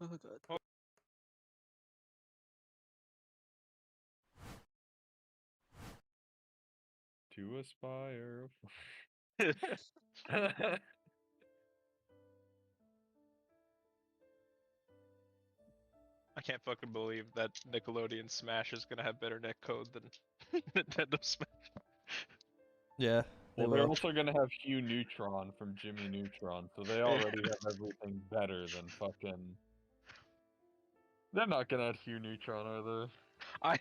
Oh god. To aspire. I can't fucking believe that Nickelodeon Smash is gonna have better netcode than Nintendo Smash. Yeah. Well, they're also gonna have Hugh Neutron from Jimmy Neutron, so they already have everything better than fucking. They're not gonna add Hugh Neutron, are they?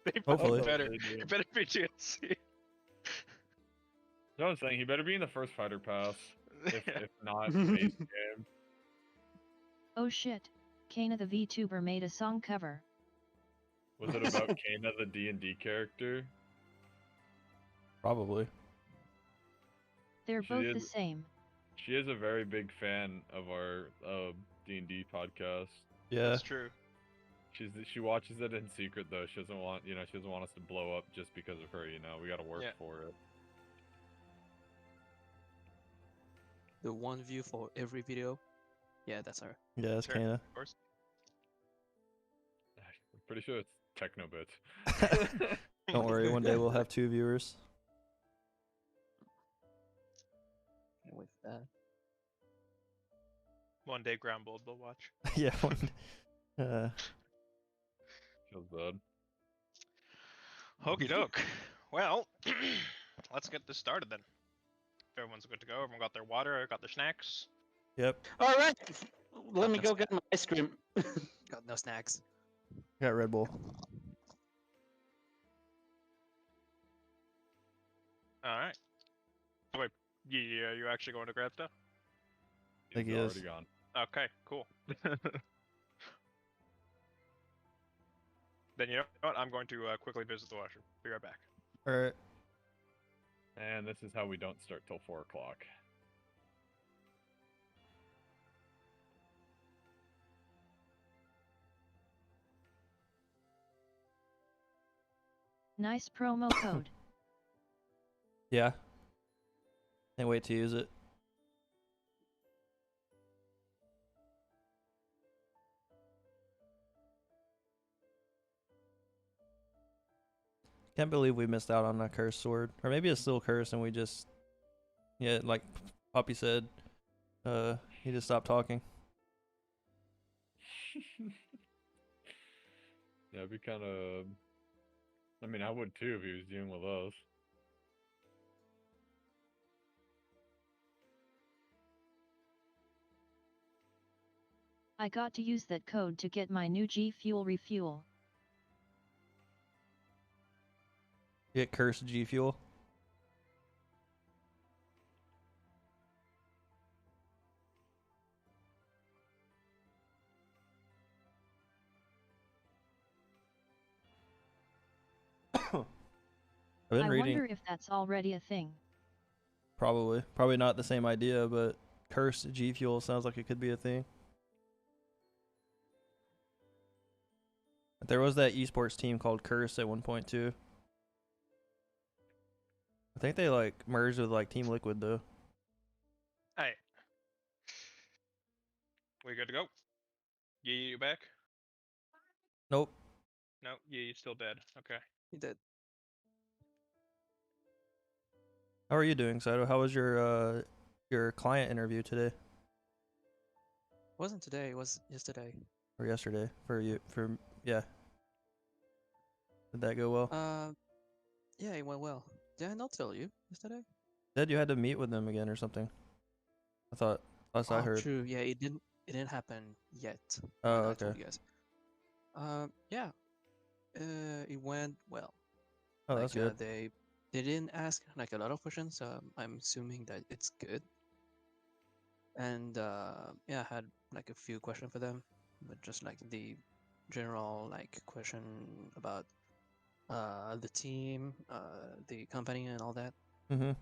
They Hopefully. fucking better. They do. It better be GNC. You know what I'm saying? He better be in the first Fighter Pass. If not, base game. Oh shit, Kana the VTuber made a song cover. Was it about Kana, the D&D character? Probably. They're She both is- the same. She is a very big fan of our D&D podcast. Yeah. That's true. She watches it in secret though. She doesn't want she doesn't want us to blow up just because of her. We gotta work for it. The one view for every video. Yeah, that's her. Yeah, that's Sure. Kana. Of course. I'm pretty sure it's Technobit. Don't worry, one day we'll have 2 viewers. Can't wait for that. One day Groundbold will watch. Yeah. Feels bad. Hokey doke. Well, let's get this started then. If everyone's good to go, everyone got their water, got their snacks. Yep. All right, let me go get my ice cream. Got no snacks. Got Red Bull. Alright. Wait, yeah, you actually going to grab stuff? Think He's he is. already gone. Okay, cool. Then you know what? I'm going to quickly visit the washroom. Be right back. Alright. And this is how we don't start till 4 o'clock. Nice promo code. Yeah. Can't wait to use it. Can't believe we missed out on a cursed sword. Or maybe it's still cursed and we just... Yeah, like Poppy said, he just stopped talking. Yeah, it'd be kind of... I mean, I would too if he was dealing with us. I got to use that code to get my new G Fuel refuel. Get cursed G Fuel. I've been I reading. wonder if that's already a thing. Probably not the same idea, but cursed G Fuel sounds like it could be a thing. There was that esports team called Curse at one point too. I think they like merged with like Team Liquid though. Hey. We good to go? You back? Nope. No, you still dead. Okay. He did. How are you doing, Saito? How was your client interview today Wasn't today, it was yesterday. or yesterday for you? Yeah. Did that go well? Yeah, it went well. Did I not tell you yesterday? Said you had to meet with them again or something. I thought last I heard. True. Yeah, it didn't happen yet. Oh, I okay. told you guys. Yeah. It went well. Oh, that's good. They didn't ask like a lot of questions. I'm assuming that it's good. And yeah, I had like a few questions for them, but just like the general like question about the team, the company, and all that. Mm-hmm.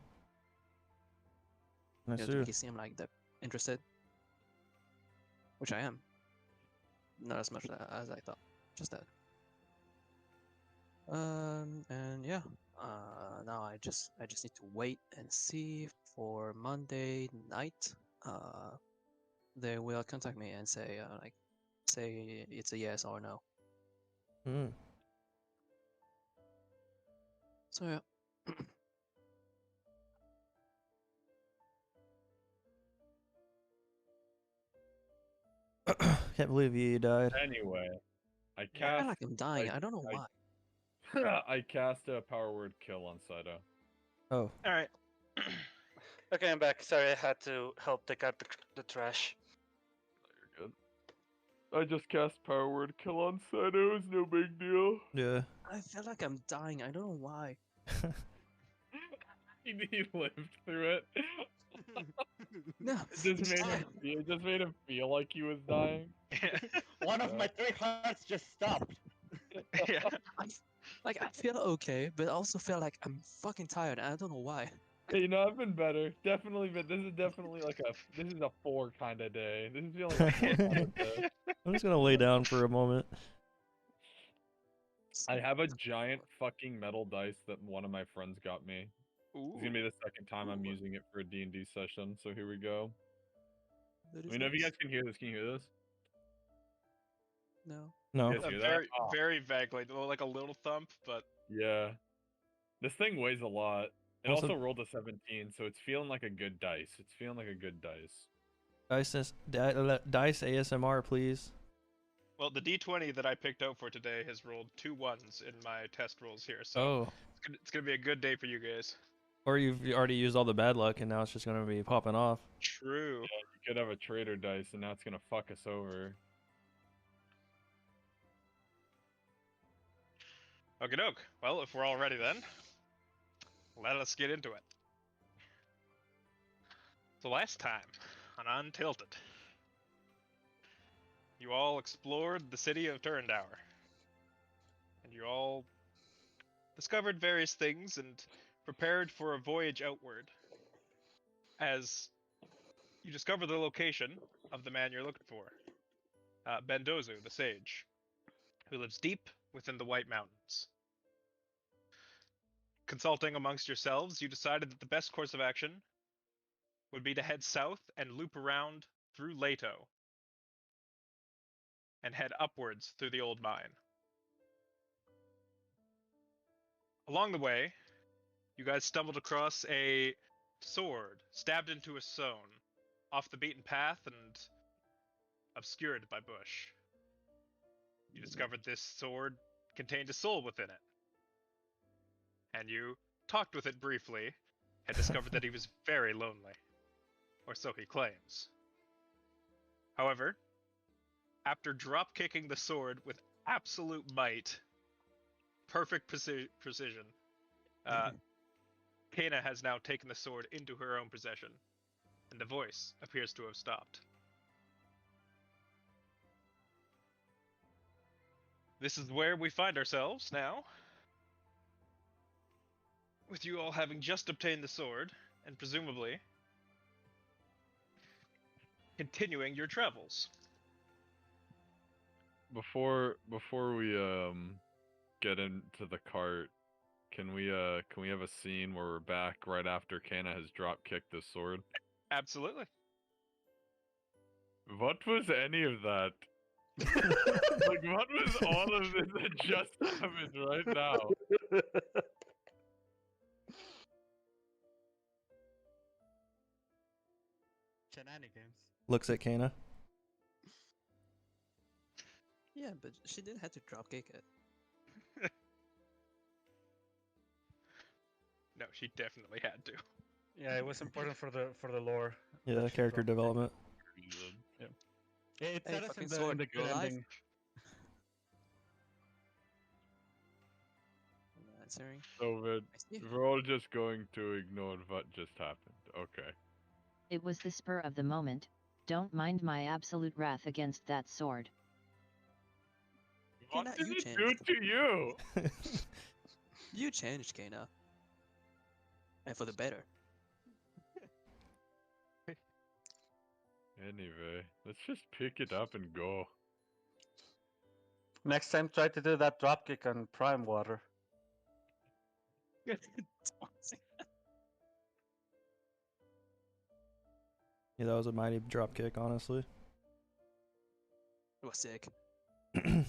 Nice To too. make it seem like they're interested, which I am. Not as much as I thought. Just that. And yeah. Now I just need to wait and see for Monday night. They will contact me and say like say it's a yes or no. Hmm. So yeah. Can't believe you died. Anyway, I I feel cast. like I'm dying. I don't know why. I cast a power word kill on Saito. Oh, All right. Okay, I'm back. Sorry, I had to help take out the trash. You're good. I just cast power word kill on Saito. It's no big deal. yeah. I feel like I'm dying. I don't know why. He lived through it. No, It just made him feel like he was dying. One of my 3 hearts just stopped. Yeah. I feel okay, but I also feel like I'm fucking tired. And I don't know why. Hey, you know, I've been better. Definitely, but this is definitely like this is a 4 kind of day. This is feeling like a 4 kind of day. I'm just gonna lay down for a moment. I have a giant fucking metal dice that one of my friends got me. It's gonna be the second time I'm using it for a D&D session, so here we go. That is Let me know if you nice. guys can hear this. Can you hear this? No. No. Yes, hear that? Very, Ah. very vaguely, like a little thump, but Yeah. This thing weighs a lot. It Also- also rolled a 17, so it's feeling like a good dice. It's feeling like a good dice. Dice ASMR, please. well, the D20 that I picked out for today has rolled 2 1s in my test rolls here, so Oh, it's gonna be a good day for you guys. or you've already used all the bad luck, and now it's just gonna be popping off. True. You could have a traitor dice, and now it's gonna fuck us over. Okie doke. Well, if we're all ready then, let us get into it. So last time on Untilted, you all explored the city of Turndower. And you all discovered various things and prepared for a voyage outward. As you discover the location of the man you're looking for, Bendozu, the sage, who lives deep within the White Mountains. Consulting amongst yourselves, you decided that the best course of action would be to head south and loop around through Leto and head upwards through the old mine. Along the way, you guys stumbled across a sword stabbed into a stone, off the beaten path and obscured by bush. You discovered this sword contained a soul within it. And you talked with it briefly and discovered that he was very lonely. Or so he claims. However, after drop kicking the sword with absolute might, perfect precision, Kana has now taken the sword into her own possession, and the voice appears to have stopped. This is where we find ourselves now, with you all having just obtained the sword, and presumably continuing your travels. Before we get into the cart, can we have a scene where we're back right after Kana has drop kicked the sword? Absolutely. What was any of that? Like, what was all of this that just happened right now? Shenanigans. Looks at Kana. Yeah, but she didn't have to drop kick it. No, she definitely had to. Yeah, it was important for the lore. Yeah, that she character dropped it. development. Yeah, it Hey, said us fucking in the sword, good you're alive? ending. I'm answering. So I see. we're all just going to ignore what just happened. Okay. It was the spur of the moment. Don't mind my absolute wrath against that sword. What Kana, did you it do changed. to you? You changed, Kana. And for the better. Anyway, let's just pick it up and go. Next time, try to do that dropkick on Prime Water. Don't say that. Yeah, that was a mighty drop kick, honestly. It was sick. Wish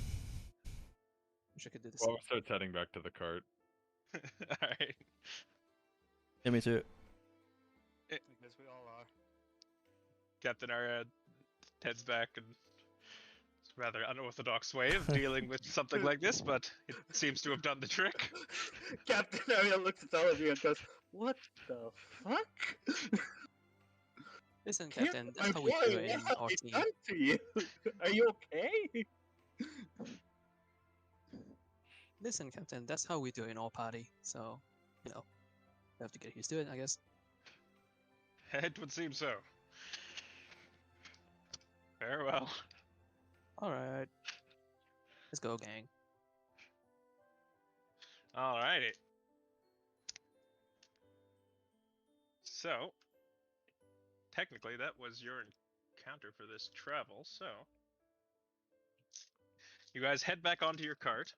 I could do the Well, same. starts heading back to the cart. Alright. Yeah, me too. I guess we all are. Captain Arad heads back, and it's a rather unorthodox way of dealing with something like this, but it seems to have done the trick. Captain Ariel looks at all of you and goes, "What the fuck? Listen, Kid, Captain, my that's how we boy, do what it in have our I team. done to you? Are you okay?" Listen, Captain, that's how we do it in our party. So, you know, we have to get used to it, I guess. It would seem so. Farewell. All right, let's go, gang. Alrighty. So, technically, that was your encounter for this travel, so. You guys head back onto your cart.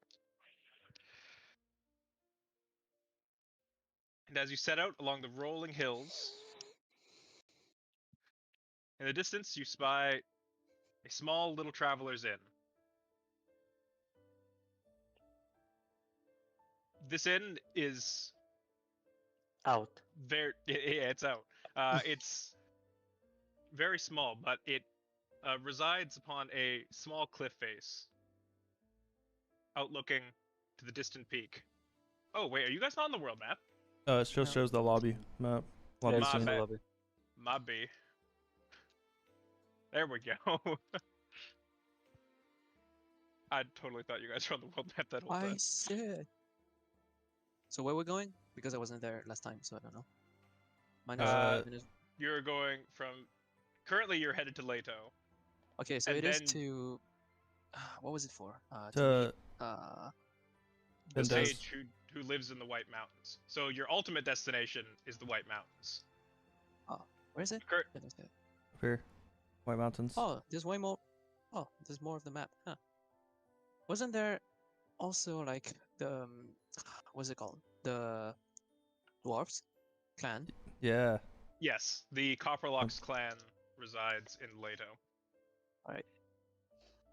And as you set out along the rolling hills, in the distance you spy a small little traveler's inn. This inn is Out. very yeah, it's out. It's very small, but it resides upon a small cliff face, outlooking to the distant peak. Oh wait, are you guys not on the world map? It still No. shows the lobby map. Yeah, Lobby it's My just scene. a bad. lobby. Might be. There we go. I totally thought you guys were on the world map that whole I time. said. So where we're going? Because I wasn't there last time, so I don't know. Minus Uh, 5 minutes. You're going from. Currently, you're headed to Leto. Okay, so and it is then- to. What was it for? To To meet. The Bendes. sage who lives in the White Mountains. So your ultimate destination is the White Mountains. Where is it? Cur- Yeah, there's it. Up here, White Mountains. Oh, there's way more. Oh, there's more of the map. Huh. Wasn't there also like the what's it called? The dwarves clan. Yeah. Yes, the Copperlocks clan resides in Leto.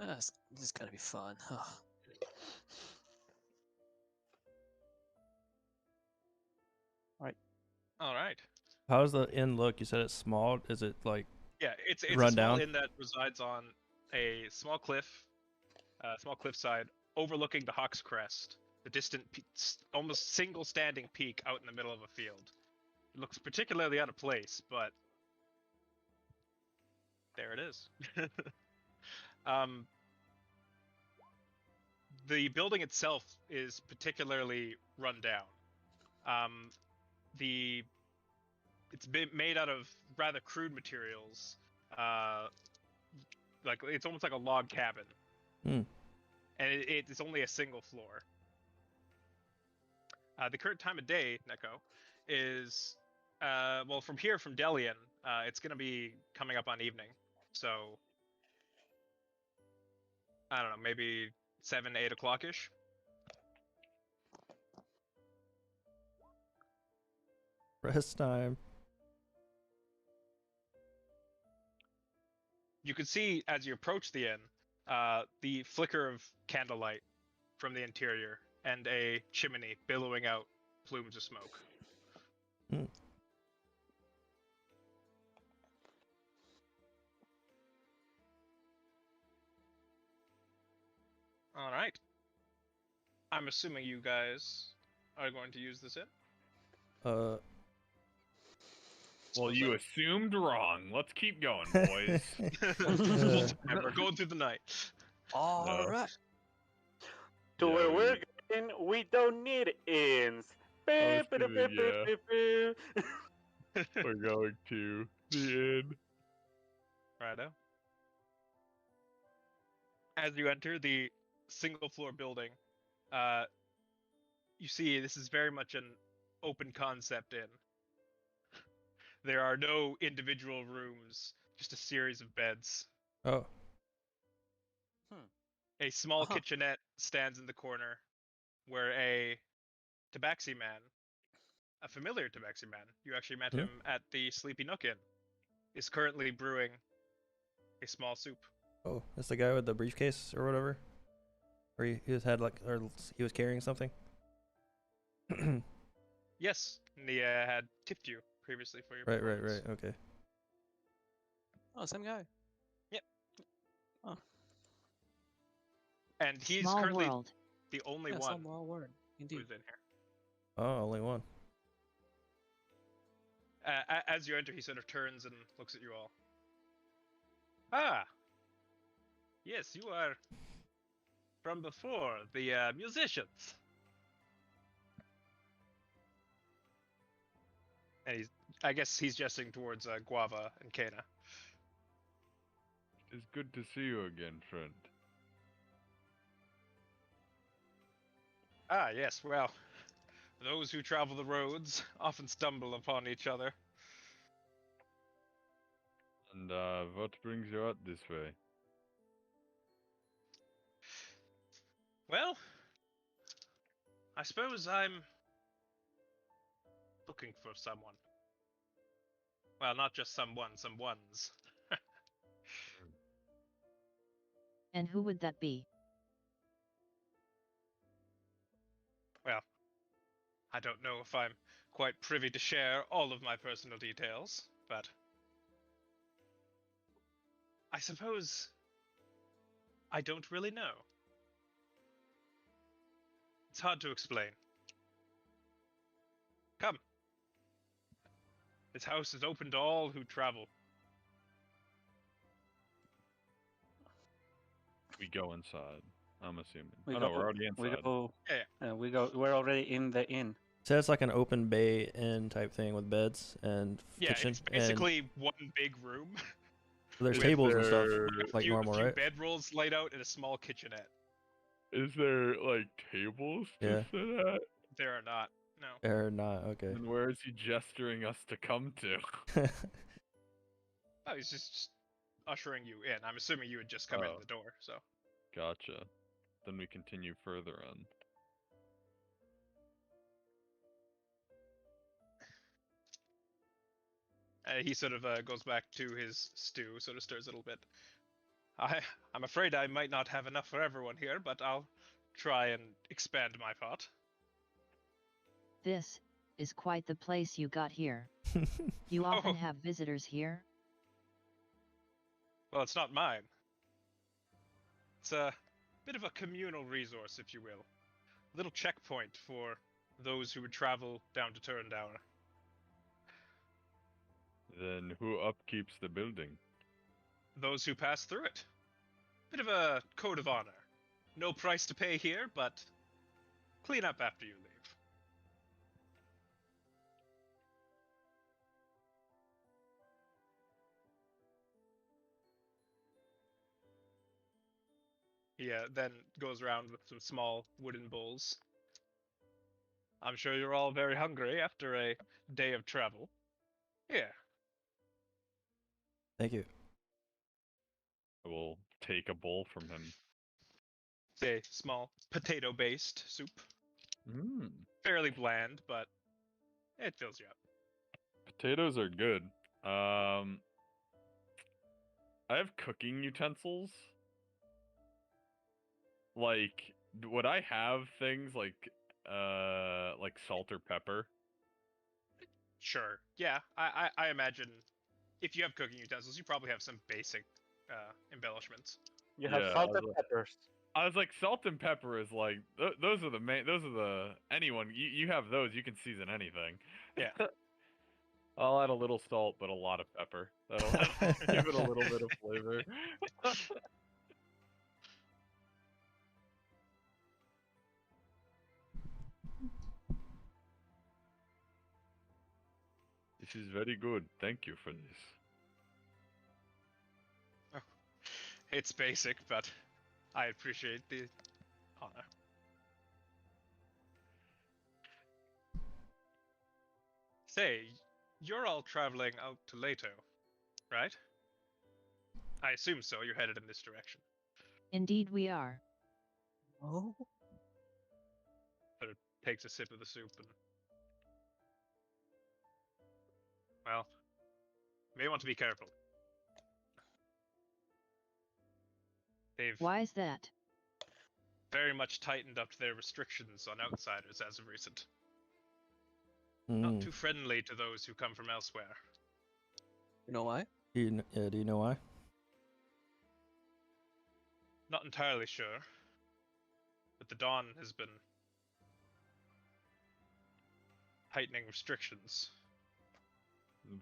This is gonna be fun. All right. How does the inn look? You said it's small. Is it like? Yeah, it's a Run small down? inn that resides on a small cliffside overlooking the Hawk's Crest, the distant, almost single standing peak out in the middle of a field. It looks particularly out of place, but there it is. The building itself is particularly run down. It's been made out of rather crude materials. Like it's almost like a log cabin. Hmm. And it's only a single floor. The current time of day, Neko, is well from here from Delian, it's gonna be coming up on evening. So I don't know, maybe 7, 8 o'clock ish. Rest time. You can see as you approach the inn, the flicker of candlelight from the interior and a chimney billowing out plumes of smoke. Hmm. All right. I'm assuming you guys are going to use this inn. Well, you assumed wrong. Let's keep going, boys. We're going through the night. All right. To Yeah, where we're going, we don't need inns. I was gonna- We're going to the inn. Righto. As you enter the single floor building, you see this is very much an open concept inn. There are no individual rooms, just a series of beds. Oh. A small Uh-huh. kitchenette stands in the corner where a tabaxi man, a familiar tabaxi man, you actually met Hmm? him at the Sleepy Nook Inn, is currently brewing a small soup. Oh, that's the guy with the briefcase or whatever. Or he had like, or he was carrying something. Yes, Nia had tipped you previously for your Right. performance. Okay. Oh, same guy. Yep. Oh, And he's Small currently world. the only yeah, one small word. Indeed. who's in here. Oh, only one. As you enter, he sort of turns and looks at you all. Ah, yes, you are from before, the musicians. And I guess he's gesturing towards Guava and Kana. It's good to see you again, friend. Ah, yes, well, those who travel the roads often stumble upon each other. And what brings you out this way? Well, I suppose I'm looking for someone. Well, not just someone, some ones. And who would that be? Well, I don't know if I'm quite privy to share all of my personal details, but I suppose I don't really know. It's hard to explain. Come. This house is open to all who travel. We go inside. I'm assuming. We Oh go. no, we're already We inside. go. Yeah. We go. We're already in the inn. So it's like an open bay inn type thing with beds and Yeah, kitchen. it's basically one big room. And there's with tables and stuff there- like normal, a few right? bedrolls laid out in a small kitchenette. Is there like tables to Yeah. sit at? There are not. No. Or not? Okay. And where is he gesturing us to come to? Oh, he's just ushering you in. I'm assuming you would just come in Oh. the door, so. Gotcha. Then we continue further on. He sort of goes back to his stew, sort of stirs it a little bit. I'm afraid I might not have enough for everyone here, but I'll try and expand my pot. This is quite the place you got here. You often have visitors here? Well, it's not mine. It's a bit of a communal resource, if you will. A little checkpoint for those who would travel down to Turndown. Then who upkeeps the building? Those who pass through it. Bit of a code of honor. No price to pay here, but clean up after you leave. He then goes around with some small wooden bowls. I'm sure you're all very hungry after a day of travel. Here. Thank you. I will take a bowl from him. It's a small potato-based soup. Mmm. Fairly bland, but it fills you up. Potatoes are good. I have cooking utensils. Like, would I have things like salt or pepper? Sure. Yeah, I imagine if you have cooking utensils, you probably have some basic embellishments. You have Yeah, salt I and was peppers. I was like, salt and pepper is like those are the main. Those are the anyone you have those you can season anything. Yeah. I'll add a little salt, but a lot of pepper. That'll give it a little bit of flavor. This is very good. Thank you for this. It's basic, but I appreciate the honor. Say, you're all traveling out to Leto, right? I assume so. You're headed in this direction. Indeed we are. Oh, Sort of takes a sip of the soup and... Well, you may want to be careful. They've Why is that? very much tightened up their restrictions on outsiders as of recent. Hmm. Not too friendly to those who come from elsewhere. You know why? Do you know why? Not entirely sure. But the Dawn has been tightening restrictions.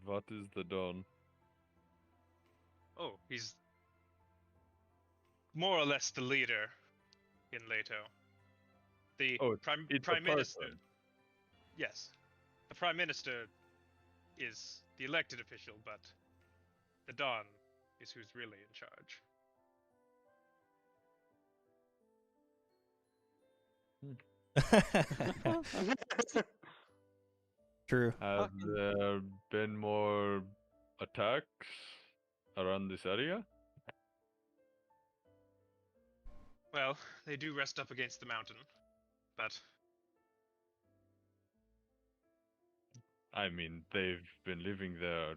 What is the Dawn? Oh, he's more or less the leader in Leto. The Oh, prime it's a prime minister. person. Yes, the prime minister is the elected official, but the Dawn is who's really in charge. True. Have Fucking- there been more attacks around this area? Well, they do rest up against the mountain, but I mean, they've been living there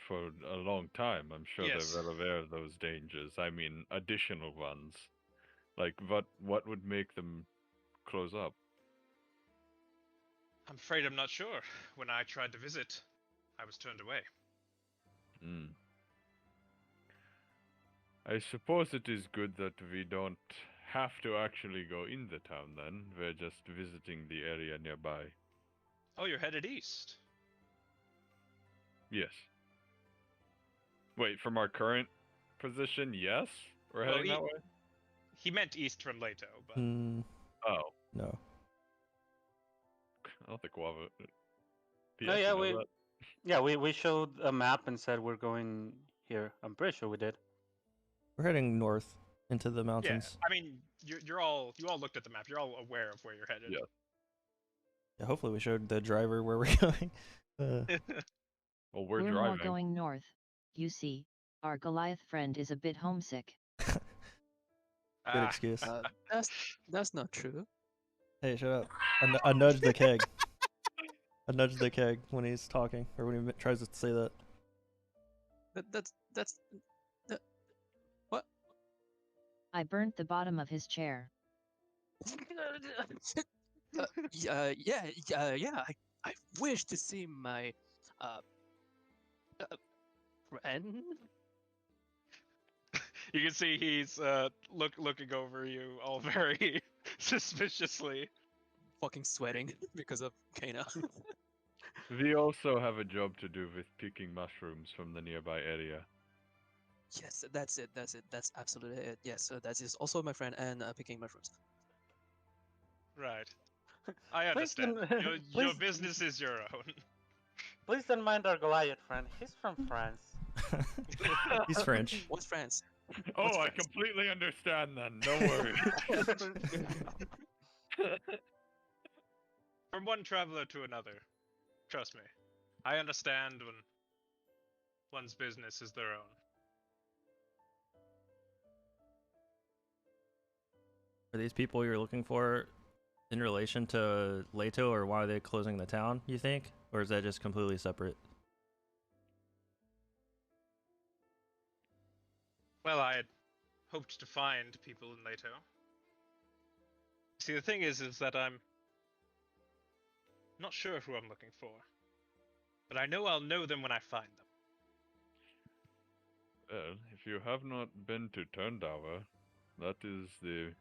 for a long time. I'm sure Yes. they're well aware of those dangers. I mean, additional ones. Like, what would make them close up? I'm afraid I'm not sure. When I tried to visit, I was turned away. Hmm. I suppose it is good that we don't have to actually go in the town then. We're just visiting the area nearby. Oh, you're headed east. Yes. Wait, from our current position, yes? We're Well, heading that way? He meant east from Leto, but Hmm. Oh, No. I don't think we'll have a... Oh, yeah, you know we showed a map and said we're going here. I'm pretty sure we did. We're heading north into the yeah. mountains. I mean, you all looked at the map. You're all aware of where you're headed. Yeah. Yeah, hopefully we showed the driver where we're going. Well, we're More driving. going north. You see, our Goliath friend is a bit homesick. Good Ah, excuse. That's not true. Hey, shut up. I nudge the keg. I nudge the keg when he's talking, or when he tries to say that. That's that, what? I burnt the bottom of his chair. Yeah. I wish to see my uh, friend. you can see he's looking over you all very suspiciously. Fucking sweating because of Kana. We also have a job to do with picking mushrooms from the nearby area. Yes, that's it. That's absolutely it. Yes, so that is also my friend and picking mushrooms. Right. I Please understand. don't- Your please- business is your own. Please don't mind our Goliath friend. He's from France. He's French. What's France? Oh, What's I France? completely understand then. No worries. From one traveler to another. Trust me. I understand when one's business is their own. Are these people you're looking for in relation to Leto, or why are they closing the town, you think? Or is that just completely separate? Well, I had hoped to find people in Leto. See, the thing is that I'm not sure who I'm looking for. But I know I'll know them when I find them. Well, if you have not been to Turndower, that is the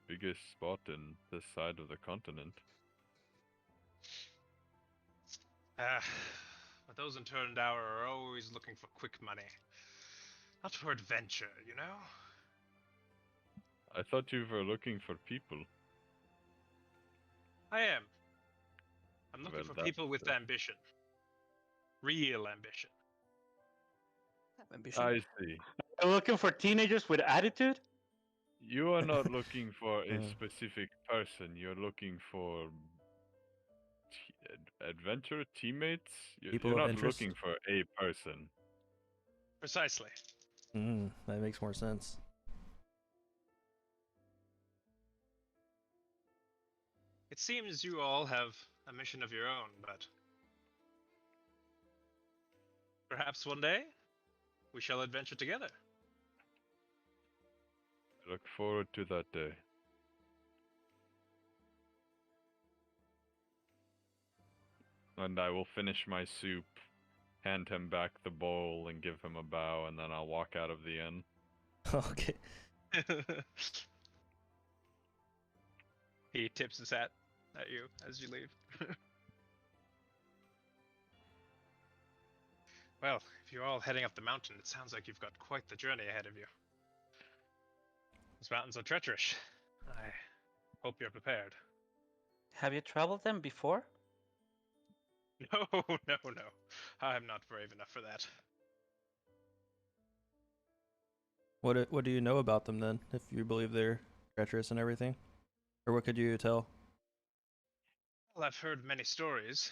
biggest spot in this side of the continent. But those in Turndower are always looking for quick money. Not for adventure, you know? I thought you were looking for people. I am. I'm looking Well, for that's people with the- ambition. Real ambition. Ambition. I see. You're looking for teenagers with attitude? You are not looking for a Uh. specific person. You're looking for adventure teammates. People You're of not interest? looking for a person. Precisely. That makes more sense. It seems you all have a mission of your own, but perhaps one day we shall adventure together. look forward to that day. And I will finish my soup, hand him back the bowl, and give him a bow, and then I'll walk out of the inn. Okay. He tips his hat at you as you leave. Well, if you're all heading up the mountain, it sounds like you've got quite the journey ahead of you. These mountains are treacherous. I hope you're prepared. Have you traveled them before? No, no, no. I'm not brave enough for that. What do you know about them then? If you believe they're treacherous and everything, or what could you tell? Well, I've heard many stories.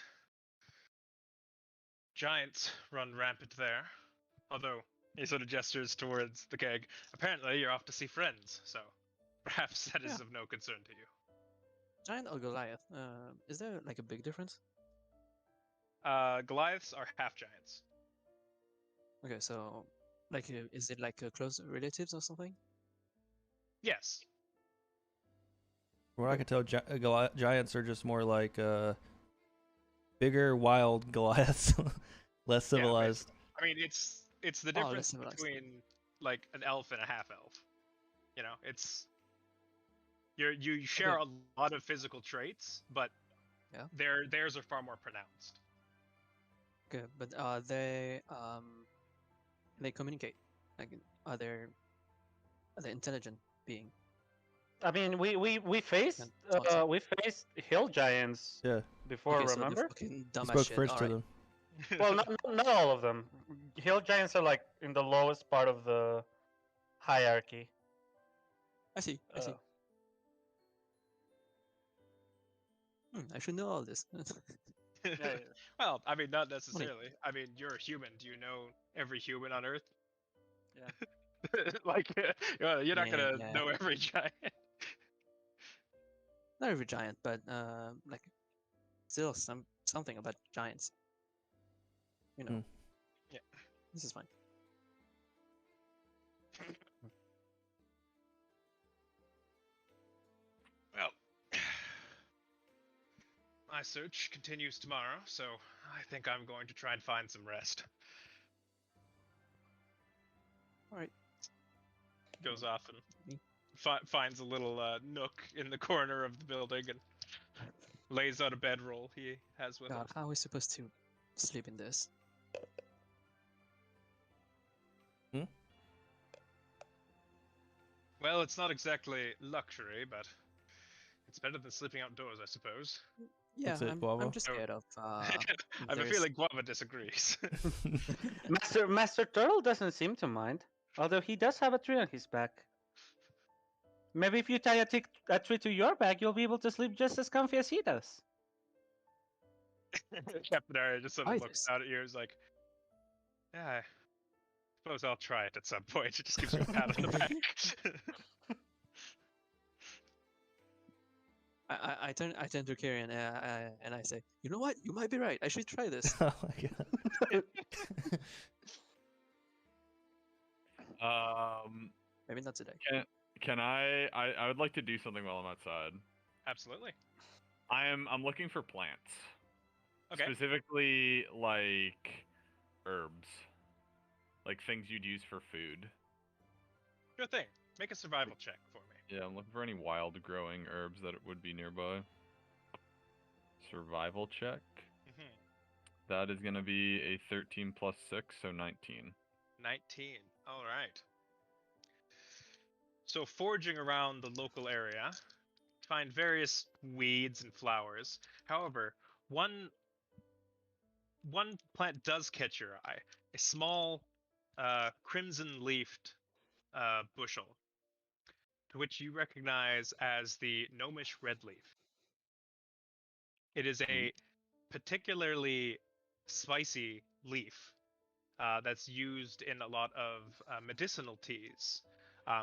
Giants run rampant there. Although, he sort of gestures towards the keg. Apparently, you're off to see friends, so perhaps that is Yeah. of no concern to you. Giant or Goliath? Is there like a big difference? Goliaths are half giants. Okay, so like, is it like close relatives or something? Yes. From what I can tell, giants are just more like bigger, wild Goliaths, less Yeah, civilized. I mean, it's the Oh, less difference civilized. between like an elf and a half elf. You know, it's you share a lot of physical traits, but Yeah. theirs are far more pronounced. Okay, but they communicate. Like, are they intelligent being? I mean, we faced Yeah, awesome. we faced hill giants Yeah, before. Okay, so they're remember? fucking he dumb as spoke shit. first to Alright. them. Well, not all of them. Hill giants are like in the lowest part of the hierarchy. I see. I see. I should know all this. Yeah, yeah. Well, I mean, not necessarily. I mean, you're a human. Do you know every human on Earth? Yeah. Like, you're not gonna Yeah. know every giant. Not every giant, but like still something about giants. You know. Hmm. Yeah. This is fine. Well, my search continues tomorrow, so I think I'm going to try and find some rest. Alright. Goes off and Me? finds a little nook in the corner of the building and lays out a bedroll he has with him. God, how are we supposed to sleep in this? Well, it's not exactly luxury, but it's better than sleeping outdoors, I suppose. Yeah, That's it, I'm Guava? just scared of I have a there's- feeling Guava disagrees. Master Turtle doesn't seem to mind, although he does have a tree on his back. Maybe if you tie a tree to your back, you'll be able to sleep just as comfy as he does. Captain Arya just sort of Try looks this. out at you and is like, yeah, I suppose I'll try it at some point. It just gives you a pat on the back. I turn to Kieran and I say, you know what? You might be right. I should try this. Oh my god. Maybe not today. Can I would like to do something while I'm outside. Absolutely. I'm looking for plants. Okay. Specifically, like herbs, like things you'd use for food. Sure thing. Make a survival check for me. Yeah, I'm looking for any wild growing herbs that would be nearby. Survival check. Mm-hmm. That is gonna be a 13 plus 6, so 19. 19. All right. So foraging around the local area, find various weeds and flowers. However, one plant does catch your eye. A small crimson-leafed bushel, to which you recognize as the gnomish redleaf. It is a particularly spicy leaf that's used in a lot of medicinal teas.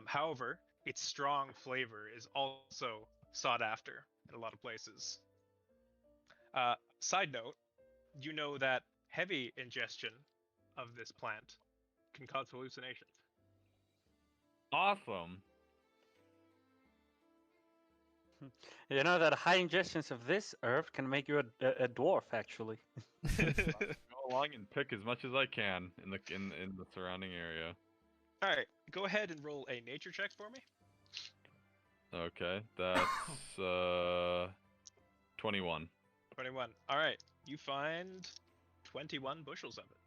However, its strong flavor is also sought after in a lot of places. Side note, you know that heavy ingestion of this plant can cause hallucinations. Awesome. You know that high ingestions of this herb can make you a dwarf, actually. Go along and pick as much as I can in the surrounding area. All right, go ahead and roll a nature check for me. Okay, that's 21. 21. All right, you find 21 bushels of it.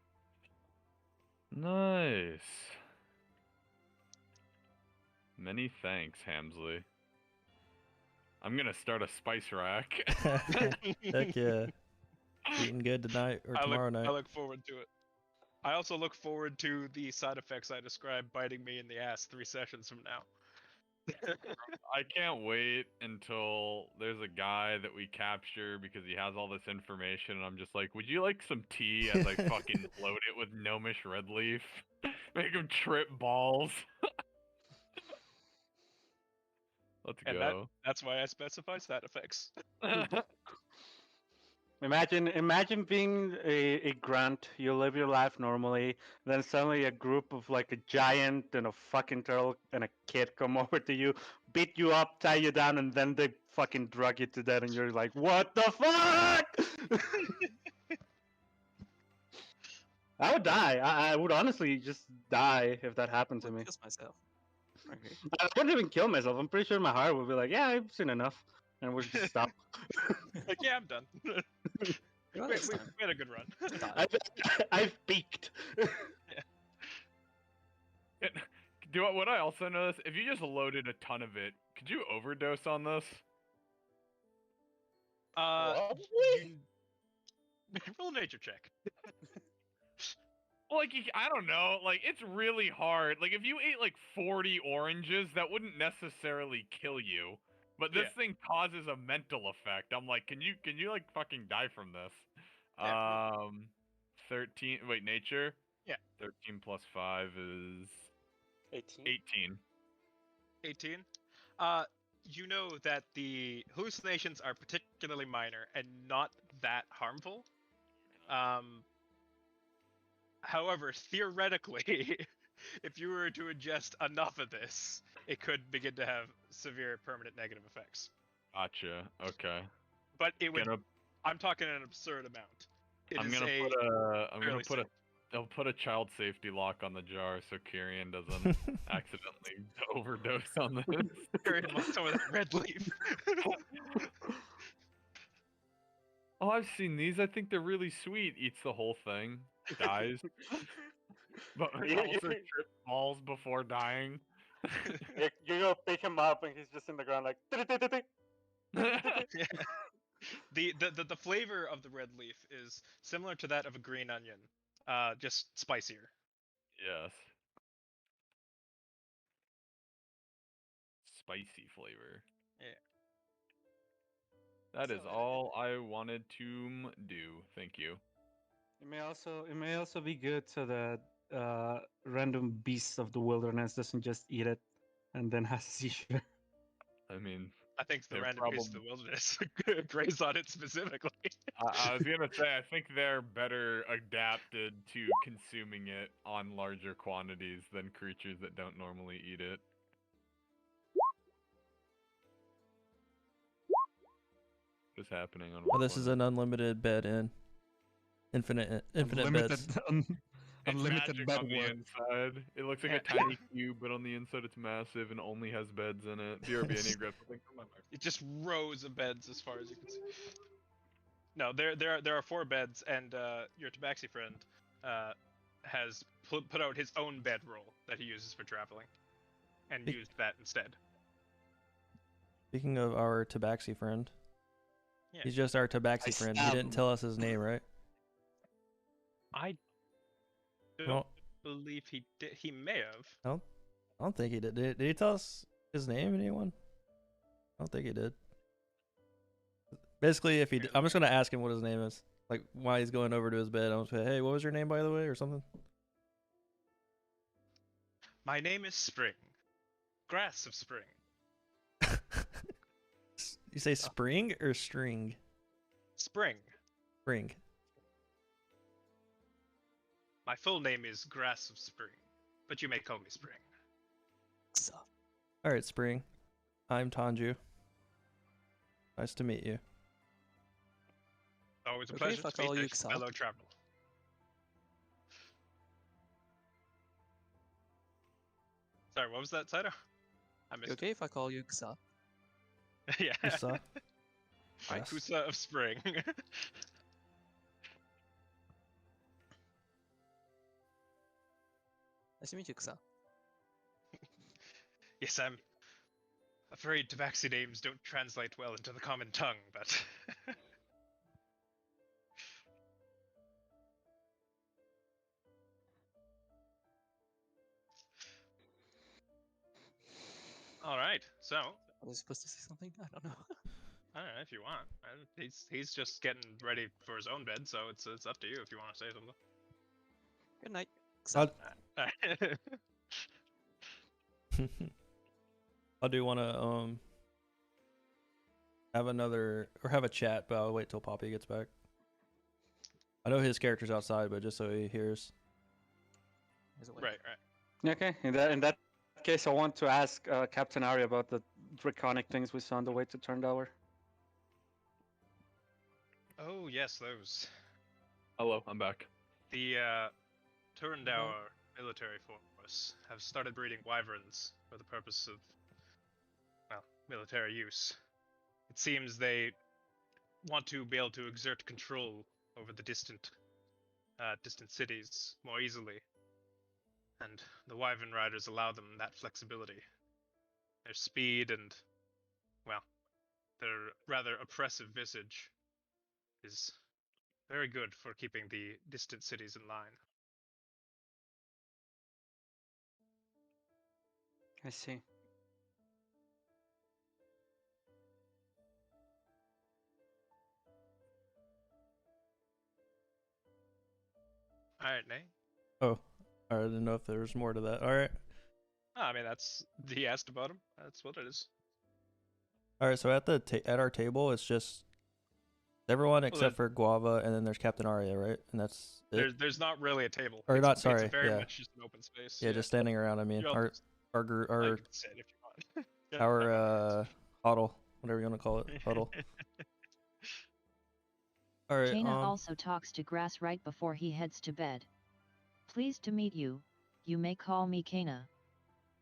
Nice. Many thanks, Hamsley. I'm gonna start a spice rack. Heck yeah. Eating good tonight or tomorrow night. I look forward to it. I also look forward to the side effects I described biting me in the ass 3 sessions from now. I can't wait until there's a guy that we capture because he has all this information, and I'm just like, would you like some tea as I fucking load it with gnomish red leaf? Make him trip balls. Let's And go. that's why I specify side effects. Imagine being a grunt. You live your life normally, then suddenly a group of like a giant and a fucking turtle and a kid come over to you, beat you up, tie you down, and then they fucking drug you to death, and you're like, what the fuck? I would die. I would honestly just die if that happened to me. Kiss myself. Okay. I wouldn't even kill myself. I'm pretty sure my heart would be like, yeah, I've seen enough, and would just stop. Like, yeah, I'm done. Well, we, it's we, time. we had a good run. I've peaked. What I also noticed, if you just loaded a ton of it, could you overdose on this? You... roll a nature check. Like, I don't know, like, it's really hard. Like, if you ate, like, 40 oranges, that wouldn't necessarily kill you. But this thing causes a mental effect. I'm like, can you, like, fucking die from this? Yeah. 13, wait, nature? Yeah. 13 plus 5 is... 18. 18. You know that the hallucinations are particularly minor and not that harmful. However, theoretically, if you were to ingest enough of this, it could begin to have severe permanent negative effects. Gotcha. Okay. But it would. I'm talking an absurd amount. I'll put a child safety lock on the jar so Kyrian doesn't accidentally overdose on this. Kyrian wants some of that red leaf. Oh, I've seen these. I think they're really sweet. Eats the whole thing, dies, but also trips balls before dying. You go pick him up and he's just in the ground like. The flavor of the red leaf is similar to that of a green onion, just spicier. Yes. Spicy flavor. Yeah. That is all I wanted to do. Thank you. It may also be good so that random beast of the wilderness doesn't just eat it and then has a seizure. I mean, I think the random beast of the wilderness graze on it specifically. I was gonna say, I think they're better adapted to consuming it on larger quantities than creatures that don't normally eat it. What's happening on? Oh, this is an unlimited bed in. Infinite beds. Unlimited bed on the inside. It looks like a tiny cube, but on the inside it's massive and only has beds in it. BRB, I need to grab something from my microphone. It's just rows of beds as far as you can see. No, there are 4 beds, and your Tabaxi friend has put out his own bedroll that he uses for traveling, and used that instead. Speaking of our Tabaxi friend, he's just our Tabaxi friend. He didn't tell us his name, right? I don't believe he did. He may have. I don't think he did. Did he tell us his name, anyone? I don't think he did. Basically, if he did, I'm just going to ask him what his name is. Like, why he's going over to his bed. I'm going to say, hey, what was your name, by the way, or something? My name is Spring. Grass of Spring. You say spring or string? Spring. Spring. My full name is Grass of Spring, but you may call me Spring. All right, Spring. I'm Tanju. Nice to meet you. Always a Okay, pleasure if I to meet call you a Xa? fellow traveler. Sorry, what was that, Saito? I You missed okay if I call you Xa? it. Yeah. Usa. Yes. Kusa of Spring. Nice to meet you, Xa. Yes, I'm afraid Tabaxi names don't translate well into the common tongue, but all right. So Was I supposed to say something? I don't know. I don't know if you want. He's just getting ready for his own bed, so it's up to you if you want to say something. Good night, Xa. I do want to have another or have a chat, but I'll wait till Poppy gets back. I know his character's outside, but just so he hears. He's awake. Right. Okay, in that case, I want to ask Captain Ari about the draconic things we saw on the way to Turndower. Oh yes, those. Hello, I'm back. The Turndauer military force have started breeding wyverns for the purpose of, well, military use. It seems they want to be able to exert control over the distant cities more easily, and the wyvern riders allow them that flexibility. Their speed and, well, their rather oppressive visage is very good for keeping the distant cities in line. I see. All right, Nate. Oh, I didn't know if there was more to that. All right. I mean, he asked about him. That's what it is. All right. So at our table, it's just everyone except for Guava, and then there's Captain Arya, right? And that's it. There's not really a table. Or not, sorry, It's very yeah. much just an open space. Yeah, just standing around. I mean, You're all our just- our you can sit if you want. Yeah, our huddle, whatever you want to call it, huddle. All right. Jaina also talks to Grass right before he heads to bed. Pleased to meet you. You may call me Kana.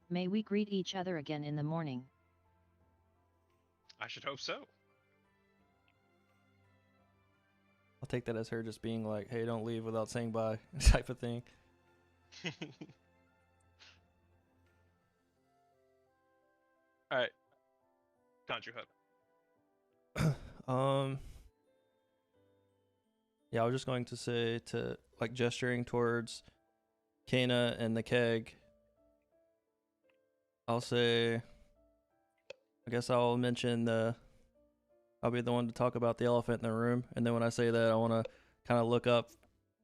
May we greet each other again in the morning. I should hope so. I'll take that as her just being like, "Hey, don't leave without saying bye," type of thing. All right. Conjure Hut. Yeah, I was just going to say to like gesturing towards Kana and the keg. I'll say, I guess I'll mention I'll be the one to talk about the elephant in the room, and then when I say that, I want to kind of look up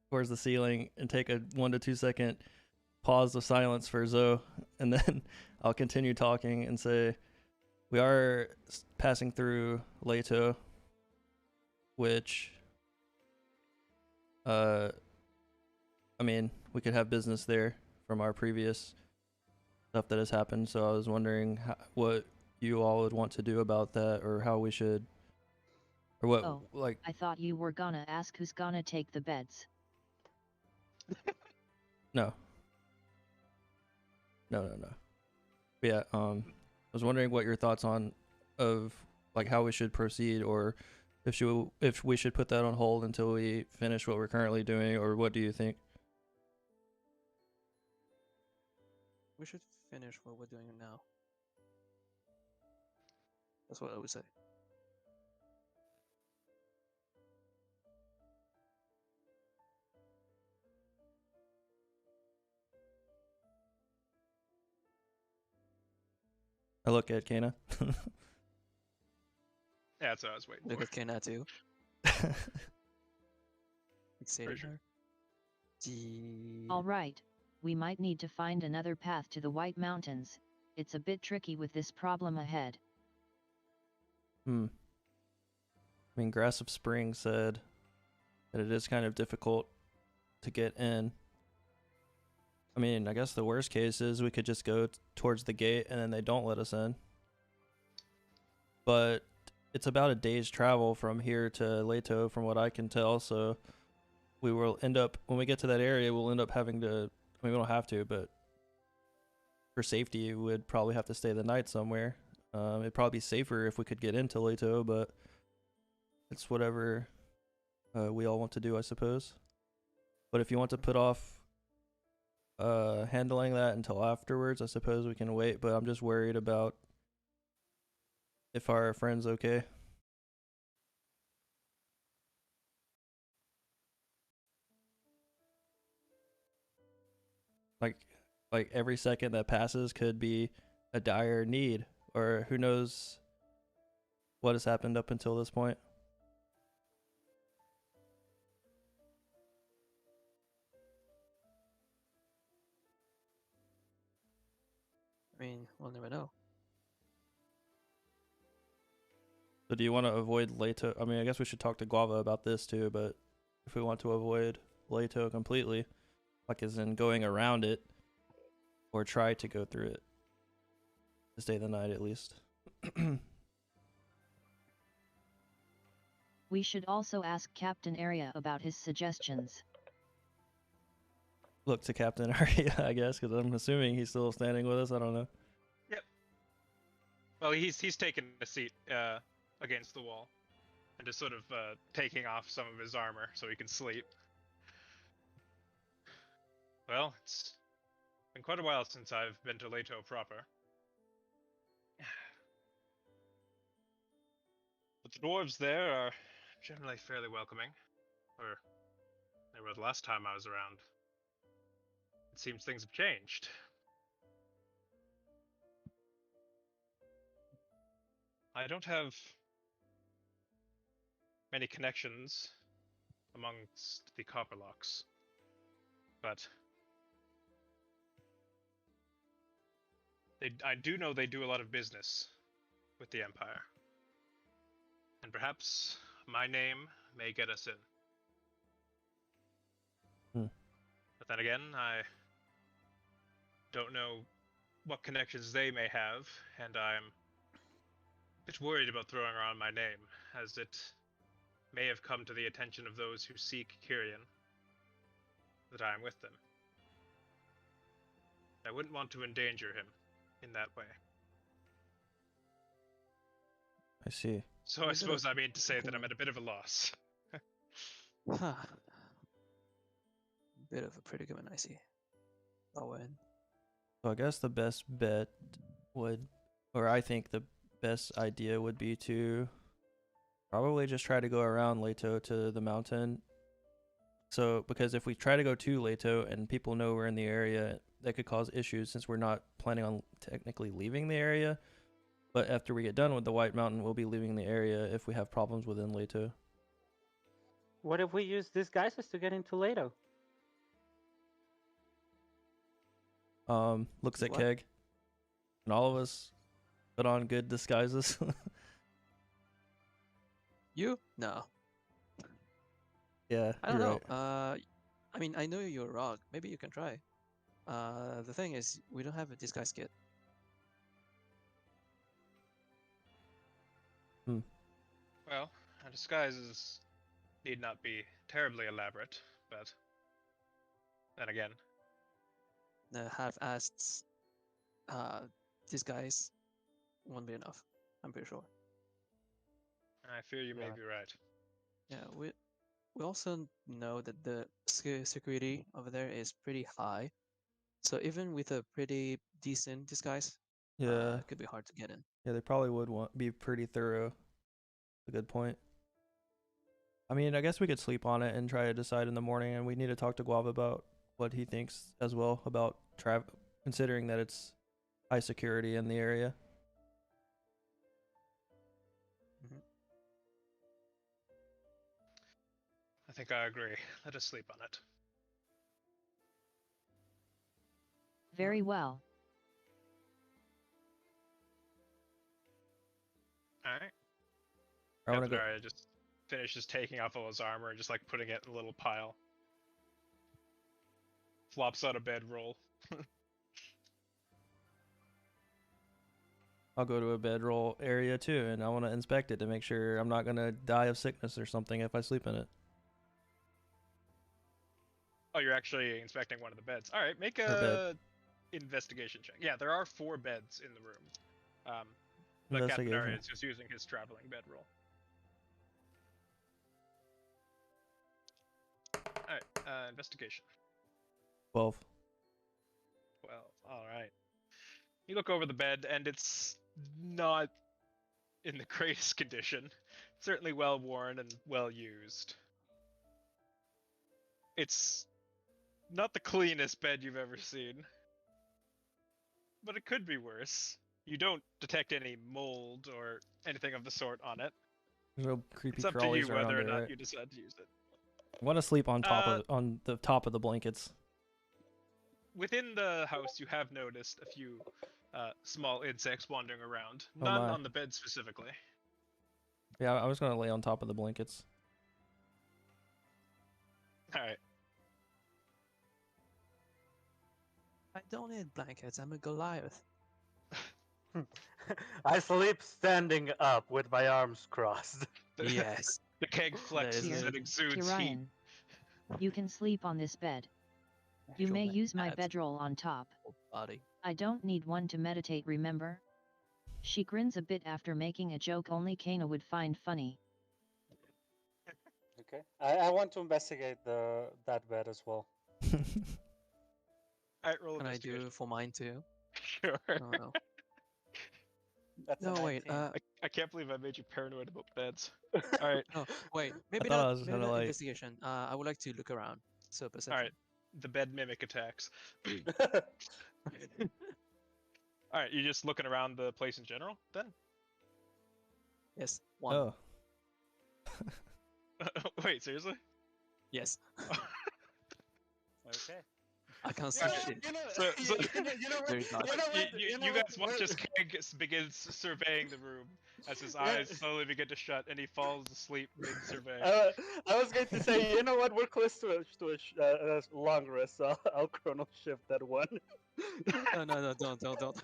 towards the ceiling and take a 1 to 2 second pause of silence for Zoe, and then I'll continue talking and say, we are passing through Leto, which, I mean, we could have business there from our previous stuff that has happened, so I was wondering what you all would want to do about that, or how we should, or what, Oh, like, I thought you were gonna ask who's gonna take the beds. no. But yeah, I was wondering what your thoughts of like how we should proceed, or if we should put that on hold until we finish what we're currently doing, or what do you think? We should finish what we're doing now. That's what I would say. I look at Kana. Yeah, that's what I was waiting Look for. at Kena too. Fixated sure. her. Gee. All right, we might need to find another path to the White Mountains. It's a bit tricky with this problem ahead. I mean, Grass of Spring said that it is kind of difficult to get in. I mean, I guess the worst case is we could just go towards the gate and then they don't let us in. But it's about a day's travel from here to Leto, from what I can tell. So we will end up, when we get to that area, we'll end up having to. I mean, we don't have to, but for safety, we would probably have to stay the night somewhere. It'd probably be safer if we could get into Leto, but it's whatever we all want to do, I suppose. But if you want to put off handling that until afterwards, I suppose we can wait. But I'm just worried about if our friend's okay. Like every second that passes could be a dire need, or who knows what has happened up until this point. I mean, we'll never know. So do you want to avoid Leto? I mean, I guess we should talk to Guava about this too, but if we want to avoid Leto completely, like as in going around it, or try to go through it, to stay the night at least. We should also ask Captain Area about his suggestions. Look to Captain Arya, I guess, because I'm assuming he's still standing with us. I don't know. Well, he's taken a seat against the wall, and just sort of taking off some of his armor so he can sleep. Well, it's been quite a while since I've been to Leto proper. But the dwarves there are generally fairly welcoming. Or they were the last time I was around. It seems things have changed. I don't have many connections amongst the Copperlocks, but I do know they do a lot of business with the Empire. And perhaps my name may get us in. Hmm. But then again, I don't know what connections they may have, and I'm a bit worried about throwing around my name, as it may have come to the attention of those who seek Kyrian that I am with them. I wouldn't want to endanger him in that way. I see. So A I bit suppose of I mean to say that I'm okay. at a bit of a loss. Huh. Bit of a predicament, I see. Owen. So I guess the best bet would, or I think the best idea would be to probably just try to go around Leto to the mountain. So, because if we try to go to Leto and people know we're in the area, that could cause issues since we're not planning on technically leaving the area. But after we get done with the White Mountain, we'll be leaving the area if we have problems within Leto. What if we use disguises to get into Leto? Looks at What? Keg. And all of us put on good disguises. You? No. Yeah, I don't you're know. right. I mean, I know you're a rogue. Maybe you can try. The thing is, we don't have a disguise kit. Well, our disguises need not be terribly elaborate, but then again, The half-assed disguise won't be enough. I'm pretty sure. I fear you may Yeah. be right. Yeah, we also know that the security over there is pretty high. So even with a pretty decent disguise, Yeah, it could be hard to get in. yeah, they probably would be pretty thorough. A good point. I mean, I guess we could sleep on it and try to decide in the morning, and we need to talk to Guava about what he thinks as well about considering that it's high security in the area. Mhm. I think I agree. Let us sleep on it. Very well. Alright. I want to Captain go. Arya just finishes taking off all his armor and just like putting it in a little pile. Flops out a bedroll. I'll go to a bedroll area too, and I want to inspect it to make sure I'm not gonna die of sickness or something if I sleep in it. Oh, you're actually inspecting one of the beds. All right, make Or bed. a investigation check. Yeah, there are 4 beds in the room. But Captain Investigation. is just using his traveling bedroll. All right, investigation. 12. 12. All right. You look over the bed, and it's not in the greatest condition. Certainly well worn and well used. It's not the cleanest bed you've ever seen, but it could be worse. You don't detect any mold or anything of the sort on it. There's no creepy It's up to crawlies you around whether or it, not right? you decide to use it. I want to sleep on the top of the blankets. Within the house, you have noticed a few small insects wandering around. Oh None my. on the bed specifically. Yeah, I was gonna lay on top of the blankets. All right. I don't need blankets. I'm a Goliath. I sleep standing up with my arms crossed. Yes. The keg flexes Is and it? exudes heat. Ryan, you can sleep on this bed. You Actual may man use my abs, bedroll on top. whole body. I don't need one to meditate, remember? She grins a bit after making a joke only Kana would find funny. Okay. I want to investigate that bed as well. All right, roll Can I investigation. do for mine too? Sure. No, no. That's a No, wait. 19. I can't believe I made you paranoid about beds. All right. No, wait. Maybe thought I not. was Maybe gonna, not like- investigation. I would like to look around. So perception. All right. The bed mimic attacks. All right, you just looking around the place in general, then? Yes. One. Oh. Wait, seriously? Yes. Okay. I can't see shit. So- There's not. You guys watch as Keg begins surveying the room as his eyes slowly begin to shut and he falls asleep mid-survey. I was going to say, you know what? We're close to a long rest, so I'll chrono shift that one. No, don't.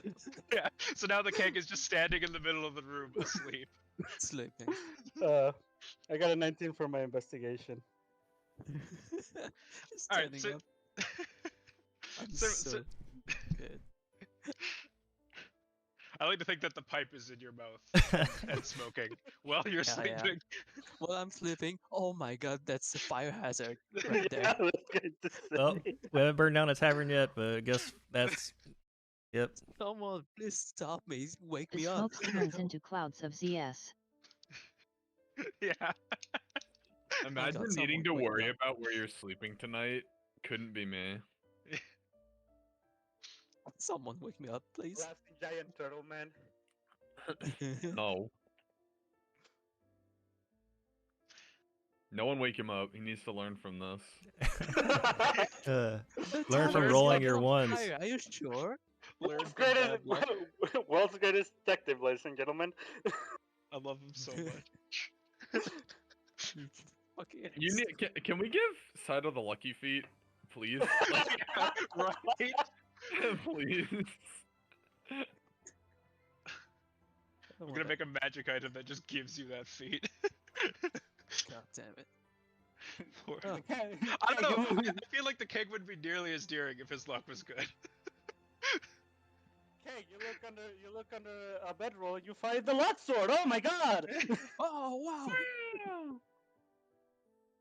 Yeah. So now the Keg is just standing in the middle of the room asleep. Sleeping. I got a 19 for my investigation. All right. Standing So, up. I'm so- so so- good. I like to think that the pipe is in your mouth and smoking while you're Yeah, yeah. sleeping. While I'm sleeping, oh my god, that's a fire hazard right Yeah, there. I was going to say. Well, we haven't burned down a tavern yet, but I guess that's. Yep. Someone, please stop me. Wake The me up. smoke turns into clouds of ZS. Yeah. Imagine God, needing someone to wake me worry up. about where you're sleeping tonight. Couldn't be me. Someone wake me up, please. Blasting giant turtle man. No. No one wake him up. He needs to learn from this. The Learn from tower is rolling like your on ones. fire. Are you sure? Learn World's from greatest, bad luck. world's greatest detective, ladies and gentlemen. I love him so much. Okay. You need. Can we give Saito the lucky feet, please? Right? Please. I'm gonna make a magic item that just gives you that feat. God damn it. Poor- Oh. I don't know. I feel like the keg would be nearly as daring if his luck was good. Okay, you look under a bedroll and you find the lot sword. Oh my god! Oh wow!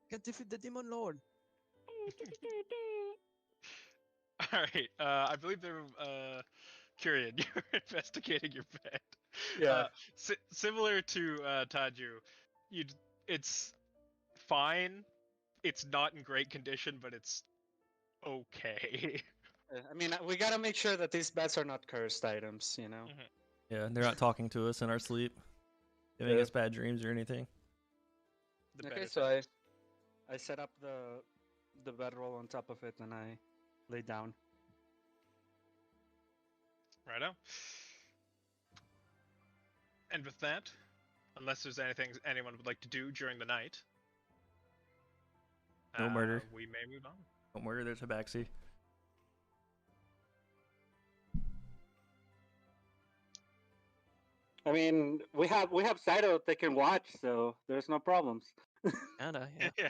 Can defeat the demon lord. All right. I believe they're Kyrian, you're investigating your bed. Yeah. Similar to Taju, it's fine. It's not in great condition, but it's okay. I mean, we gotta make sure that these beds are not cursed items, you know? Yeah, they're not talking to us in our sleep, giving Yeah. us bad dreams or anything. The bed Okay, is- so I set up the bedroll on top of it and I lay down. Righto. And with that, unless there's anything anyone would like to do during the night, No murder. we may move on. Don't murder their tabaxi. I mean, we have Saito that can watch, so there's no problems. Kinda, yeah. Yeah.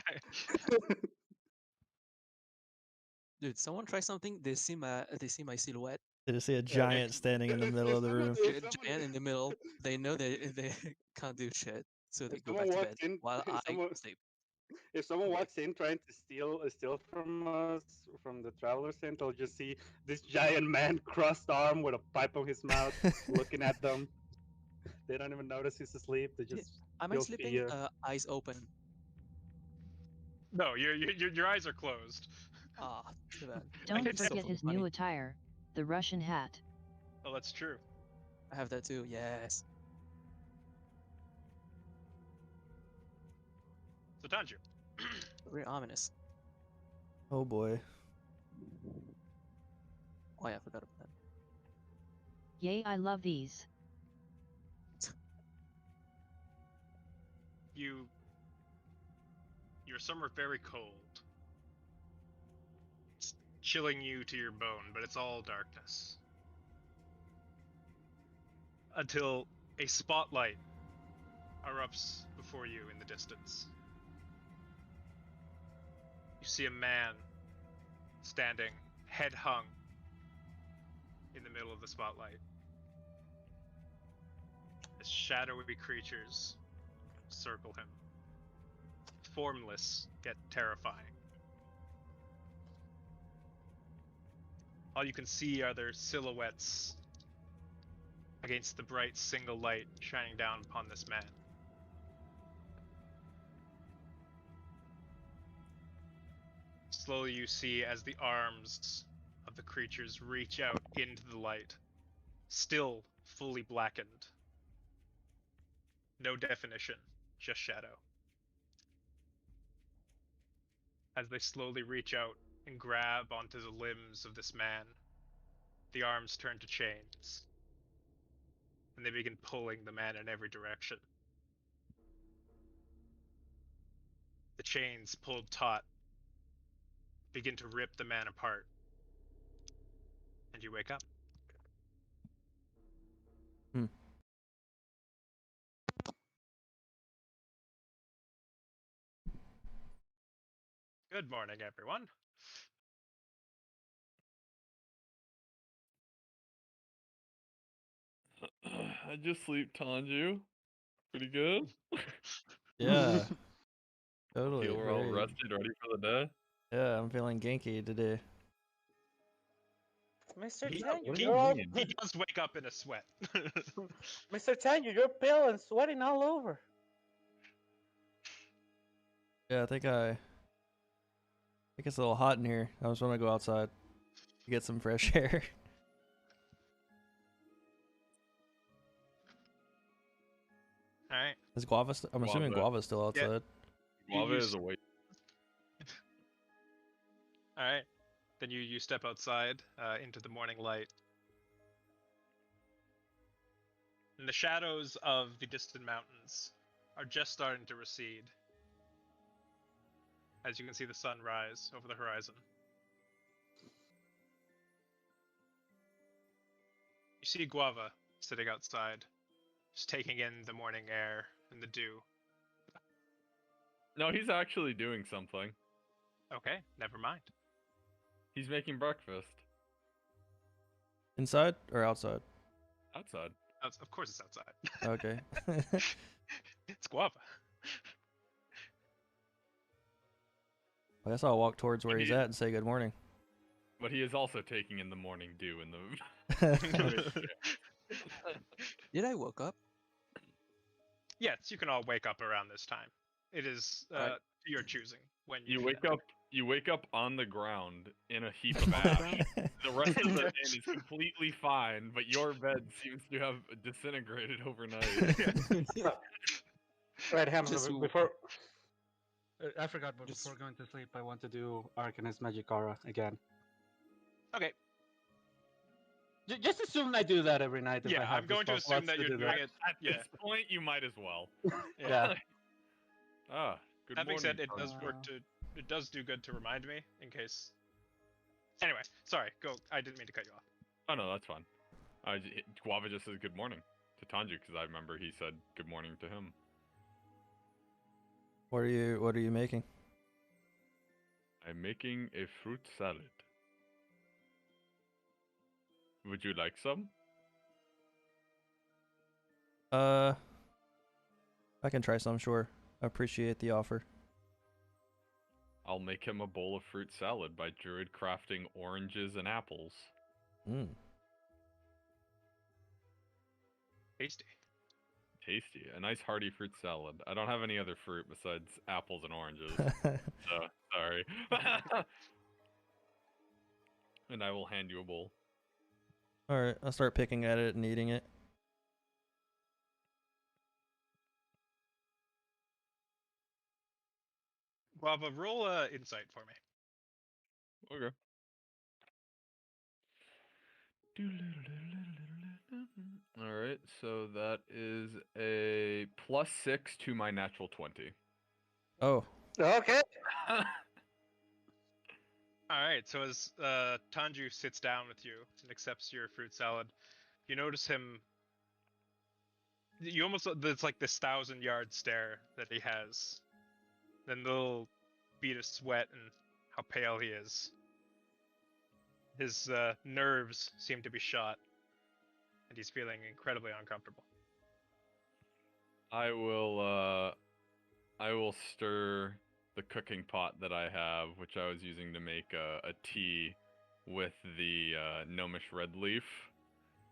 Dude, someone try something. They see my silhouette. They just see a giant standing in the middle of the room. Giant in the middle. They know they can't do shit, so they If go someone back to walks bed in, while if I someone sleep. if someone awake. walks in trying to steal from us from the traveler center, they'll just see this giant man crossed arm with a pipe on his mouth, looking at them. They don't even notice he's asleep. They Yeah, just am I feel sleeping? fear. Eyes open. No, your eyes are closed. Ah, too bad. Don't It's so forget his funny. new attire, the Russian hat. Oh, that's true. I have that too. Yes. So Tanju. Very ominous. Oh boy. Oh yeah, I forgot about that. Yay, I love these. You're somewhere very cold. It's chilling you to your bone, but it's all darkness. Until a spotlight erupts before you in the distance. You see a man standing, head hung, in the middle of the spotlight. As shadowy creatures circle him. Formless, yet terrifying. All you can see are their silhouettes against the bright single light shining down upon this man. Slowly you see as the arms of the creatures reach out into the light, still fully blackened. No definition, just shadow. As they slowly reach out and grab onto the limbs of this man, the arms turn to chains, and they begin pulling the man in every direction. The chains, pulled taut, begin to rip the man apart, and you wake up. Hmm. Good morning, everyone. I just sleep Tanju. Pretty good. Yeah. Totally. Feel we're all very- rested, ready for the day. Yeah, I'm feeling ganky today. Mr. He, Tango, what do you're you all mean? he does wake up in a sweat. Mr. Tango, you're pale and sweating all over. Yeah, I think it's a little hot in here. I just want to go outside to get some fresh air. Alright. Is Guava? I'm assuming Guava. Guava's still Yeah. outside. Guava you is awake. Alright. Then you step outside into the morning light. And the shadows of the distant mountains are just starting to recede. As you can see the sun rise over the horizon. You see Guava sitting outside, just taking in the morning air and the dew. No, he's actually doing something. Okay, never mind. He's making breakfast. Inside or outside? Outside. Of course it's outside. Okay. It's Guava. I guess I'll walk towards where he's at and say good morning. But he is also taking in the morning dew in the Did I woke up? Yes, you can all wake up around this time. It is Alright. to your choosing when You do wake that. up you wake up on the ground in a heap of ash. The rest of the inn is completely fine, but your bed seems to have disintegrated overnight. Right, Hamza, Just w- before... I forgot, but Just- before going to sleep, I want to do Arcanist Magic Aura again. Okay. Just assume I do that every night. If I Yeah, have I'm the going to spell assume slots that you're do doing that. it. At Yeah. this point, you might as well. Yeah. Good Having morning. said, it does Tom. work to. It does do good to remind me in case. Anyway, sorry. Go. I didn't mean to cut you off. Oh no, that's fine. Guava just says good morning. to Tanju because I remember he said good morning to him. What are you making? I'm making a fruit salad. Would you like some? I can try some, sure. I appreciate the offer. I'll make him a bowl of fruit salad by Druid crafting oranges and apples. Mm. Tasty. Tasty. A nice hearty fruit salad. I don't have any other fruit besides apples and oranges. So, sorry. And I will hand you a bowl. Alright, I'll start picking at it and eating it. Guava, roll insight for me. Okay. Alright, so that is a +6 to my natural 20. Oh, Okay. All right. So as Tanju sits down with you and accepts your fruit salad, you notice him. You almost it's like this 1,000-yard stare that he has. Then the little bead of sweat and how pale he is. His nerves seem to be shot, and he's feeling incredibly uncomfortable. I will stir the cooking pot that I have, which I was using to make a tea with the gnomish red leaf.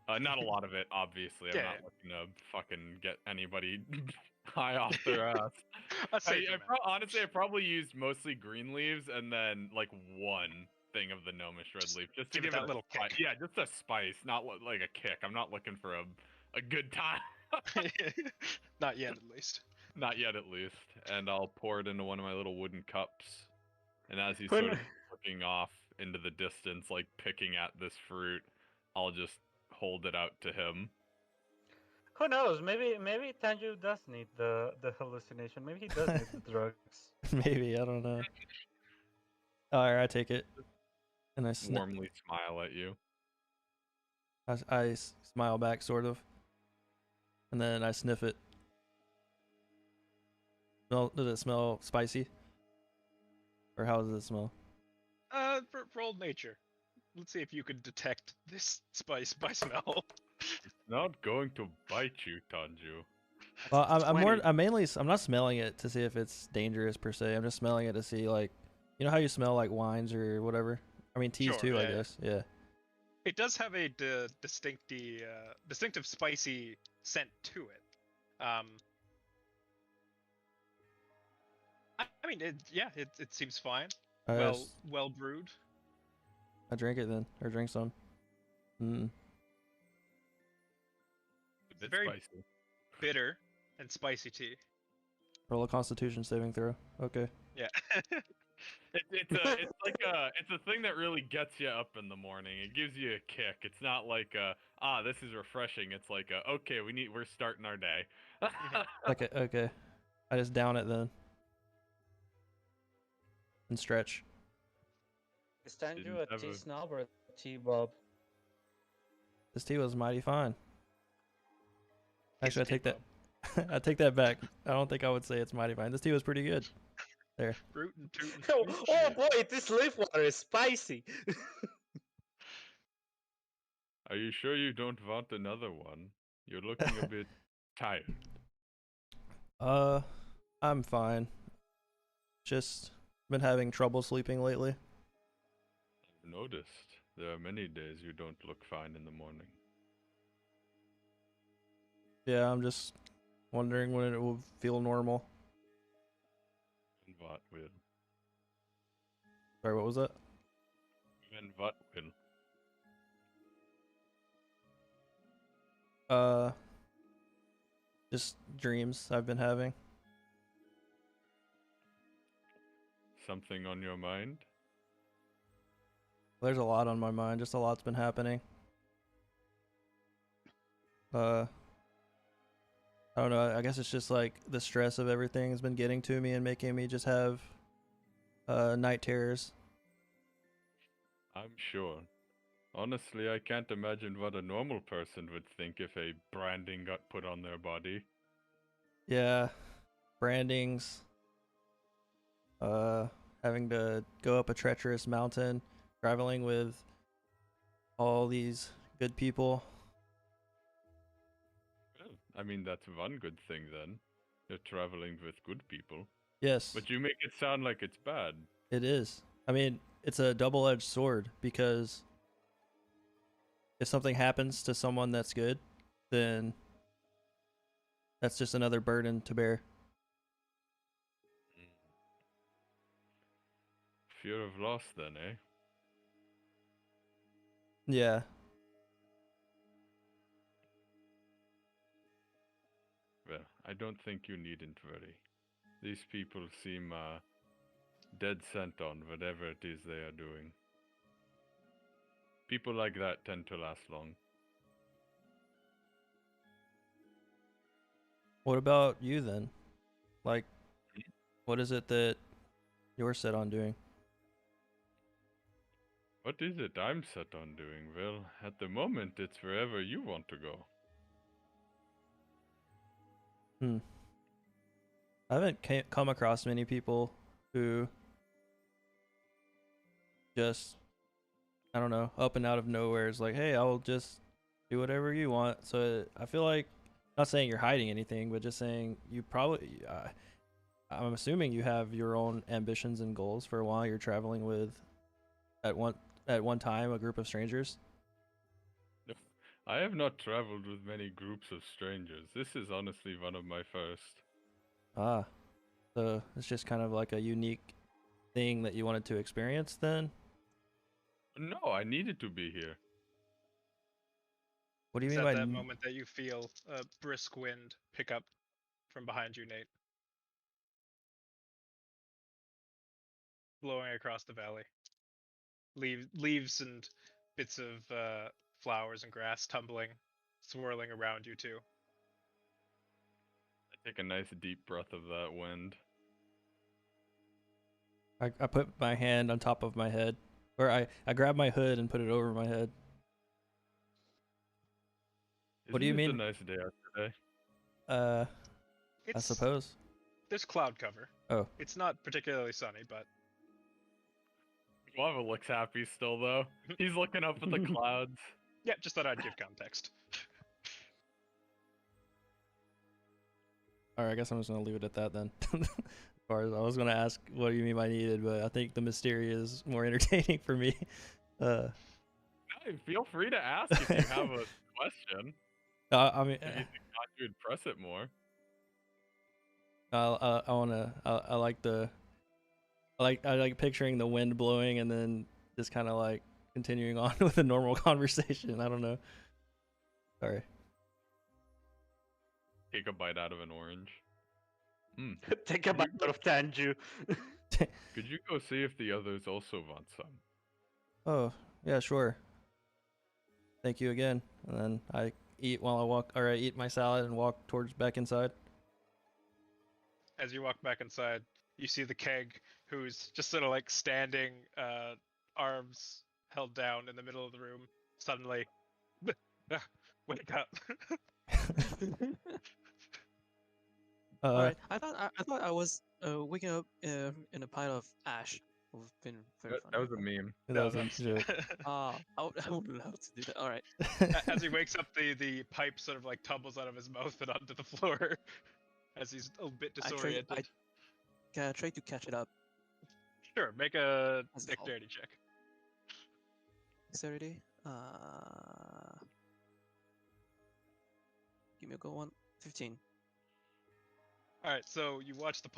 Not a lot of it, obviously. I'm Yeah. not looking to fucking get anybody high off their ass. A safer man. Honestly, I probably used mostly green leaves and then like one thing of the gnomish red leaf just to give it give that it a little spice. kick. Yeah, just a spice, not like a kick. I'm not looking for a good time. Not yet, at least. Not yet, at least. And I'll pour it into one of my little wooden cups. And as he's When- sort of looking off into the distance, like picking at this fruit, I'll just hold it out to him. Who knows? Maybe Tanju does need the hallucination. Maybe he does need the drugs. maybe, I don't know. Alright, I take it. And I Warmly smile at you. I smile back, sort of. And then I sniff it. Does it smell spicy? Or how does it smell? Roll nature. Let's see if you can detect this spice by smell. It's not going to bite you, Tanju. Well, I'm not smelling it to see if it's dangerous per se. I'm just smelling it to see, like, you know how you smell like wines or whatever? I mean, teas Sure, too, I yeah, yeah. guess. Yeah. It does have a distinctive spicy scent to it. I mean, it seems fine. I Well brewed. I drink it then, or drink some. Mm. A bit very- spicy. Bitter and spicy tea. Roll a Constitution saving throw. Okay. Yeah. It's a thing that really gets you up in the morning. It gives you a kick. It's not like this is refreshing. It's like okay, we're starting our day. Okay. I just down it then. And stretch. Is Tanju Didn't a have tea a- snob or a tea bulb? This tea was mighty fine. Actually, I He's a take that. tea I take that back. I don't think I would say it's mighty fine. This tea was pretty good. There. Rootin' tootin'. Oh boy, this leaf water is spicy. Are you sure you don't want another one? You're looking a bit tired. I'm fine. Just been having trouble sleeping lately. I've noticed. There are many days you don't look fine in the morning. Yeah, I'm just wondering when it will feel normal. And what will? Sorry, what was that? And what will? Just dreams I've been having. Something on your mind? There's a lot on my mind. Just a lot's been happening. I don't know. I guess it's just like the stress of everything has been getting to me and making me just have night terrors. I'm sure. Honestly, I can't imagine what a normal person would think if a branding got put on their body. Yeah, brandings, having to go up a treacherous mountain, traveling with all these good people. Well, I mean, that's one good thing then. You're traveling with good people. Yes, But you make it sound like it's bad. it is. I mean, it's a double-edged sword because if something happens to someone that's good, then that's just another burden to bear. Fear of loss then, eh? Yeah. Well, I don't think you needn't worry. These people seem dead set on whatever it is they are doing. People like that tend to last long. What about you then? Like, what is it that you're set on doing? What is it I'm set on doing? Well, at the moment, it's wherever you want to go. I haven't come across many people who just, I don't know, up and out of nowhere is like, hey, I'll just do whatever you want. So I feel like, not saying you're hiding anything, but just saying you probably, I'm assuming you have your own ambitions and goals for a while. You're traveling with, at one time, a group of strangers. I have not traveled with many groups of strangers. This is honestly one of my first. Ah, so it's just kind of like a unique thing that you wanted to experience then? No, I needed to be here. What do you It's mean at by that moment that you feel a brisk wind pick up from behind you, Nate, blowing across the valley. Leaves and bits of flowers and grass tumbling, swirling around you too. I take a nice deep breath of that wind. I put my hand on top of my head, or I grab my hood and put it over my head. What do you Isn't it mean? a nice day out today? I It's suppose. There's cloud cover. Oh, It's not particularly sunny, but Guava looks happy still, though. He's looking up at the clouds. yeah, just thought I'd give context. all right. I guess I'm just gonna leave it at that then. As far as I was gonna ask, what do you mean by needed? But I think the mystery is more entertaining for me. No, feel free to ask if you have a question. I mean, If you think I would press it more. I wanna. I like the. I like picturing the wind blowing and then just kind of like continuing on with a normal conversation. I don't know. Sorry. Take a bite out of an orange. Take a bite out of Tanju. Could you go see if the others also want some? Oh, yeah, sure. Thank you again. And then I eat while I walk, or I eat my salad and walk towards back inside. As you walk back inside, you see the keg, who's just sort of like standing, arms held down in the middle of the room. Suddenly, wake up! Uh, All right. I thought I was waking up in a pile of ash. Would have been very funny. That was a meme. that was a that's- joke. I would love to do that. All right. As he wakes up, the pipe sort of like tumbles out of his mouth and onto the floor, as he's a bit I disoriented. try to catch it up. Sure, make a That's dexterity check. Dexterity. Give me a go one. 15. All right, so you watch the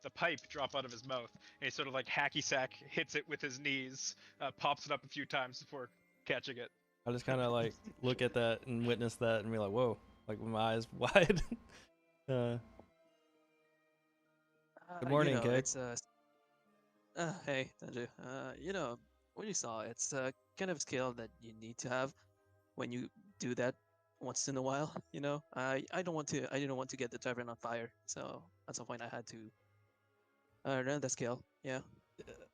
the pipe drop out of his mouth, and he sort of like hacky sack hits it with his knees, pops it up a few times before catching it. I just kind of like look at that and witness that and be like, whoa, like with my eyes wide. Good morning, Keg. It's hey, Tanju. What you saw, it's kind of skill that you need to have when you do that once in a while. I didn't want to get the tavern on fire, so at some point I had to learn that skill. Yeah.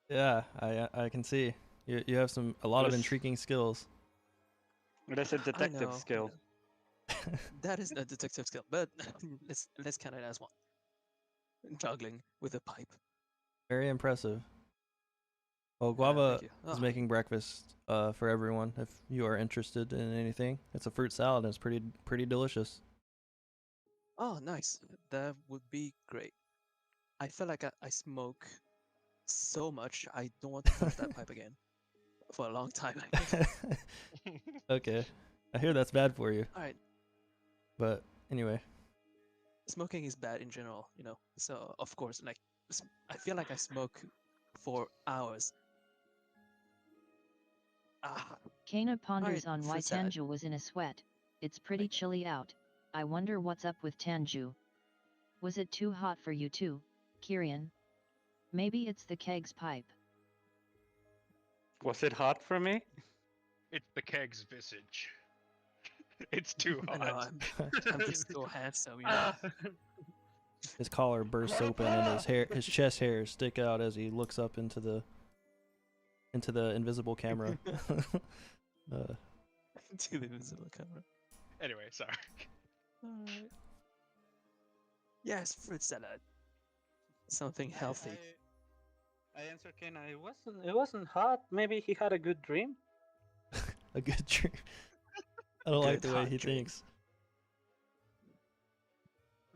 Yeah, I can see. You have a lot of Yes. intriguing skills. That's a I detective know, I skill. know. That is a detective skill, but let's count it as one. Juggling with a pipe. Very impressive. Well, Thank Guava you. is Oh, making breakfast for everyone. If you are interested in anything, it's a fruit salad. And it's pretty delicious. oh, nice. That would be great. I feel like I smoke so much. I don't want to touch that pipe again for a long time. I guess. Okay, I hear that's bad for you, All right, but anyway. smoking is bad in general, you know. So of course, like I feel like I smoke for hours. Ah, Kana ponders Alright, on why fruit salad. Tanju was in a sweat. It's Oh my pretty god. chilly out. I wonder what's up with Tanju. Was it too hot for you too, Kirian? Maybe it's the keg's pipe. Was it hot for me? It's the keg's visage. It's too I know hot. I'm just so handsome, you know. His collar bursts open and his chest hairs stick out as he looks up into the invisible camera. To the invisible camera. Anyway, sorry. Alright. Yes, fruit salad. Something healthy. I answered Kena. It wasn't hot. Maybe he had a good dream. A good dream. I don't like Good the way hot he dream. thinks.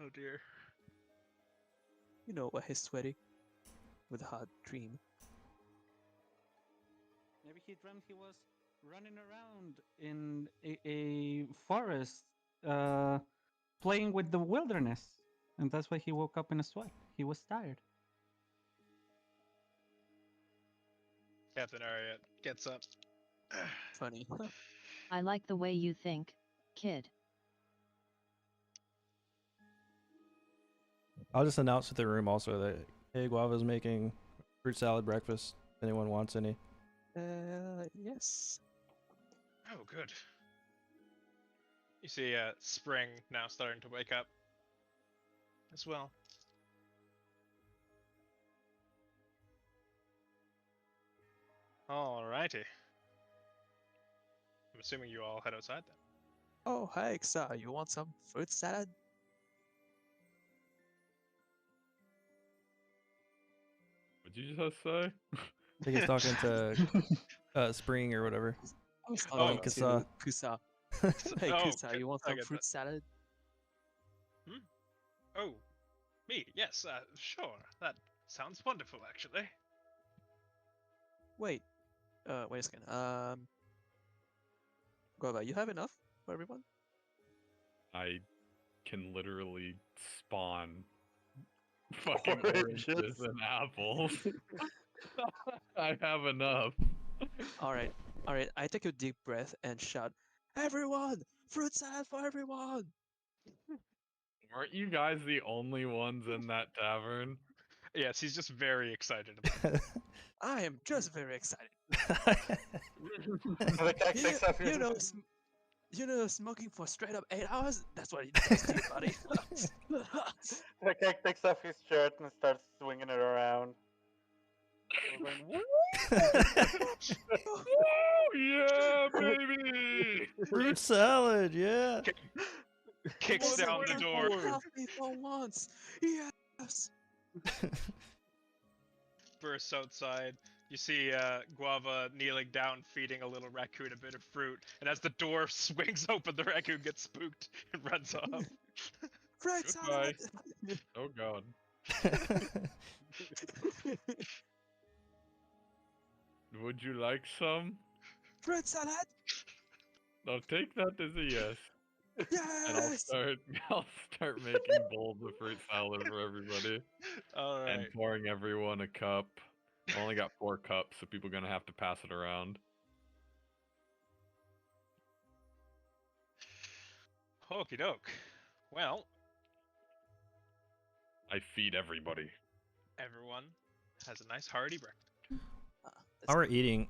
Oh dear. You know why he's sweaty? With a hot dream. Maybe he dreamt he was running around in a forest, playing with the wilderness, and that's why he woke up in a sweat. He was tired. Captain Ariat gets up. Funny. I like the way you think, kid. I'll just announce to the room also that hey, Guava's making fruit salad breakfast. If anyone wants any. Yes. Oh, good. You see Spring now starting to wake up as well. Alrighty. I'm assuming you all head outside then. Oh, hi, Xa. You want some fruit salad? What'd you just say? I think he's talking to Spring or whatever. I was Oh, talking Kasa. to Kusa. Hey, Oh, Kusa, you want I some get fruit that. salad? Oh, me? Yes, sure. That sounds wonderful, actually. Wait. Wait a second. Guava, you have enough for everyone? I can literally spawn fucking Oranges. oranges and apples. I have enough. Alright. Alright, I take a deep breath and shout, everyone! Fruit salad for everyone! Weren't you guys the only ones in that tavern? Yes, he's just very excited about it. I am just very excited. The keg takes off You his, know, you know, smoking for straight up 8 hours? That's what it does to you, buddy. the keg takes off his shirt and starts swinging it around. We're going, "Woo!" Oh yeah, baby! Fruit salad, yeah. Kicks Wasn't down the that door. healthy for once. Yes. Bursts outside. You see Guava kneeling down, feeding a little raccoon a bit of fruit. And as the door swings open, the raccoon gets spooked and runs off. Fruit Goodbye. salad. Oh god. Would you like some? Fruit salad. I'll take that as a yes. And Yes. I'll start making bowls of fruit salad for everybody. All right. And pouring everyone a cup. I only got 4 cups, so people are gonna have to pass it around. Okie doke. Well, I feed everybody. everyone has a nice hearty breakfast. While we're eating,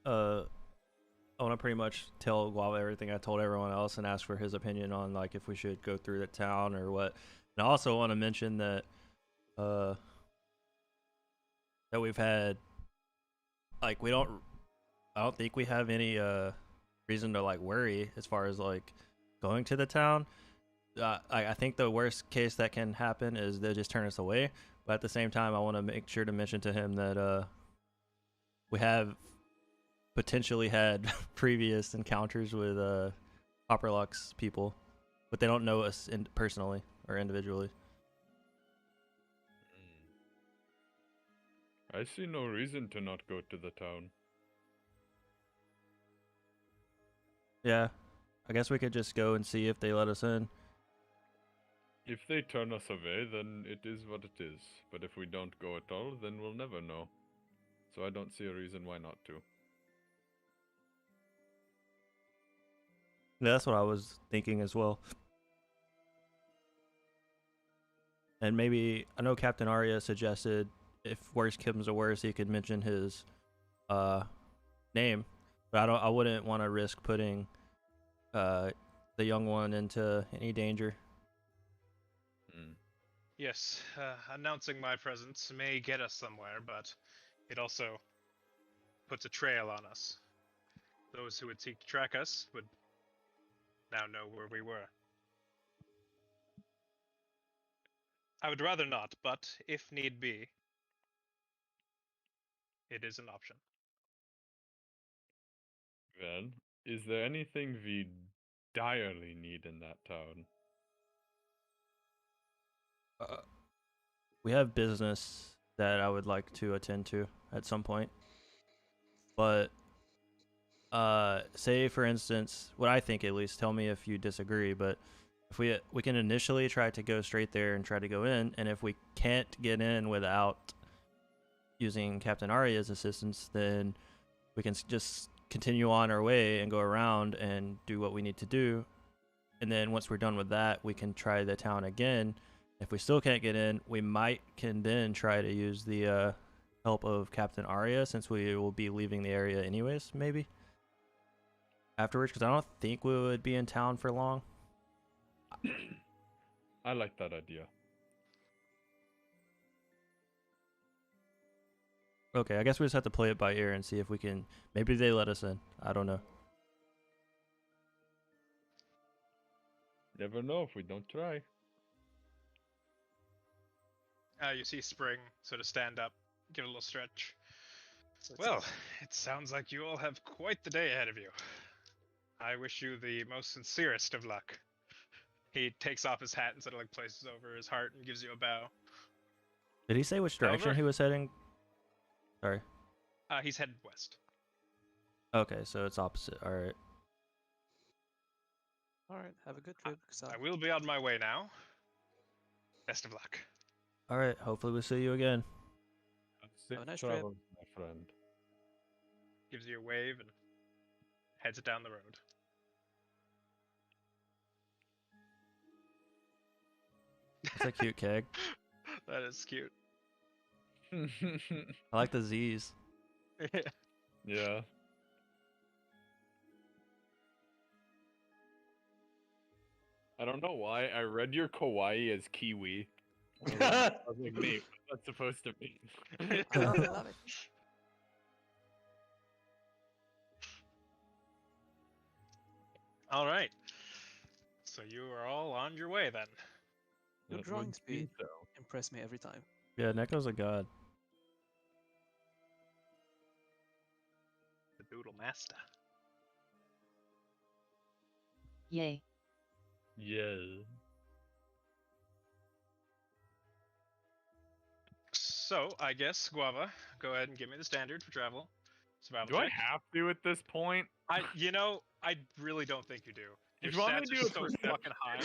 I want to pretty much tell Guava everything I told everyone else and ask for his opinion on like if we should go through the town or what. And I also want to mention that that we've had like we don't I don't think we have any reason to like worry as far as like going to the town. I think the worst case that can happen is they'll just turn us away. But at the same time, I want to make sure to mention to him that we have potentially had previous encounters with Copperlock's people, but they don't know us personally or individually. I see no reason to not go to the town. Yeah, I guess we could just go and see if they let us in. If they turn us away, then it is what it is. But if we don't go at all, then we'll never know. So I don't see a reason why not to. Yeah, that's what I was thinking as well. And maybe, I know Captain Arya suggested if worse comes to worse, he could mention his name, but I wouldn't want to risk putting the young one into any danger. Yes, announcing my presence may get us somewhere, but it also puts a trail on us. Those who would seek to track us would now know where we were. I would rather not, but if need be, it is an option. Well, is there anything we direly need in that town? We have business that I would like to attend to at some point, but say for instance, what I think at least, tell me if you disagree, but if we can initially try to go straight there and try to go in, and if we can't get in without using Captain Arya's assistance, then we can just continue on our way and go around and do what we need to do. And then once we're done with that, we can try the town again. If we still can't get in, we can then try to use the help of Captain Arya, since we will be leaving the area anyways, maybe afterwards, because I don't think we would be in town for long. I like that idea. Okay, I guess we just have to play it by ear and see if we can. Maybe they let us in. I don't know. Never know if we don't try. You see Spring sort of stand up, give a little stretch. Well, it sounds like you all have quite the day ahead of you. I wish you the most sincerest of luck. He takes off his hat and sort of like places over his heart and gives you a bow. Did he say which direction However- he was heading? Sorry. He's headed west. Okay, so it's opposite. All right. All right, have a good trip. I will be on my way now. Best of luck. All right. Hopefully we'll see you again. Have a nice trip. travels, my friend. Gives you a wave and heads it down the road. It's a cute keg. That is cute. I like the Z's. Yeah. I don't know why I read your kawaii as kiwi. I was like, mate, what's that supposed to mean? I love it, love it. All right. So you are all on your way then. Your It drawing would speed seem so. impress me every time. Yeah, Neko's a god. The Doodle Master. Yay. Yeah. So I guess Guava, go ahead and give me the standard for travel. Survival Do I check. have to at this point? I really don't think you do. Your If you want me stats to are do a so perception fucking high.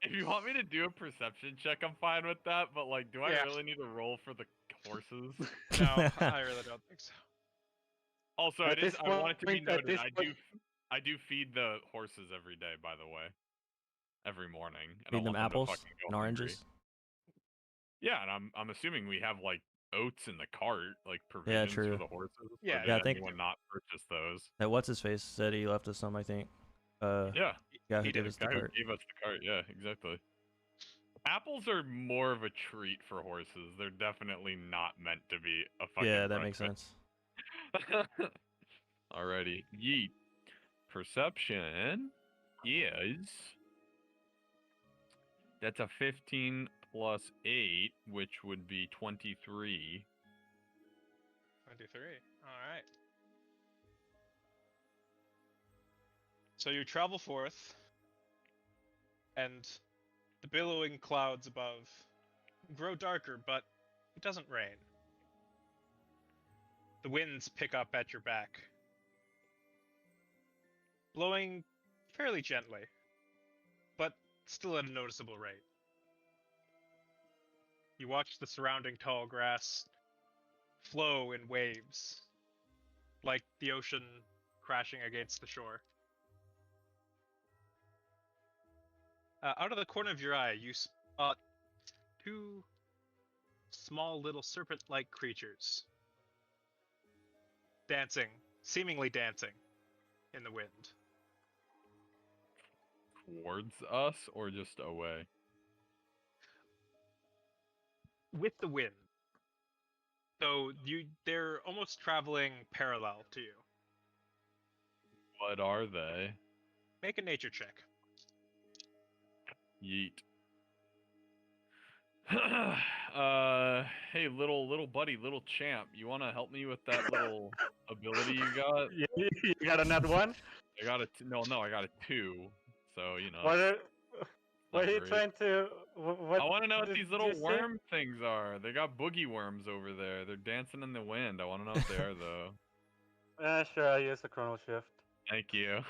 If you want me to do a perception check, I'm fine with that. But like, do I Yeah. really need to roll for the horses? No, I really don't think so. Also, At it is. this I want it to be point- at noted. this point- I do feed the horses every day. By the way, every morning. I Feed don't them want to apples fucking go and hungry. oranges. Yeah, and I'm assuming we have like oats in the cart, like provisions true. for the horses. Yeah, or yeah, I did think- anyone not purchase those. That what's his face said he left us some. I think. Yeah, Yeah, who he gave did. us the guy who cart. gave us the cart. Yeah, exactly. Apples are more of a treat for horses. They're definitely not meant to be a fucking Yeah, that makes breakfast. sense. Alrighty. Yeet. Perception is... That's a 15 plus 8, which would be 23. 23. All right. So you travel forth, and the billowing clouds above grow darker, but it doesn't rain. The winds pick up at your back, blowing fairly gently, but still at a noticeable rate. You watch the surrounding tall grass flow in waves, like the ocean crashing against the shore. Out of the corner of your eye, you spot two small little serpent-like creatures dancing, seemingly dancing, in the wind. Towards us or just away? With the wind. So they're almost traveling parallel to you. What are they? Make a nature check. Yeet. Hey, little buddy, little champ, you want to help me with that little ability you got? You got another one? I got a no, I got a 2. So you know. What are you great. trying to? What I want to know what did these little you say? worm things are. They got boogie worms over there. They're dancing in the wind. I want to know what they are, though. Sure, I'll use the chrono shift. Thank you.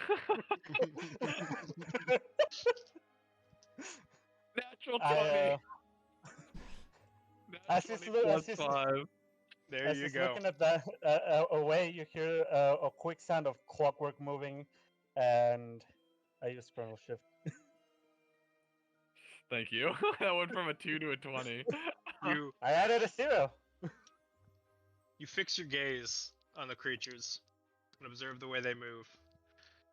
Natural 20. As he's Plus 5. There as you he's go. looking at that away, you hear a quick sound of clockwork moving, and I use chrono shift. Thank you. That went from a 2 to a 20. I added a 0. You fix your gaze on the creatures and observe the way they move.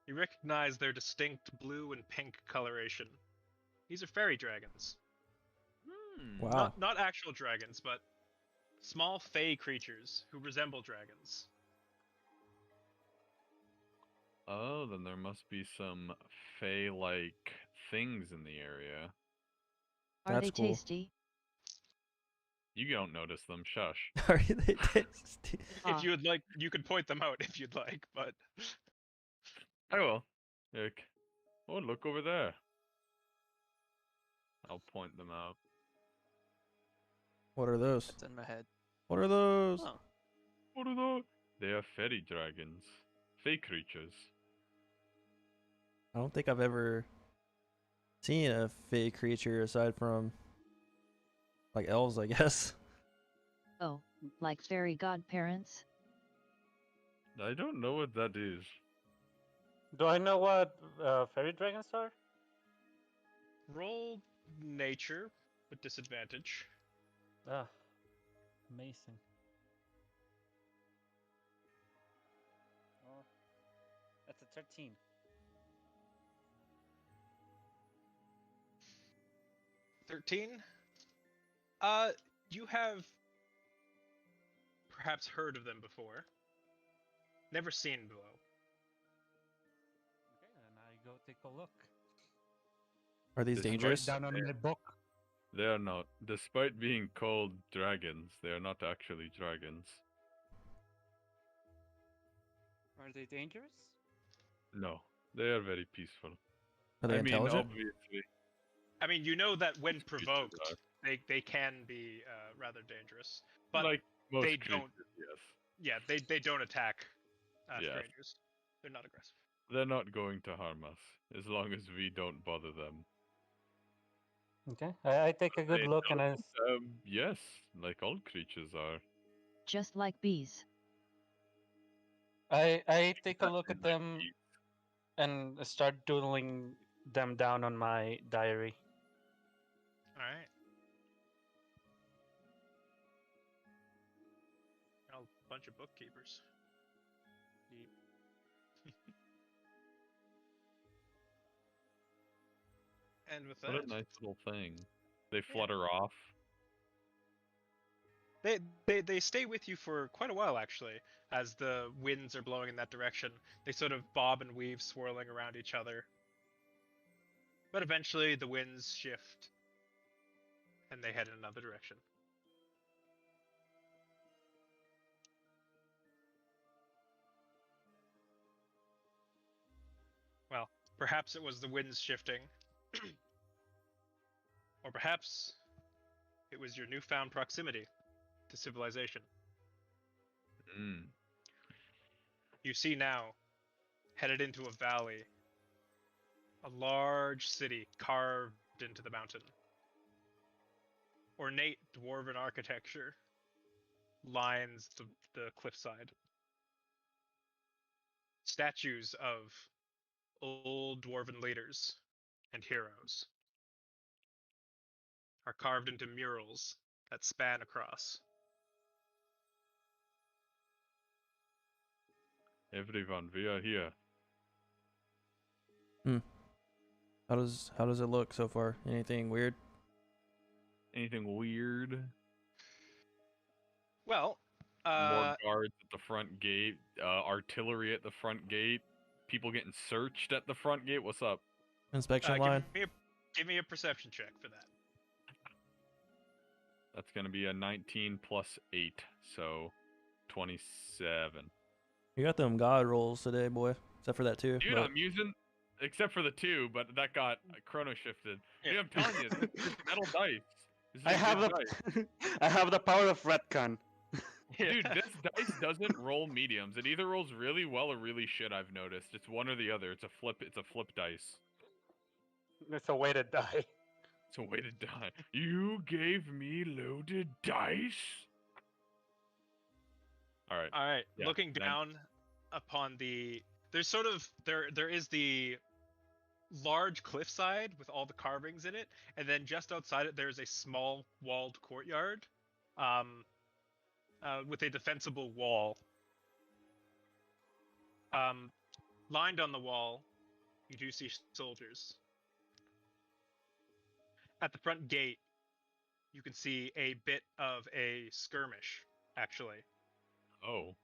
You recognize their distinct blue and pink coloration. These are fairy dragons. Wow. Not actual dragons, but small fey creatures who resemble dragons. Oh, then there must be some fey-like things in the area. Are That's they cool. tasty? You don't notice them. Shush. Are they tasty? If you would like, you could point them out if you'd like, but I will. Like, oh, look over there. I'll point them out. What are those? It's in my head. What are those? Oh, What are those? They are fairy dragons. Fey creatures. I don't think I've ever seen a fey creature aside from like elves, I guess. Oh, like fairy godparents? I don't know what that is. Do I know what fairy dragons are? roll nature with disadvantage. Ah, amazing. Oh, that's a 13. 13. You have perhaps heard of them before. Never seen below. Okay, then I go take a look. Are these Despite dangerous? Down on my book. They are not. Despite being called dragons, they are not actually dragons. Are they dangerous? No, they are very peaceful. Are they I mean, intelligent? obviously. I mean, you know that when creatures provoked, are. they can be rather dangerous. But like most they creatures, don't- yes. yeah, they don't attack Yes. strangers. They're not aggressive. They're not going to harm us, as long as we don't bother them. Okay, I take a good They look and I. Yes, like all creatures are. Just like bees. I take a look Exactly at like them bees. and start doodling them down on my diary. All right. A bunch of bookkeepers. And with What that, a nice little thing. They flutter off. They stay with you for quite a while actually, as the winds are blowing in that direction. They sort of bob and weave, swirling around each other. But eventually the winds shift and they head in another direction. Well, perhaps it was the winds shifting. Or perhaps it was your newfound proximity to civilization. Mm. You see now, headed into a valley, a large city carved into the mountain. Ornate dwarven architecture lines the cliffside. Statues of old dwarven leaders and heroes are carved into murals that span across. Everyone, we are here. How does it look so far? Anything weird? Anything weird? Well, More guards at the front gate, artillery at the front gate, people getting searched at the front gate. What's up? Inspection line. give me a perception check for that. That's gonna be a 19 plus 8, so 27. You got them god rolls today, boy. Except for that too. Dude, but I'm using, except for the 2, but that got chrono shifted. Dude, Yeah. I'm telling you, this is metal dice. This is I have good the dice. I have the power of retcon. Dude, this dice doesn't roll mediums. It either rolls really well or really shit. I've noticed. It's one or the other. It's a flip. It's a flip dice. It's a way to die. It's a way to die. You gave me loaded dice. All right. All right, Yeah, looking then- down upon the there's sort of there is the large cliffside with all the carvings in it, and then just outside it there's a small walled courtyard with a defensible wall. Lined on the wall, you do see soldiers. At the front gate, you can see a bit of a skirmish, actually. Oh.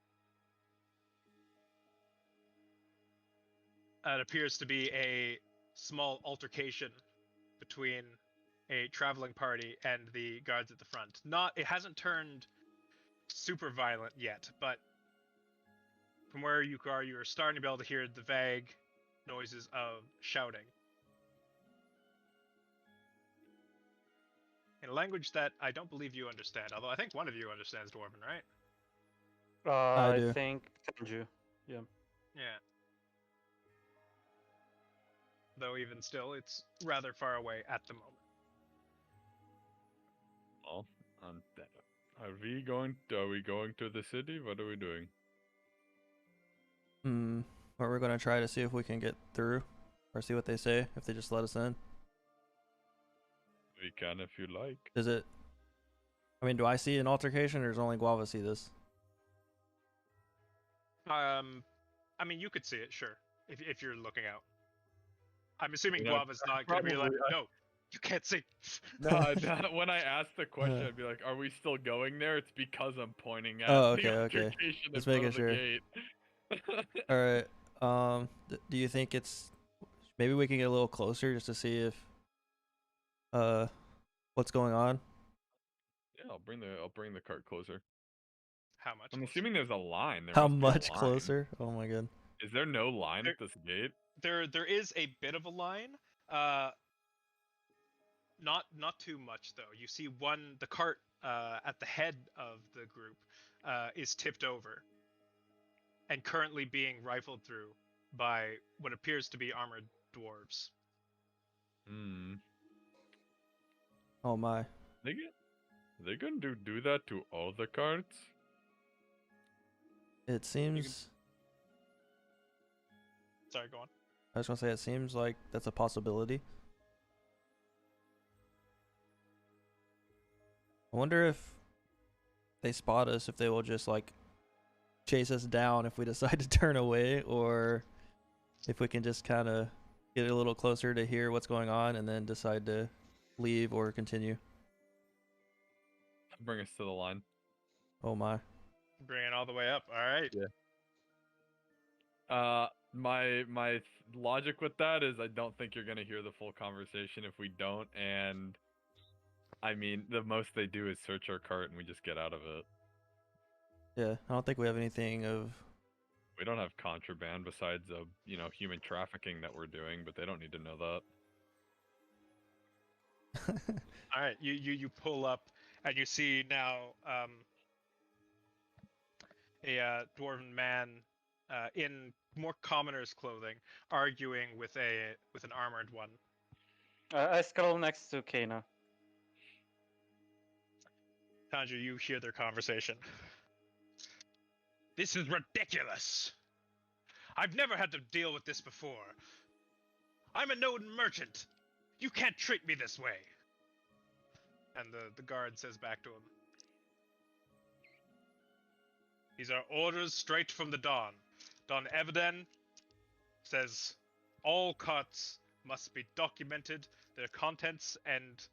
It appears to be a small altercation between a traveling party and the guards at the front. It hasn't turned super violent yet, but from where you are, you are starting to be able to hear the vague noises of shouting. In a language that I don't believe you understand, although I think one of you understands Dwarven, right? I do. I think Tenju. Yeah. Yeah. Though even still, it's rather far away at the moment. Well, are we going to the city? What are we doing? Or we're gonna try to see if we can get through, or see what they say if they just let us in. We can if you like. Is it? I mean, do I see an altercation, or does only Guava see this? I mean, you could see it, sure, if you're looking out. I'm assuming Yeah, Guava's not gonna be like, probably, no, you can't see. No, when I asked the question, I'd be like, "Are we still going there?" It's because I'm pointing at Oh, the okay, okay. altercation Just in front making of the sure. gate. All right. Do you think it's maybe we can get a little closer just to see if what's going on? Yeah, I'll bring the cart closer. How much? I'm closer? assuming there's a line. There How must be a much line. closer? Oh my god. Is there no line There- at this gate? There is a bit of a line. Not too much though. You see the cart at the head of the group is tipped over and currently being rifled through by what appears to be armored dwarves. Hmm. Oh my. They gonna do that to all the carts? It seems. Sorry, go on. I was gonna say it seems like that's a possibility. I wonder if they spot us, if they will just like chase us down if we decide to turn away, or if we can just kind of get a little closer to hear what's going on and then decide to leave or continue. Bring us to the line. Oh my. Bring it all the way up. All right. My logic with that is I don't think you're gonna hear the full conversation if we don't, and I mean the most they do is search our cart and we just get out of it. Yeah, I don't think we have anything of. We don't have contraband besides human trafficking that we're doing, but they don't need to know that. All right. You pull up and you see now a dwarven man in more commoner's clothing arguing with an armored one. I scroll next to Kana. Tanju, you hear their conversation. This is ridiculous. I've never had to deal with this before. I'm a known merchant. You can't treat me this way. And the guard says back to him, these are orders straight from the Don. Don Eveden says all carts must be documented, their contents and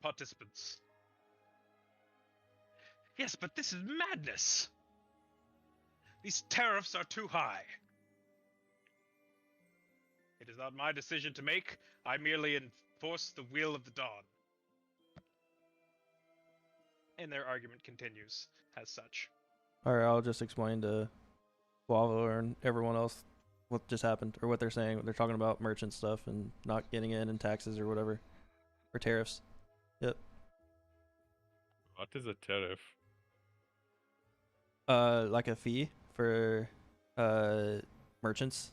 participants. Yes, but this is madness. These tariffs are too high. It is not my decision to make. I merely enforce the will of the Dawn. And their argument continues as such. Alright, I'll just explain to Guavo and everyone else what just happened, or what they're saying. They're talking about merchant stuff and not getting in and taxes or whatever. Or tariffs. Yep. What is a tariff? Like a fee for merchants.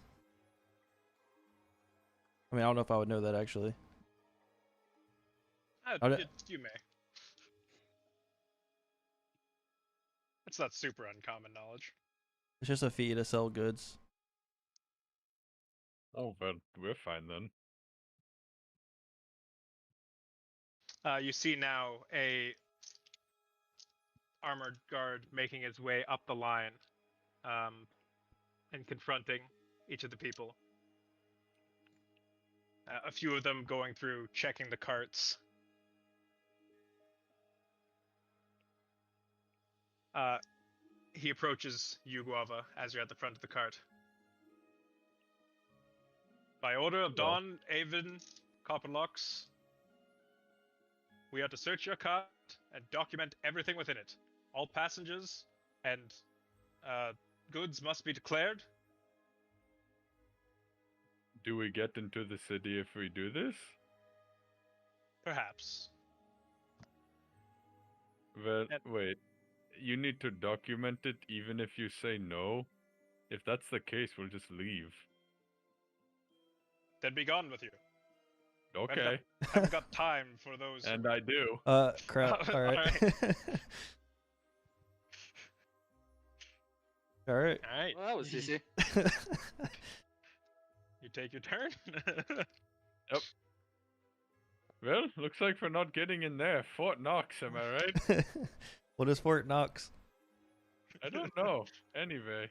I mean, I don't know if I would know that actually. You may. It's not super uncommon knowledge. It's just a fee to sell goods. Oh, well, we're fine then. You see now a armored guard making his way up the line and confronting each of the people. A few of them going through, checking the carts. He approaches you, Guava, as you're at the front of the cart. By order of Don, Avon, Copperlocks, we are to search your cart and document everything within it. All passengers and goods must be declared. Do we get into the city if we do this? Perhaps. Well, wait. You need to document it even if you say no? If that's the case, we'll just leave. Then be gone with you. Okay. Haven't got time for those. And I do. Crap. Alright. Alright. Alright. Well, that was easy. You take your turn. Yep. Well, looks like we're not getting in there. Fort Knox, am I right? What is Fort Knox? I don't know. Anyway.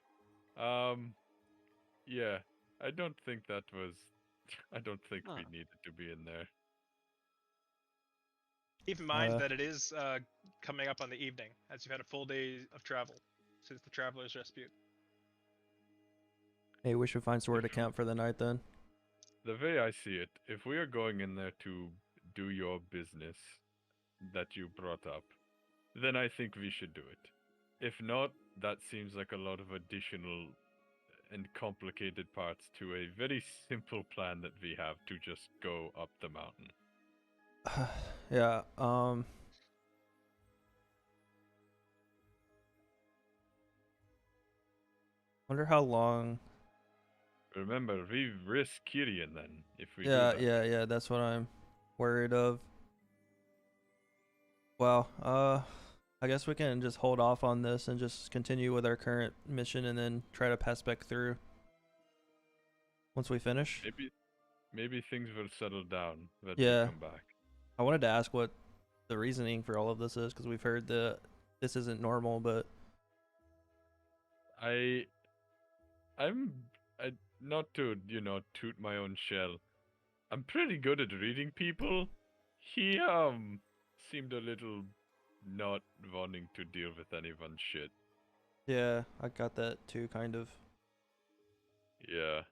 Yeah. I don't think we needed to be in there. Keep in mind that it is coming up on the evening, as you've had a full day of travel since the Traveler's Dispute. Hey, we should find somewhere to camp for the night then. The way I see it, if we are going in there to do your business that you brought up, then I think we should do it. If not, that seems like a lot of additional and complicated parts to a very simple plan that we have to just go up the mountain. Yeah, wonder how long. Remember, we risk Kyrian then, if we do that. Yeah, that's what I'm worried of. Well, I guess we can just hold off on this and just continue with our current mission and then try to pass back through once we finish. Maybe things will settle down when Yeah. we come back. I wanted to ask what the reasoning for all of this is, because we've heard that this isn't normal, but I'm not to, toot my own shell. I'm pretty good at reading people. He, seemed a little not wanting to deal with anyone's shit. Yeah, I got that too, kind of. Yeah.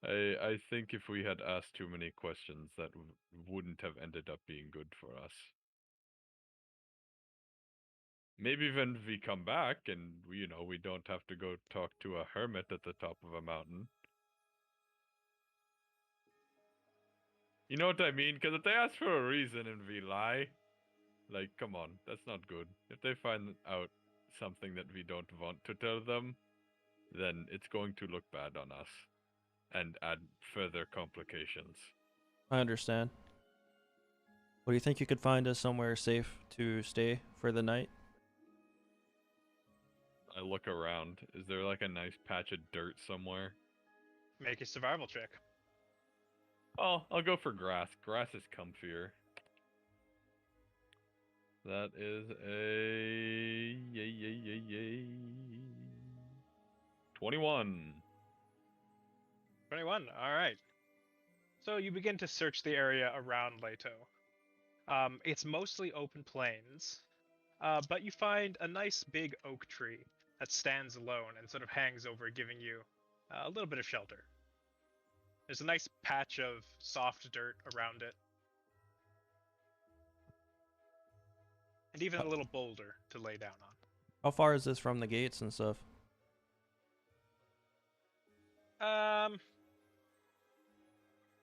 I think if we had asked too many questions, that wouldn't have ended up being good for us. Maybe when we come back and we don't have to go talk to a hermit at the top of a mountain. You know what I mean? Because if they ask for a reason and we lie, like, come on, that's not good. If they find out something that we don't want to tell them, then it's going to look bad on us and add further complications. I understand. Well, do you think you could find us somewhere safe to stay for the night? I look around. Is there like a nice patch of dirt somewhere? Make a survival check. Oh, I'll go for grass. Grass is comfier. That is a yay. 21. 21. All right. So you begin to search the area around Leto. It's mostly open plains, but you find a nice big oak tree that stands alone and sort of hangs over, giving you a little bit of shelter. There's a nice patch of soft dirt around it, and even a little boulder to lay down on. How far is this from the gates and stuff?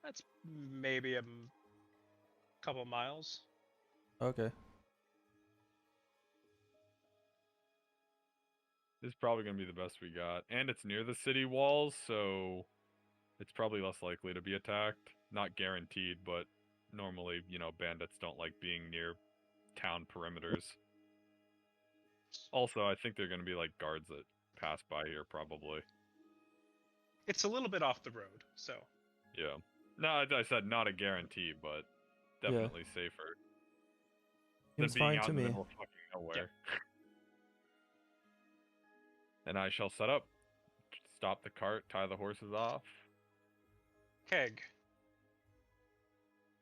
That's maybe a couple miles. Okay. This is probably going to be the best we got. And it's near the city walls, so it's probably less likely to be attacked. Not guaranteed, but normally, bandits don't like being near town perimeters. Also, I think they're going to be like guards that pass by here, probably. It's a little bit off the road, so. Yeah. No, I said not a guarantee, but definitely safer than Seems being fine out to in the me. middle of fucking nowhere. And I shall set up, stop the cart, tie the horses off. Keg,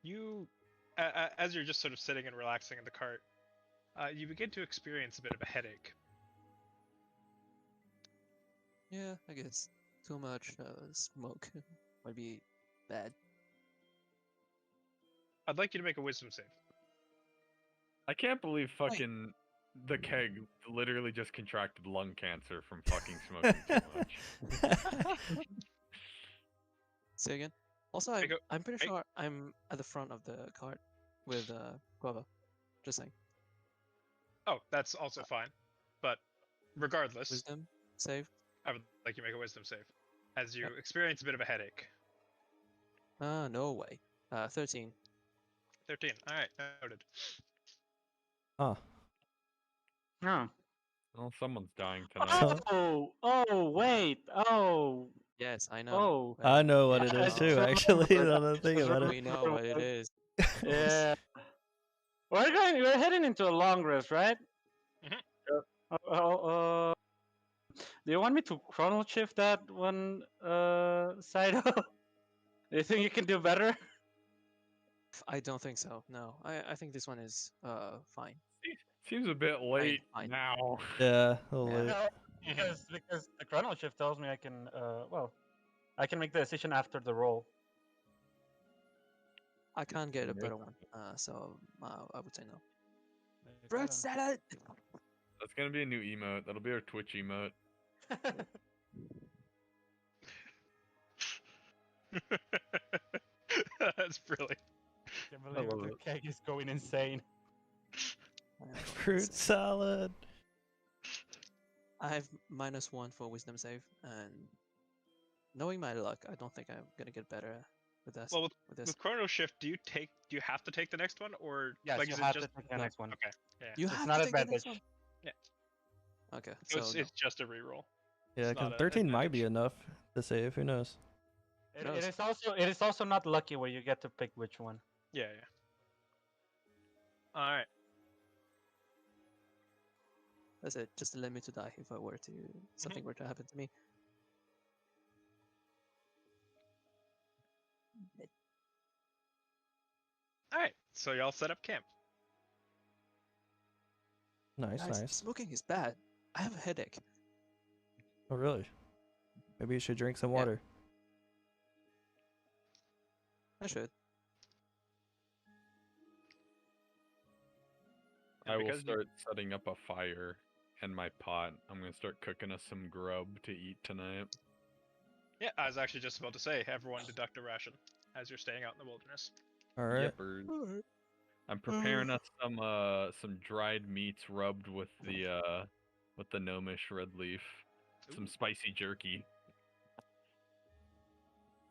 you, as you're just sort of sitting and relaxing in the cart, you begin to experience a bit of a headache. Yeah, I guess too much smoke might be bad. I'd like you to make a wisdom save. I can't believe fucking the keg literally just contracted lung cancer from fucking smoking too much. Say again. Also, I'm pretty sure I'm at the front of the cart with Guava. Just saying. Oh, that's also fine. But regardless, Wisdom save. I would like you to make a wisdom save, as you experience a bit of a headache. No way. 13. 13. All right, noted. Huh. Huh. Well, someone's dying tonight. Wait. Yes, I know. Oh. I know what Yeah, it I is know. too, actually. Now that I think about it. We know what it is. Yeah. We're heading into a long rest, right? Mhm. Do you want me to chrono shift that one side up? Do you think you can do better? I don't think so. No, I think this one is fine. Seems a bit late fine. now. Yeah, a little Yeah. late. No, because the chrono shift tells me I can I can make the decision after the roll. I can't get a Yeah. better one. So I would say no. Okay, Fruit then. salad. That's gonna be a new emote. That'll be our Twitch emote. That's brilliant. I can't believe love the it. keg is going insane. Fruit salad. I have -1 for wisdom save, and knowing my luck, I don't think I'm gonna get better with this. Well, with this. with chrono shift, do you have to take the next one, or Yes, like you is have it just to take the No. next one. okay? Yeah. You It's have not to take the advantage. next one. Yeah. Okay, So so it's just a reroll. Yeah, It's because not a 13 might be advantage. enough to save. Who knows? It is also not lucky where you get to pick which one. Yeah. All right. that's it. Just let me to die if I were to something were to happen to me. All right. So y'all set up camp. Nice, Guys, nice. smoking is bad. I have a headache. Oh, really? Maybe you should drink some Yeah. water. I should. And I will because you- start setting up a fire in my pot. I'm gonna start cooking us some grub to eat tonight. Yeah, I was actually just about to say, everyone deduct a ration as you're staying out in the wilderness. All right. Yippers. Alright. I'm preparing us some dried meats rubbed with the gnomish red leaf. Some Ooh. spicy jerky.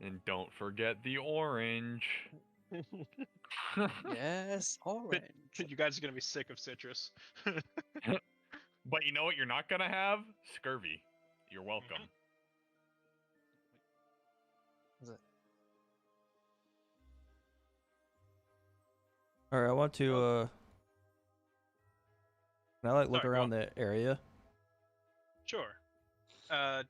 And don't forget the orange. Yes, orange. You guys are gonna be sick of citrus. But you know what you're not gonna have? Scurvy. You're welcome. Is it? All right. I want to. Can I like look Sorry, go around the area? Sure.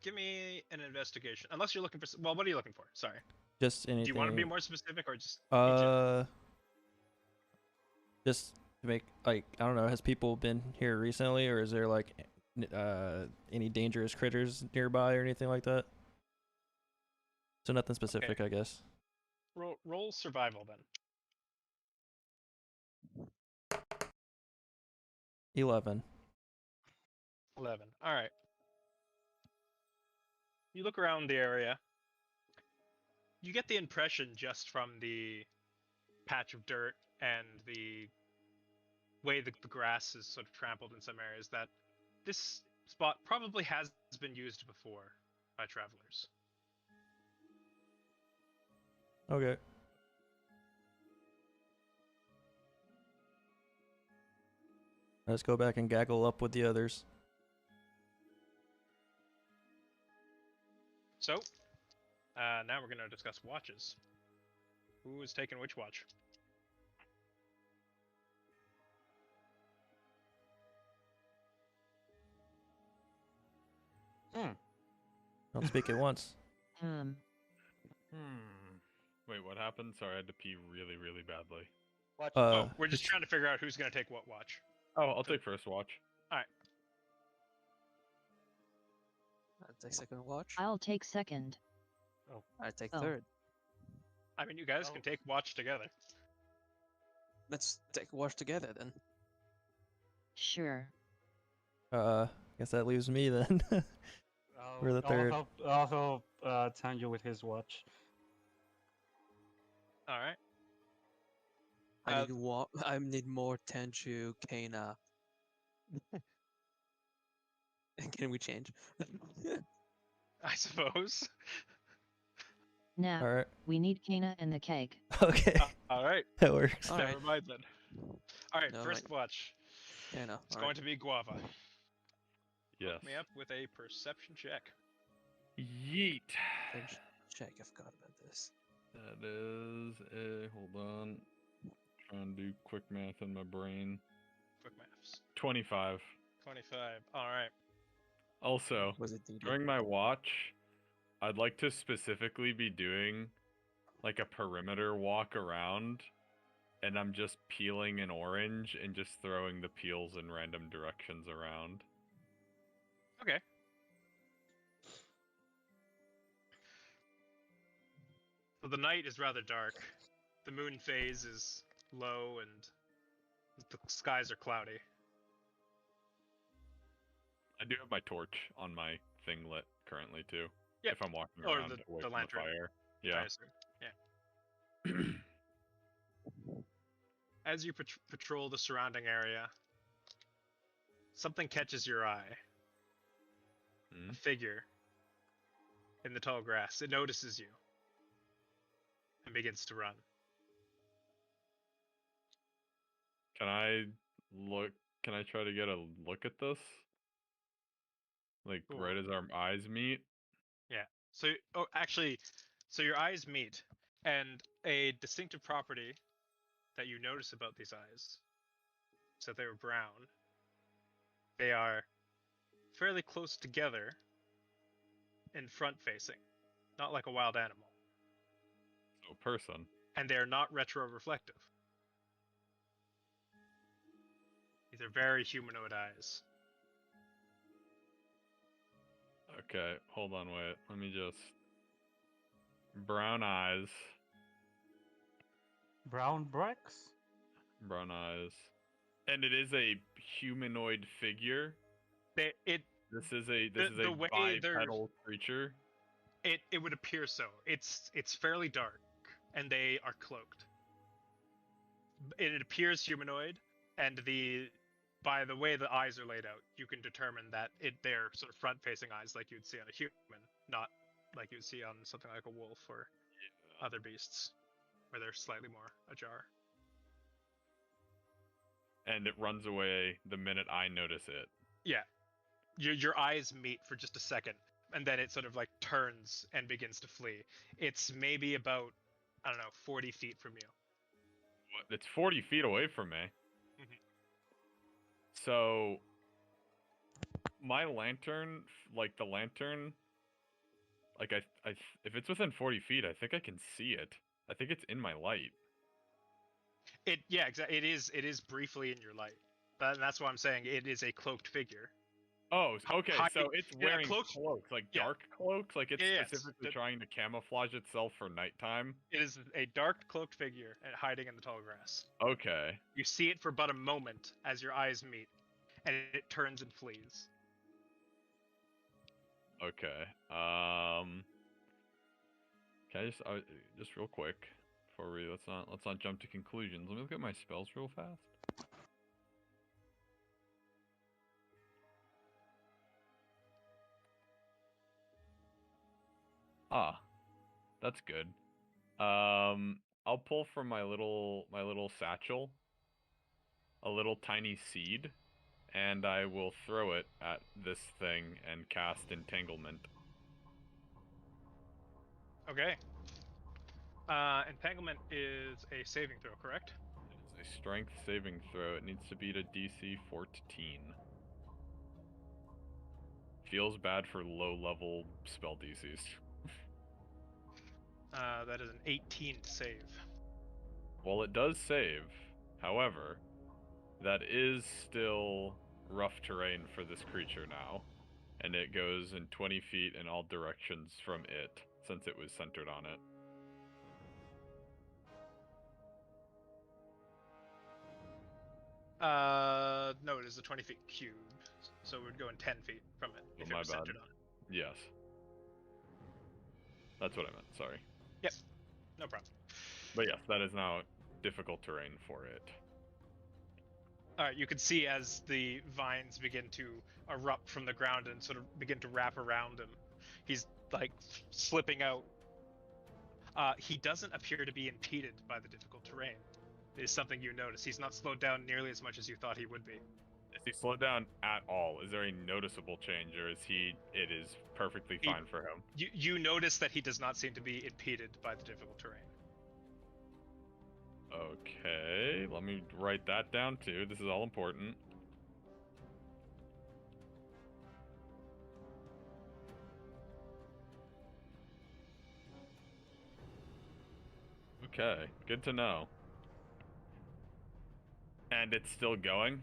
Give me an investigation. Unless you're looking for. Well, what are you looking for? Sorry. Just anything. Do you want to be more specific or just? in general? Just to make like I don't know. Has people been here recently, or is there like any dangerous critters nearby or anything like that? So nothing specific, I guess. Roll survival then. 11. 11. All right. You look around the area. You get the impression just from the patch of dirt and the way the grass is sort of trampled in some areas that this spot probably has been used before by travelers. Okay. Let's go back and gaggle up with the others. So, now we're going to discuss watches. Who is taking which watch? Don't speak at once. Wait, what happened? Sorry, I had to pee really, really badly. Watch. Oh, we're just trying to figure out who's going to take what watch. Oh, I'll take first watch. I'll take second watch. I'll take second. I take Oh. third. I mean, you guys can take watch together. Let's take a watch together then. Sure. Guess that leaves me then. We're the third. I'll help Tanjo with his watch. All right. I need more Tenchu, Kana. Can we change? I suppose. Now, All right. we need Kana and the cake. Okay. All right. That works. All Never right. mind then. All right, Never first watch. Kana. It's All going right. to be Guava. Yes. Hook me up with a perception check. Yeet. Check. I forgot about this. That is a hold on. Trying to do quick math in my brain. Quick maths. 25. 25. All right. Also, Was it DD? during my watch, I'd like to specifically be doing like a perimeter walk around, and I'm just peeling an orange and just throwing the peels in random directions around. Okay. So the night is rather dark. The moon phase is low and the skies are cloudy. I do have my torch on my thing lit currently too. Yep. If I'm walking Or around the away from lantern. the fire. I Yeah. assume. Yeah. As you patrol the surrounding area, something catches your eye. Hmm? A figure in the tall grass. It notices you and begins to run. Can I look? Can I try to get a look at this? Like Cool. right as our eyes meet? So, so your eyes meet, and a distinctive property that you notice about these eyes is that they were brown. They are fairly close together and front facing, not like a wild animal. So person. And they are not retro reflective. These are very humanoid eyes. Okay, hold on, wait. Let me just... Brown eyes. Brown bricks? Brown eyes. And it is a humanoid figure. It This is a the way they're- bipedal creature. it would appear so. It's fairly dark, and they are cloaked. It appears humanoid, and by the way the eyes are laid out, you can determine that they're sort of front-facing eyes, like you'd see on a human, not like you'd see on something like a wolf or other beasts, where they're slightly more ajar. And it runs away the minute I notice it. Yeah, your eyes meet for just a second, and then it sort of like turns and begins to flee. It's maybe about, I don't know, 40 feet from you. It's 40 feet away from me. Mhm. So my lantern, like the lantern, like if it's within 40 feet, I think I can see it. I think it's in my light. Exactly. It is briefly in your light. That's why I'm saying it is a cloaked figure. Oh, okay. So it's in a wearing cloaked- cloaks, like yeah. dark cloaks, like it's Yeah, yeah, specifically the- trying to camouflage itself for nighttime. It is a dark cloaked figure and hiding in the tall grass. Okay. You see it for but a moment as your eyes meet, and it turns and flees. Okay. Can I just real quick before we let's not jump to conclusions. Let me look at my spells real fast. Ah, that's good. I'll pull from my little satchel a little tiny seed, and I will throw it at this thing and cast entanglement. Okay. Entanglement is a saving throw, correct? It's a strength saving throw. It needs to beat a DC 14. Feels bad for low-level spell DCs. That is an 18 to save. Well, it does save. However, that is still rough terrain for this creature now. And it goes in 20 feet in all directions from it, since it was centered on it. No, it is a 20 feet cube, so it would go in 10 feet from it if it was centered on it. Yes. That's what I meant, sorry. Yep, no problem. But yes, that is now difficult terrain for it. Alright, you can see as the vines begin to erupt from the ground and sort of begin to wrap around him. He's like slipping out. He doesn't appear to be impeded by the difficult terrain. It is something you notice. He's not slowed down nearly as much as you thought he would be. Is he slowed down at all? Is there a noticeable change, or it is perfectly fine for him? You notice that he does not seem to be impeded by the difficult terrain. Okay, let me write that down too. This is all important. Okay, good to know. And it's still going?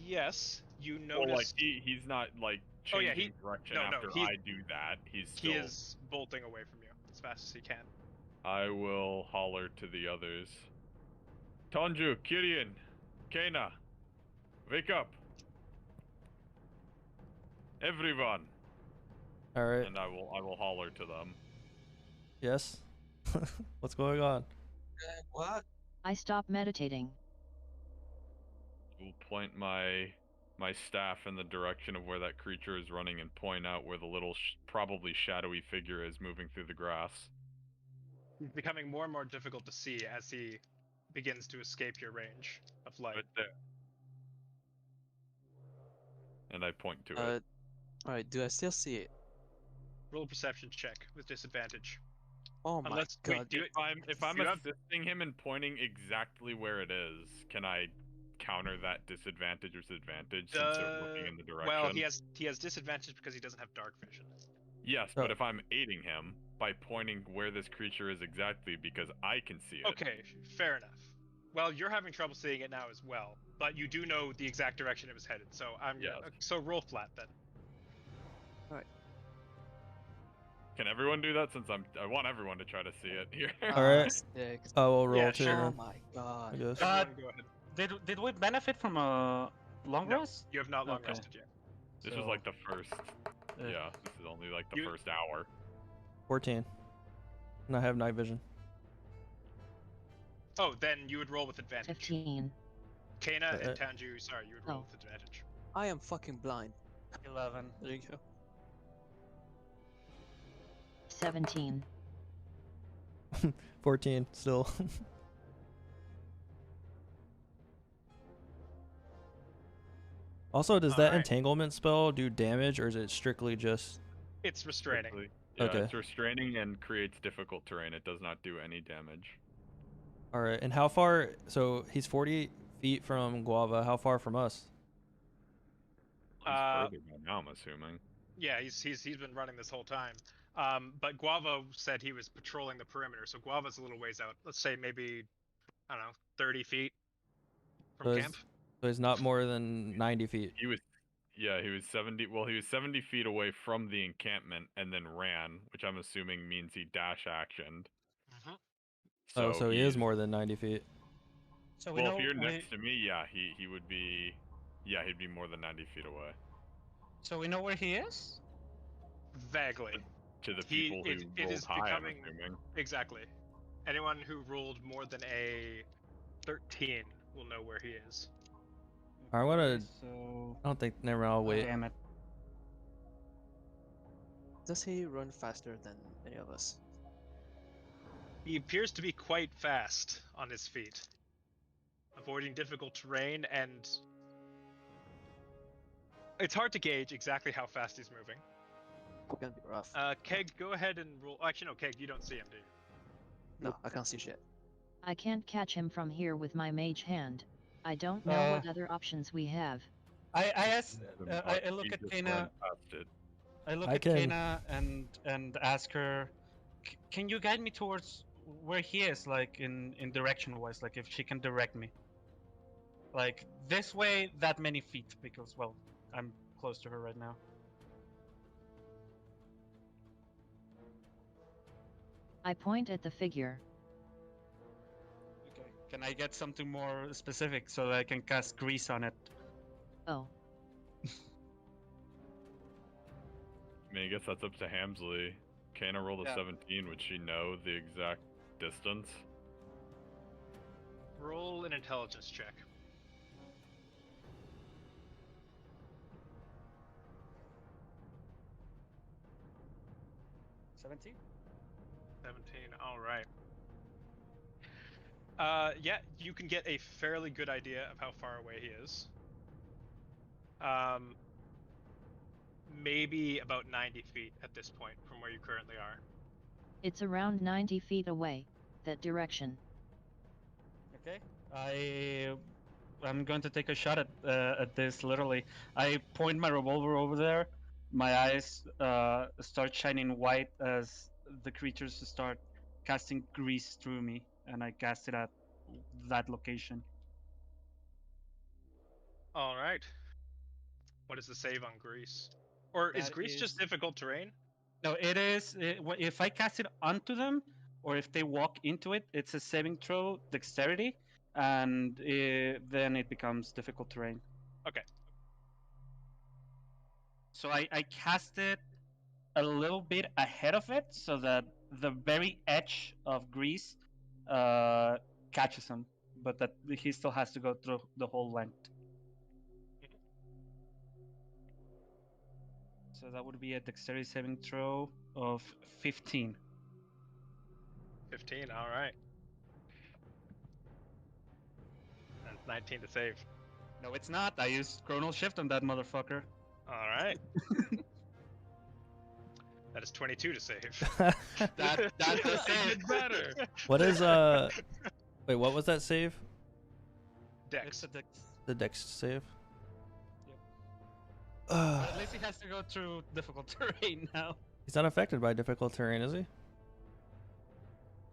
Yes, you notice. Well, like he's not like changing direction no, after he's- I do that. He's still. He is bolting away from you as fast as he can. I will holler to the others. Tonju, Kyrian, Kena, wake up. Everyone. All right. And I will holler to them. Yes. What's going on? What? I stop meditating. Will point my staff in the direction of where that creature is running and point out where the little probably shadowy figure is moving through the grass. He's becoming more and more difficult to see as he begins to escape your range of light. Right there. And I point to it. Alright, do I still see it? Roll a perception check with disadvantage. Oh my Unless, god. wait, do it. If I'm you have- assisting him in pointing exactly where it is, can I counter that disadvantage or disadvantage since they're looking in the direction? Well, he has disadvantage because he doesn't have dark vision. Yes, but if I'm aiding him by pointing where this creature is exactly because I can see it. Okay, fair enough. Well, you're having trouble seeing it now as well, but you do know the exact direction it was headed. So Yes. so roll flat then. Can everyone do that? Since I want everyone to try to see it here. All right. Sticks. I will roll Yeah, too. sure. Oh Then, my I god. guess. Everyone go ahead. Did we benefit from a long No, rest? you have not long Okay. rested yet. This was So, like the first. uh, Yeah, this is only like the You- first hour. 14. And I have night vision. Oh, then you would roll with advantage. 15. Kana Uh, and Tanju, sorry, you would roll Oh. with advantage. I am fucking blind. 11. There you go. 17. 14 still. Also, does that Alright. entanglement spell do damage, or is it strictly just? It's restraining. Quickly. Yeah, Okay. it's restraining and creates difficult terrain. It does not do any damage. All right. And how far? So he's 40 feet from Guava. How far from us? He's Uh, further by now, I'm assuming. Yeah, he's been running this whole time. But Guava said he was patrolling the perimeter, so Guava's a little ways out. Let's say maybe, I don't know, 30 feet from So camp. he's not more than 90 feet. He was 70. Well, he was 70 feet away from the encampment and then ran, which I'm assuming means he dash actioned. Oh, so he is he's- more than 90 feet. So we Well, know if you're next to me, yeah, he would be. Yeah, he'd be more than 90 feet away. So we know where he is. Vaguely. To the He- people it- who it rolled is high, becoming- I'm assuming. Exactly. Anyone who rolled more than a 13 will know where he is. I wanna. So, I don't think. Never mind. I'll wait. damn it. Does he run faster than any of us? He appears to be quite fast on his feet, avoiding difficult terrain, and it's hard to gauge exactly how fast he's moving. It's gonna be rough. Keg, go ahead and roll. Actually, no, Keg, you don't see him, do you? No, I can't see shit. I can't catch him from here with my mage hand. I don't know what other options we have. I asked. Then I look he at just Kana. ran past it. I look I at can- Kana and ask her, can you guide me towards where he is, like in direction wise, like if she can direct me, like this way, that many feet, because well, I'm close to her right now. I point at the figure. Okay. Can I get something more specific so that I can cast grease on it? Oh, I mean, I guess that's up to Hamsley. Kana rolled a Yeah. 17. Would she know the exact distance? Roll an intelligence check. $17. 17. All right. Yeah, you can get a fairly good idea of how far away he is. Maybe about 90 feet at this point from where you currently are. it's around 90 feet away, that direction. Okay. I'm going to take a shot at this. Literally, I point my revolver over there. My eyes start shining white as the creatures start casting grease through me, and I cast it at that location. All right. What is the save on grease? Or is That grease just is- difficult terrain? No, it is. If I cast it onto them, or if they walk into it, it's a saving throw, dexterity, and then it becomes difficult terrain. Okay. So I cast it a little bit ahead of it, so that the very edge of grease catches him, but that he still has to go through the whole length. So that would be a dexterity saving throw of 15. 15. All right. And 19 to save. No, it's not. I used Chronal Shift on that motherfucker. All right. That is 22 to save. That's the save. better. What is Wait, what was that save? Dex. The dex save. But at least he has to go through difficult terrain now. He's not affected by difficult terrain, is he?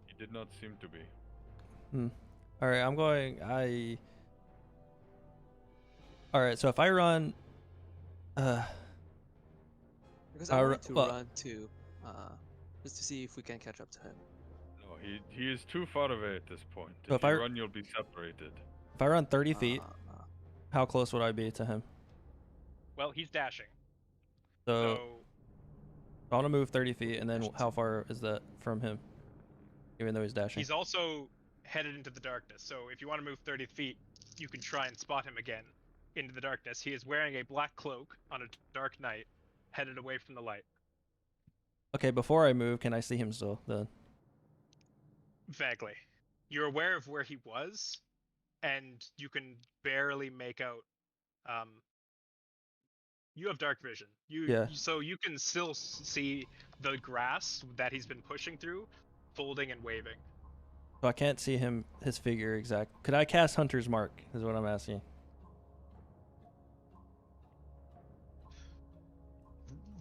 He did not seem to be. All right, I'm going. All right, so if I run, Because I wanted to run to, just to see if we can catch up to him. No, he is too far away at this point. So If you run, you'll be separated. if I run 30 feet, how close would I be to him? Well, he's dashing. So I want to move 30 feet, and then how far is that from him? Even though he's dashing. He's also headed into the darkness. So if you want to move 30 feet, you can try and spot him again into the darkness. He is wearing a black cloak on a dark night, headed away from the light. Okay, before I move, can I see him still then? Vaguely. You're aware of where he was, and you can barely make out. You have dark vision. So you can still see the grass that he's been pushing through, folding and waving. So I can't see his figure exact. Could I cast Hunter's Mark? Is what I'm asking.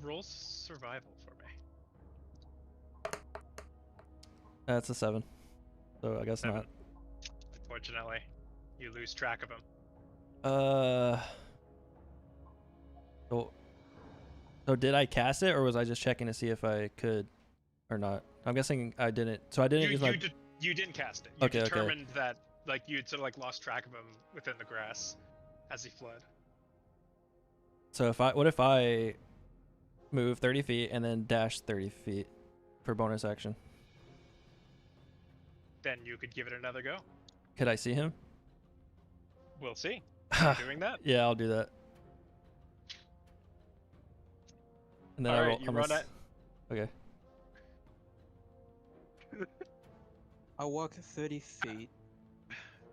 Roll survival for me. That's a 7. So I guess 7. not. Unfortunately, you lose track of him. So did I cast it, or was I just checking to see if I could or not? I'm guessing I didn't. So I didn't use my. You didn't cast it. You Okay, determined that you'd sort of lost track of him within the grass as he fled. So what if I move 30 feet and then dash 30 feet for bonus action? Then you could give it another go. Could I see him? We'll see. Are you doing that? Yeah, I'll do that. And then Alright, you run it. Okay. I walk 30 feet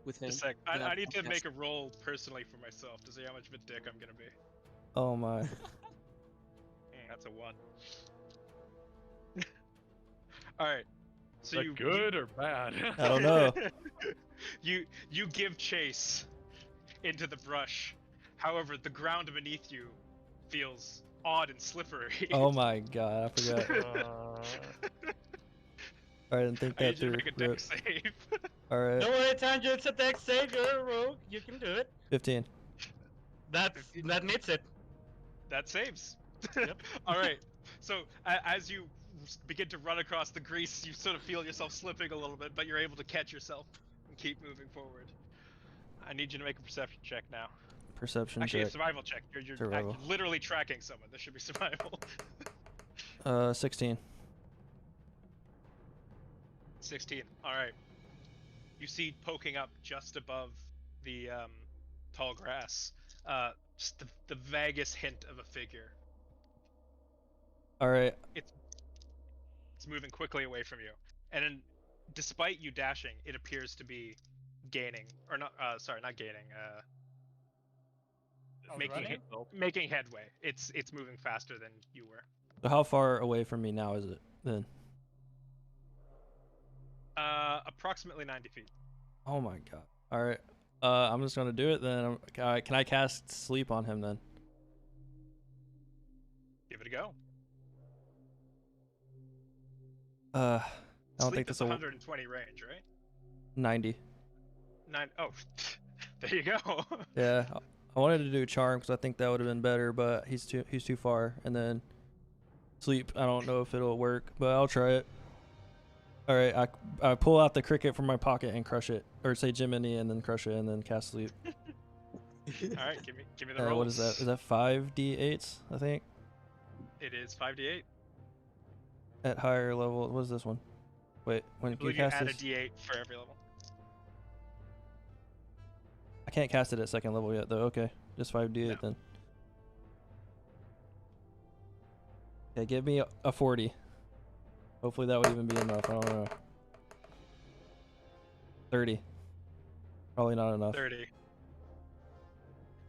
with him. Just a sec. I need to make a roll personally for myself to see how much of a dick I'm gonna be. Oh my. That's a 1. Alright. So Is that good or bad? I don't know. you give chase into the brush. However, the ground beneath you feels odd and slippery. Oh my god, I forgot. I didn't think that through. Make a deck save. Alright. Don't worry, Tanjo, it's a deck save. You're a rogue. You can do it. 15. That needs it. That saves. Yep. Alright. So as you begin to run across the grease, you sort of feel yourself slipping a little bit, but you're able to catch yourself and keep moving forward. I need you to make a perception check now. Perception Actually, check. a survival check. You're Survival. literally tracking someone. This should be survival. 16. 16. Alright. You see poking up just above the tall grass, just the vaguest hint of a figure. Alright. It's moving quickly away from you. And then, despite you dashing, it appears to be gaining. Or not, not gaining. Making headway. It's moving faster than you were. So how far away from me now is it then? Approximately 90 feet. Oh my god. Alright. I'm just gonna do it then. Can I cast sleep on him then? Give it a go. I don't think that's this will. 120 range, right? 90. 9. Oh, there you go. Yeah, I wanted to do charm because I think that would have been better, but he's too far. And then sleep, I don't know if it'll work, but I'll try it. All right, I pull out the cricket from my pocket and crush it, or say Jiminy and then crush it and then cast sleep. All right, give me the roll. What is that? Is that 5d8s? I think. It is 5d8. At higher level, what is this one? Wait, when you cast add this, a d8 for every level. I can't cast it at second level yet, though. Okay, just 5d8 then. Okay, give me a 40. Hopefully that would even be enough. I don't know. 30. Probably not enough. 30.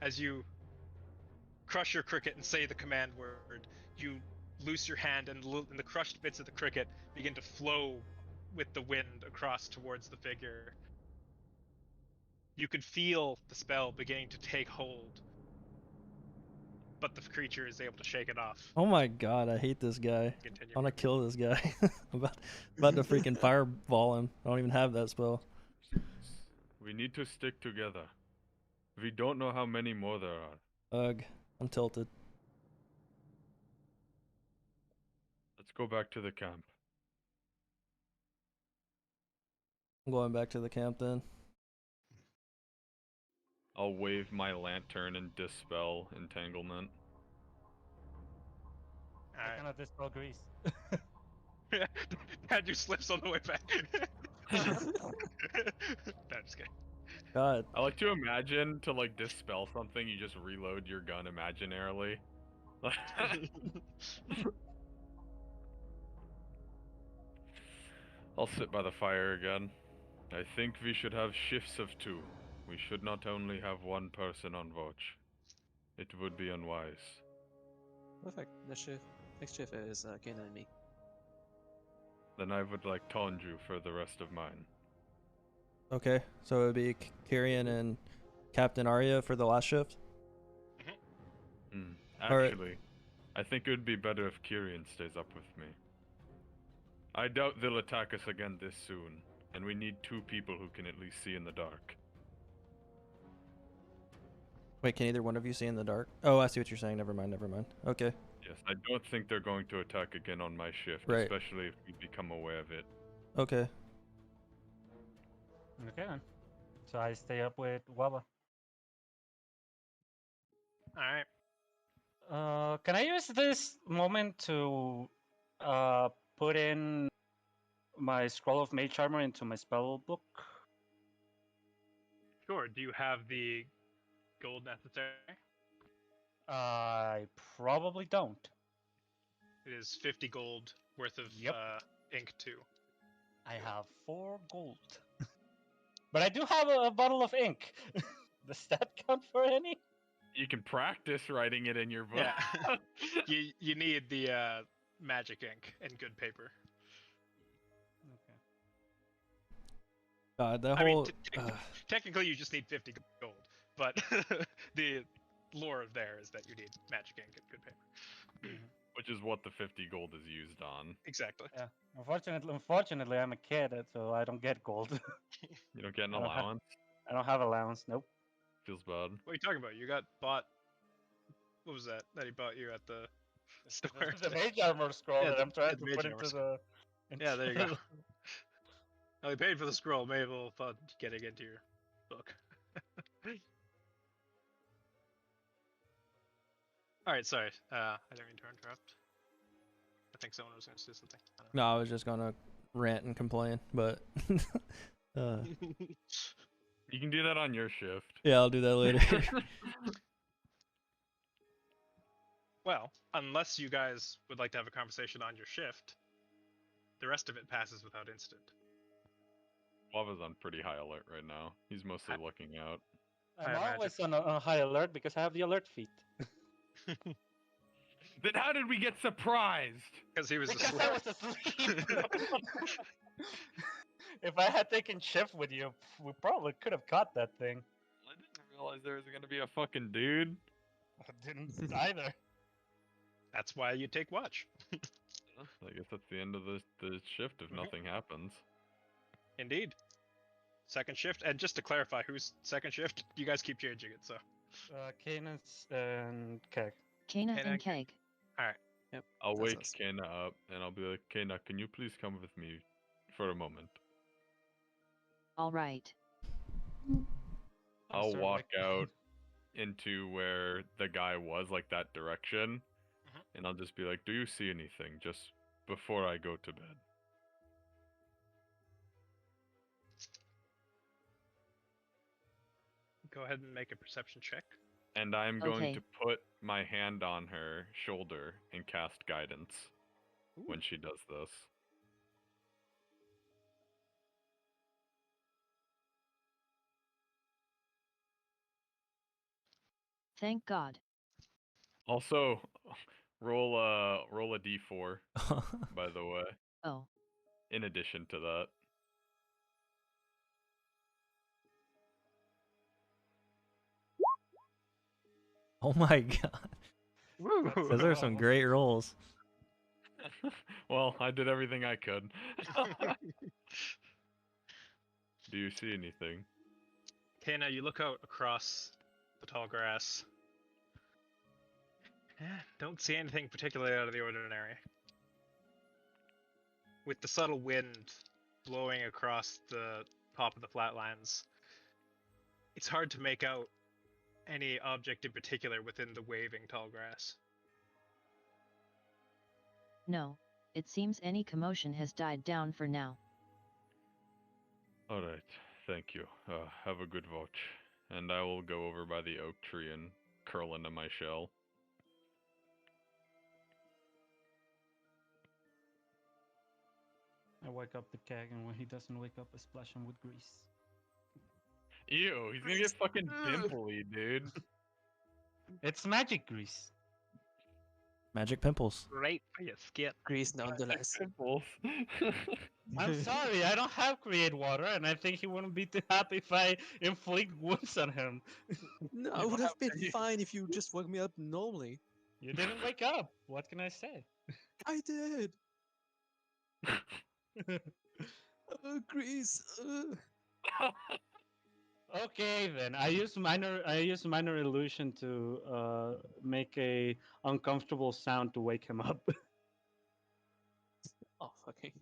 As you crush your cricket and say the command word, you loose your hand, and the crushed bits of the cricket begin to flow with the wind across towards the figure. You could feel the spell beginning to take hold, but the creature is able to shake it off. Oh my god, I hate this guy. I want to kill this guy. I'm about to freaking fireball him. I don't even have that spell. We need to stick together. We don't know how many more there are. Ugh, I'm tilted. Let's go back to the camp. I'm going back to the camp then. I'll wave my lantern and dispel entanglement. I Alright. cannot dispel grease. Had you slips on the way back. No, just kidding. God. I like to imagine to like dispel something, you just reload your gun imaginarily. I'll sit by the fire again. I think we should have shifts of 2. We should not only have one person on watch. It would be unwise. Perfect. Next shift is Kena and me. Then I would like Tonju for the rest of mine. Okay, so it would be Kyrian and Captain Arya for the last shift? Actually, Alright. I think it would be better if Kyrian stays up with me. I doubt they'll attack us again this soon, and we need 2 people who can at least see in the dark. Wait, can either one of you see in the dark? Oh, I see what you're saying. Never mind. Okay. Yes, I don't think they're going to attack again on my shift, Right. especially if we become aware of it. Okay. Okay then. So I stay up with Waba. Alright. Can I use this moment to put in my scroll of mage armor into my spell book? Sure. Do you have the gold necessary? I probably don't. It is 50 gold worth of Yep. ink too. I have 4 gold. But I do have a bottle of ink. Does that count for any? You can practice writing it in your book. Yeah. you need the magic ink and good paper. Okay. God, that I mean, whole. technically you just need 50 gold, but the lore there is that you need magic ink and good paper. Which is what the 50 gold is used on. Exactly. Yeah. Unfortunately, I'm a kid, so I don't get gold. You don't get an I don't have- allowance. I don't have allowance. Nope. Feels bad. What are you talking about? You got bought. What was that he bought you at the store? The mage armor scroll Yeah, that the- I'm trying yeah, to the mage put armor into the. Yeah, there you go. Oh, you paid for the scroll. Maybe we'll fun getting into your book. All right, sorry. I didn't mean to interrupt. I think someone was going to say something. I don't No, I was just gonna rant and complain, but. know. You can do that on your shift. Yeah, I'll do that later. Well, unless you guys would like to have a conversation on your shift, the rest of it passes without incident. Waba's on pretty high alert right now. He's mostly looking out. I I'm imagine. always on a high alert because I have the alert feat. Then how did we get surprised? Because he was Because asleep. I was asleep. If I had taken shift with you, we probably could have caught that thing. I didn't realize there was gonna be a fucking dude. I didn't either. That's why you take watch. I guess that's the end of the shift if nothing happens. Indeed. Second shift, and just to clarify, who's second shift? You guys keep changing it, so. Canis and Keg. Kana And and I- Keg. Yep. I'll That's wake us. Kana up and I'll be like, Kana, can you please come with me for a moment? All right. I'll sort of walk like- out into where the guy was, like that direction, and I'll just be like, do you see anything just before I go to bed? Go ahead and make a perception check. And I'm going Okay. to put my hand on her shoulder and cast guidance when she does this. Thank God. Also, roll a d4, by the way, Oh, in addition to that. Oh my god. Those are some great rolls. Well, I did everything I could. Do you see anything? Kana, you look out across the tall grass. Don't see anything particularly out of the ordinary. With the subtle wind blowing across the top of the flatlands, it's hard to make out any object in particular within the waving tall grass. No, it seems any commotion has died down for now. All right, thank you. Have a good watch, and I will go over by the oak tree and curl into my shell. I wake up the keg, and when he doesn't wake up, I splash him with grease. Ew, he's gonna get fucking pimply, dude. It's magic grease. Magic pimples. Great for your skin. Grease nonetheless. Pimples. I'm sorry, I don't have create water, and I think he wouldn't be too happy if I inflict wounds on him. No, I would have been fine if you just woke me up normally. You didn't wake up. What can I say? I did. Grease. Okay then. I use minor illusion to make a uncomfortable sound to wake him up. Oh, fucking.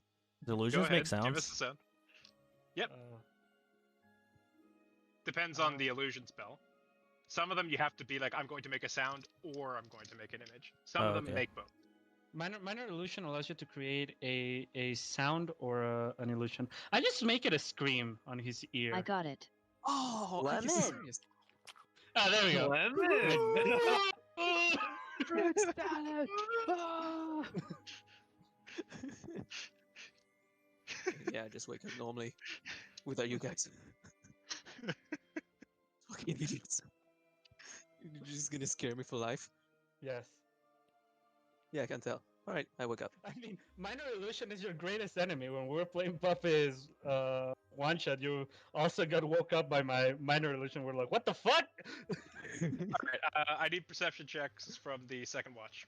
Go Delusions ahead, make sounds. give us a sound. Yep. Depends on the illusion spell. Some of them you have to be like, I'm going to make a sound, or I'm going to make an image. Some of them okay. make both. Minor illusion allows you to create a sound or an illusion. I just make it a scream on his ear. I got it. Oh, are you Lemon. serious? Ah, there we go. Lemon. Fritz, damn it! Ah! Yeah, just wake up normally without you guys. Fucking idiots. You're just gonna scare me for life. Yes. Yeah, I can tell. Alright, I wake up. I mean, minor illusion is your greatest enemy. When we were playing Buffy's one shot, you also got woke up by my minor illusion. We're like, what the fuck? Alright, I need perception checks from the second watch.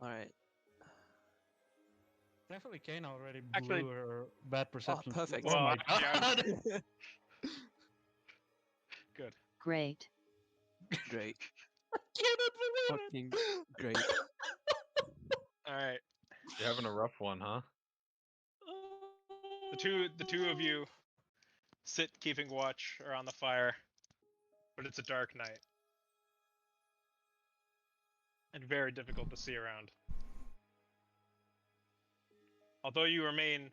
Alright. Thankfully, Kane already blew Actually- her bad perception. perfect. Oh my Well, yeah. god! Good. Great. Great. Cannot believe Fucking it! great. Alright. You're having a rough one, huh? The two of you sit keeping watch around the fire, but it's a dark night. And very difficult to see around. Although you remain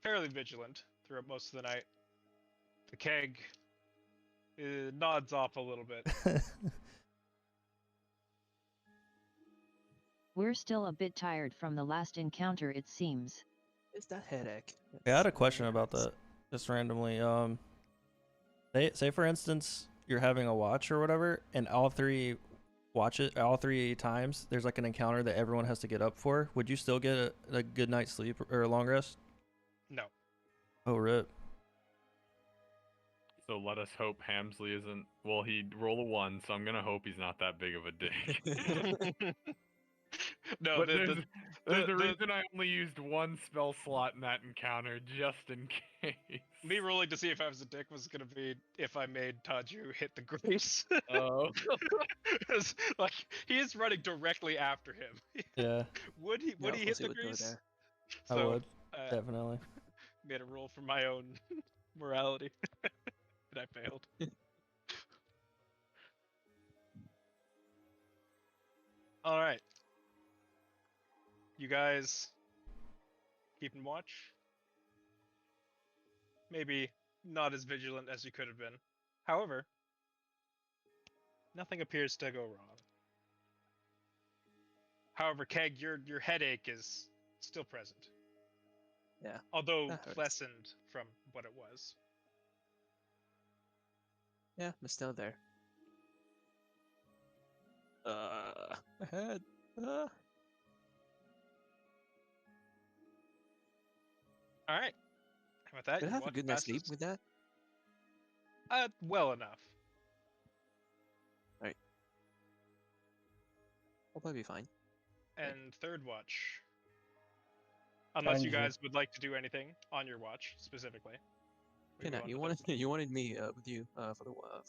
fairly vigilant throughout most of the night, the keg nods off a little bit. We're still a bit tired from the last encounter, it seems. It's that headache. Yeah, I had a question about that, just randomly. Say for instance, you're having a watch or whatever, and all three times there's like an encounter that everyone has to get up for. Would you still get a good night's sleep or a long rest? No. Oh, rip. So let us hope Hamsley isn't. Well, he'd roll a 1, so I'm gonna hope he's not that big of a dick. No, But there's a reason I only used 1 spell slot in that encounter, just in case. me rolling to see if I was a dick was gonna be if I made Taju hit the grace. Oh. It's like he is running directly after him. Yeah, Would he? Would Yeah, he hit of course he the would go grease? there. I So, would definitely. made a roll for my own morality, and I failed. All right, you guys keeping watch. Maybe not as vigilant as you could have been. However, nothing appears to go wrong. However, Keg, your headache is still present. Yeah, Although that hurts. lessened from what it was. Yeah, I'm still there. My head. All right. And with that, Did I you have a walk good night's past sleep this- with that? well enough. I'll probably be fine. And third watch. Unless you Thank you. guys would like to do anything on your watch specifically. We Kenna, go you on wanted you wanted me with you for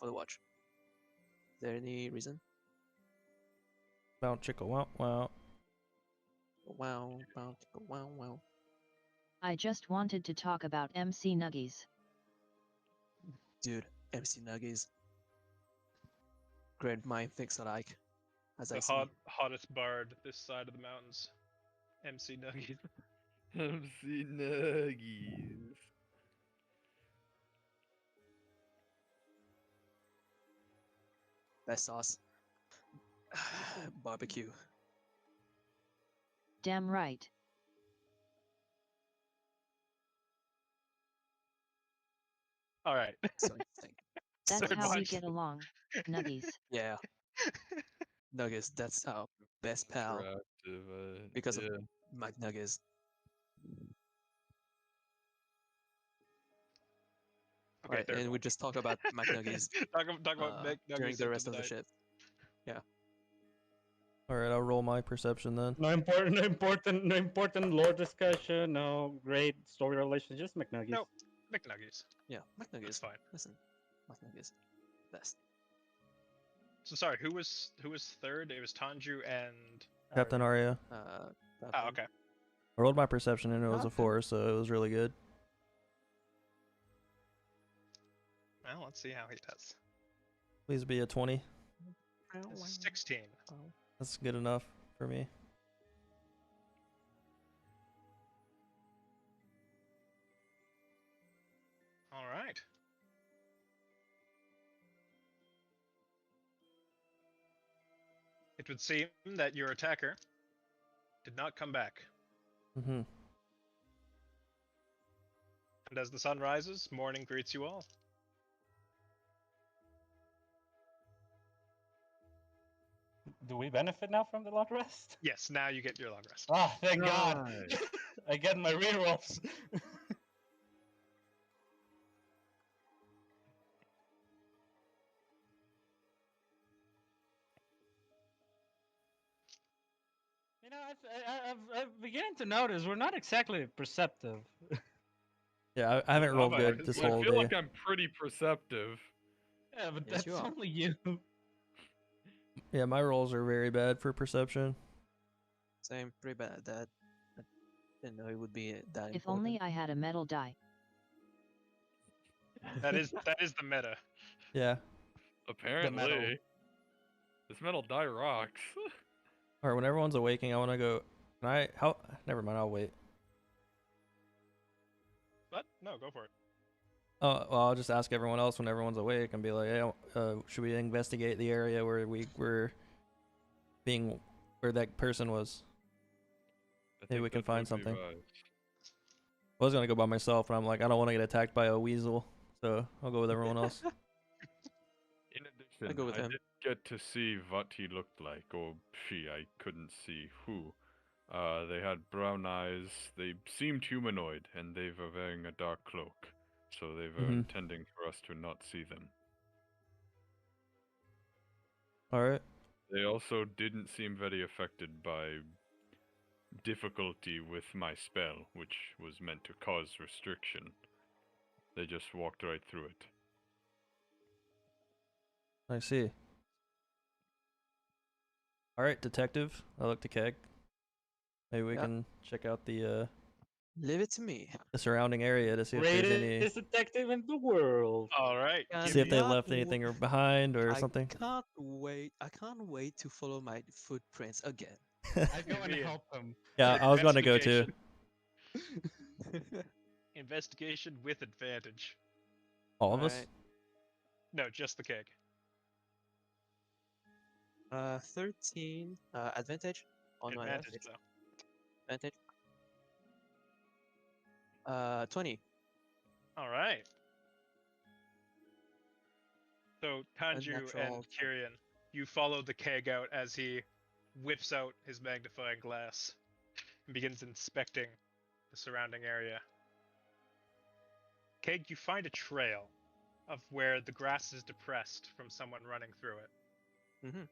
the watch. Is there any reason? Wow, chicka wow wow. Wow, wow, wow, wow. I just wanted to talk about MC Nuggies. Dude, MC Nuggies. Great mind thinks alike, as I the see. hottest bard this side of the mountains. MC Nuggies. MC Nuggies. Best sauce. Barbecue. Damn right. All right. So interesting. That's Third how we watch. get along, Nuggies. Yeah, Nuggets. That's our best pal Interactive. because Yeah. of Mike Nuggets. Okay, Right, third and we watch. just talk about McNuggies talk about during McNuggies the into rest the of the night. shift. All right, I'll roll my perception then. No important lore discussion. No great story relation. Just McNuggies. Nope. McNuggies. Yeah, It's McNuggets. fine. Listen, McNuggets, best. So sorry, who was third? It was Tanju and. Captain Arya. Oh, Captain. okay. I rolled my perception and it was a Okay. 4, so it was really good. Well, let's see how he does. Please be a 20. 16. That's good enough for me. All right. It would seem that your attacker did not come back. Mm-hmm. And as the sun rises, morning greets you all. Do we benefit now from the long rest? Yes, now you get your long rest. Ah, thank God. Nice. I get my rerolls. You know, I've beginning to notice we're not exactly perceptive. Yeah, I haven't Well, rolled but good this I whole feel day. like I'm pretty perceptive. Yeah, but Yes, that's you are. only you. Yeah, my rolls are very bad for perception. Same, pretty bad at that. I didn't know it would be that If important. only I had a metal die. that is the meta. Yeah. Apparently. This metal die rocks. Alright, when everyone's awaking, I want to go. Can I? How? Never mind, I'll wait. What? No, go for it. Oh, well, I'll just ask everyone else when everyone's awake and be like, hey, should we investigate the area where we were being, where that person was? I Maybe think we can that find would be something. wise. I was gonna go by myself, but I'm like, I don't want to get attacked by a weasel, so I'll go with everyone else. In addition, go with I him. did get to see what he looked like, or she, I couldn't see who. They had brown eyes, they seemed humanoid, and they were wearing a dark cloak, so they were Mhm. intending for us to not see them. Alright. They also didn't seem very affected by difficulty with my spell, which was meant to cause restriction. They just walked right through it. I see. Alright, detective. I look to Keg. Maybe we Yeah. can check out the Leave it to me. surrounding area to see if there's any. Greatest detective in the world. All right. Can't- See if they Cannot left anything behind or I something. can't wait. I can't wait to follow my footprints again. I go and Give me a- help him. Yeah, I was gonna go too. Investigation with advantage. All of us? Alright. No, just the keg. 13 advantage on my Advantage, athletics. though. Advantage. 20. All right. So Tanju and Unnatural. Kyrian, you follow the keg out as he whips out his magnifying glass and begins inspecting the surrounding area. Keg, you find a trail of where the grass is depressed from someone running through it. Mm-hmm.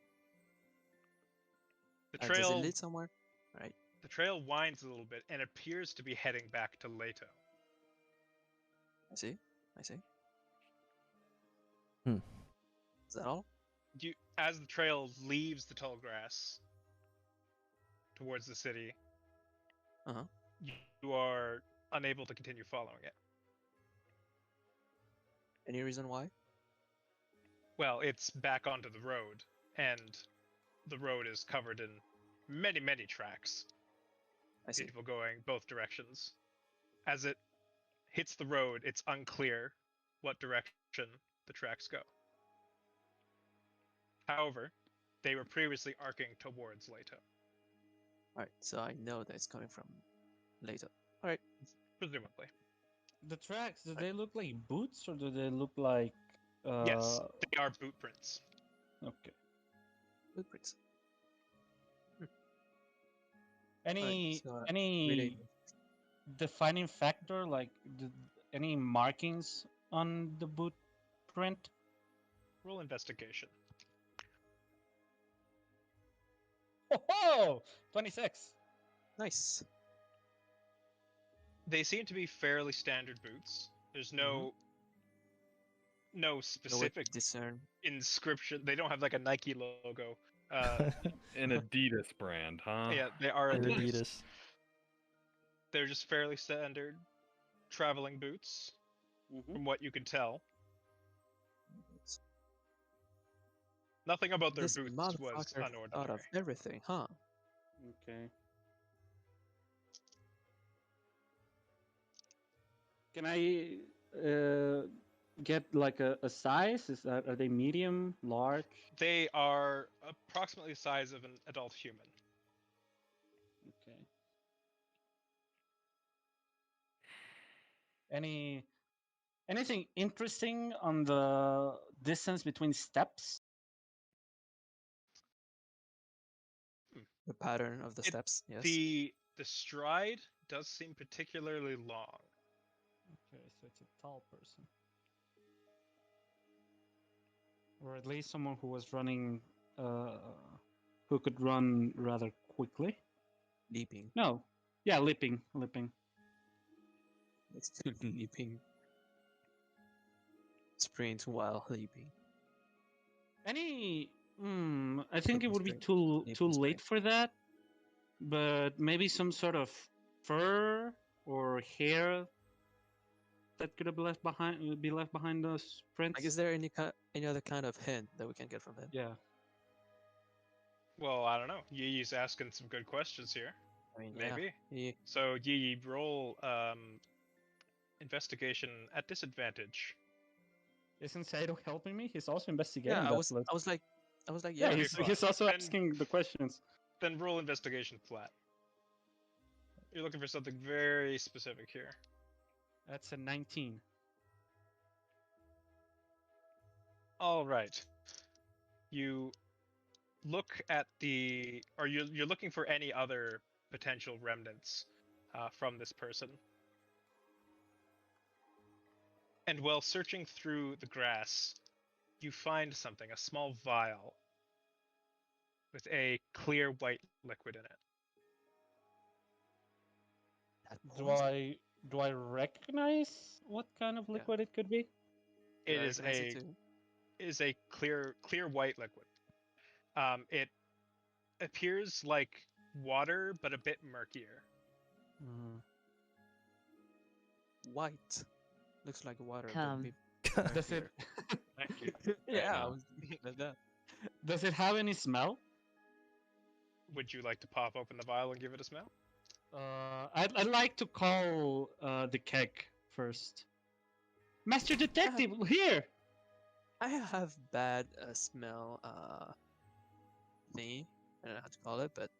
The Does it trail, lead somewhere? Right. the trail winds a little bit and appears to be heading back to Leto. I see. I see. Hmm. Is that all? As the trail leaves the tall grass towards the city, Uh-huh. you are unable to continue following it. Any reason why? Well, it's back onto the road, and the road is covered in many, many tracks. I see. People going both directions. As it hits the road, it's unclear what direction the tracks go. However, they were previously arcing towards Leto, Alright, so I know that it's coming from later. Alright. presumably. The tracks, do they look like boots or do they look like? Yes, they are boot prints. Okay. Footprints. Any so, any really- defining factor, like any markings on the boot print? Roll investigation. Oh, 26. Nice. They seem to be fairly standard boots. There's no No way to specific discern. inscription. They don't have like a Nike logo. An Adidas brand, huh? Yeah, they are They're Adidas. Adidas. They're just fairly standard traveling boots, Mhm. from what you can tell. Nothing about their This boots was motherfucker thought unordinary. of everything, huh? Okay. Can I get like a size? Are they medium, large? They are approximately the size of an adult human. Okay. Anything interesting on the distance between steps? The pattern of the It- steps, yes. The stride does seem particularly long. Okay, so it's a tall person. Or at least someone who was running, who could run rather quickly. Leaping. No, yeah, leaping. It's leaping. Sprint while leaping. Any? I think it Leaping would be sprint. too Leaping late sprint. for that. But maybe some sort of fur or hair that could have left behind, be left behind those prints. Like, is there any other kind of hint that we can get from him? Yeah. Well, I don't know. Yi's asking some good questions here. I mean, Maybe. Yeah. So Yi, roll investigation at disadvantage. Isn't Saito helping me? He's also investigating. Yeah, that I list. was like, Yeah, yeah. Okay, he's fine. also Then- asking the questions. Then roll investigation flat. You're looking for something very specific here. That's a 19. All right. You look at you're looking for any other potential remnants from this person. And while searching through the grass, you find something, a small vial with a clear white liquid in it. That Do poison. I recognize what kind of liquid it could be? Did It I is recognize it too? a clear white liquid. It appears like water, but a bit murkier. White. Looks like water. Come. Does it Thank you. Yeah, I no. was like that. does it have any smell? Would you like to pop open the vial and give it a smell? I'd like to call the keg first. Master Detective, here. I have bad smell thingy. I don't know how to call it, but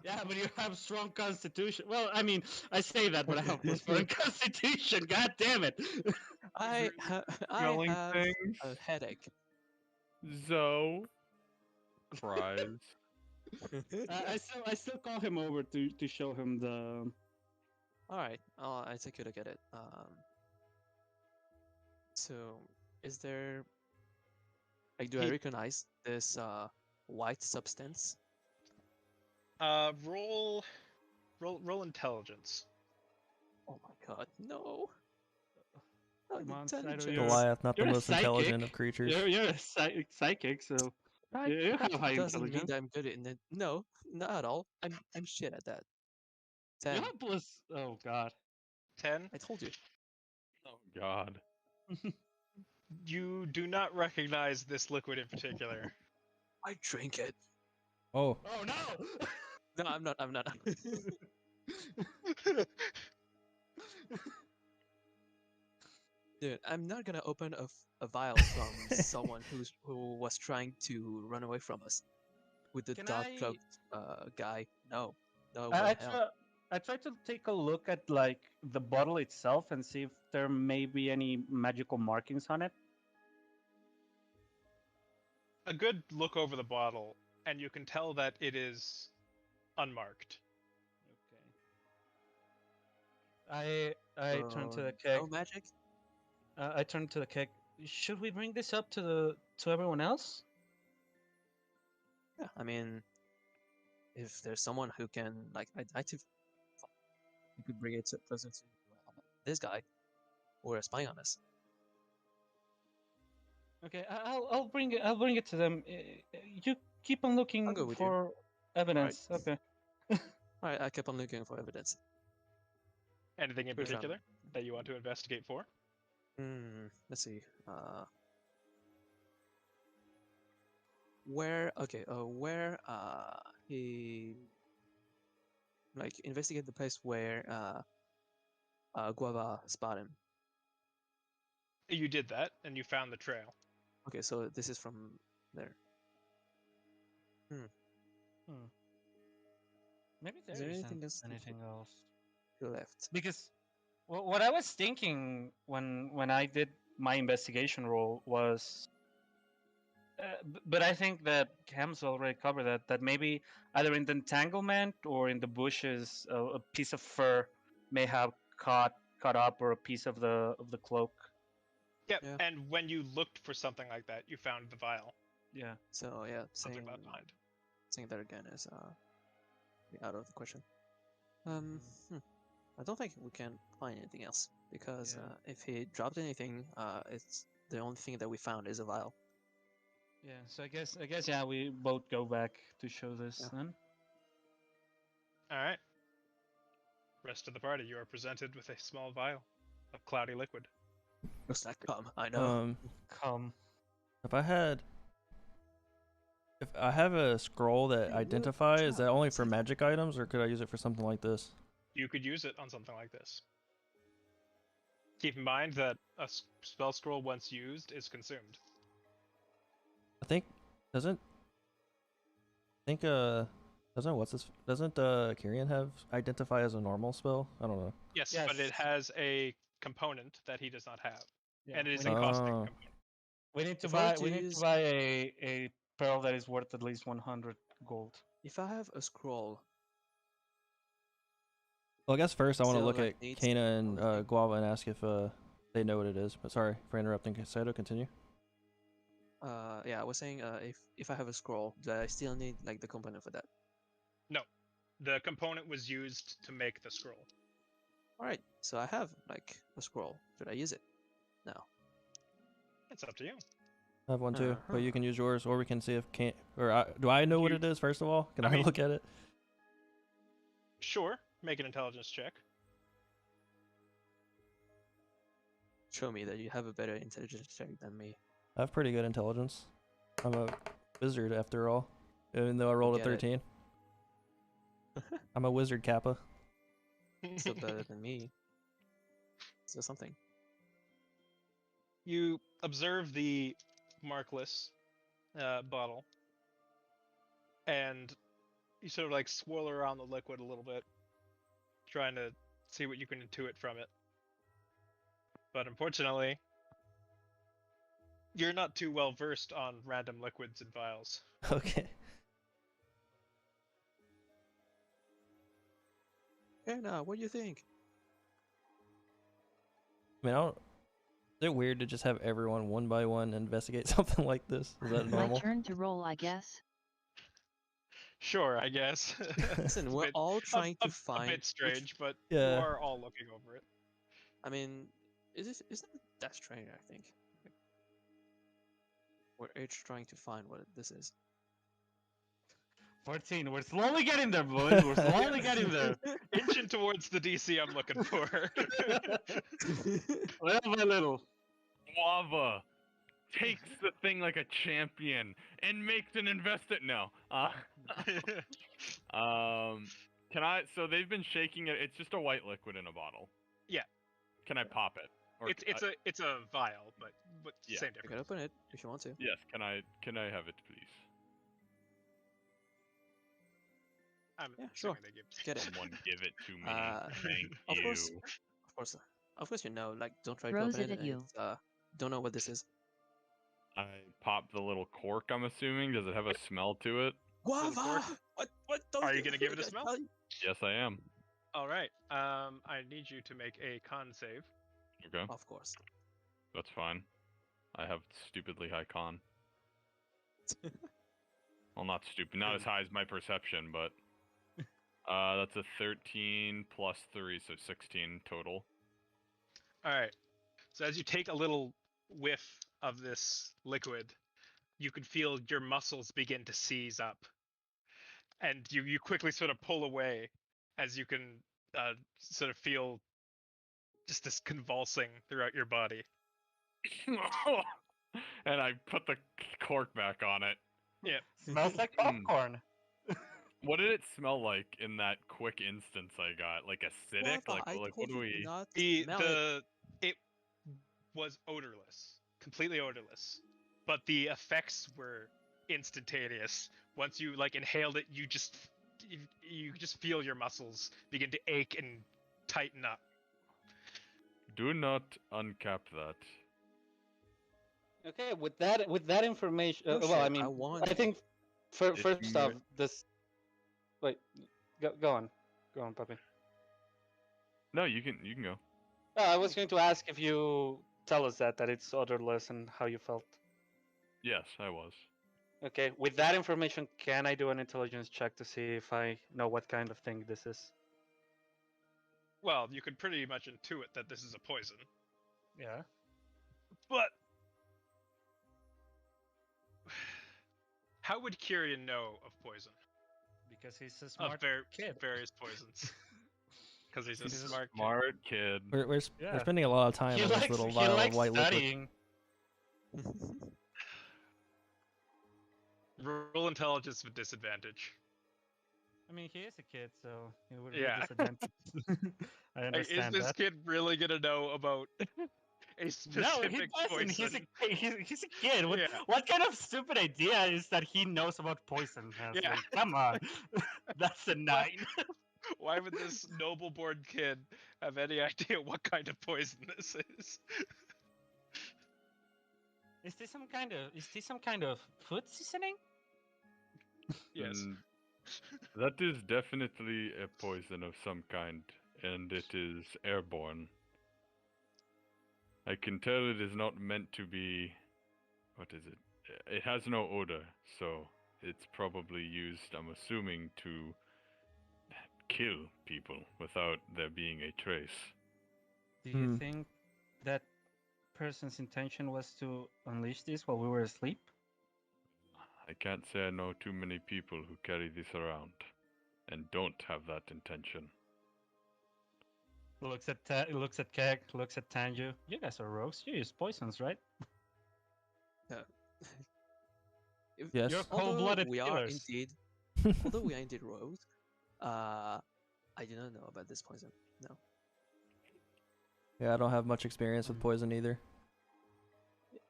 Yeah, but you have strong constitution. Well, I mean, I say that, but I have +4 in constitution. God damn it! I Smelling have things. a headache. Zoe cries. I still call him over to show him the. All right, I take a look at it. So is there like do I He- recognize this white substance? Roll intelligence. Oh my god, no. Oh, Come on, 10 Saito, checks. you're, Goliath, not the you're a most intelligent psychic. of creatures. You're a psychic, so you have high Doesn't mean intelligence. that I'm good in it. No, not at all. I'm shit at that. You 10. have plus. Oh god. 10. I told you. Oh God. You do not recognize this liquid in particular. I drink it. Oh, Oh no! No, I'm not. I'm not. Dude, I'm not gonna open a vial from someone who was trying to run away from us with the Can dark I? cloaked guy. No, no I, way I hell. try. I try to take a look at like the bottle itself and see if there may be any magical markings on it. A good look over the bottle, and you can tell that it is unmarked. Okay. I turn to the keg. No magic. I turn to the keg. Should we bring this up to everyone else? Yeah, I mean, if there's someone who can like, I too, you could bring it closer to this guy or a spy on us. Okay, I'll bring it to them. You keep on I'll looking go with you. for evidence. Okay. All right, I kept on looking for evidence. Anything in Good job. particular that you want to investigate for? Let's see. Where? Okay. Where? He like investigate the place where Guava spotted him. You did that, and you found the trail. Okay, so this is from there. Maybe Is there anything else? else? Who left? Because what I was thinking when I did my investigation role was, but I think that Cam's already covered that maybe either in the entanglement or in the bushes, a piece of fur may have caught up, or a piece of the cloak. Yep. Yeah. And when you looked for something like that, you found the vial. Yeah. So yeah, Something left behind. saying that again is out of the question. I don't think we can find anything else because Yeah. if he dropped anything, it's the only thing that we found is a vial. Yeah. So I guess yeah, we both go back to show this Yeah. then. All right. Rest of the party, you are presented with a small vial of cloudy liquid. Looks like cum. I know. Come. If I have a scroll that Hey, what identify, is that job only is for it? magic items, or could I use it for something like this? You could use it on something like this. Keep in mind that a spell scroll once used is consumed. I think doesn't Kyrian have identify as a normal spell? I don't know. Yes, Yes. but it has a component that he does not have, Yeah. and it is we a need, costing Oh. component. we need to If I were buy to we need to use- buy a pearl that is worth at least 100 gold. If I have a scroll, Well, I guess first I want to Still, look like, at needs Kana and everything. Guava and ask if they know what it is. But sorry for interrupting. Saito, continue. yeah, I was saying if I have a scroll, do I still need like the component for that? The component was used to make the scroll. All right, so I have like a scroll. Should I use it? No. It's up to you. I have one too, but you Uh-huh. can use yours, or we can see if do I know what You- it is first of all? Can I I mean- look at it? Sure, make an intelligence check. Show me that you have a better intelligence check than me. I have pretty good intelligence. I'm a wizard after all, even though I rolled a get it. 13. I'm a wizard, Kappa. Still better than me. So something. You observe the markless bottle, and you sort of like swirl around the liquid a little bit, trying to see what you can intuit from it. But unfortunately, you're not too well versed on random liquids and vials. Okay. Yeah, now what do you think? I mean, is it weird to just have everyone one by one investigate something like this? Is that My normal? turn to roll, I guess. Sure, I guess. Listen, It's a we're bit- all trying a to find bit strange, but Yeah. you are all looking over it. I mean, Isn't that strange? I think Like, we're each trying to find what this is. 14. We're slowly getting there, boys. We're slowly getting there. Inching towards the DC I'm looking for. Little by little. Guava takes the thing like a champion and makes an investment. No. Can I? So they've been shaking it. It's just a white liquid in a bottle. Yeah. Can I pop it? Or it's a vial, but Yeah. same You can difference. open it if you want to. Yes. Can I have it, please? I'm Yeah, sure. assuming they give Get it. Someone give it to me. Thank Of you. course, you know. Like, don't try Throws to open it at you. Don't know what this is. I pop the little cork. I'm assuming. Does it have a smell to it? Guava. What? Don't Are you gonna give it a smell? tell you- Yes, I am. All right. I need you to make a con save. Okay, Of course. that's fine. I have stupidly high con. Well, not stupid. Not as high as my perception, but that's a 13 plus 3, so 16 total. All right. So as you take a little whiff of this liquid, you can feel your muscles begin to seize up, and you quickly sort of pull away as you can sort of feel just this convulsing throughout your body. And I put the cork back on it. Smells like popcorn. What did it smell like in that quick instance I got? Like acidic? Guava, I Like told what do you we? not smell it. It was odorless, completely odorless, but the effects were instantaneous. Once you like inhaled it, you just feel your muscles begin to ache and tighten up. Do not uncap that. Okay, with that information, Oh, well, shit, I mean, want I think If first you- off, this. Wait, go on, puppy. No, you can go. I was going to ask if you tell us that it's odorless and how you felt. Yes, I was. Okay, with that information, can I do an intelligence check to see if I know what kind of thing this is? Well, you could pretty much intuit that this is a poison, Yeah. but how would Kyrian know of poison? Because he's a Of smart kid. various poisons. Because he's a He's a smart kid. Smart kid. We're Yeah. spending a lot of time He on this likes, little he vial of likes white liquid. studying. Roll intelligence with disadvantage. I mean, he is a kid, so he would Yeah. be disadvantaged. I Like, is understand this that. kid really gonna know about a No, specific he doesn't. poison? He's a kid. What, Yeah. what kind of stupid idea is that he knows about poison? Hansley? Yeah. Come on. That's a 9. Why would this noble-born kid have any idea what kind of poison this is? Is this some kind of food seasoning? Yes. That is definitely a poison of some kind, and it is airborne. I can tell it is not meant to be. What is it? It has no odor, so it's probably used, I'm assuming, to kill people without there being a trace. Do you think that person's intention was to unleash this while we were asleep? I can't say I know too many people who carry this around and don't have that intention. Looks at Keg, looks at Tanju. You guys are rogues. You use poisons, right? Yes. You're Although cold-blooded we are killers. indeed, although we are indeed rogues, I do not know about this poison. No. Yeah, I don't have much experience with poison either.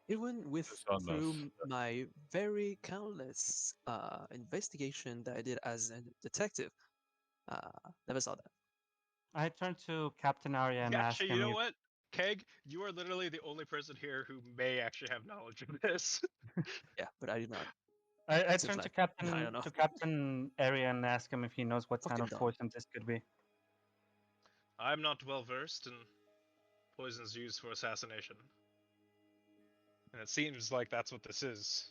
Even with Just on through us. my very countless investigation that I did as a detective, never saw that. I turn to Captain Arya and ask Actually, him you know if- what? Keg, you are literally the only person here who may actually have knowledge of this. Yeah, but I did not. I Seems turn to like- Captain I don't know. to Captain Arya and ask him if he knows what kind Fucking of dumb. poison this could be. I'm not well versed in poisons used for assassination. And it seems like that's what this is.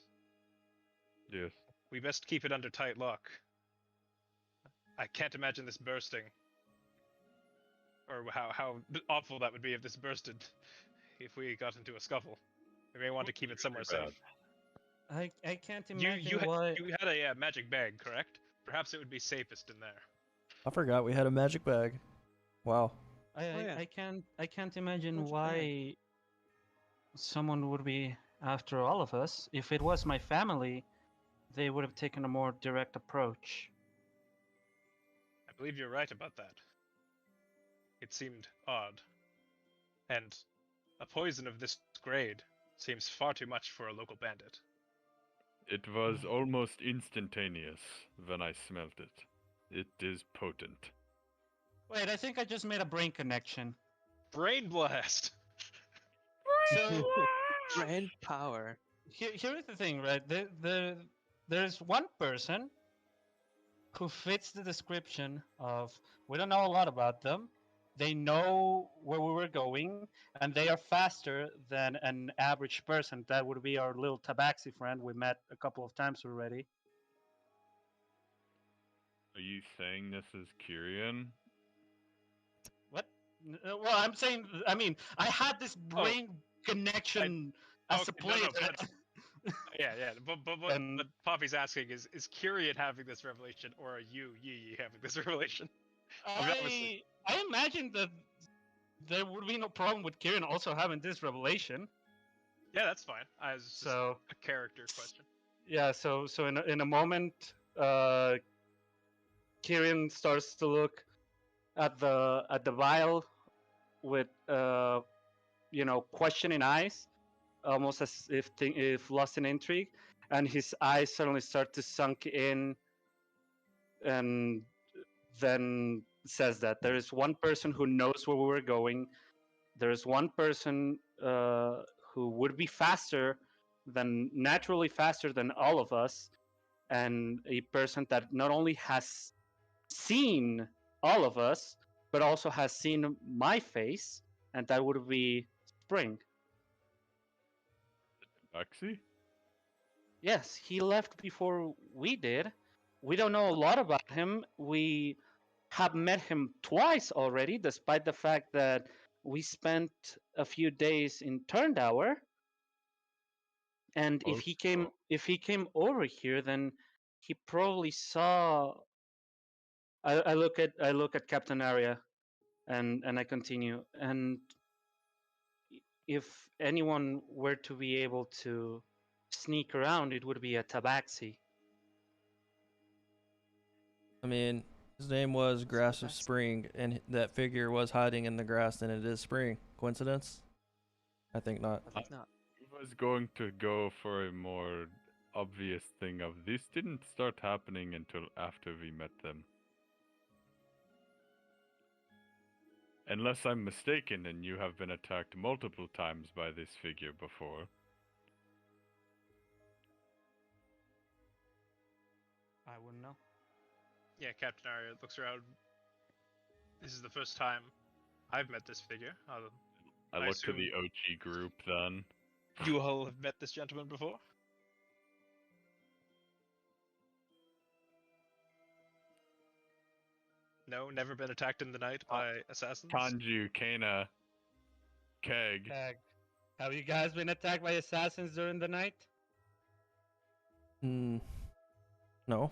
Yes. We best keep it under tight lock. I can't imagine this bursting. or how awful that would be if this bursted, if we got into a scuffle. We may want to keep it somewhere Really safe. I can't You imagine why. you had a magic bag, correct? Perhaps it would be safest in there. I forgot we had a magic bag. Wow. yeah. I can't imagine Magic bag. why someone would be after all of us. If it was my family, they would have taken a more direct approach. I believe you're right about that. It seemed odd. And a poison of this grade seems far too much for a local bandit. It was almost instantaneous when I smelt it. It is potent. Wait, I think I just made a brain connection. Brain blast! So Brand power. here's the thing, right? There's one person who fits the description of we don't know a lot about them. They know where we were going, and they are faster than an average person. That would be our little tabaxi friend we met a couple of times already. Are you saying this is Kyrian? What? Well, I'm saying, I mean, I had this brain connection as a Okay, no, player. but- Yeah. But Poppy's asking is Kyrian having this revelation, or are you, Yi, having this revelation? Obviously. I imagine that there would be no problem with Kieran also having this revelation. Yeah, that's fine. I was just So a character question. yeah, so in a moment, Kieran starts to look at the vial with questioning eyes, almost as if lost in intrigue, and his eyes suddenly start to sunk in, and then says that there is one person who knows where we were going. There is one person who would be naturally faster than all of us, and a person that not only has seen all of us, but also has seen my face, and that would be Spring. Taxi? Yes, he left before we did. We don't know a lot about him. We have met him twice already, despite the fact that we spent a few days in Turndower. And if he came over here, then he probably saw. I look at Captain Arya, and I continue. And if anyone were to be able to sneak around, it would be a tabaxi. I mean, his name was Grass of Spring, and that figure was hiding in the grass, and it is Spring. Coincidence? I think not. I think not. I was going to go for a more obvious thing of this didn't start happening until after we met them. Unless I'm mistaken and you have been attacked multiple times by this figure before. I wouldn't know. Yeah, Captain Arya looks around. This is the first time I've met this figure. I look to the OG group then. You all have met this gentleman before? No, never been attacked in the night by assassins? Kanju, Kana, Keg. Have you guys been attacked by assassins during the night? No.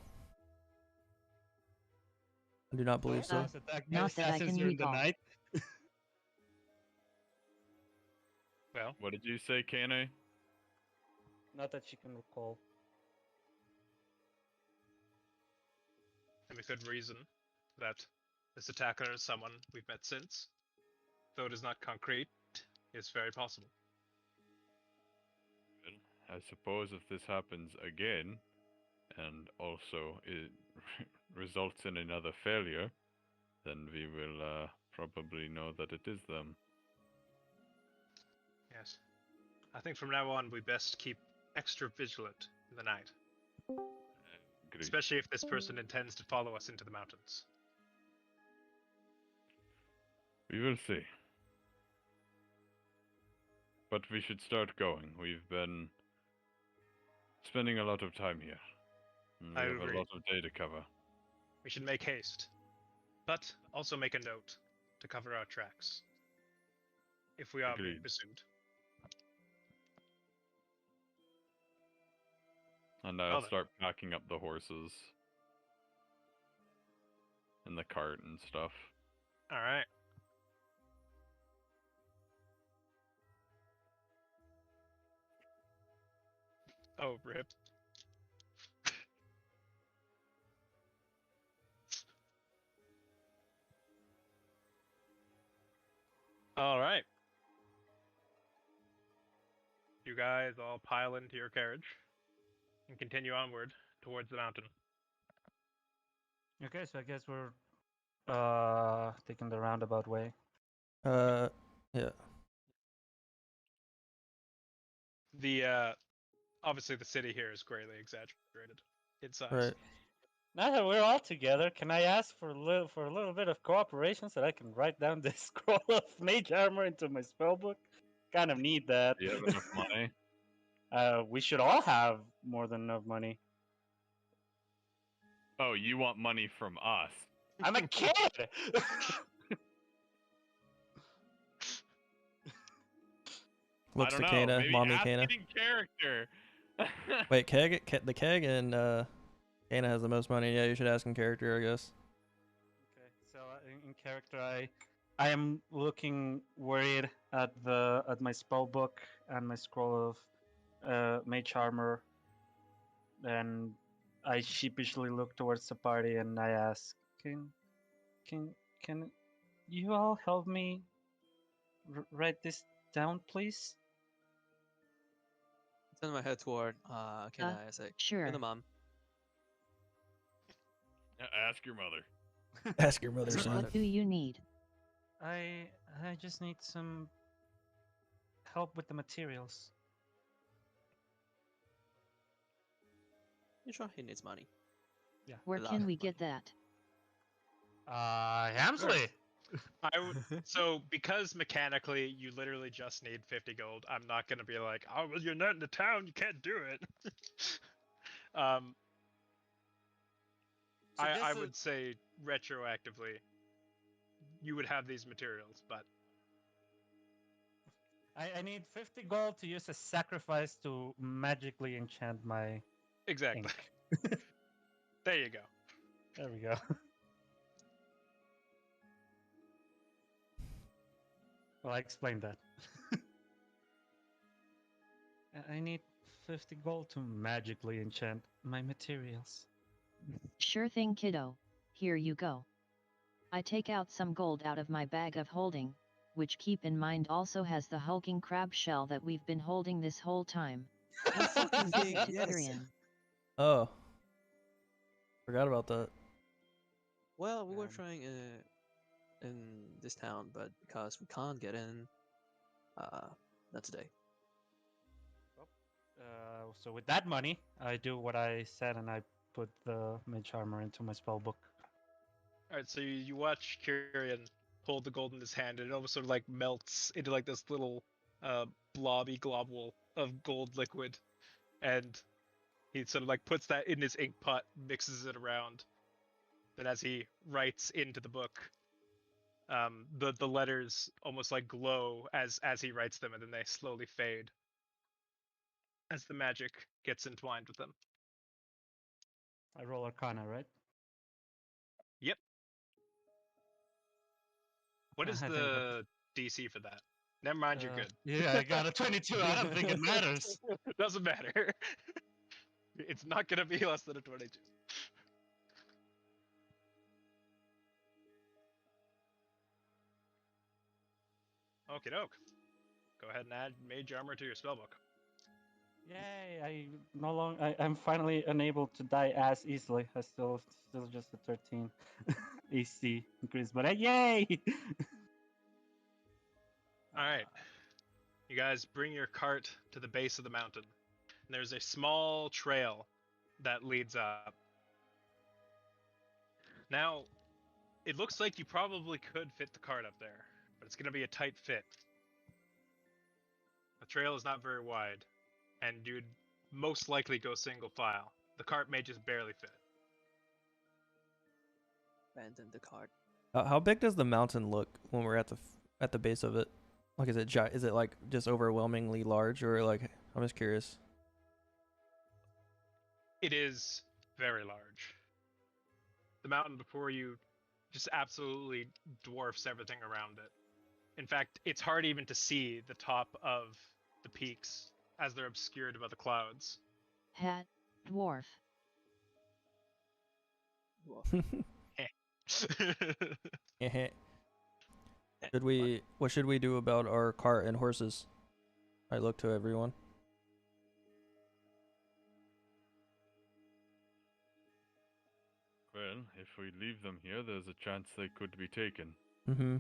I do not believe so. Attacked by Not that I assassins can during the recall. night? Well, What did you say, Kana? Not that she can recall. and we could reason that this attacker is someone we've met since. Though it is not concrete, it's very possible. I suppose if this happens again, and also it results in another failure, then we will probably know that it is them. Yes. I think from now on we best keep extra vigilant in the night. Agreed. Especially if this person intends to follow us into the mountains. We will see. But we should start going. We've been spending a lot of time here. And we I have agree. a lot of day to cover. We should make haste. But also make a note. to cover our tracks. If we are being Agreed. pursued. And Well I'll then. start packing up the horses. And the cart and stuff. Alright. Oh, rip. Alright. You guys all pile into your carriage and continue onward towards the mountain. Okay, so I guess we're taking the roundabout way. Yeah. The obviously the city here is greatly exaggerated in size. Right. Now that we're all together, can I ask for a little bit of cooperation so that I can write down this scroll of mage armor into my spellbook? Kind of need that. Do you have enough money? We should all have more than enough money. Oh, you want money from us? I'm a kid. Looks I to don't know. Kana, Maybe mommy ask Kana. it in character. Wait, the keg and Kana has the most money. Yeah, you should ask in character, I guess. Okay, so in character, I am looking worried at my spell book and my scroll of mage armor, and I sheepishly look towards the party and I ask, can you all help me write this down, please? Turn my head toward Kenai. I say, Sure. "You're the mom." Ask your mother. Ask your mother, son. What do you need? I just need some help with the materials. You sure he needs money? Where A lot can of we money. get that? Hamsley. I would so because mechanically you literally just need 50 gold. I'm not gonna be like, oh well, you're not in the town, you can't do it. So I this would say retroactively, you would have these materials, but I need 50 gold to use as sacrifice to magically enchant my exactly. ink. There you go. There we go. Well, I explained that. I need 50 gold to magically enchant my materials. Sure thing, kiddo. Here you go. I take out some gold out of my bag of holding, which keep in mind also has the hulking crab shell that we've been holding this whole time. I'll fucking give it to Yes. Tyrion. Oh. Forgot about that. Well, we were trying in this town, but because we can't get in, not today. So with that money, I do what I said and I put the mage armor into my spell book. Alright, so you watch Kyrian hold the gold in his hand, and it almost sort of like melts into like this little blobby globule of gold liquid, and he sort of like puts that in his ink pot, mixes it around. Then as he writes into the book, the letters almost like glow as he writes them, and then they slowly fade as the magic gets entwined with them. I roll Arcana, right? Yep. What is I think the DC for that? Never mind, you're good. Yeah, I got a 22. I don't think it matters. It doesn't matter. It's not gonna be less than a 22. Okie doke. Go ahead and add mage armor to your spellbook. Yay! I'm finally unable to die as easily. I still just a 13 AC increase, but yay! Alright. You guys bring your cart to the base of the mountain. And there's a small trail that leads up. Now, it looks like you probably could fit the cart up there, but it's going to be a tight fit. The trail is not very wide, and you'd most likely go single file. The cart may just barely fit. Abandon the cart. How big does the mountain look when we're at the base of it? Like, is it like just overwhelmingly large, or like I'm just curious. It is very large. The mountain before you just absolutely dwarfs everything around it. In fact, it's hard even to see the top of the peaks as they're obscured by the clouds. Hat, dwarf. What should we do about our cart and horses? I look to everyone. Well, if we leave them here, there's a chance they could be taken. Mm-hmm.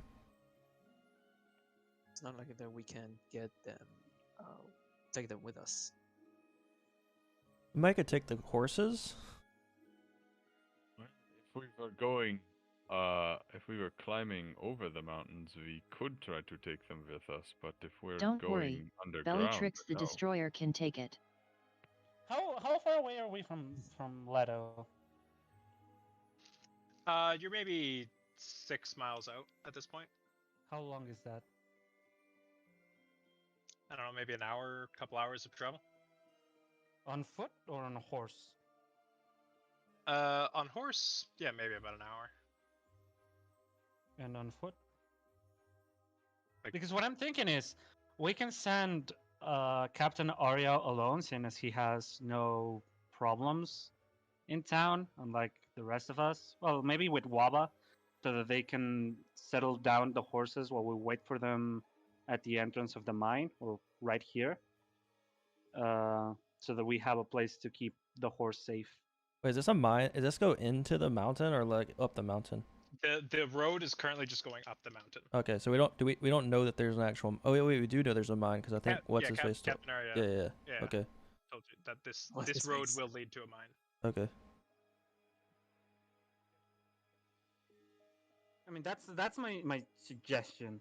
It's not like that we can get them, take them with us. We might could take the horses. Well, if we were going, if we were climbing over the mountains, we could try to take them with us. But if we're Don't going worry, underground, Bellatrix the no. Destroyer can take it. How far away are we from Leto? You're maybe 6 miles out at this point. How long is that? I don't know, maybe an hour, couple hours of travel. On foot or on a horse? On horse, yeah, maybe about an hour. And on foot? Like- Because what I'm thinking is, we can send Captain Arya alone, seeing as he has no problems in town, unlike the rest of us. Well, maybe with Waba, so that they can settle down the horses while we wait for them at the entrance of the mine, or right here. So that we have a place to keep the horse safe. Wait, is this a mine? Does this go into the mountain or like up the mountain? The road is currently just going up the mountain. Okay, so we don't know that there's an actual. Oh wait, we do know there's a mine because I think what's his face. Captain Arya Yeah. Okay. told you that this What's his road face? will lead to a mine. Okay. I mean, that's my suggestion.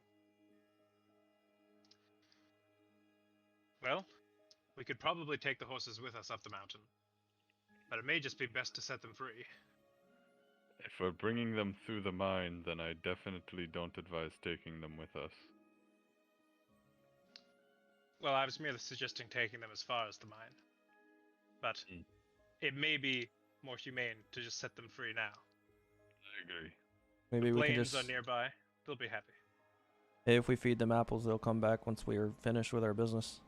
Well, we could probably take the horses with us up the mountain, but it may just be best to set them free. If we're bringing them through the mine, then I definitely don't advise taking them with us. Well, I was merely suggesting taking them as far as the mine, but Mm. it may be more humane to just set them free now. I agree. Maybe we can Plains just. are nearby; they'll be happy. Hey, if we feed them apples, they'll come back once we are finished with our business.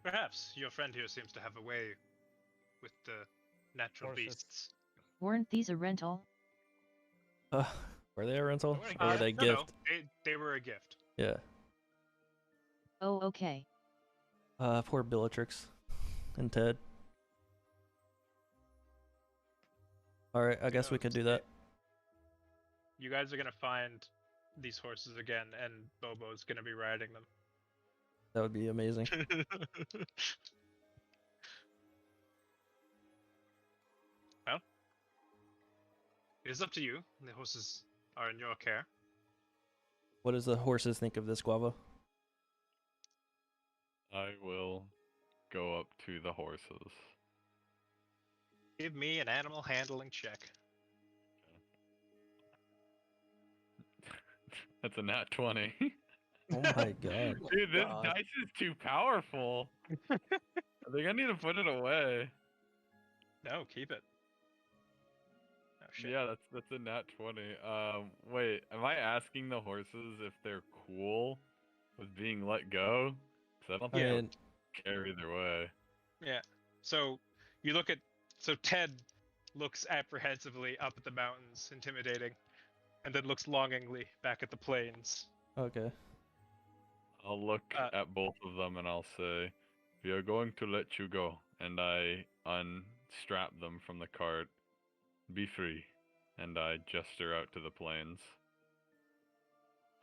Perhaps your friend here seems to have a way with the natural Horses. beasts. Weren't these a rental? Were they a rental They were a or were they No, gift? they were a gift. Yeah. Oh, okay. Poor Bellatrix and Ted. All right, I guess we could do that. You guys are gonna find these horses again, and Bobo's gonna be riding them. That would be amazing. Well, it is up to you. The horses are in your care. What does the horses think of this, Guava? I will go up to the horses. Give me an animal handling check. That's a nat 20. Oh my god. Dude, this God. dice is too powerful. I think I need to put it away. No, keep it. Oh shit. Yeah, that's a nat 20. Wait, am I asking the horses if they're cool with being let go? Because I don't I think mean, they'll care either way. Yeah. So you look at. So Ted looks apprehensively up at the mountains, intimidating, and then looks longingly back at the plains. okay. I'll look at both of them and I'll say, we are going to let you go. And I unstrap them from the cart. Be free. And I gesture out to the plains.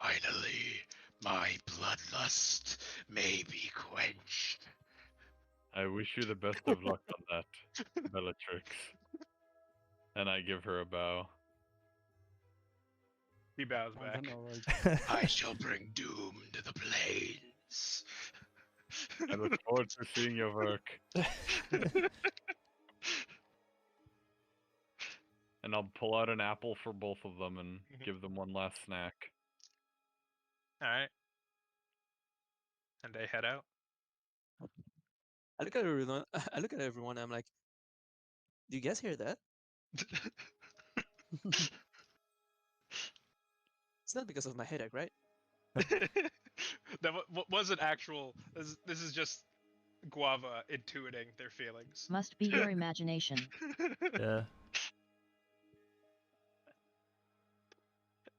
Finally, my bloodlust may be quenched. I wish you the best of luck on that, Bellatrix. And I give her a bow. He bows Sounds back. annoying. I shall bring doom to the plains. I look forward to seeing your work. And And I'll pull out an apple for both of them and Mhm. give them one last snack. All right. And they head out. I look at everyone. I look at everyone. I'm like, do you guys hear that? It's not because of my headache, right? That wasn't actual. This is just Guava intuiting their feelings. Must be your imagination. Yeah.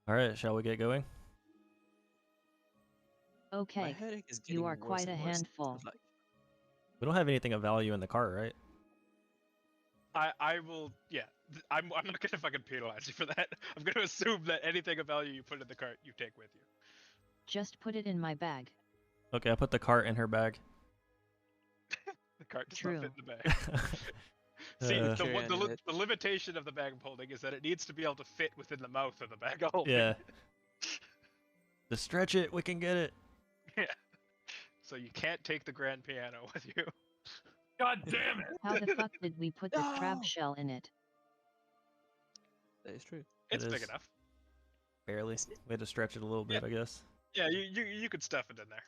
All right, shall we get going? My Okay, headache is getting you are worse quite a and worse. handful. It's like, We don't have anything of value in the cart, right? I will. Yeah, I'm not gonna fucking penalize you for that. I'm gonna assume that anything of value you put in the cart, you take with you. Just put it in my bag. Okay, I put the cart in her bag. The cart does True. not fit in the bag. See, Uh, the limitation of the bag of holding is that it needs to be able to fit within the mouth of the bag of holding. Yeah. Just stretch it, we can get it. Yeah. So you can't take the grand piano with you. God damn it! How the fuck did we put the crab No! shell in it? that is true. It's big is. enough. Barely. We had to stretch it a little bit, I guess. Yeah, you could stuff it in there.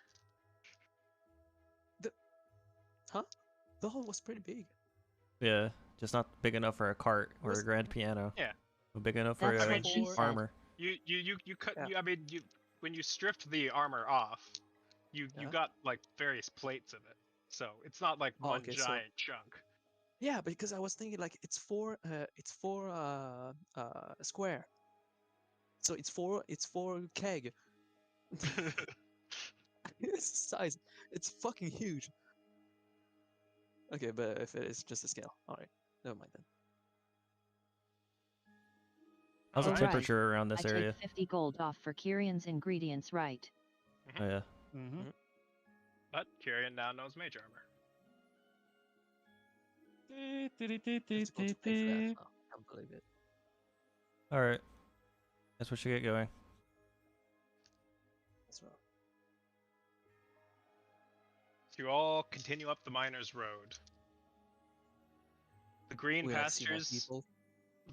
Huh? The hole was pretty big. Yeah, just not big enough for a cart or a Was- grand piano. Yeah. But big enough for That's what she for said. armor. You cut. Yeah. I mean, when you stripped the armor off, you Yeah. got like various plates of it. So it's not like Oh, one okay, so- giant chunk. Yeah, because I was thinking like it's four square. So it's four keg. It's the size. It's fucking huge. Okay, but if it is just a scale, all right, never mind then. How's the Alright. temperature around this I area? take 50 gold off for Kyrion's ingredients, right? Oh, yeah. Mm-hmm. But Kyrian now knows mage armor. It's supposed to pay for that. Oh, I can't believe it. Alright. Guess we should get going. As well. So you all continue up the miner's road. The green We like see more pastures people.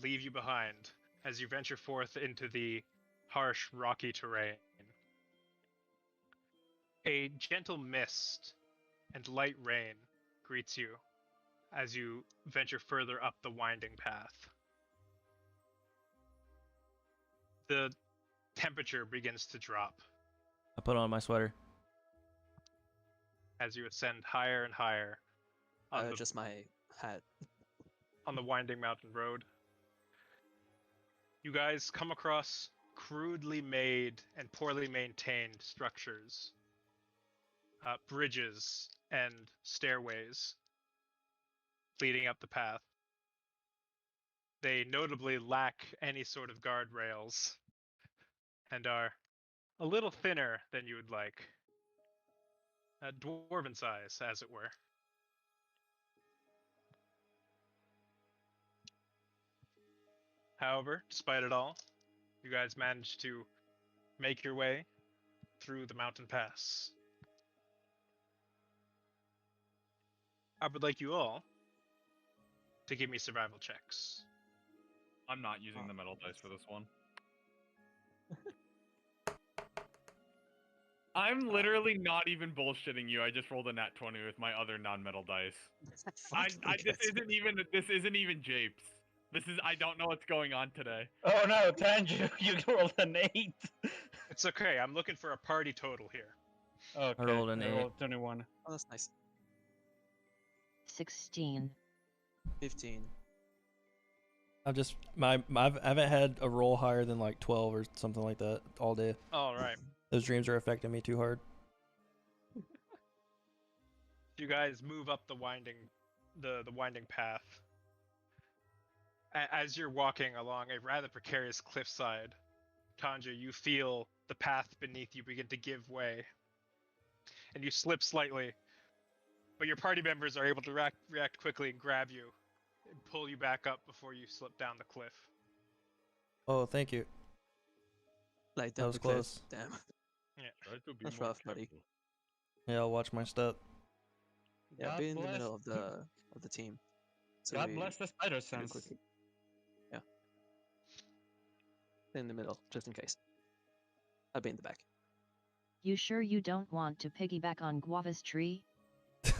leave you behind as you venture forth into the harsh, rocky terrain. A gentle mist and light rain greets you as you venture further up the winding path. The temperature begins to drop I put on my sweater. as you ascend higher and higher on, Just my hat. on the winding mountain road. You guys come across crudely made and poorly maintained structures, bridges, and stairways leading up the path. They notably lack any sort of guardrails and are a little thinner than you would like. Dwarven size, as it were. However, despite it all, you guys managed to make your way through the mountain pass. I would like you all to give me survival checks. I'm not using the metal dice for this one. I'm literally not even bullshitting you. I just rolled a nat 20 with my other non-metal dice. This isn't even japes. I don't know what's going on today. Oh no, Tanju, you rolled an 8. It's okay, I'm looking for a party total here. Okay, rolled an I 8. rolled 21. Oh, that's nice. 16. 15. I've just I haven't had a roll higher than like 12 or something like that all day. All right. Those dreams are affecting me too hard. You guys move up the winding path. As you're walking along a rather precarious cliffside, Tanja, you feel the path beneath you begin to give way, and you slip slightly. But your party members are able to react quickly and grab you, and pull you back up before you slip down the cliff. Oh, thank you. Like That was the cliff. close. Damn. Try to be That's more rough, buddy. careful. Yeah, I'll watch my step. Yeah, God be in the bless. middle of the team. So God we bless the spider do sense. quickly. Yeah. in the middle, just in case. I'll be in the back. You sure you don't want to piggyback on Guava's tree?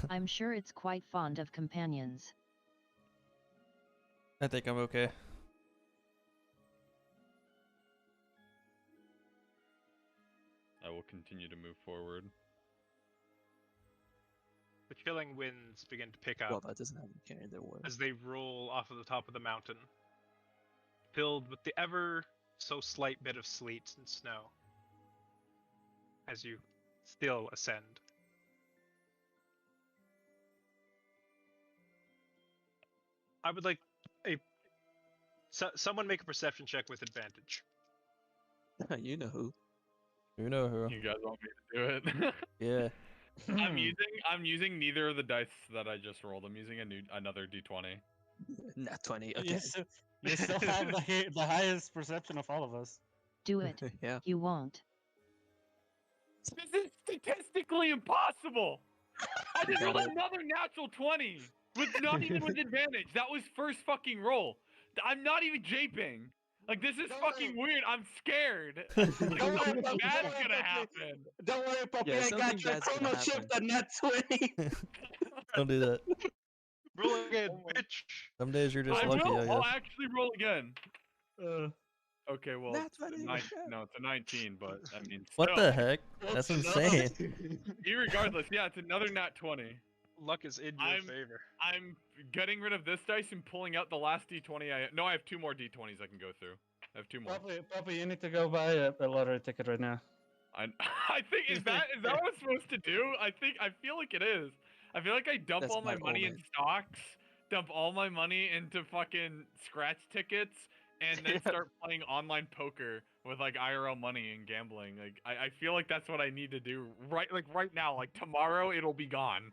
I'm sure it's quite fond of companions. I think I'm okay. I will continue to move forward. The chilling winds begin to pick up Well, that doesn't have to carry their word. as they roll off of the top of the mountain, filled with the ever so slight bit of sleet and snow as you still ascend. I would like someone make a perception check with advantage. You know who. You know who. You guys want me to do it? Yeah. I'm using neither of the dice that I just rolled. I'm using another d20. Nat 20. Okay. You still have the highest perception of all of us. Do it. Yeah. You won't. This is statistically impossible. I just rolled Got it. another natural 20 with not even with advantage. That was first fucking roll. I'm not even japing. Like, this is fucking weird. I'm scared. Like, something bad's gonna happen. Don't worry, Puppy. Yeah, I got something your bad's gonna chrono shift happen. at net 20. Don't do that. Roll again, bitch. Some days you're just I lucky, will. I I'll guess. actually roll again. Okay, well, Nat it's a 20. no, it's a 19, but I mean, What still. the heck? That's insane. Irregardless, yeah, it's another nat 20. Luck is in your favor. I'm getting rid of this dice and pulling out the last d20 I have 2 more d20s I can go through. I have 2 more. Puppy, you need to go buy a lottery ticket right now. I think is that what I'm supposed to do? I feel like it is. I feel like I dump That's all my my money in omen. stocks, dump all my money into fucking scratch tickets, and then start playing online poker with like IRL money and gambling. Like I feel like that's what I need to do right now. Like tomorrow it'll be gone.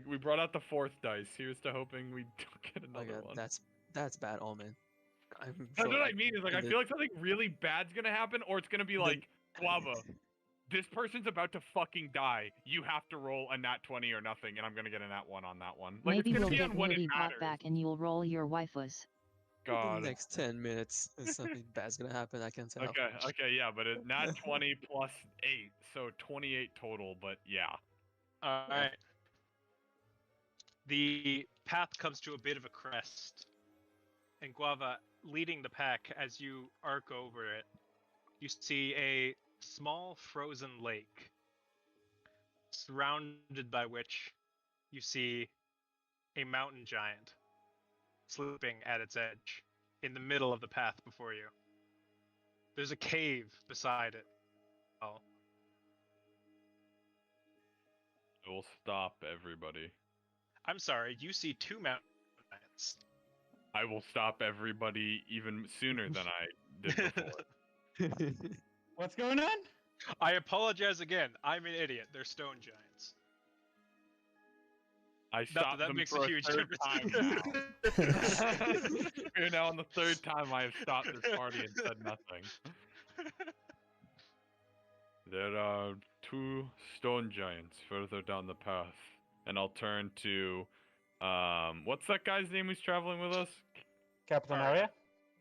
We brought out the 4th dice. Here's to hoping we don't get another one. That's bad omen. I'm That's sure what I mean. Is like I feel like something really bad's gonna happen, or it's gonna be like Guava. This person's about to fucking die. You have to roll a nat 20 or nothing, and I'm gonna get a nat 1 on that one. Like Maybe it's gonna we'll be get on when it Woody brought matters. back and you'll roll your waifus. God. The next 10 minutes, something bad's gonna happen. I can tell. Okay, yeah, but it's nat 20 plus 8, so 28 total. But yeah. All right. The path comes to a bit of a crest, and Guava, leading the pack as you arc over it, you see a small frozen lake, surrounded by which you see a mountain giant sleeping at its edge in the middle of the path before you. There's a cave beside it. Oh. It will stop everybody. I'm sorry, you see 2 mountain giants. I will stop everybody even sooner than I did before. What's going on? I apologize again. I'm an idiot. They're stone giants. I stopped that them makes for a huge third difference. time now. We're now on the 3rd time I have stopped this party and said nothing. There are 2 stone giants further down the path, and I'll turn to, what's that guy's name who's traveling with us? Captain Arya?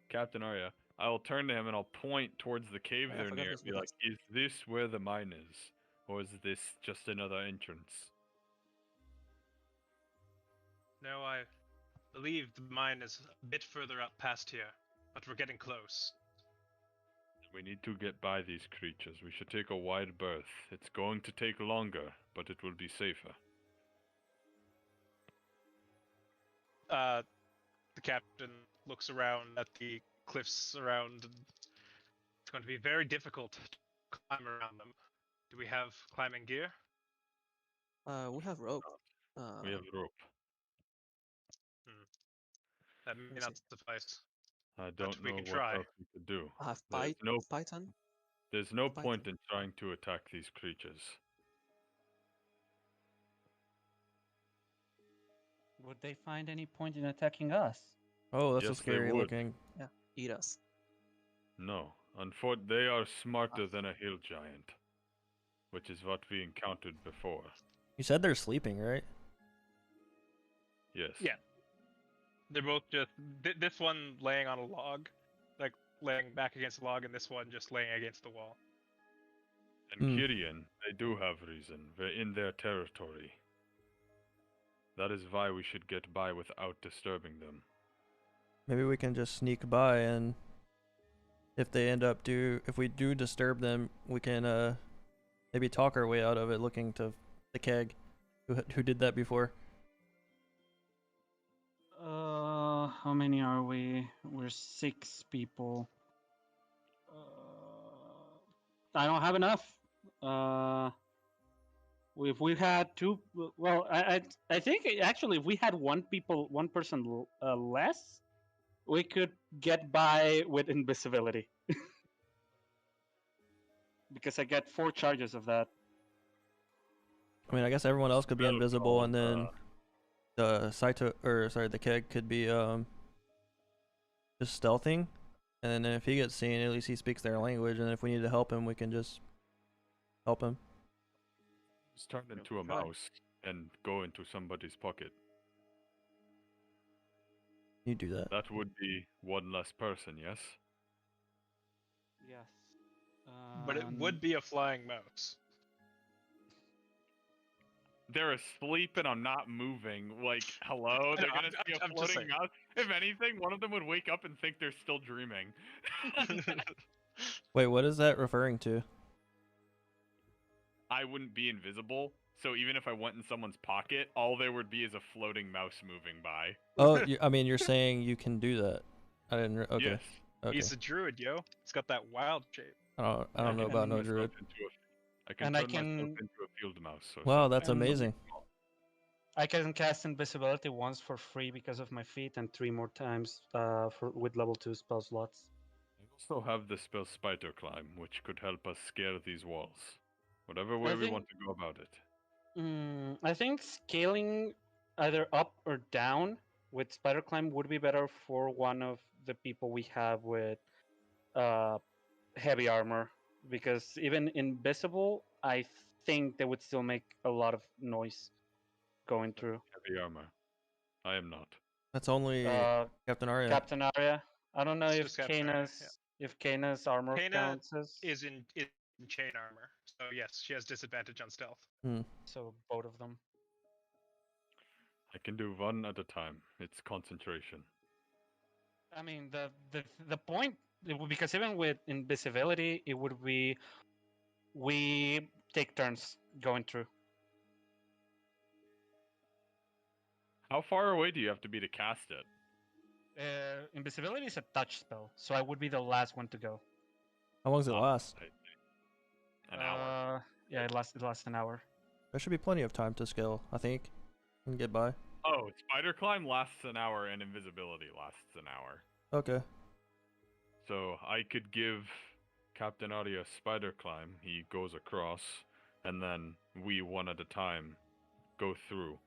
Captain Arya. I will turn to him and I'll point towards the cave I they're forgot near who's and be with like, us. is this where the mine is? Or is this just another entrance? No, I believe the mine is a bit further up past here, but we're getting close. We need to get by these creatures. We should take a wide berth. It's going to take longer, but it will be safer. The captain looks around at the cliffs around, and it's going to be very difficult to climb around them. Do we have climbing gear? We have rope. We have rope. That may Let's not suffice. I don't we know can what try. else we could do. I have There's python. There's no Python. point in trying to attack these creatures. Would they find any point in attacking us? Oh, that's so Yes, they scary would. looking. Eat us. No. Unfortunately, they are smarter than a hill giant, which is what we encountered before. You said they're sleeping, right? Yes. Yeah. They're both just this one laying on a log, like laying back against a log, and this one just laying against the wall. And Hmm. Kyrian, they do have reason. We're in their territory. That is why we should get by without disturbing them. Maybe we can just sneak by, and if we do disturb them, we can maybe talk our way out of it, looking to the keg, who did that before. How many are we? We're 6 people. I don't have enough. If we had two, well, I think actually if we had one person less, we could get by with invisibility. Because I get 4 charges of that. I mean, I guess everyone else could be Spell invisible, called, and then the keg could be just stealthing, and then if he gets seen, at least he speaks their language, and if we need to help him, we can just help him. Just turn into a try. mouse and go into somebody's pocket. You do that. That would be one less person, yes? Yes. But it would be a flying mouse. They're asleep and I'm not moving. Like, hello? They're gonna see a I'm just floating saying. mouse. If anything, one of them would wake up and think they're still dreaming. Wait, what is that referring to? I wouldn't be invisible, so even if I went in someone's pocket, all there would be is a floating mouse moving by. Oh, I mean, you're saying you can do that. I didn't. Okay. Yes. Okay. He's a druid, yo. He's got that wild shape. I don't know about no druid. I can And turn I can- myself into a field mouse. Or Wow, that's And- amazing. I can cast invisibility once for free because of my feet, and 3 more times with level 2 spell slots. I also have the spell Spider Climb, which could help us scale these walls. Whatever way we think- want to go about it. I think scaling either up or down with spider climb would be better for one of the people we have with heavy armor, because even invisible, I think they would still make a lot of noise going through. Heavy armor. I am not. That's only Captain Arya. Captain Arya. I don't know It's if just Captain Arya, Kana's armor Kana counts as. Is in chain armor, so yes, she has disadvantage on stealth. So both of them. I can do one at a time. It's concentration. I mean, the point, because even with invisibility, it would be we take turns going through. How far away do you have to be to cast it? Invisibility is a touch spell, so I would be the last one to go. How long does it last? An hour. Yeah, it lasts an hour. There should be plenty of time to scale, I think, and get by. Oh, Spider Climb lasts an hour and Invisibility lasts an hour. Okay. So I could give Captain Arya Spider Climb. He goes across, and then we one at a time go through.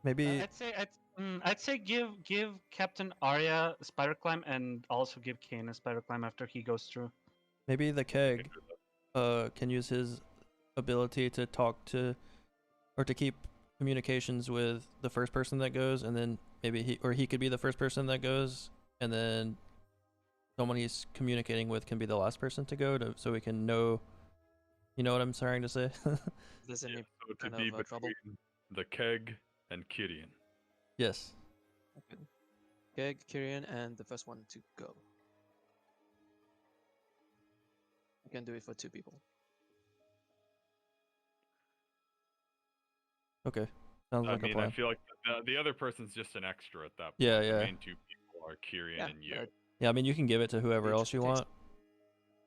Maybe I'd say give Captain Arya spider climb, and also give Kane a spider climb after he goes through. maybe the keg can use his ability to talk to or to keep communications with the first person that goes, and then maybe he could be the first person that goes, and then someone he's communicating with can be the last person to go, so we can know. You know what I'm trying to say? If there's any So to kind be of trouble. between the keg and Kyrian. Yes. Okay. Keg, Kyrian, and the first one to go. I can do it for 2 people. Okay. Sounds I like a mean, plan. I feel like the other person's just an extra at that point. Yeah, The yeah. main 2 people are Kyrian Yeah, and you. Yeah, I mean, you can give it to whoever Each else you takes- want.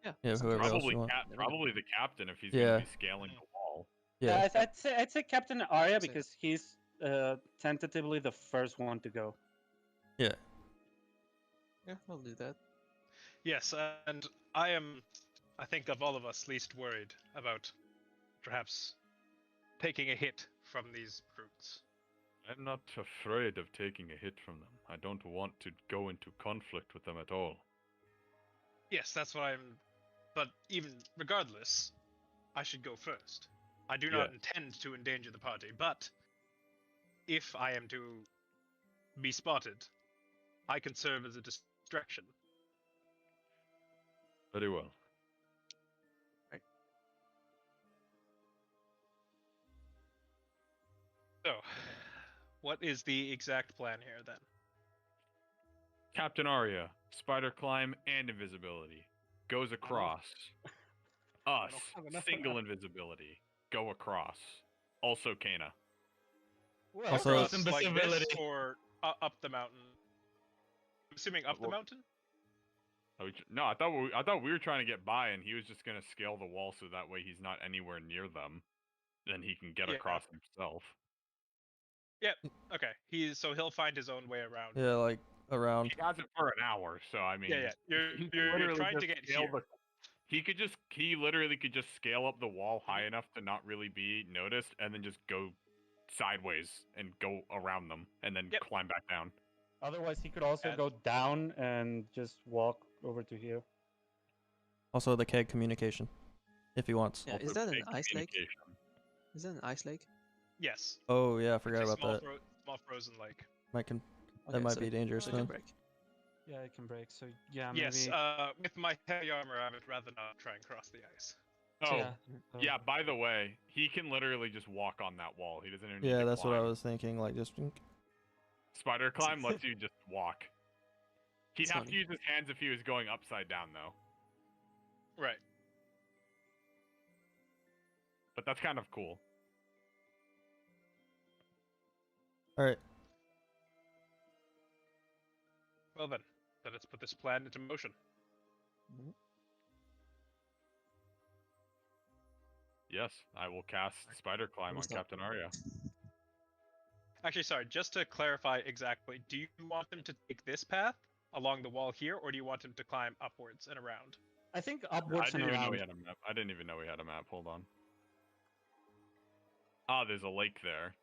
Yeah. Yeah, something whoever else Probably, you want. There we go. probably the captain if he's Yeah. going to be scaling the wall. Yeah. I'd say Captain Arya Same. because he's tentatively the first one to go. Yeah. Yeah, I'll do that. Yes, and I think of all of us, least worried about perhaps taking a hit from these brutes. I'm not afraid of taking a hit from them. I don't want to go into conflict with them at all. Yes, that's what I'm. But even regardless, I should go first. I do not Yeah. intend to endanger the party, but if I am to be spotted, I can serve as a distraction. Very well. So, what is the exact plan here then? Captain Arya, spider climb and invisibility. Goes across. Us, don't have enough single invisibility. Go across. Also Kana. Well, Also- Across cross like this invisibility. or up the mountain? I'm assuming up the Well- mountain? No, I thought we were trying to get by, and he was just gonna scale the wall so that way he's not anywhere near them. Then he can get Yeah. across himself. Okay. He'll find his own way around. Yeah, like around. He has it for an hour, so I mean, Yeah. You're, he can you're literally trying to just get scale here. he literally could just scale up the wall high enough to not really be noticed, and then just go sideways and go around them, and then Yep. climb back down. Otherwise, he could also And- go down and just walk over to here. Also the keg communication, if he wants. Yeah, is Also that an fake ice lake? communication. Is that an ice lake? Yes. Oh yeah, I It's forgot a about small, that. small frozen lake. Okay, That might so be dangerous it can then. break. Yeah, it can break. So yeah, Yes. maybe. With my heavy armor, I would rather not try and cross the ice. Oh, Yeah. yeah. By the way, he can literally just walk on that wall. He doesn't even need Yeah, to that's what I climb. was thinking. Like just Spider climb lets you just walk. He'd It's have to funny. use his hands if he was going upside down, though. Right. But that's kind of cool. all right. Well then, let's put this plan into motion. Yes, I will cast Spider Climb on What's up? Captain Arya. Actually, sorry, just to clarify exactly, do you want him to take this path along the wall here, or do you want him to climb upwards and around? I think I upwards and didn't even know around. we had a map. I didn't even know we had a map. Hold on. Ah, there's a lake there.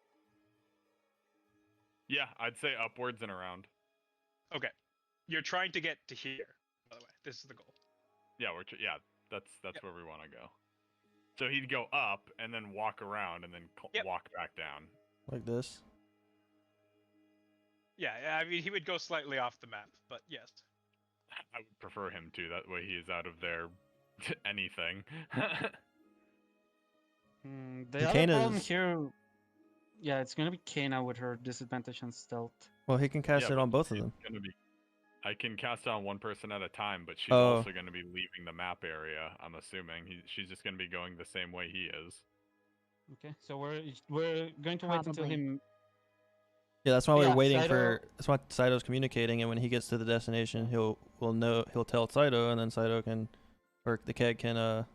Yeah, I'd say upwards and around. Okay. You're trying to get to here, by the way. This is the goal. Yeah, yeah, that's Yep. where we want to go. So he'd go up and then walk around and then Yep. walk back down. Like this. Yeah, I mean, he would go slightly off the map, but yes. I would prefer him to. That way he is out of their anything. The other problem Kana's- here. Yeah, it's gonna be Kana with her disadvantage on stealth. Well, he can cast Yeah, it on but both of it's them. gonna be. I can cast it on one person at a time, but she's Oh. also going to be leaving the map area. I'm assuming she's just going to be going the same way he is. Okay, so we're going to wait until Probably. him. Yeah, that's why we're Yeah, waiting Saito- for. That's why Saito's communicating, and when he gets to the destination, he'll tell Saito, and then Saito can, or the keg can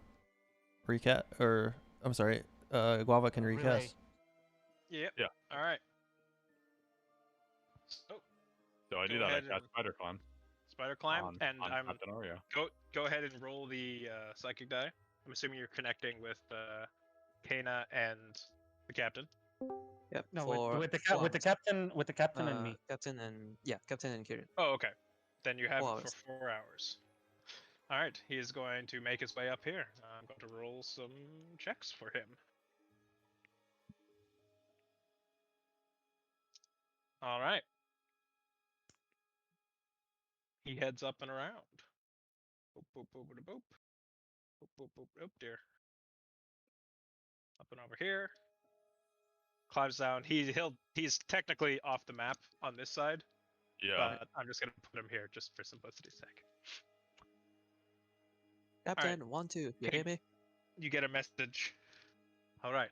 recast, or I'm sorry, Guava can Relay. recast. Yep. Yeah. All right. So, So I do Go that. I ahead cast and- Spider Climb spider climb, on, and on I'm Captain Arya. go ahead and roll the psychic die. I'm assuming you're connecting with Kana and the captain. Yep. No, for with the 4 captain and hours. me. Captain and Captain and Kirin. Oh, okay. Then you have 4 it hours. for 4 hours. All right. He is going to make his way up here. I'm going to roll some checks for him. All right. He heads up and around. Boop, boop, boop, boop, boop. Boop, boop, boop. Oh dear. Up and over here. Climbs down. He's technically off the map on this side, Yeah. but I'm just gonna put him here just for simplicity's sake. Captain, 1, 2. You Okay. hear me? You get a message. All right.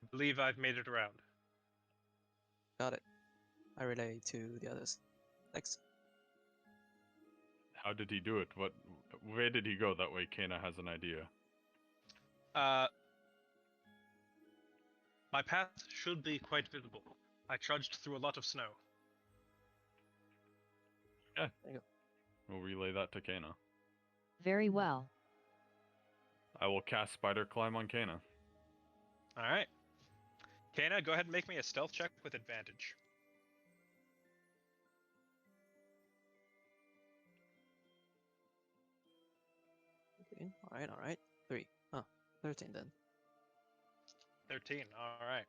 I believe I've made it around. Got it. I relay to the others. Thanks. How did he do it? Where did he go? That way Kana has an idea. My path should be quite visible. I trudged through a lot of snow. We'll relay that to Kana. Very well. I will cast Spider Climb on Kana. All right. Kana, go ahead and make me a stealth check with advantage. Okay. All right. 3. 13 then. 13. All right.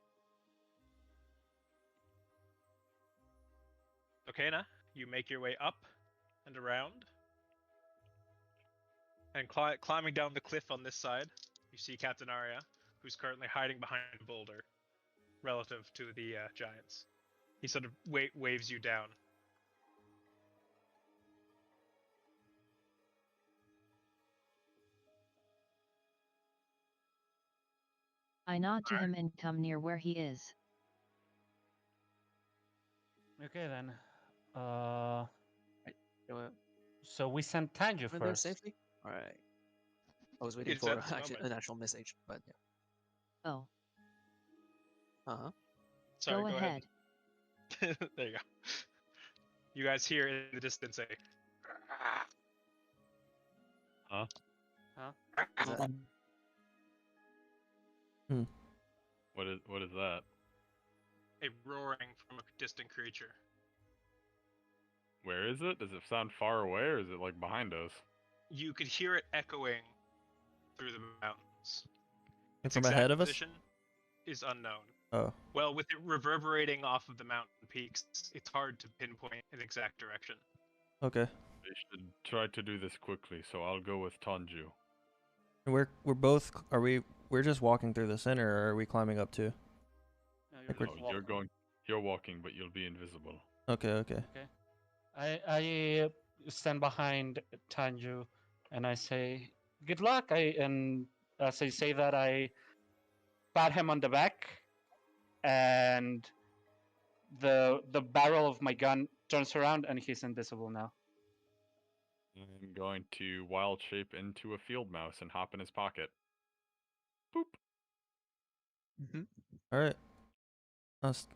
So, Kana, you make your way up and around. And climbing down the cliff on this side, you see Captain Arya, who's currently hiding behind a boulder, relative to the giants. He sort of waves you down. I nod to him and come near where he is. Okay then. You know, So we sent Tanju went there first. safely. All right. I was waiting It's for at this actually moment. an actual message, but yeah. Oh, Uh-huh. Sorry, go ahead. there you go. You guys hear in the distance a. Huh? Is that- What is that? A roaring from a distant creature. Where is it? Does it sound far away or is it like behind us? You could hear it echoing through the mountains. Its From exact ahead of us? position is unknown. Oh, Well, with it reverberating off of the mountain peaks, it's hard to pinpoint an exact direction. okay. They should try to do this quickly, so I'll go with Tanju. We're both. Are we? We're just walking through the center, or are we climbing up too? No, Like you're we're- No, you're walking, but you'll be invisible. Okay, okay. I stand behind Tanju, and I say, "Good luck." And as I say that, I pat him on the back, and the barrel of my gun turns around, and he's invisible now. I'm going to wild shape into a field mouse and hop in his pocket. Boop. Mhm. All right.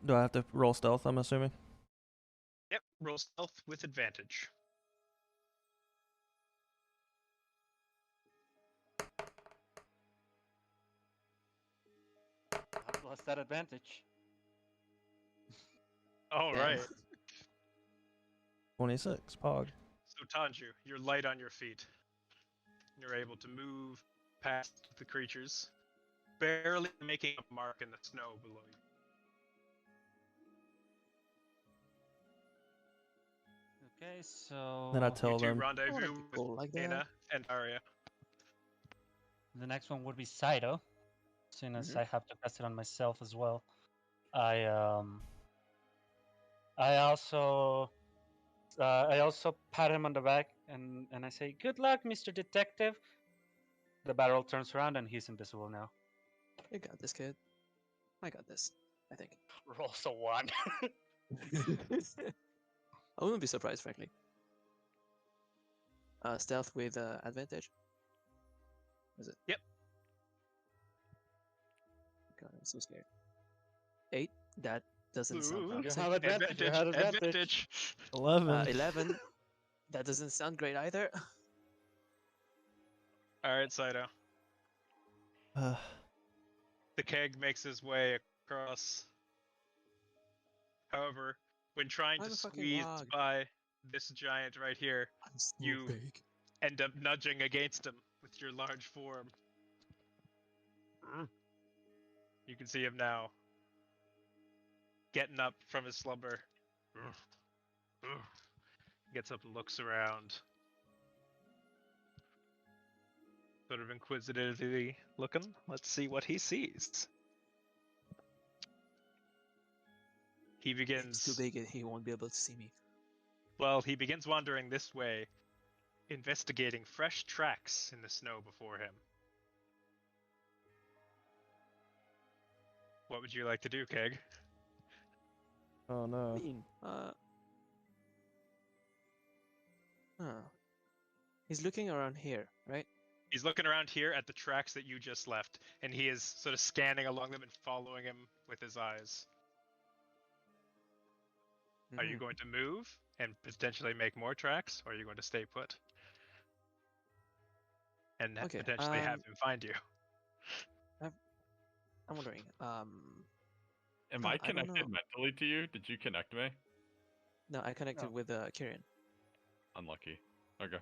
Do I have to roll stealth? I'm assuming. Yep, roll stealth with advantage. I've lost that advantage. All Damn. right. 26. Pog. So Tanju, you're light on your feet. You're able to move past the creatures, barely making a mark in the snow below you. Okay, so Then I You tell two them. rendezvous go with like that. Dana and Arya. the next one would be Saito, soon as Mhm. I have to cast it on myself as well. I also pat him on the back and I say, "Good luck, Mr. Detective." The barrel turns around and he's invisible now. You got this, kid. I got this. I think. Rolls a 1. I wouldn't be surprised, frankly. Stealth with advantage. Is it? Yep. God, I'm so scared. 8. That doesn't sound Ooh, promising. have advantage. You have Advantage. 11. 11. That doesn't sound great either. All right, Saito. Uh, The keg makes his way across. However, when trying I'm to a fucking squeeze log. by this giant right here, I'm so You- big. end up nudging against him with your large form. You can see him now, getting up from his slumber. Gets up and looks around. Sort of inquisitively looking. Let's see what he sees. He It's too begins. big and he won't be able to see me. Well, he begins wandering this way, investigating fresh tracks in the snow before him. What would you like to do, Keg? oh I no. mean, he's looking around here, right? He's looking around here at the tracks that you just left, and he is sort of scanning along them and following him with his eyes. Are you Mhm. going to move and potentially make more tracks, or are you going to stay put and Okay, potentially have him find you? I'm wondering. Am Huh, I I don't connected know. mentally to you? Did you connect me? No, I connected No. with Kieran Unlucky. Okay.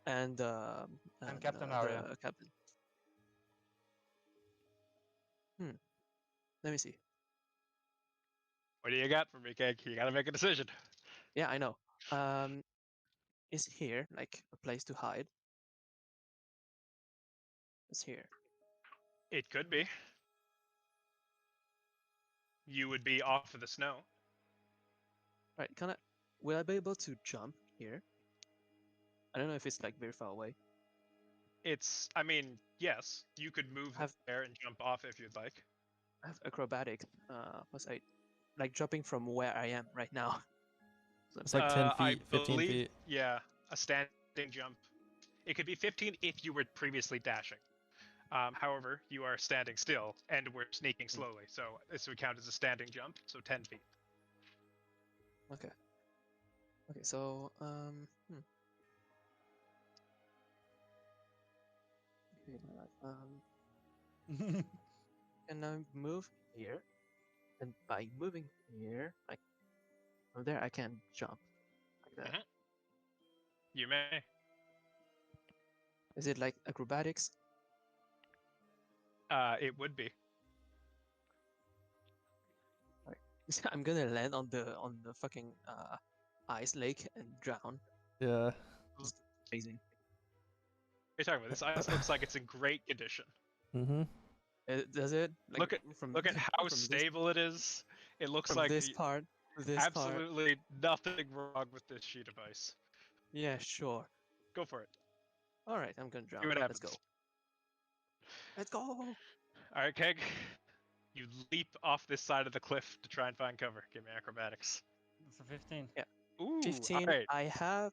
and Captain the Arya. captain. Let me see. What do you got for me, Keg? You gotta make a decision. Yeah, I know. Is here like a place to hide? It's here. It could be. You would be off of the snow. Right, can I? Will I be able to jump here? I don't know if it's like very far away. I mean, yes, you could move Have- there and jump off if you'd like. I have acrobatic. Was I like jumping from where I am right now? So It's like 10 I feet, 15 believe, feet. yeah, a standing jump. It could be 15 if you were previously dashing. However, you are standing still and we're sneaking slowly, so this would count as a standing jump, so 10 feet. Okay. Okay, so okay, my life. Can I move here? And by moving here, like from there, I can jump like that. Mhm. You may. Is it like acrobatics? It would be. Like, I'm gonna land on the fucking ice lake and drown. Yeah. It's amazing. You're talking about this ice looks like it's in great condition. Mm-hmm. Does it? Like, Look at from look at how from stable it is. It looks from like this part. This part. absolutely nothing wrong with this sheet of ice. Yeah, sure. Go for it. All right, I'm gonna See drown. what Let's happens. go. Let's go. All right, Keg. You leap off this side of the cliff to try and find cover. Give me acrobatics. It's a 15. Ooh, 15. all right. I have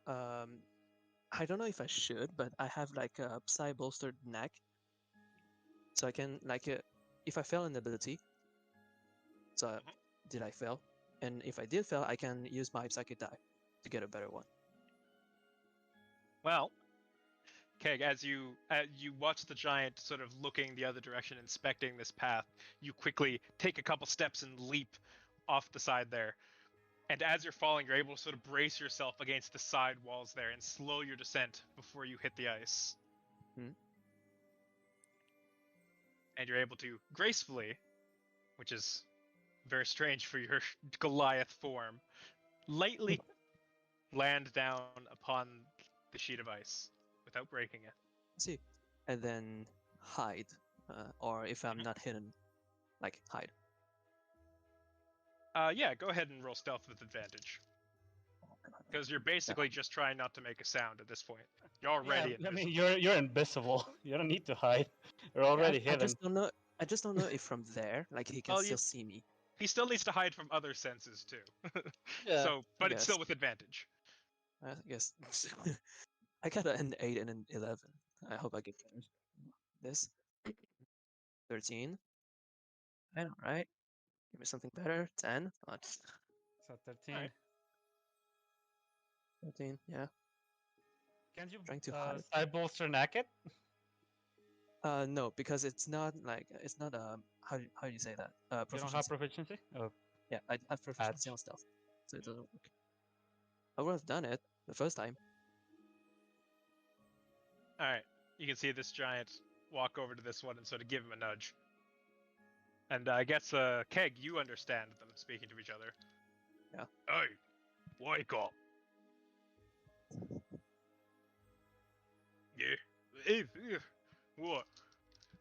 I don't know if I should, but I have like a psi bolstered neck, so I can like if I fail an ability. So did I fail? And if I did fail, I can use my psychic die to get a better one. Well, Keg, as you watch the giant sort of looking the other direction, inspecting this path, you quickly take a couple steps and leap off the side there. And as you're falling, you're able to sort of brace yourself against the side walls there and slow your descent before you hit the ice. Hmm. And you're able to gracefully, which is very strange for your Goliath form, lightly land down upon the sheet of ice without breaking it. See, and then hide, or if I'm not hidden, like hide. Yeah, go ahead and roll stealth with advantage. Because you're basically just trying not to make a sound at this point. You're already I mean, invisible. you're invisible. You don't need to hide. You're already I hidden. just don't know. I just don't know if from there, like he can Well, still see me. He still needs to hide from other senses too. Yeah, So, but it's guess. still with advantage. I guess I got an 8 and an 11. I hope I get this. 13. I know, right? Give me something better. 10. Oh, So 13. Alright. 13. Yeah. Can you Trying to hide. I bolster naked. No, because it's not like it's not how do you say that? You don't Proficiency. have proficiency. Oh, Yeah, I have proficiency on stealth, so it doesn't work. I would have done it the first time. Alright. You can see this giant walk over to this one and sort of give him a nudge. And I guess, Keg, you understand them speaking to each other. Yeah. Hey, wake up. Yeah. What?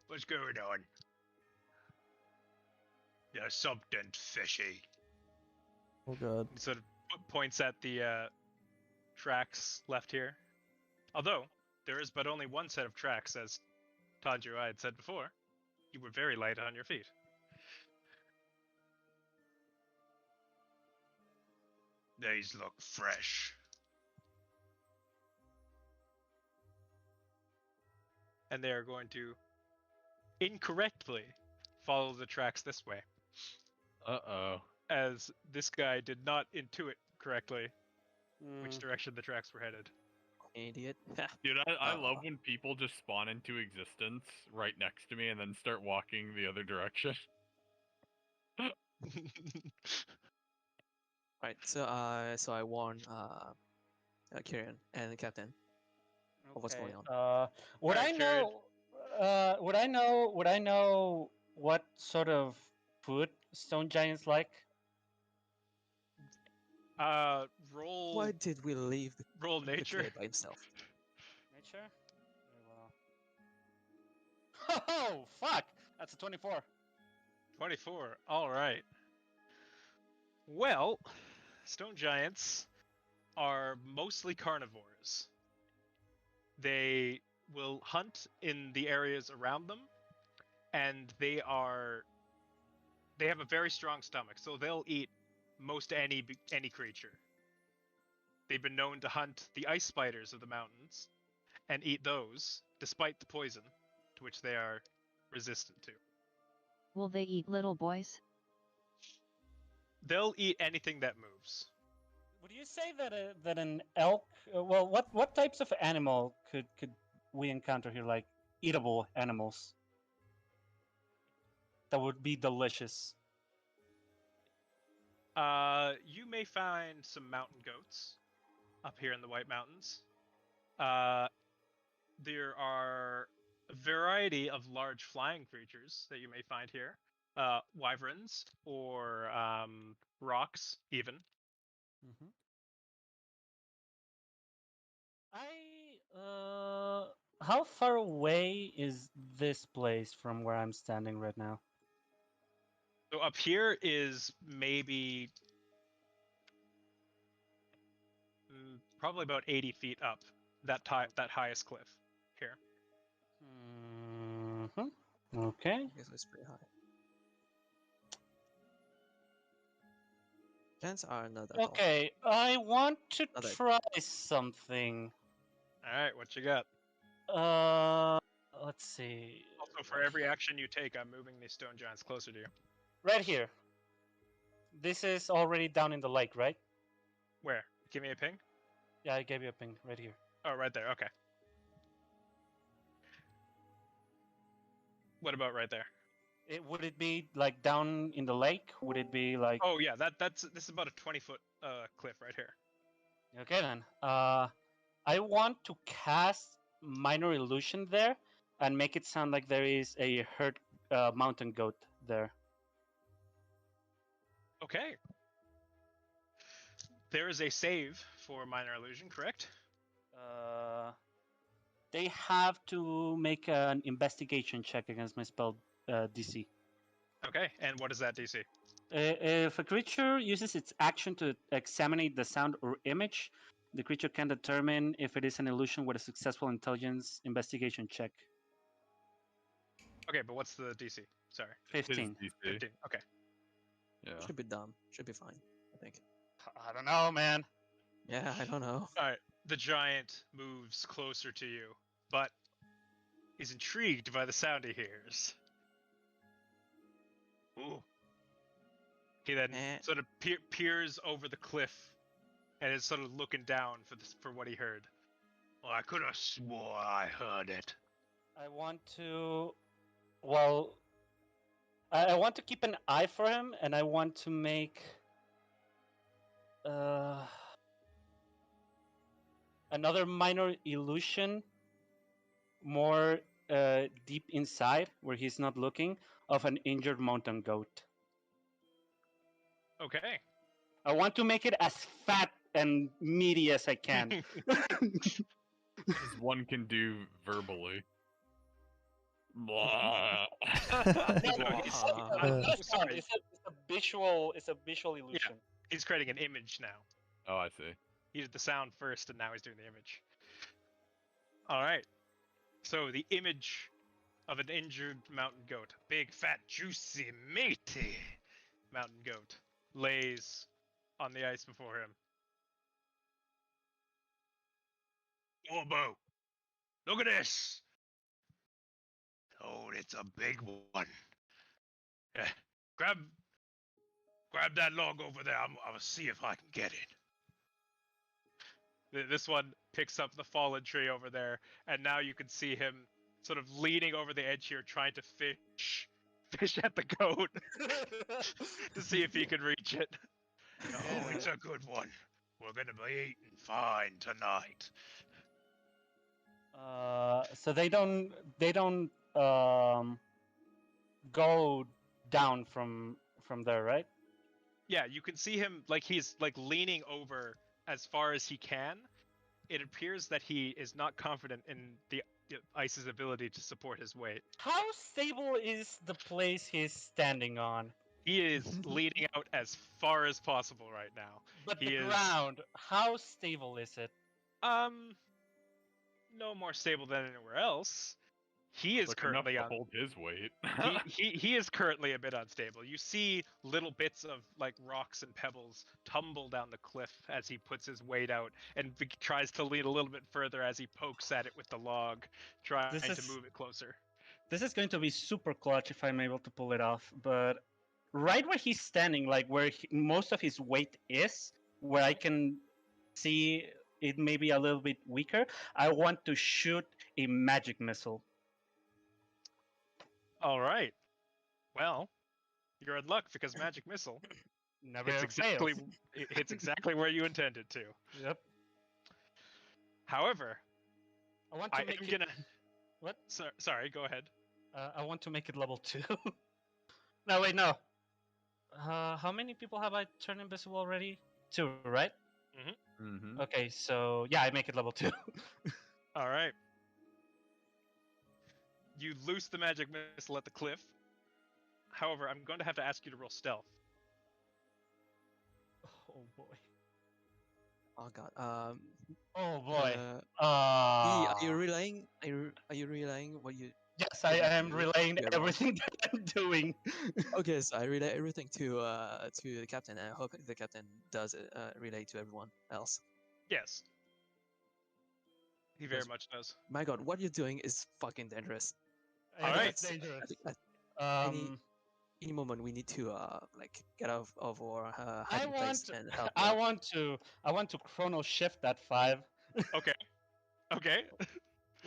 What's going on? There's something fishy. Oh god. He sort of points at the tracks left here. Although, there is but only one set of tracks, as Tanjiro had said before. You were very light on your feet. These look fresh. And they are going to incorrectly follow the tracks this way, Uh-oh. as this guy did not intuit correctly Mm. which direction the tracks were headed. Idiot. Dude, I love Uh. when people just spawn into existence right next to me and then start walking the other direction. Right. So I warn Kieran and the captain of what's going on. Would Alright, I Kieran. know? Would I know? Would I know what sort of food stone giants like? Roll. Why did we leave Roll the nature. clay by himself? Nature. Very well. Oh fuck! That's a 24. 24. All right. Well, stone giants are mostly carnivores. They will hunt in the areas around them, and they have a very strong stomach, so they'll eat most any creature. They've been known to hunt the ice spiders of the mountains and eat those, despite the poison to which they are resistant to. Will they eat little boys? They'll eat anything that moves. Would you say that an elk? Well, what types of animal could we encounter here? Like eatable animals that would be delicious. You may find some mountain goats up here in the White Mountains. There are a variety of large flying creatures that you may find here. Wyverns or rocks, even. Mm-hmm. How far away is this place from where I'm standing right now? So up here is maybe probably about 80 feet up that highest cliff here. Mm-hmm. Okay. I guess it's pretty high. Chances are not that tall. Okay, I want to Not that- try something. All right, what you got? Let's see. Also, for every action you take, I'm moving these stone giants closer to you. Right here. This is already down in the lake, right? Where? Give me a ping. Yeah, I gave you a ping right here. Oh, right there. Okay. What about right there? Would it be like down in the lake? Would it be like? Oh yeah, this is about a 20-foot cliff right here. Okay then. I want to cast minor illusion there and make it sound like there is a herd mountain goat there. Okay. There is a save for minor illusion, correct? They have to make an investigation check against my spell DC. Okay, and what is that DC? If a creature uses its action to examine the sound or image, the creature can determine if it is an illusion with a successful intelligence investigation check. Okay, but what's the DC? Sorry. 15. His DC. 15. Okay. Yeah. Should be dumb. Should be fine, I think. I don't know, man. Yeah, I don't know. All right. The giant moves closer to you, but is intrigued by the sound he hears. Ooh. He then sort of peers over the cliff and is sort of looking down for what he heard. Well, I could have swore I heard it. I want to. Well, I want to keep an eye for him, and I want to make. Another minor illusion, more deep inside, where he's not looking, of an injured mountain goat. Okay. I want to make it as fat and meaty as I can. As one can do verbally. No, he's- sorry. It's a visual illusion. He's creating an image now. Oh, I see. He did the sound first, and now he's doing the image. All right. So the image of an injured mountain goat, big, fat, juicy, meaty mountain goat, lays on the ice before him. Orbo, look at this. Oh, it's a big one. Yeah, grab that log over there. I'll see if I can get it. This one picks up the fallen tree over there, and now you can see him sort of leaning over the edge here, trying to fish at the goat to see if he can reach it. Oh, it's a good one. We're gonna be eating fine tonight. So they don't go down from there, right? Yeah, you can see him like he's like leaning over as far as he can. It appears that he is not confident in the ice's ability to support his weight. How stable is the place he's standing on? He is leaning out as far as possible right now. But He the is ground, how stable is it? no more stable than anywhere else. He is Like enough currently to on. hold his weight. He is currently a bit unstable. You see little bits of like rocks and pebbles tumble down the cliff as he puts his weight out and tries to lean a little bit further as he pokes at it with the log, trying to move it closer. This is going to be super clutch if I'm able to pull it off, but right where he's standing, like where most of his weight is, where I can see it may be a little bit weaker, I want to shoot a magic missile. All right. Well, you're in luck because magic missile Never hits exactly where you intended to. Yep. However, I want to make it... What? Sorry, go ahead. I want to make it level 2. No, wait, no. How many people have I turned invisible already? 2, right? Mm-hmm. Okay, so yeah, I make it level 2. All right. You loose the magic missile at the cliff. However, I'm going to have to ask you to roll stealth. Oh boy. Oh god. Oh boy. Are you relaying? Are you relaying what you? Yes, I am relaying Yeah, everything that I'm doing. Okay, so I relay everything to the captain, and I hope the captain does it relay to everyone else. Yes. He very Yes. much does. My god, what you're doing is fucking dangerous. All right. It's dangerous. Any moment we need to like get out of our I hiding place want, and help. I want to chrono shift that 5. Okay. Okay.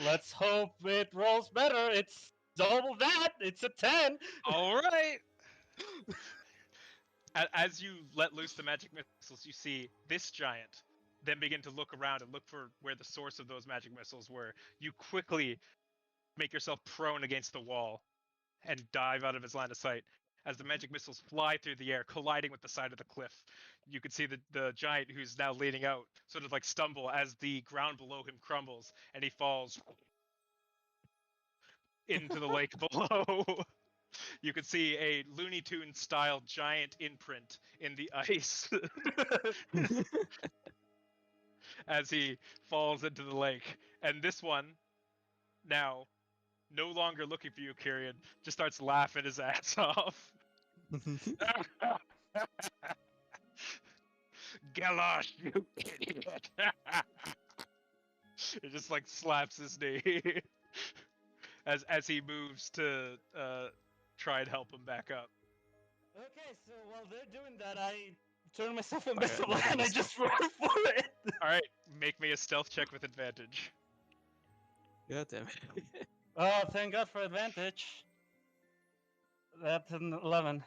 Let's hope it rolls better. It's double that. It's a 10. All right. As you let loose the magic missiles, you see this giant then begin to look around and look for where the source of those magic missiles were. You quickly make yourself prone against the wall and dive out of his line of sight. As the magic missiles fly through the air, colliding with the side of the cliff, you can see the giant who's now leaning out sort of like stumble as the ground below him crumbles and he falls into the lake below. You can see a Looney Tunes style giant imprint in the ice as he falls into the lake. And this one, now, no longer looking for you, Kyrian, just starts laughing his ass off. Galosh, you idiot! It just like slaps his knee as he moves to try and help him back up. Okay, so while they're doing that, I turn myself invisible and I just run for it. All right, make me a stealth check with advantage. God damn it. Oh, thank God for advantage. That's an 11. 11.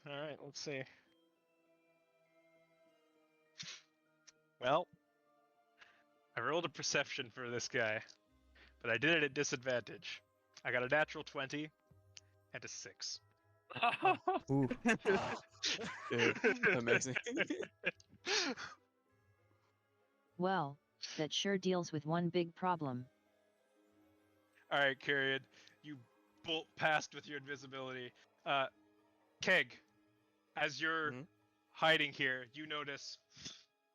All right, let's see. Well, I rolled a perception for this guy, but I did it at disadvantage. I got a natural 20 and a 6. Ooh. Dude, amazing. Well, that sure deals with one big problem. All right, Kyrian, you bolt past with your invisibility. Keg, as you're hiding here, you notice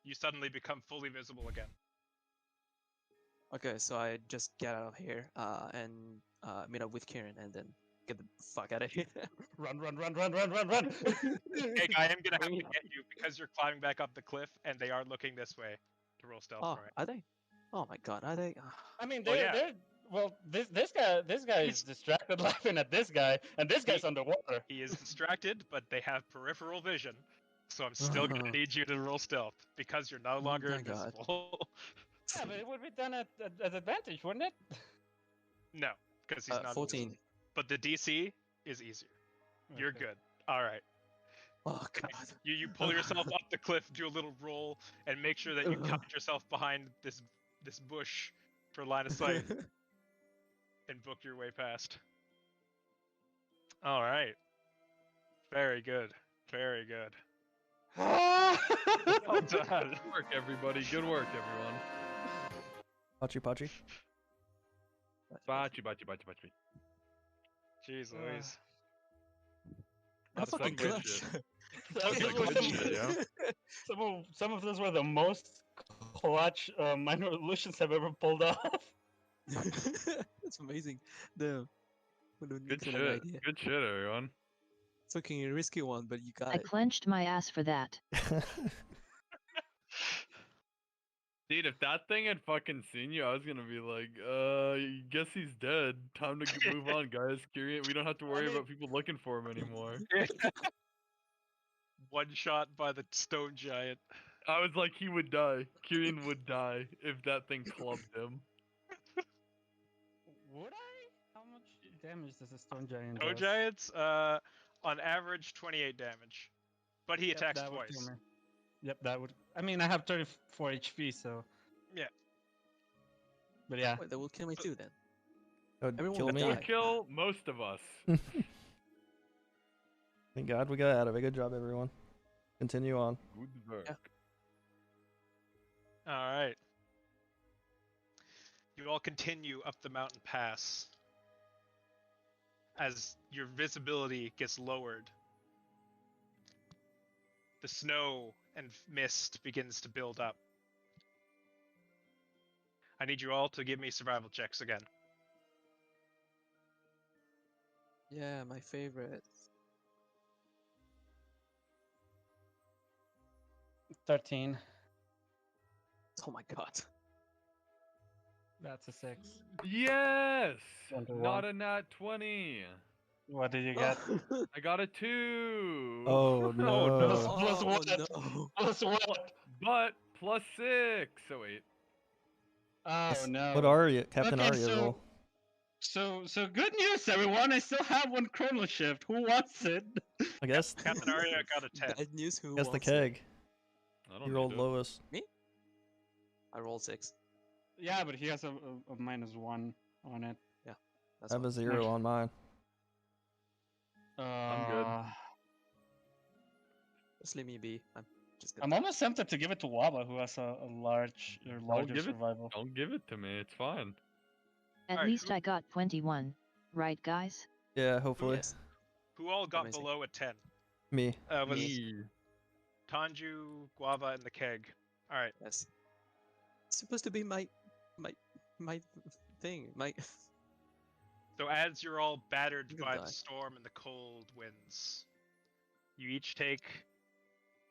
you suddenly become fully visible again. Okay, so I just get out of here and meet up with Kieran and then get the fuck out of here. Run. Keg, I am gonna have to get you because you're climbing back up the cliff and they are looking this way to roll stealth. Oh, Right? are they? Oh my god, are they? I mean, Oh, yeah. they're well. This guy is distracted laughing at this guy, and this guy's underwater. He is distracted, but they have peripheral vision, so I'm still gonna need you to roll stealth because you're no longer my God. invisible. Yeah, but it would be done at advantage, wouldn't it? No, because he's not 14. invisible. But the DC is easier. You're Okay. good. All right. Oh god. You pull yourself up the cliff, do a little roll, and make sure that you tuck yourself behind this bush for line of sight, and book your way past. All right. Very good. Very good. Ah! Well done. Good work, everybody. Good work, everyone. Pachi Pachi. Bachi, bachi, bachi, bachi. Jeez Louise. That's Not a fucking second. good clutch. shit. These That's were good some, shit, yeah. some of those were the most clutch minor illusions I've ever pulled off. That's amazing. The Good nuclear shit. idea. Good shit, everyone. It's fucking a risky one, but you got I it. clenched my ass for that. Dude, if that thing had fucking seen you, I was gonna be like, guess he's dead. Time to move on, guys. Kyrian, we don't have to worry about people looking for him anymore. One shot by the stone giant. I was like, he would die. Kyrian would die if that thing clubbed him. Would I? How much damage does a stone giant Stone do? giants, on average 28 damage. But he attacks that would kill twice. me. Yep, that would. I mean, I have 34 HP, so. Yeah. But yeah. Wait, that will kill me too then. That would Everyone kill would me. die. Would kill most of us. Thank God we got out of it. Good job, everyone. Continue on. Good work. Yeah. Alright. You all continue up the mountain pass. As your visibility gets lowered, the snow and mist begins to build up. I need you all to give me survival checks again. Yeah, my favorite. 13. Oh my god. That's a 6. Yes! 21. Not a nat 20. What did you get? I got a 2. Oh no. Plus Oh, what? no. Plus what? But plus 6. So wait. Oh no. What are you, Captain Okay, Arya so- roll? So good news, everyone! I still have one chrono shift. Who wants it? I guess. Captain Arya got a 10. Bad news, who Guess the wants it? keg. I don't You need rolled it. lowest. I rolled 6. Yeah, but he has a -1 on it. That's I have a fine. 0 on mine. I'm good. Just leave me be. I'm just I'm gonna. almost tempted to give it to Waba, who has a larger give it- survival. Don't give it to me. It's fine. At Alright, least who- I got 21. Right, guys? Yeah, hopefully. Yes. Who all got Amazing. below a 10? Me. Was Me. Tanju, Guava, and the keg. Alright. Yes. It's supposed to be my thing. My. So as you're all battered You're by gonna the die. storm and the cold winds, you each take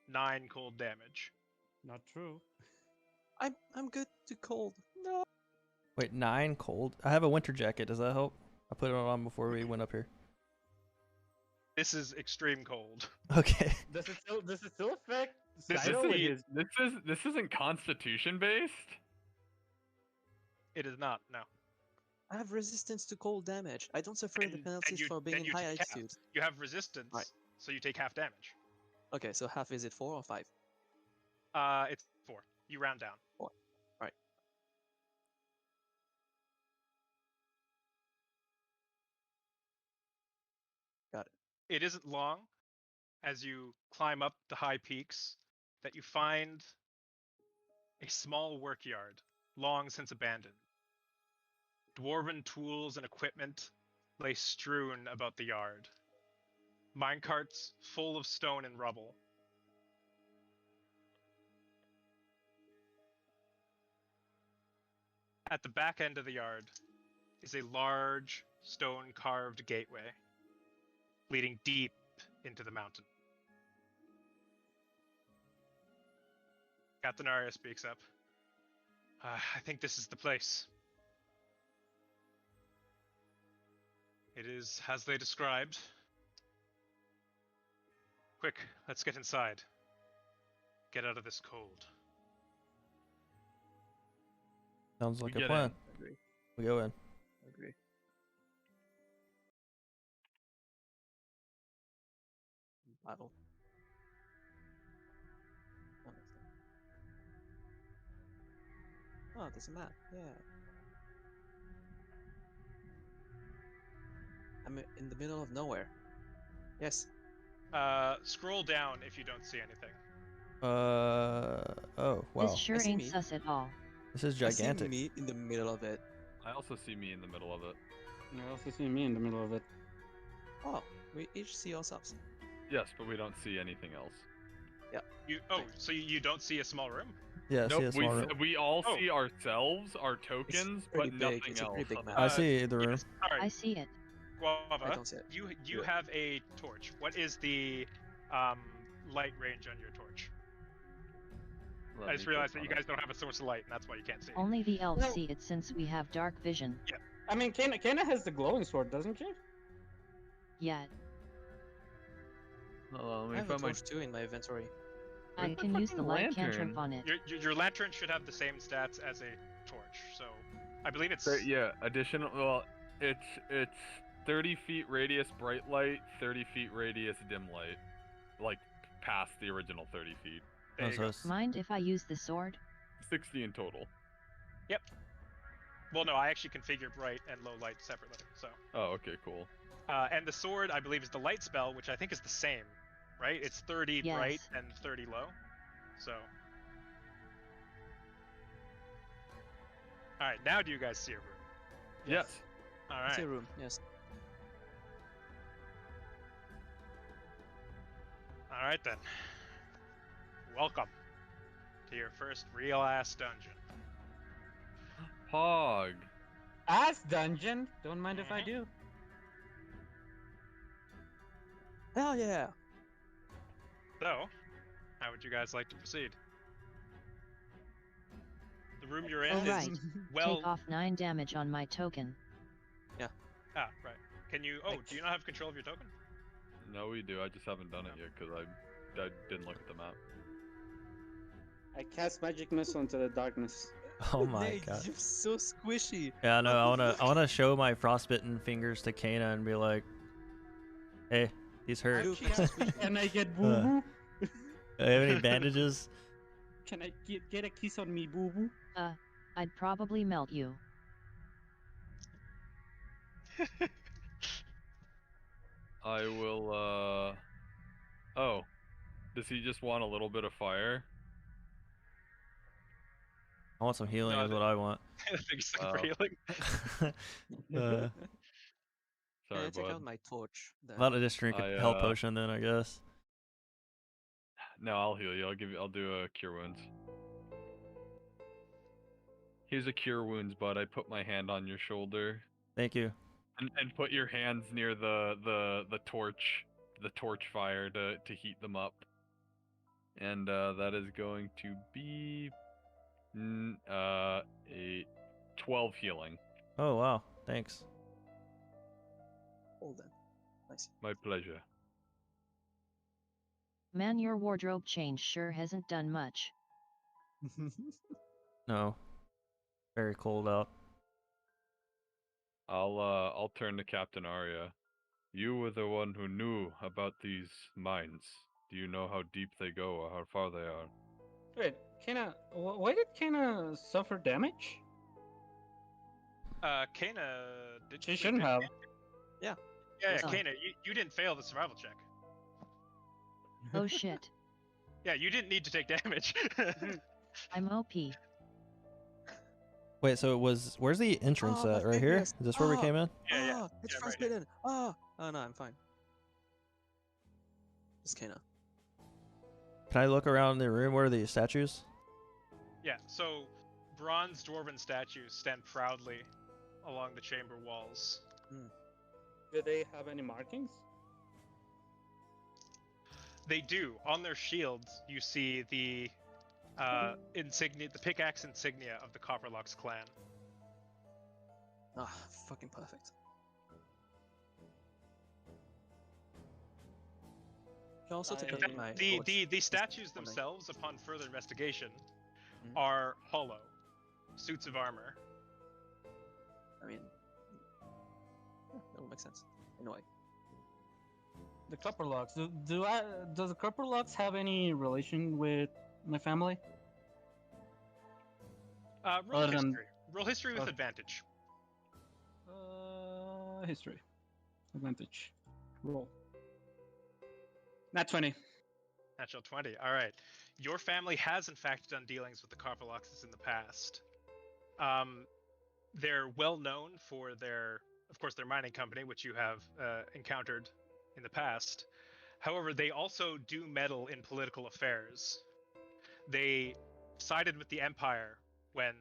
9 cold damage. Not true. I'm good to cold. No. Wait, 9 cold? I have a winter jacket. Does that help? I put it on before we went up here. This is extreme cold. Okay. Does it still affect This Saito is with the- his? This isn't Constitution based. It is not, no. I have resistance to cold damage. I don't suffer the And penalties you- for being then in you high take half. altitude. You have resistance, Right. so you take half damage. Okay, so half is it 4 or 5? It's 4. You round down. 4. Right. Got it. It isn't long as you climb up the high peaks that you find a small workyard, long since abandoned. Dwarven tools and equipment lay strewn about the yard. Minecarts full of stone and rubble. At the back end of the yard is a large stone-carved gateway leading deep into the mountain. Captain Arya speaks up. I think this is the place. It is as they described. Quick, let's get inside. Get out of this cold. Sounds We like a get plan. in. Agree. We go in. Agree. Battle. That makes sense. Oh, there's a map. Yeah. I'm in the middle of nowhere. Yes. Scroll down if you don't see anything. Oh wow. This sure see ain't me. sus at all. This is I see gigantic. me in the middle of it. I also see me in the middle of it. You also see me in the middle of it. Oh, we each see ourselves. Yes, but we don't see anything else. So you don't see a small room? Yeah, see Nope, a small room. we all Oh. see ourselves, our tokens, pretty but big. nothing It's a else. pretty big on the map. I see the room. Yes. All right. I see it. Guava, I don't see it. you Yeah. have a torch. What is the light range on your torch? Let I me just realized that click you on guys don't have a source of light, and that's why you can't see it. Only the elves No. see it since we have dark vision. I mean, Kana has the glowing sword, doesn't she? Yet. it. Hold on, I let me have a find my torch too in my inventory. I Where's my can use the fucking light cantrip lantern? on it. Your lantern should have the same stats as a torch, so I believe it's Yeah, additional. Well, it's 30 feet radius bright light, 30 feet radius dim light, like past the original 30 feet. there Oh, you so go. it's- Mind if I use the sword? 60 in total. Well, no, I actually configured bright and low light separately. So, Oh, okay, cool. and the sword, I believe, is the light spell, which I think is the same, right? It's 30 bright Yes. and 30 low. So, all right, now do you guys see a room? Yes. All I see right. a room. Yes. All right then. Welcome to your first real ass dungeon. Pog. As dungeon. Don't mind if I Mhm. do. Hell yeah. So, how would you guys like to proceed? The room you're in is Alright. well. Take off 9 damage on my token. Ah, right. Can you? Oh, do you not have control of your token? No, we do. I just haven't done it yet because I didn't look at the map. I cast magic missile into the darkness. Oh my Nate, god. you're so squishy. Yeah, no, What the I wanna show my frostbitten fingers to Kana and be like, hey, he's hurt. Dude, Can I get boo boo? Do you have any bandages? Can I get a kiss on me, boo boo? I'd probably melt you. I will. Oh, does he just want a little bit of fire? I want some healing No, is what I want. I think it's Wow. for healing. uh, Can I Sorry, take bud. out my torch? Then? I'll just drink a health I, potion then, I guess. No, I'll heal you. I'll do a cure wounds. Here's a cure wounds, bud. I put my hand on your shoulder Thank you. and put your hands near the torch fire to heat them up. And that is going to be a 12 healing. Oh wow, thanks. Hold on. Nice. My pleasure. Man, your wardrobe change sure hasn't done much. No. Very cold out. I'll turn to Captain Arya. You were the one who knew about these mines. Do you know how deep they go or how far they are? Wait, Kana, why did Kana suffer damage? Kana, did She you shouldn't did- have. Yeah, Oh. Kana, you didn't fail the survival check. Oh shit. Yeah, you didn't need to take damage. I'm OP. Wait, so it was where's the entrance Oh, my at? Right here? fingers. Is this where we Oh. came in? Yeah, Ah, it's yeah, right. frostbitten. Ah. Oh no, I'm fine. Just Kana. Can I look around the room? Where are the statues? Yeah, so bronze dwarven statues stand proudly along the chamber walls. Do they have any markings? They do. On their shields, you see the insignia, the pickaxe insignia of the Copperlocks clan. Ah, fucking perfect. You can also take I- out my The torch. the statues wondering. themselves, upon further investigation, Mhm. are hollow suits of armor. I mean, yeah, that would make sense. In a way. The Copperlocks. Does the Copperlocks have any relation with my family? Roll Other than- history. Roll history with Okay. advantage. History. Advantage. Roll. Nat 20. Natural 20. All right. Your family has, in fact, done dealings with the Carpaloxes in the past. They're well known for of course, their mining company, which you have encountered in the past. However, they also do meddle in political affairs. They sided with the Empire when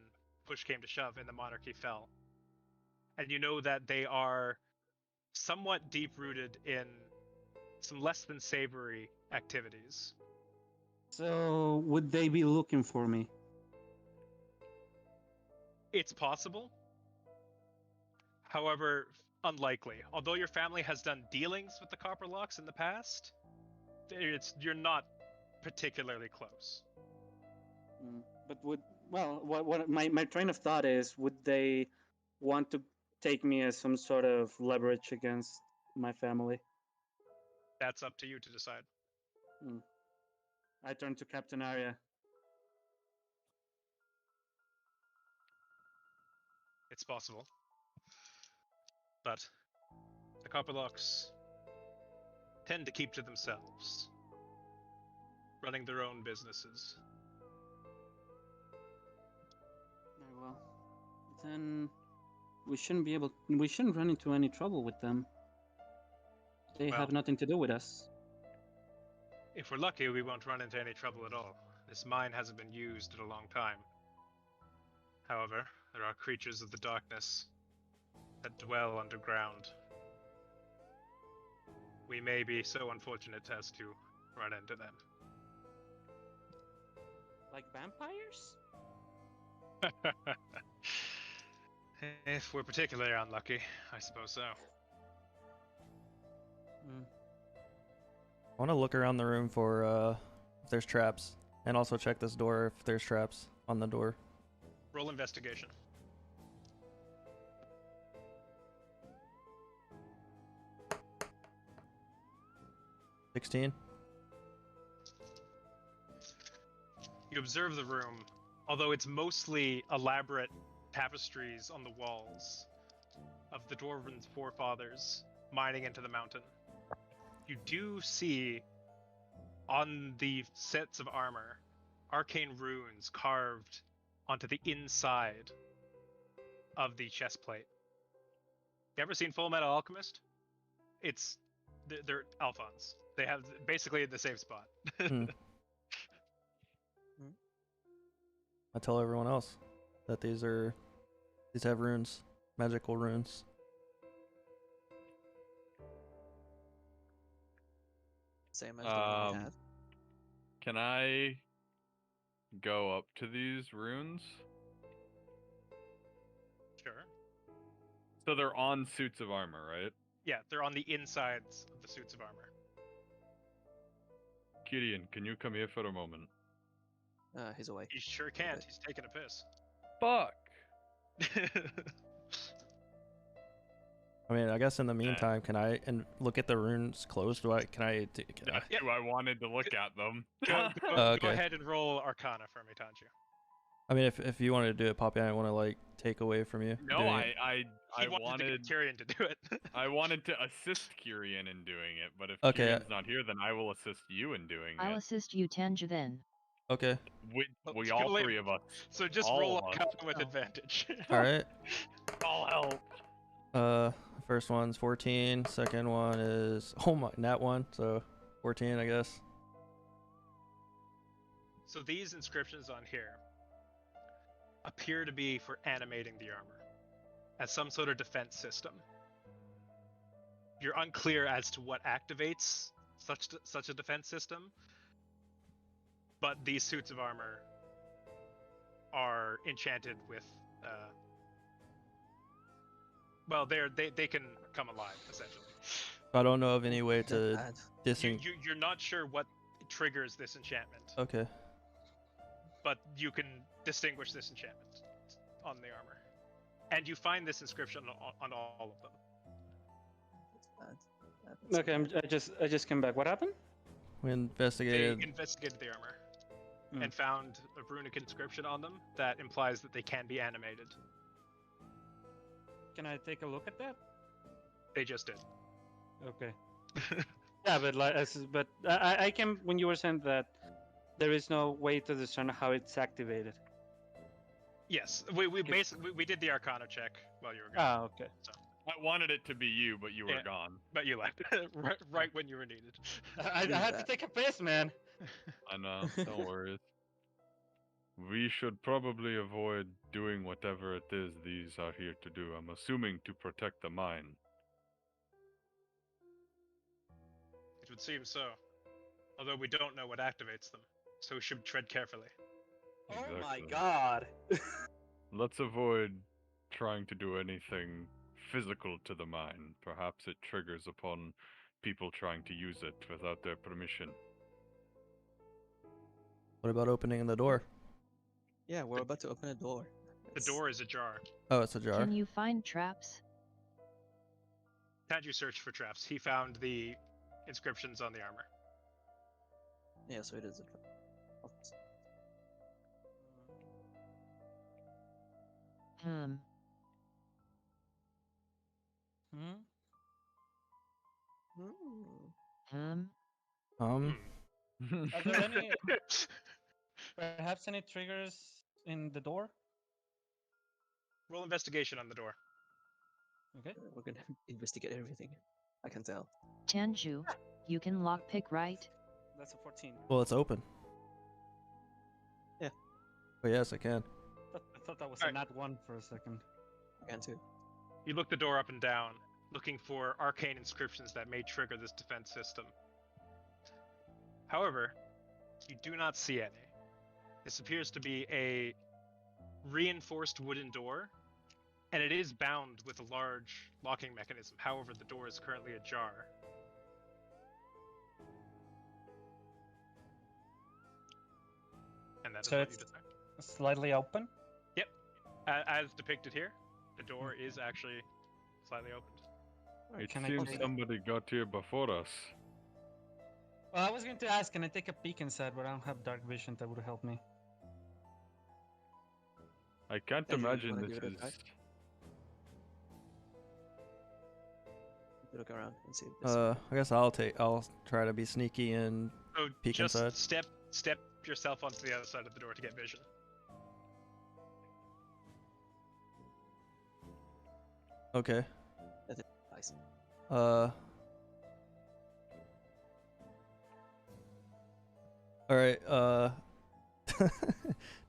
push came to shove and the monarchy fell. And you know that they are somewhat deep-rooted in some less than savory activities. So would they be looking for me? It's possible. However, unlikely. Although your family has done dealings with the Copperlocks in the past, you're not particularly close. But what my train of thought is, would they want to take me as some sort of leverage against my family? That's up to you to decide. I turn to Captain Arya. It's possible. But the Copperlocks tend to keep to themselves, running their own businesses. Very well. Then we shouldn't run into any trouble with them. They have nothing to do with us. If we're lucky, we won't run into any trouble at all. This mine hasn't been used in a long time. However, there are creatures of the darkness that dwell underground. We may be so unfortunate as to run into them. Like vampires? If we're particularly unlucky, I suppose so. I want to look around the room for if there's traps, and also check this door if there's traps on the door. Roll investigation. $16. You observe the room, although it's mostly elaborate tapestries on the walls of the Dwarven's forefathers mining into the mountain. You do see on the sets of armor arcane runes carved onto the inside of the chest plate. You ever seen Full Metal Alchemist? They're Alphons. They have basically the same spot. I tell everyone else that these have runes, magical runes. Same as the one we had. Can I go up to these runes? Sure. So they're on suits of armor, right? Yeah, they're on the insides of the suits of armor. Gideon, can you come here for a moment? He's away. He sure can't. Okay. He's taking a piss. Fuck! I mean, I guess in the meantime, can I look at the runes closed? That's who I wanted to look at them. Go Okay. ahead and roll Arcana for me, Tanju. I mean, if you wanted to do it, Poppy, I want to like take away from you. No, doing it. He wanted to get Tyrion to do it. I wanted to assist Kyrian in doing it, but if Okay. Kyrion's not here, then I will assist you in doing I'll it. assist you, Tanju, then. Okay. We all three of us. So just All roll of us. Arcana with advantage. All right. All help. First one's 14. Second one is nat 1, so 14, I guess. So these inscriptions on here appear to be for animating the armor as some sort of defense system. You're unclear as to what activates such a defense system, but these suits of armor are enchanted with they can come alive, essentially. I don't know of any way to Bad. You're not sure what triggers this enchantment, Okay. but you can distinguish this enchantment on the armor, and you find this inscription on all of them. That's bad. Okay, I just came back. What happened? We They investigated. investigated the armor and found a runic inscription on them that implies that they can be animated. Can I take a look at that? They just did. Okay. Yeah, but I can. When you were saying that there is no way to discern how it's activated. Yes, we basically we did the Arcana check while you were gone. Ah, okay. So, I wanted it to be you, but you were Yeah. gone. but you left right when you were needed. I Do had to that. take a piss, man. I know. Don't worry. We should probably avoid doing whatever it is these are here to do. I'm assuming to protect the mine. It would seem so. Although we don't know what activates them, so we should tread carefully. Oh my Exactly. god. Let's avoid trying to do anything physical to the mine. Perhaps it triggers upon people trying to use it without their permission. What about opening the door? Yeah, we're about to open a door. The door is ajar. Oh, it's a jar. Can you find traps? Tanju searched for traps. He found the inscriptions on the armor. Yeah, so it is a trap. Hmm. Hmm? Hmm. Are there any perhaps any triggers in the door? Roll investigation on the door. Okay. We're gonna investigate everything. I can tell. Tanju, you can lockpick, right? That's a 14. Well, it's open. Yeah. Oh, yes, I can. I thought that was Alright. a nat 1 for a second. I can too. You look the door up and down, looking for arcane inscriptions that may trigger this defense system. However, you do not see any. This appears to be a reinforced wooden door, and it is bound with a large locking mechanism. However, the door is currently ajar. And that is So what you it's- decide. Slightly open? As depicted here, the door is actually slightly opened. It Can I seems take- somebody got here before us. Well, I was going to ask, can I take a peek inside, but I don't have dark vision that would help me. I can't Andrew, you imagine wanna this give it a is. try? Look around and see if this. I guess I'll try to be sneaky and So Peek just inside. step yourself onto the other side of the door to get vision. okay. Nice. All right.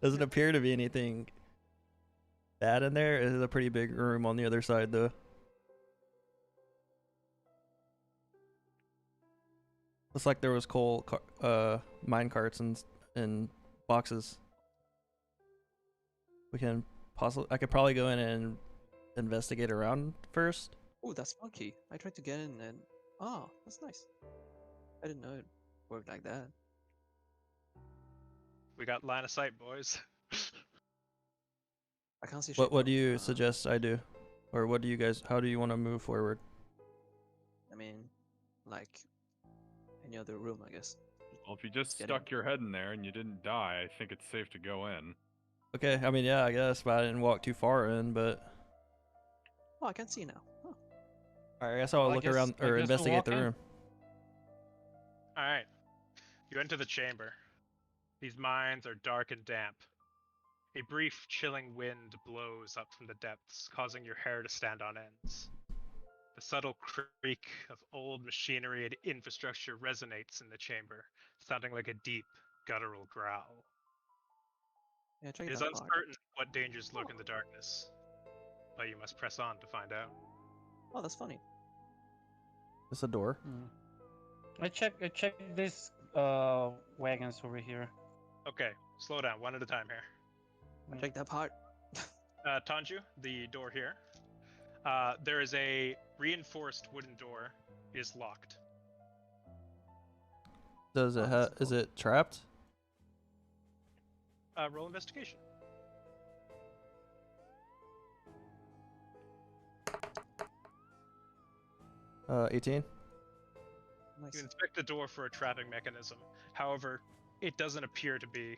Doesn't appear to be anything bad in there. It is a pretty big room on the other side, though. Looks like there was mine carts and boxes. I could probably go in and investigate around first. Oh, that's funky. I tried to get in and that's nice. I didn't know it worked like that. We got line of sight, boys. I can't see shit. What do though. you suggest I do, or what do you guys? How do you want to move forward? I mean, like any other room, I guess. Well, if you just Get in. stuck your head in there and you didn't die, I think it's safe to go in. Okay, I mean, yeah, I guess, but I didn't walk too far in. But Oh, I can see now. Oh. all right, I guess I'll Well, I look guess- around I or guess we'll investigate walk the in. room. Alright. You enter the chamber. These mines are dark and damp. A brief, chilling wind blows up from the depths, causing your hair to stand on ends. The subtle creak of old machinery and infrastructure resonates in the chamber, sounding like a deep, guttural growl. Yeah, check It is that part. uncertain what dangers lurk in the darkness, but you must press on to find out. Oh, that's funny. It's a door. I check these wagons over here. Okay, slow down, one at a time here. Check that part. Tanju, the door here. There is a reinforced wooden door. It is locked. Does it Oh, have? that's Is cool. it trapped? Roll investigation. 18. Nice. You inspect the door for a trapping mechanism. However, it doesn't appear to be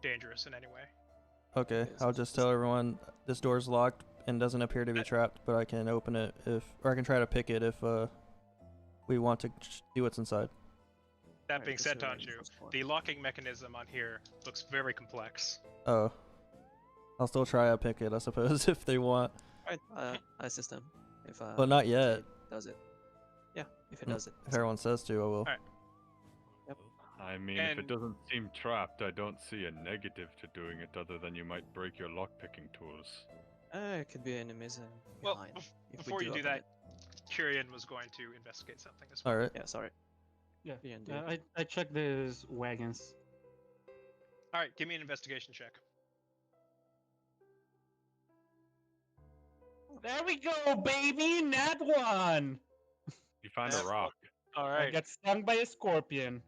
dangerous in any way. Okay, Okay, so I'll it's just just- tell everyone this door's locked and doesn't appear to be trapped, but I can open it or I can try to pick it if we want to see what's inside. That Alright, being this said, is already Tanju, first one. the locking mechanism on here looks very complex. Oh. I'll still try a pick it, I suppose, if they want. Alright, I assist him. If But not if yet. he does it. Yeah, if it Mm, does it. If everyone says to, I will. Alright. I mean, if it And- doesn't seem trapped, I don't see a negative to doing it other than you might break your lockpicking tools. It could be enemies Well, behind. if we before you do open that, it. Kyrian was going to investigate something as well. Alright. Yeah, sorry. Yeah. Yeah, do it. I checked these wagons. All right, give me an investigation check. There we go, baby! Nat one! You find Yeah. a rock. All I right. got stung by a scorpion.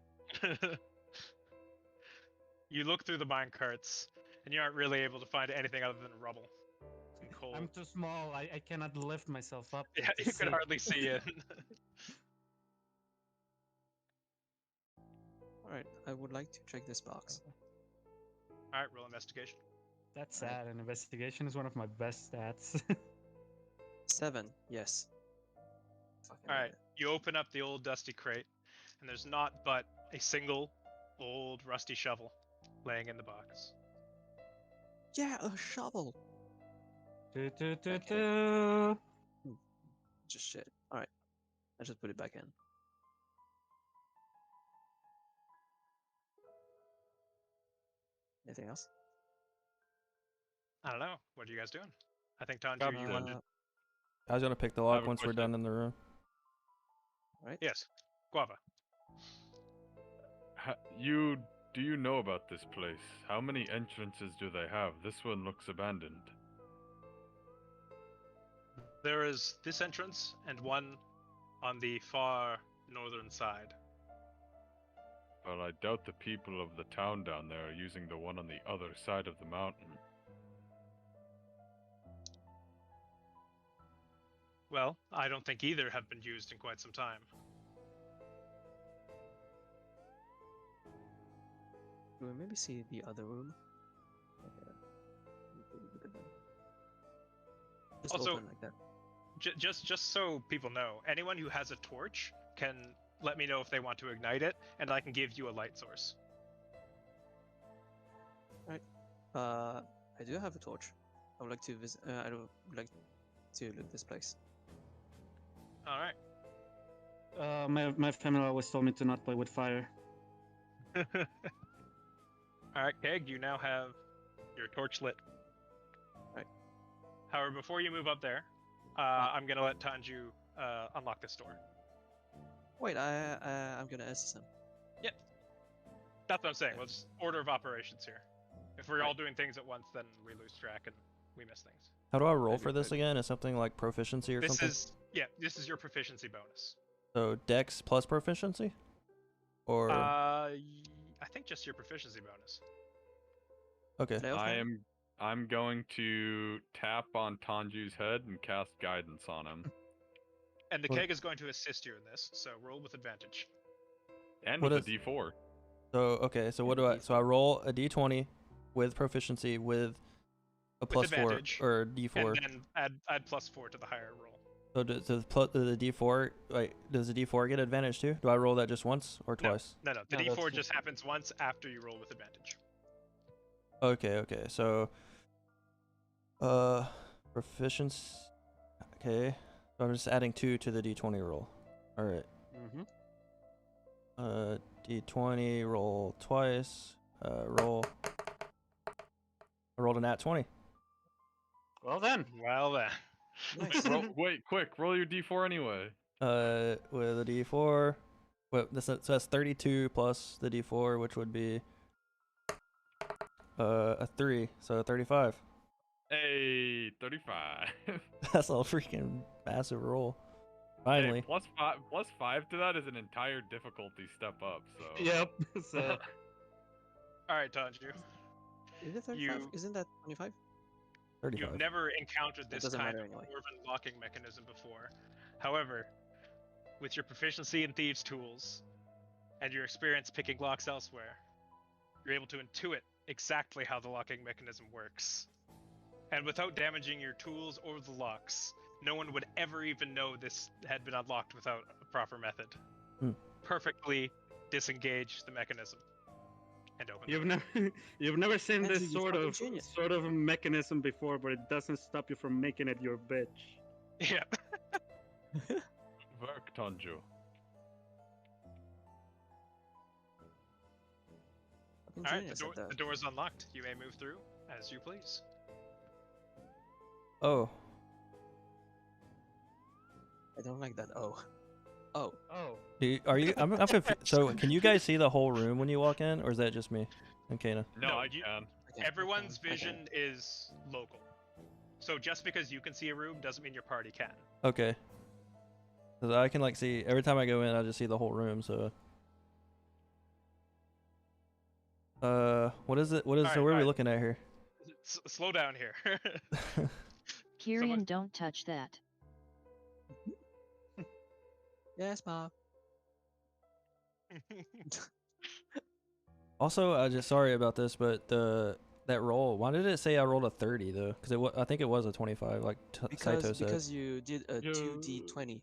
You look through the mine carts, and you aren't really able to find anything other than rubble and coal. I'm too small. I cannot lift myself up. Yeah, to you can see. hardly see it. Alright, I would like to check this box. All right, roll investigation. That's sad. An investigation is one of my best stats. 7, yes. Fucking All love right, it. you open up the old dusty crate, and there's not but a single old rusty shovel laying in the box. Yeah, a shovel! Do, do, do, do. Just shit. Alright, I just put it back in. Anything else? I don't know. What are you guys doing? I think Tanju, you Uh, wanted. I was gonna pick the I have lock a once we're question. done in the room. Right? Yes, Guava. Do you know about this place? How many entrances do they have? This one looks abandoned. There is this entrance and one on the far northern side. Well, I doubt the people of the town down there are using the one on the other side of the mountain. Well, I don't think either have been used in quite some time. Do we maybe see the other room? Okay. Look at them. Just Also- open like that. Just so people know, anyone who has a torch can let me know if they want to ignite it, and I can give you a light source. I do have a torch. I would like to visit. I would like to loot this place. All right. My family always told me to not play with fire. All right, Keg, you now have your torch lit. Right. However, before you move up there, I'm gonna let Tanju unlock this door. Wait, I'm gonna assist him. That's what I'm saying. Well, just order of operations here. If we're all doing things at once, then we lose track and we miss things. How do I roll That'd be for this good. again? Is something like proficiency or This something? this is your proficiency bonus. So Dex plus proficiency? Or I think just your proficiency bonus. okay. Did I also- I'm going to tap on Tanju's head and cast guidance on him. And the What- Keg is going to assist you in this, so roll with advantage. And What with is- a D4. So okay, so what do I? So I roll a d20 with proficiency with a plus 4 advantage, or d4. And then add +4 to the higher roll. So does the d4 does the d4 get advantage too? Do I roll that just once or No. twice? No, the No, that's D4 just- just happens once after you roll with advantage. Okay. So proficiency. Okay. So I'm just adding 2 to the d20 roll. All right. Mm-hmm. D20 roll twice. Roll. I rolled a nat 20. Well then. Well then. Nice. Wait, quick, roll your D4 anyway. With a d4. What this so that's 32 plus the d4, which would be a 3, so 35. Hey, 35. That's a freaking massive roll. Finally. Hey, plus 5 to that is an entire difficulty step up, so. Yep. So All right, Tanju. Is it 35? You- Isn't that 25? 35. You've never encountered It this doesn't kind matter of anyway. dwarven locking mechanism before. However, with your proficiency in thieves' tools and your experience picking locks elsewhere, you're able to intuit exactly how the locking mechanism works. And without damaging your tools or the locks, no one would ever even know this had been unlocked without a proper method. Hmm. Perfectly disengage the mechanism and open. You've never you've never seen Andrew, this you fucking genius. sort of mechanism before, but it doesn't stop you from making it your bitch. Yeah. Work, Tanju. Fucking All right, genius at the that. door is unlocked. You may move through as you please. Oh, I don't like that. Oh. Oh. Oh. are you? I'm confused. So, can you guys see the whole room when you walk in, or is that just me and Kana? No, No, I you- can. I can, Everyone's I can. vision is local. So just because you can see a room doesn't mean your party can. Okay. 'Cause I can like see every time I go in, I just see the whole room. So. What is it? What is? So Alright, what are we alright. looking at here? Slow down here. Kyrian, don't touch that. Yes, Bob. Also, I just sorry about this, but that roll. Why did it say I rolled a 30 though? Because I think it was a 25, like Saito said. Because you did a You- 2d20.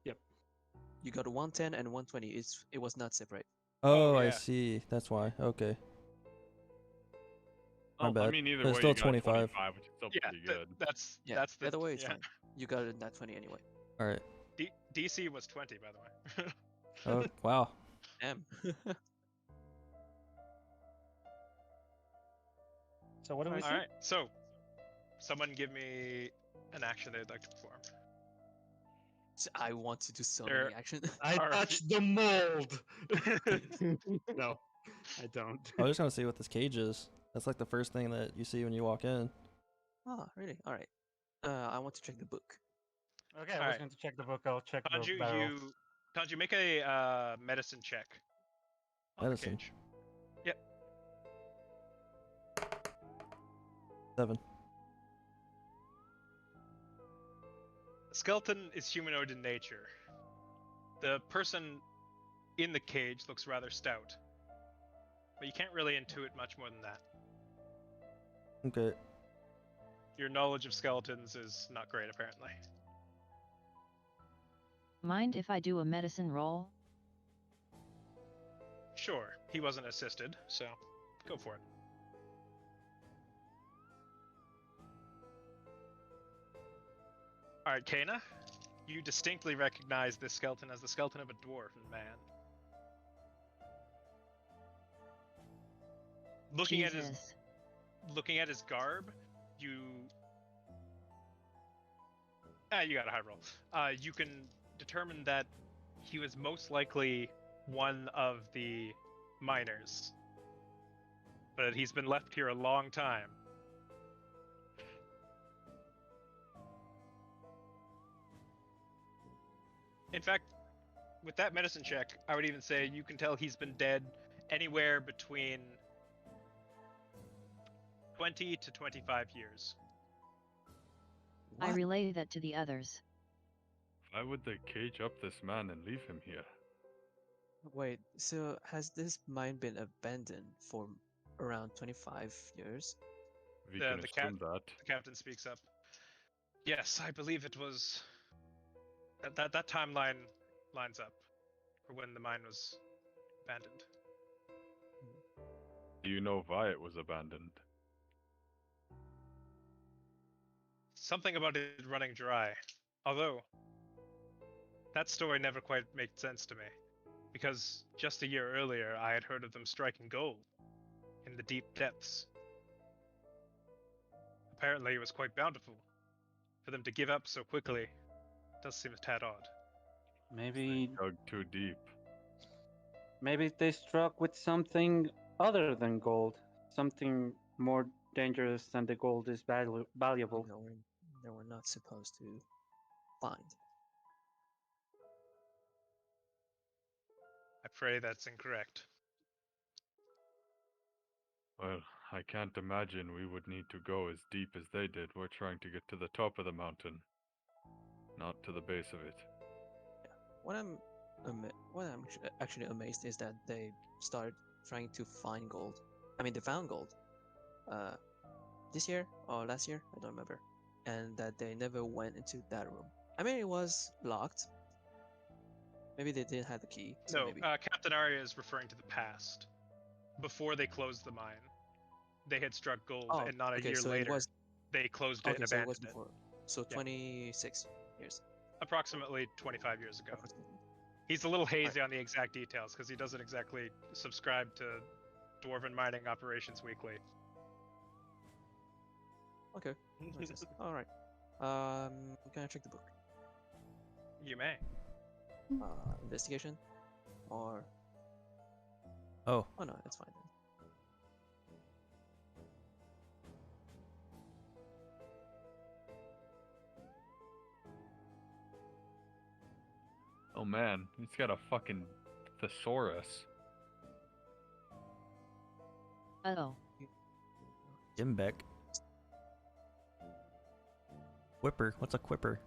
Yep. You got a 110 and 120. It was not separate. Oh, Oh, I yeah. see. That's why. Okay. My Oh, I bad. mean, either But way, still you got 25. 25, which is still Yeah, pretty good. that's Yeah. that's the Either way, it's yeah. fine. You got a nat 20 anyway. All right. DC was 20, by the way. Oh wow. Damn. So what do we see? All right, so someone give me an action they'd like to perform. I want to do so There- many action. I Alright. touched the mold. No, I don't. I was just gonna see what this cage is. That's like the first thing that you see when you walk in. Oh, really? All right. I want to check the book. Okay, I was Alright. going to check the book. I'll check the Tanju, barrel. Tanju, make a medicine check. On Medicine. The cage. Yep. 7. The skeleton is humanoid in nature. The person in the cage looks rather stout, but you can't really intuit much more than that. Okay. Your knowledge of skeletons is not great, apparently. Mind if I do a medicine roll? Sure, he wasn't assisted, so go for it. Alright, Kana, you distinctly recognize this skeleton as the skeleton of a dwarf man. Looking at his garb, you got a high roll. You can determine that he was most likely one of the miners, but he's been left here a long time. In fact, with that medicine check, I would even say you can tell he's been dead anywhere between 20 to 25 years. I What? relay that to the others. Why would they cage up this man and leave him here? Wait, so has this mine been abandoned for around 25 years? We The- can the cat- assume that. The captain speaks up. Yes, I believe it was. That timeline lines up for when the mine was abandoned. Do you know why it was abandoned? Something about it running dry. Although, that story never quite made sense to me. Because just a year earlier, I had heard of them striking gold in the deep depths. Apparently, it was quite bountiful. For them to give up so quickly does seem a tad odd. Maybe Dug too deep. they struck with something other than gold, something more dangerous than the gold is valuable. They were not supposed to find. I pray that's incorrect. Well, I can't imagine we would need to go as deep as they did. We're trying to get to the top of the mountain, not to the base of it. What I'm actually amazed is that they started trying to find gold. I mean, they found gold. This year or last year, I don't remember. and that they never went into that room. I mean, it was locked. Maybe they didn't have the key, so No, maybe. Captain Arya is referring to the past. Before they closed the mine, they had struck gold, Oh, and not a okay, year so it later, was they closed it okay. and So it was abandoned it. before. So Yeah. 26 years. Approximately 25 years ago. Approximately. He's a little hazy on the exact details because he doesn't exactly subscribe to Dwarven Mining Operations Weekly. Okay. Makes sense. All right. Can I check the book? You may. Investigation, or Oh, oh no, it's fine then. Oh man, he's got a fucking thesaurus. Oh, Imbeck. Quipper. What's a quipper?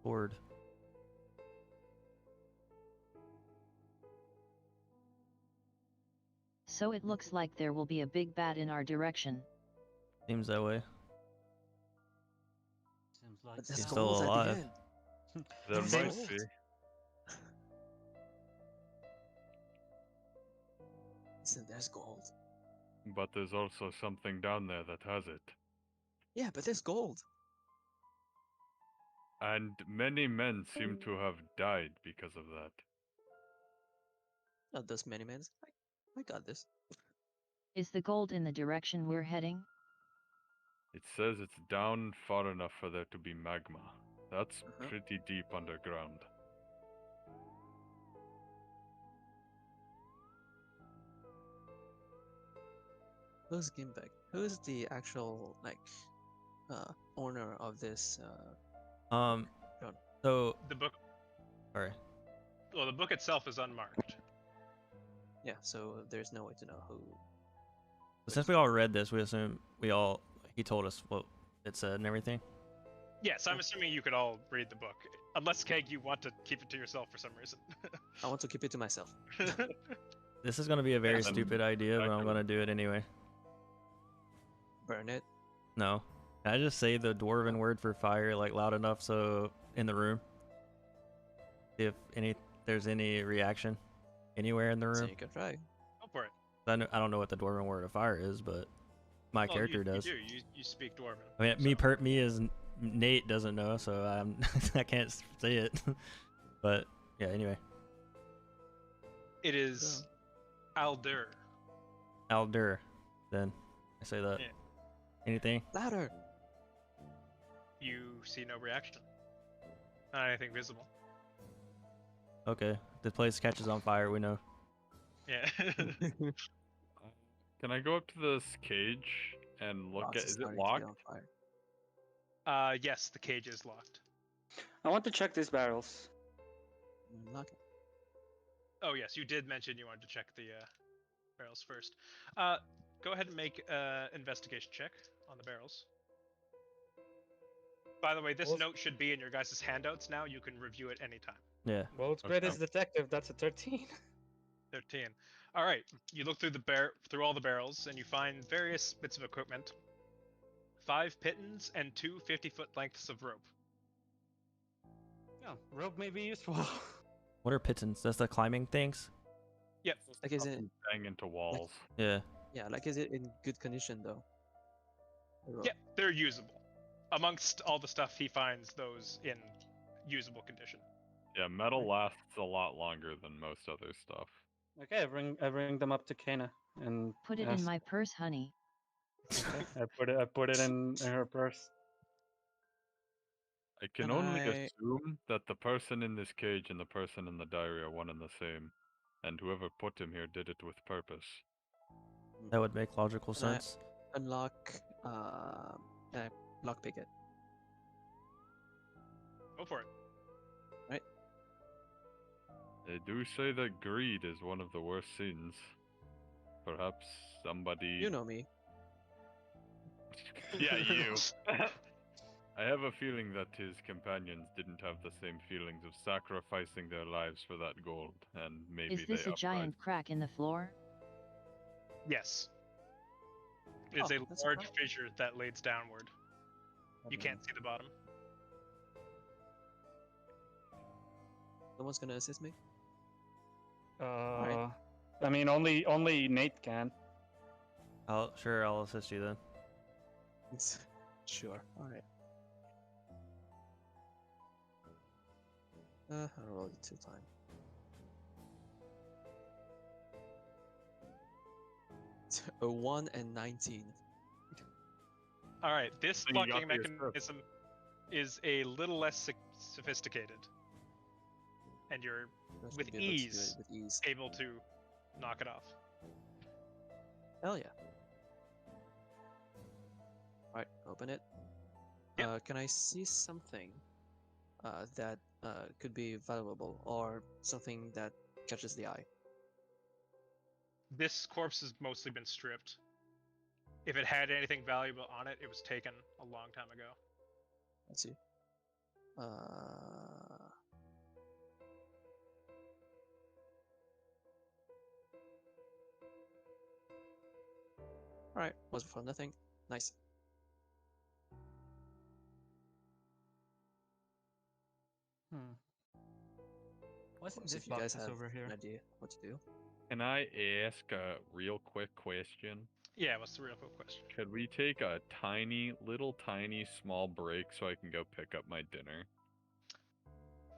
Board. so it looks like there will be a big bat in our direction. Seems that way. Seems like But there's He's so. still gold at alive. the end. There There's might gold. be. Listen, there's gold. But there's also something down there that has it. Yeah, but there's gold. And many men seem to have died because of that. Not those many men. I got this. Is the gold in the direction we're heading? It says it's down far enough for there to be magma. That's Uh-huh. pretty deep underground. Who's Gimbek? Who's the actual owner of this? Um. John. So, The book, sorry. well, the book itself is unmarked. Yeah, so there's no way to know who. Since we all read this, we assume he told us what it said and everything. Yes, I'm assuming you could all read the book, unless Keg, you want to keep it to yourself for some reason. I want to keep it to myself. This is gonna be a very Yeah, then stupid idea, but I'm actually- gonna do it anyway. Burn it. No. Can I just say the dwarven word for fire like loud enough so in the room? If there's any reaction anywhere in the So room. you can try. Go for it. I don't know what the dwarven word of fire is, but my Well, character you does. You do. You speak Dwarven. I mean, so- me as Nate doesn't know, so I'm I can't say it. But yeah, anyway, It is Aldur. Aldur. Then I say that. Yeah. Anything? Louder. You see no reaction. Not anything visible. Okay. The place catches on fire. We know. Yeah. Can I go up to this cage and look Box at? Is it starting to locked? get on fire. Yes, the cage is locked. I want to check these barrels. Lock it. Oh yes, you did mention you wanted to check the barrels first. Go ahead and make investigation check on the barrels. By the way, this Well- note should be in your guys' handouts now. You can review it anytime. Yeah. Well, it's great Okay. as detective. That's a 13. 13. All right. You look through through all the barrels, and you find various bits of equipment. 5 pittons and 2 50-foot lengths of rope. Yeah, rope may be useful. What are pittons? That's the climbing things. Yep. Like, is it? Something bang into walls. Yeah. Yeah. Like, is it in good condition though? The rope? Yep, they're usable. Amongst all the stuff, he finds those in usable condition. Yeah, metal lasts a lot longer than most other stuff. Okay, I bring them up to Kana and Put it ask, in my purse, honey. Okay, I put it in her purse. I can Can only I- assume that the person in this cage and the person in the diary are one and the same, and whoever put him here did it with purpose. That would make logical Can I- sense. unlock lockpick it. Go for it. They do say that greed is one of the worst sins. Perhaps somebody. You know me. Yeah, you. I have a feeling that his companions didn't have the same feelings of sacrificing their lives for that gold, and maybe Is this they a giant crack in the floor? Yes. It's Oh, a that's large alright. fissure that leads downward. You can't see the bottom. No one's gonna assist me. I mean, only Nate can. I'll assist you then. Sure. All right. I'll roll it 2 times. A 1 and 19. All right, this So you got locking the assist. mechanism is a little less sophisticated, and you're I should With be able to do it ease. with ease. able to knock it off. Hell yeah. Alright, open it. Yep. Can I see something that could be valuable or something that catches the eye? This corpse has mostly been stripped. If it had anything valuable on it, it was taken a long time ago. Let's see. Alright, was for nothing. Nice. Wasn't See this if you guys boxes have over here? an idea what to do. Can I ask a real quick question? Yeah, what's the real quick question? Could we take a tiny, small break so I can go pick up my dinner?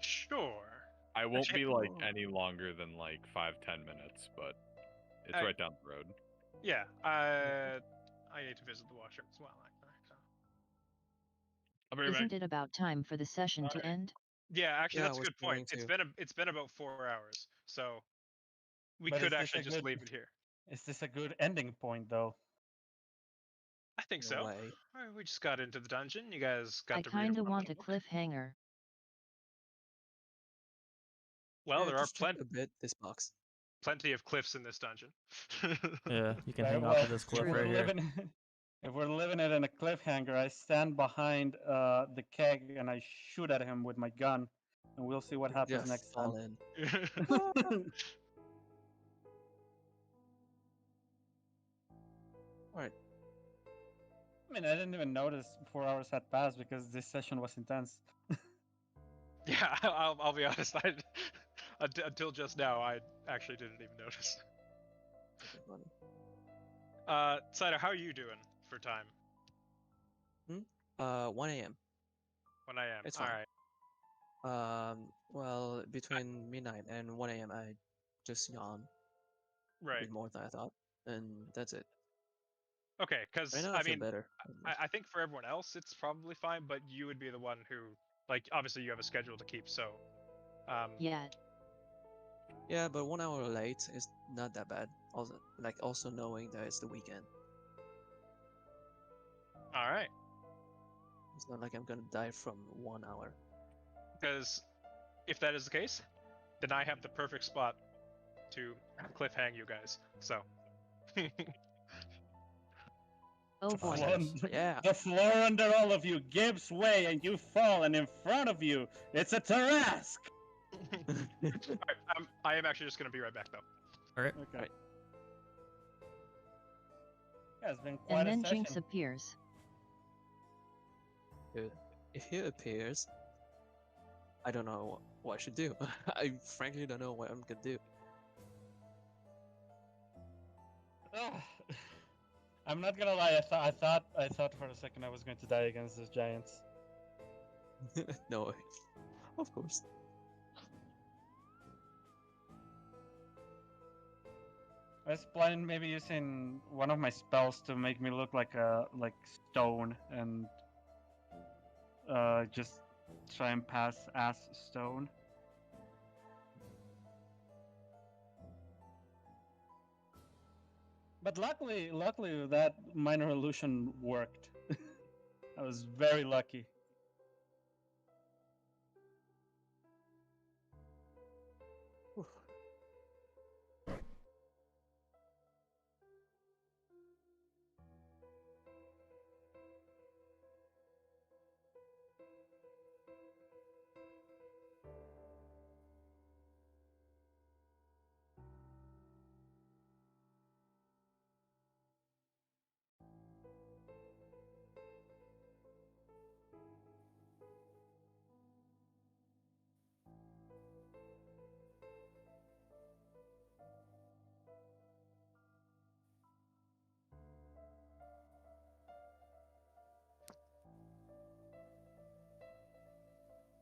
Sure. I won't Actually, be like Oh. any longer than like 5-10 minutes, but it's I- right down the road. Yeah, I need to visit the washroom as well, actually. So. I'll be right back. Isn't it about time for the session to end? Yeah, actually, Yeah, I that's a was good point. wondering It's been about 4 hours, so we But could is this actually a just good- leave it here. Is this a good ending point, though? I think No so. way. Alright, we just got into the dungeon. You guys got I to read kinda from want the a book. cliffhanger. Well, Yeah, there are just check a bit this box. plenty of cliffs in this dungeon. Yeah, you can Right, hang well, off of this cliff True. right here. If we're living it in a cliffhanger, I stand behind the keg and I shoot at him with my gun, and we'll see what You're happens gonna next fall time. in. Alright. I mean, I didn't even notice 4 hours had passed because this session was intense. Yeah, I'll be honest. Until just now, I actually didn't even notice. Okay, funny. Cider, how are you doing for time? 1 a.m. 1 a.m. It's All fine. right. Well, between midnight and 1 a.m. I just yawn a Right. bit more than I thought, and that's it. Okay, because Right now I I feel mean, better. I think for everyone else it's probably fine, but you would be the one who, like, obviously you have a schedule to keep, so. Yeah, Yeah, but 1 hour late is not that bad. Also knowing that it's the weekend. All right. It's not like I'm gonna die from 1 hour. Because if that is the case, then I have the perfect spot to cliffhang you guys. So. oh boy. Yeah. The floor under all of you gives way and you fall, and in front of you, it's a Tarrasque! Alright, I am actually just gonna be right back though. Alright. Okay. Right. Yeah, it's been quite And a then session. Jinx appears. Dude, if he appears, I don't know what I should do. I frankly don't know what I'm gonna do. I'm not gonna lie, I thought for a second I was going to die against those giants. No, of course. I was planning maybe using one of my spells to make me look like stone and just try and pass as stone. But luckily that minor illusion worked. I was very lucky.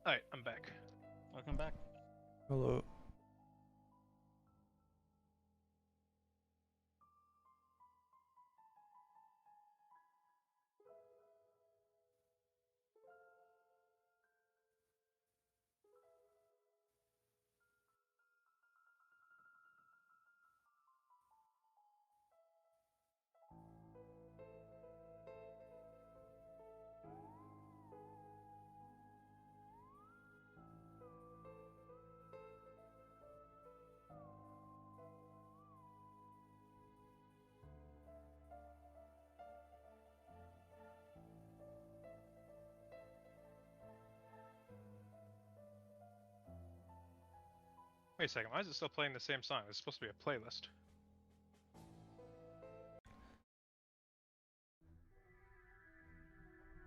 Alright, I'm back. Welcome back. Hello. Wait a second, why is it still playing the same song? It's supposed to be a playlist.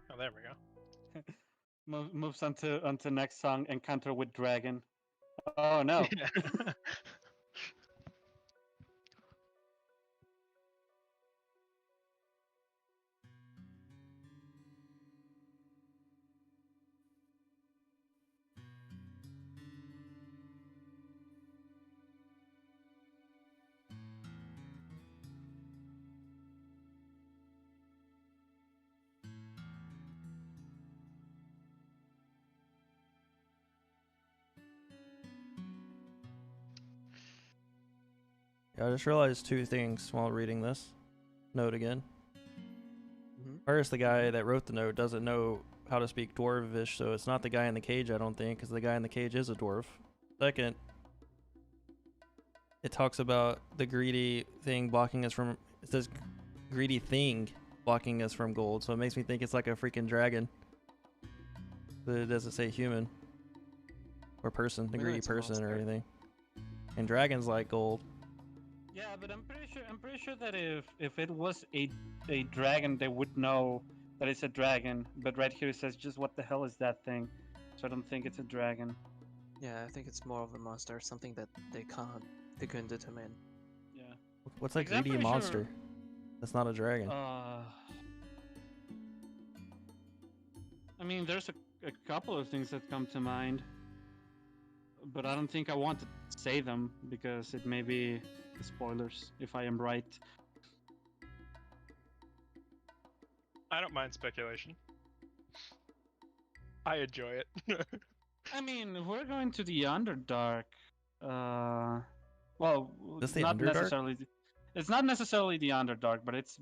Oh, there we go. Moves onto next song, Encounter with Dragon. Oh no. Yeah. Yeah, I just realized two things while reading this note again. Mhm. First, the guy that wrote the note doesn't know how to speak Dwarvish, so it's not the guy in the cage, I don't think, because the guy in the cage is a dwarf. Second, it talks about the greedy thing blocking us from. It says greedy thing blocking us from gold, so it makes me think it's like a freaking dragon. But it doesn't say human or person, the Maybe greedy it's a person or monster. anything. And dragons like gold. Yeah, but I'm pretty sure that if it was a dragon, they would know that it's a dragon. But right here it says just what the hell is that thing? So I don't think it's a dragon. Yeah, I think it's more of a monster, something that they couldn't determine. Yeah. What's a Because I'm greedy pretty sure- monster? That's not a dragon. I mean, there's a couple of things that come to mind, but I don't think I want to say them because it may be spoilers if I am right. I don't mind speculation. I enjoy it. I mean, if we're going to the Underdark, well, This the not Underdark? necessarily. It's not necessarily the Underdark, but it's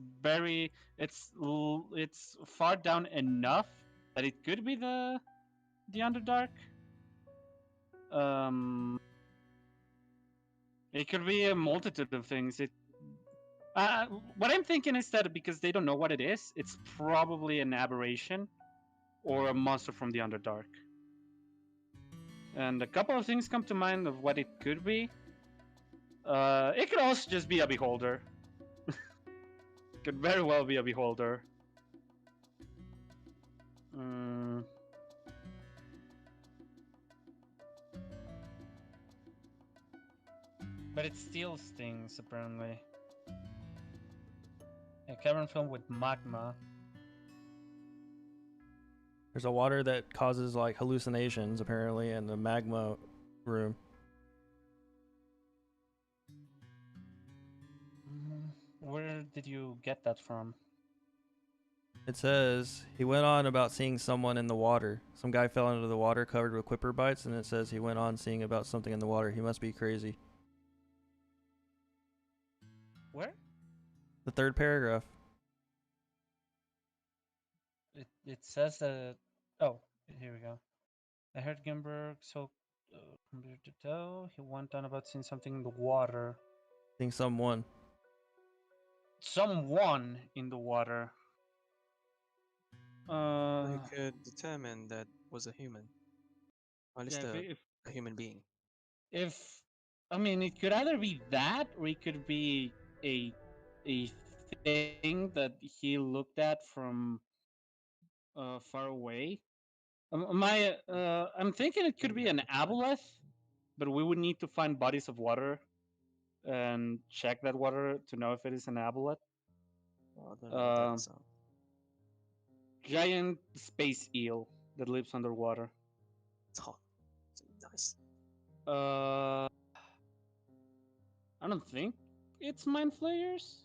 it's far down enough that it could be the Underdark. It could be a multitude of things. What I'm thinking is that because they don't know what it is, it's probably an aberration or a monster from the Underdark. And a couple of things come to mind of what it could be. It could also just be a beholder. Could very well be a beholder. But it steals things, apparently. A cavern filled with magma. There's a water that causes like hallucinations apparently in the magma room. Where did you get that from? It says he went on about seeing someone in the water. Some guy fell into the water covered with quipper bites, and it says he went on seeing about something in the water. He must be crazy. Where? The third paragraph. It says that. Oh, here we go. I heard Gimberg so. He went on about seeing something in the water. Seeing someone. Someone in the water. You could determine that was a human, or at least Yeah, a human being. if I mean, it could either be that, or it could be a a thing that he looked at from far away. I'm thinking it could be an aboleth, but we would need to find bodies of water and check that water to know if it is an aboleth. I don't know what that is. Giant space eel that lives underwater. Oh, nice. I don't think it's mind flayers.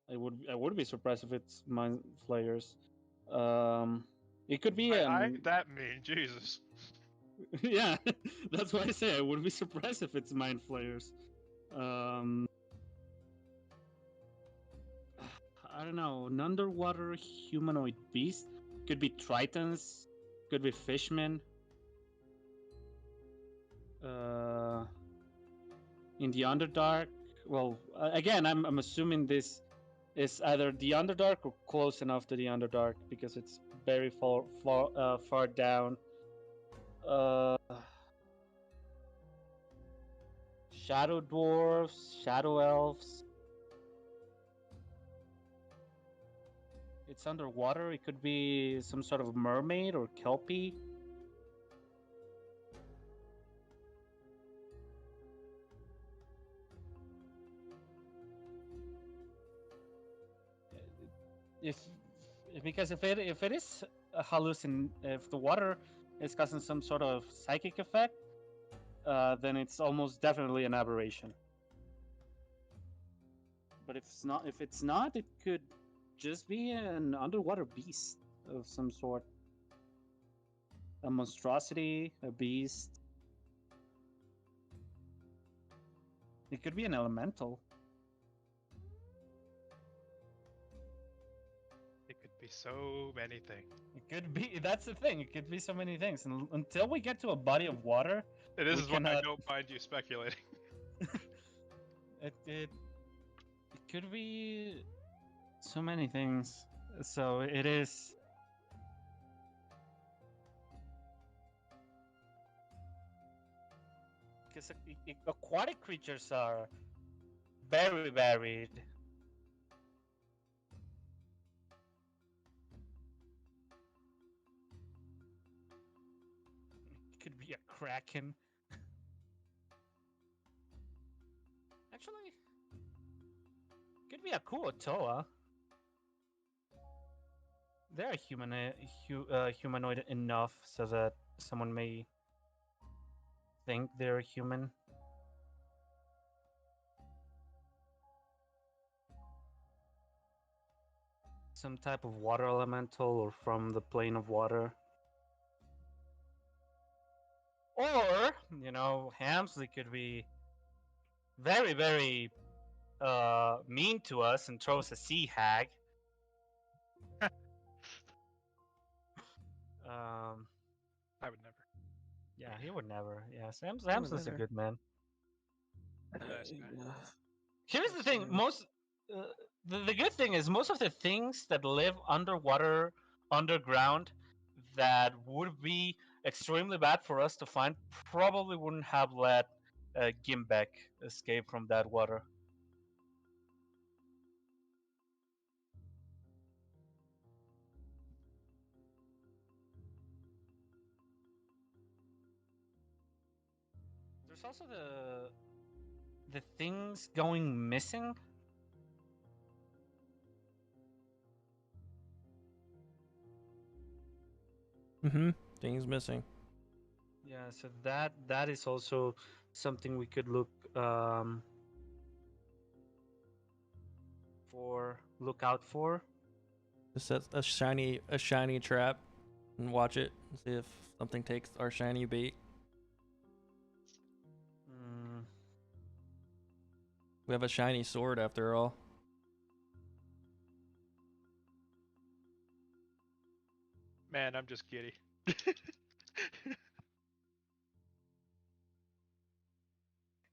I would be surprised if it's mind flayers. It could be I that mean Jesus. yeah, that's why I say I would be surprised if it's mind flayers. I don't know, an underwater humanoid beast. Could be tritons, could be fishmen. In the Underdark, well, again, I'm assuming this is either the Underdark or close enough to the Underdark because it's very far down. Shadow dwarves, shadow elves. It's underwater. It could be some sort of mermaid or kelpie. If because if it is a if the water is causing some sort of psychic effect, then it's almost definitely an aberration. But if it's not, it could just be an underwater beast of some sort. A monstrosity, a beast. It could be an elemental. It could be so many things. It could be. That's the thing. It could be so many things. And until we get to a body of water, This is why I don't mind you speculating. it could be so many things. So it is. Because aquatic creatures are very varied. It could be a kraken. Actually, it could be a kuotoa. They're humanoid enough so that someone may think they're human. Some type of water elemental or from the plane of water. Or, Hamsley could be very, very mean to us and throw us a sea hag. I would never. Yeah, he would never. Yeah, Hamsley's a good man. Here's the thing: the good thing is most of the things that live underground, that would be extremely bad for us to find, probably wouldn't have let Gimbek escape from that water. There's also the things going missing. Things missing. Yeah, so that is also something we could look out for. Just set a shiny trap and watch it and see if something takes our shiny bait. Mm, We have a shiny sword after all. Man, I'm just giddy.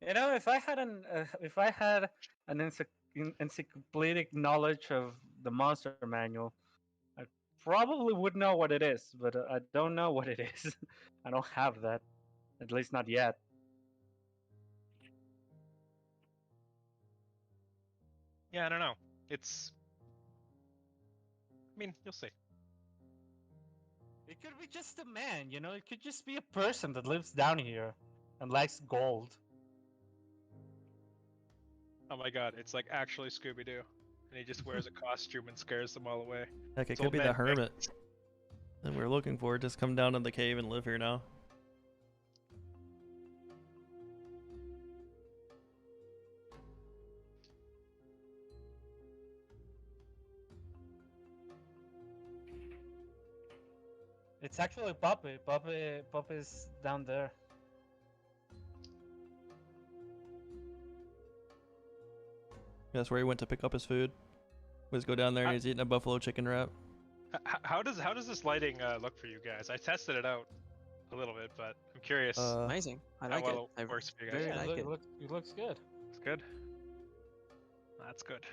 you know, if I had an encyclopedic knowledge of the monster manual, I probably would know what it is, but I don't know what it is. I don't have that, at least not yet. Yeah, I don't know. It's. I mean, you'll see. It could be just a man, you know. It could just be a person that lives down here and likes gold. Oh my god, it's like actually Scooby Doo, and he just wears a costume and scares them all away. Heck, it It's could old be the man hermit Vic. that we're looking for. Just come down in the cave and live here now. It's actually Puppy. Puppy's down there. That's where he went to pick up his food. Was go down there and he's eating a buffalo chicken wrap. How does this lighting look for you guys? I tested it out a little bit, but I'm curious Amazing. I how like well it. it works for you guys. very Yeah, like it. It looks good. it's good. That's good.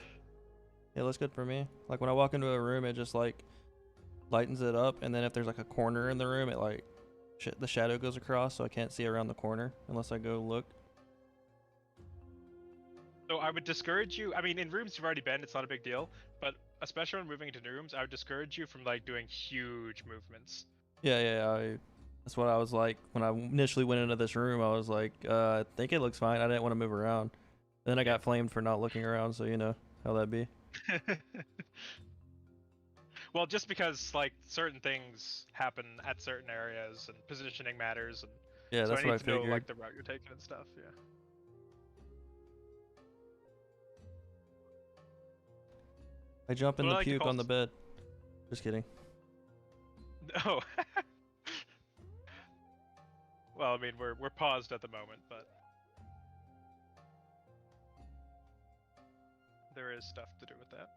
Yeah, looks good for me. Like when I walk into a room, it just like lightens it up, and then if there's like a corner in the room, it like the shadow goes across, so I can't see around the corner unless I go look. So I would discourage you. I mean, in rooms you've already been, it's not a big deal. But especially when moving into new rooms, I would discourage you from like doing huge movements. Yeah. That's what I was like when I initially went into this room. I was like, I think it looks fine. I didn't want to move around. Then I got flamed for not looking around, so you know how that be. Well, just because like certain things happen at certain areas and positioning matters, and Yeah, so that's I what need I to know figured. like the route you're taking and stuff. Yeah. I jump in What I the like to puke call on the bed. Just kidding. Oh. Well, I mean, we're paused at the moment, but there is stuff to do with that.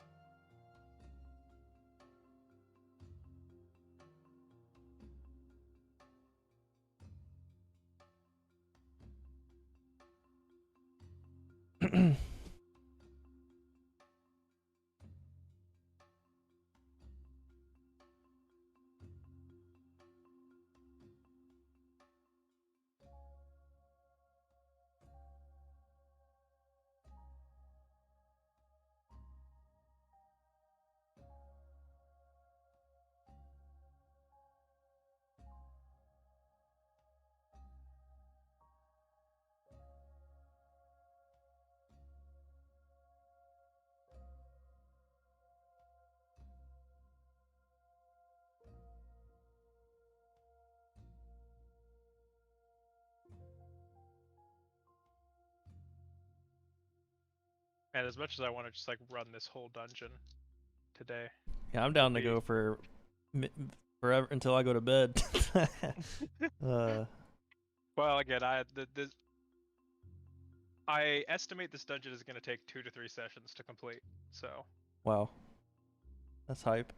And as much as I want to just like run this whole dungeon today, Yeah, I'm down to Be- go for forever until I go to bed. well, again, I estimate this dungeon is going to take 2 to 3 sessions to complete. So Wow, that's hype.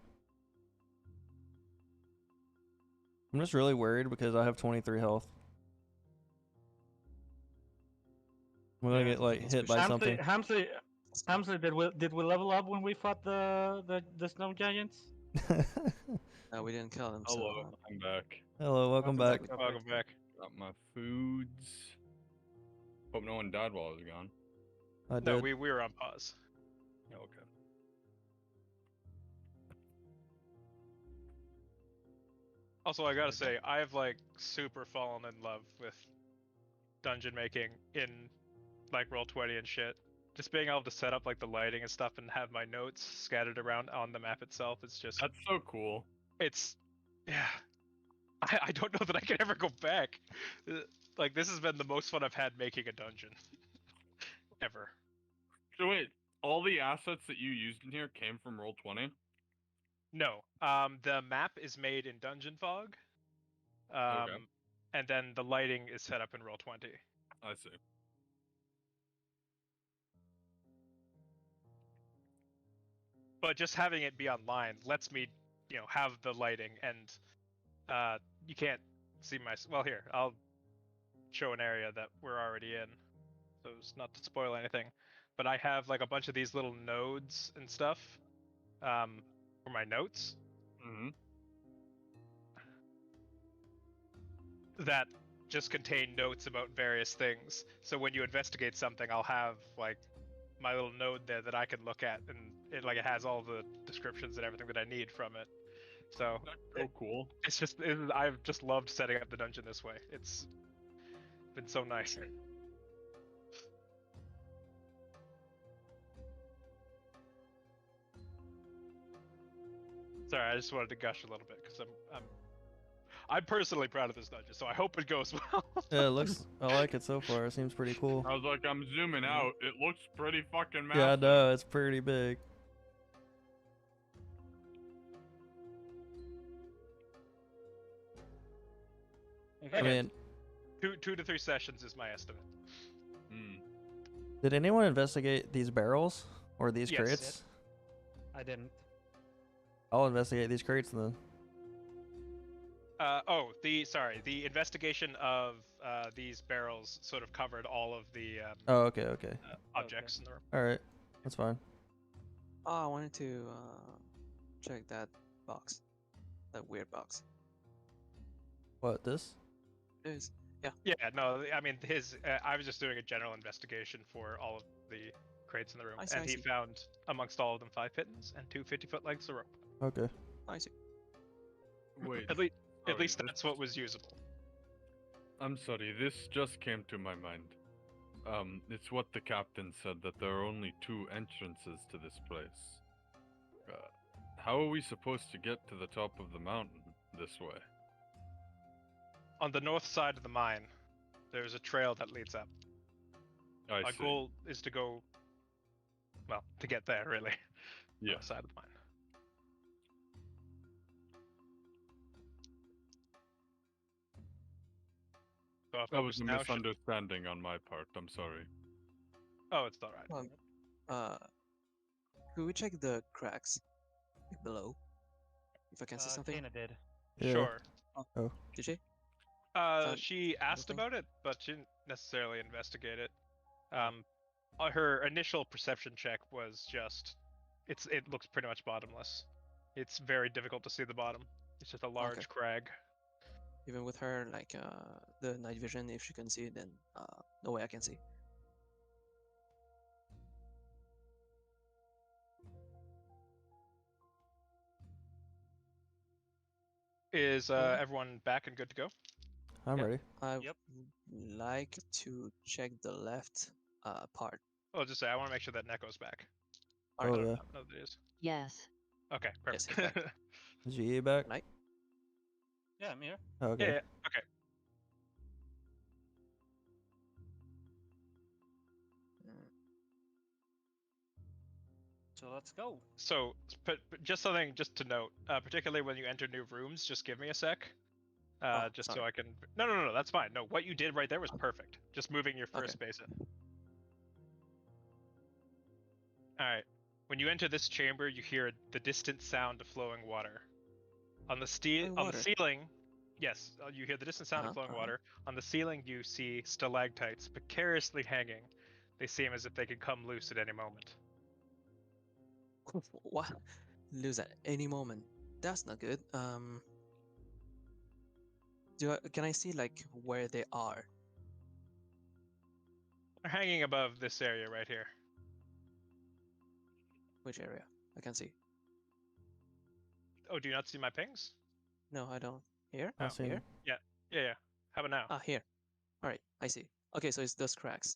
I'm just really worried because I have 23 health. I'm gonna Yeah, get like hit by something. Hamsley, did we level up when we fought the snow giants? We didn't kill them, so Hello, I'm back. Hello, welcome back. welcome back. Got my foods. Hope no one died while I was gone. I No, did. we were on pause. Oh, okay. Also, I gotta say, I've like super fallen in love with dungeon making in like Roll20 and shit. Just being able to set up like the lighting and stuff and have my notes scattered around on the map itself is just That's so cool. it's yeah. I don't know that I can ever go back. Like this has been the most fun I've had making a dungeon ever. So wait, all the assets that you used in here came from Roll20? No. The map is made in Dungeon Fog. Okay. And then the lighting is set up in Roll20. I see. But just having it be online lets me, have the lighting, and you can't see my. Well, here I'll show an area that we're already in, so it's not to spoil anything. But I have like a bunch of these little nodes and stuff for my notes Mm-hmm. that just contain notes about various things. So when you investigate something, I'll have like my little node there that I can look at, and it has all the descriptions and everything that I need from it. So That's so cool. it's just I've just loved setting up the dungeon this way. It's been so nice. Sorry, I just wanted to gush a little bit because I'm personally proud of this dungeon, so I hope it goes well. Yeah, it looks. I like it so far. It seems pretty cool. I was like, I'm zooming out. It looks pretty fucking massive. Yeah, I know. It's pretty big. I Okay. mean, 2 to 3 sessions is my estimate. Mm. did anyone investigate these barrels or these Yes. crates? I didn't. I'll investigate these crates then. The investigation of these barrels sort of covered all of the Oh, okay, okay. objects in the room. All right, that's fine. Oh, I wanted to check that box, that weird box. What, this? It is. Yeah. Yeah, no, I mean I was just doing a general investigation for all of the crates in the room, I see, and I he see. found amongst all of them 5 pittons and 2 50-foot lengths of rope. Okay. I see. Wait. At Sorry, least this- that's what was usable. I'm sorry, this just came to my mind. It's what the captain said, that there are only 2 entrances to this place. How are we supposed to get to the top of the mountain this way? On the north side of the mine, there's a trail that leads up. I Our see. goal is to go, well, to get there, really. Yeah. North side of the mine. So I'll That was focus a now. misunderstanding on my part. I'm sorry. Oh, it's alright. Could we check the cracks below? If I can see something. Kena did. Yeah. Sure. Did she? She asked anything? about it, but she didn't necessarily investigate it. Her initial perception check was just, it looks pretty much bottomless. It's very difficult to see the bottom. It's just a large Okay. crag. Even with her, like the night vision, if she can see, then no way I can see. Is Yeah. everyone back and good to go? I'm Yep. ready. I Yep. would like to check the left part. I'll just say I want to make sure that Neko's back. All Oh, right. yeah. No, that is. Yes. Okay, Yes, perfect. he's back. Is GE back? Night. Yeah, I'm here. Oh, okay. Yeah, okay. Mm, So let's go. So, just something just to note, particularly when you enter new rooms, just give me a sec. Oh, Just so sorry. I can. No, that's fine. No, what you did right there was perfect. Just moving your first space in. All right. When you enter this chamber, you hear the distant sound of flowing water. On the ceiling, yes, you hear the distant sound of flowing water. On the ceiling, you see stalactites precariously hanging. They seem as if they could come loose at any moment. What? Lose at any moment. That's not good. Can I see like where they are? They're hanging above this area right here. Which area? I can see. Oh, do you not see my pings? No, I don't. Here? I see Here? him. Yeah. How about now? Ah, here. All right, I see. Okay, so it's those cracks.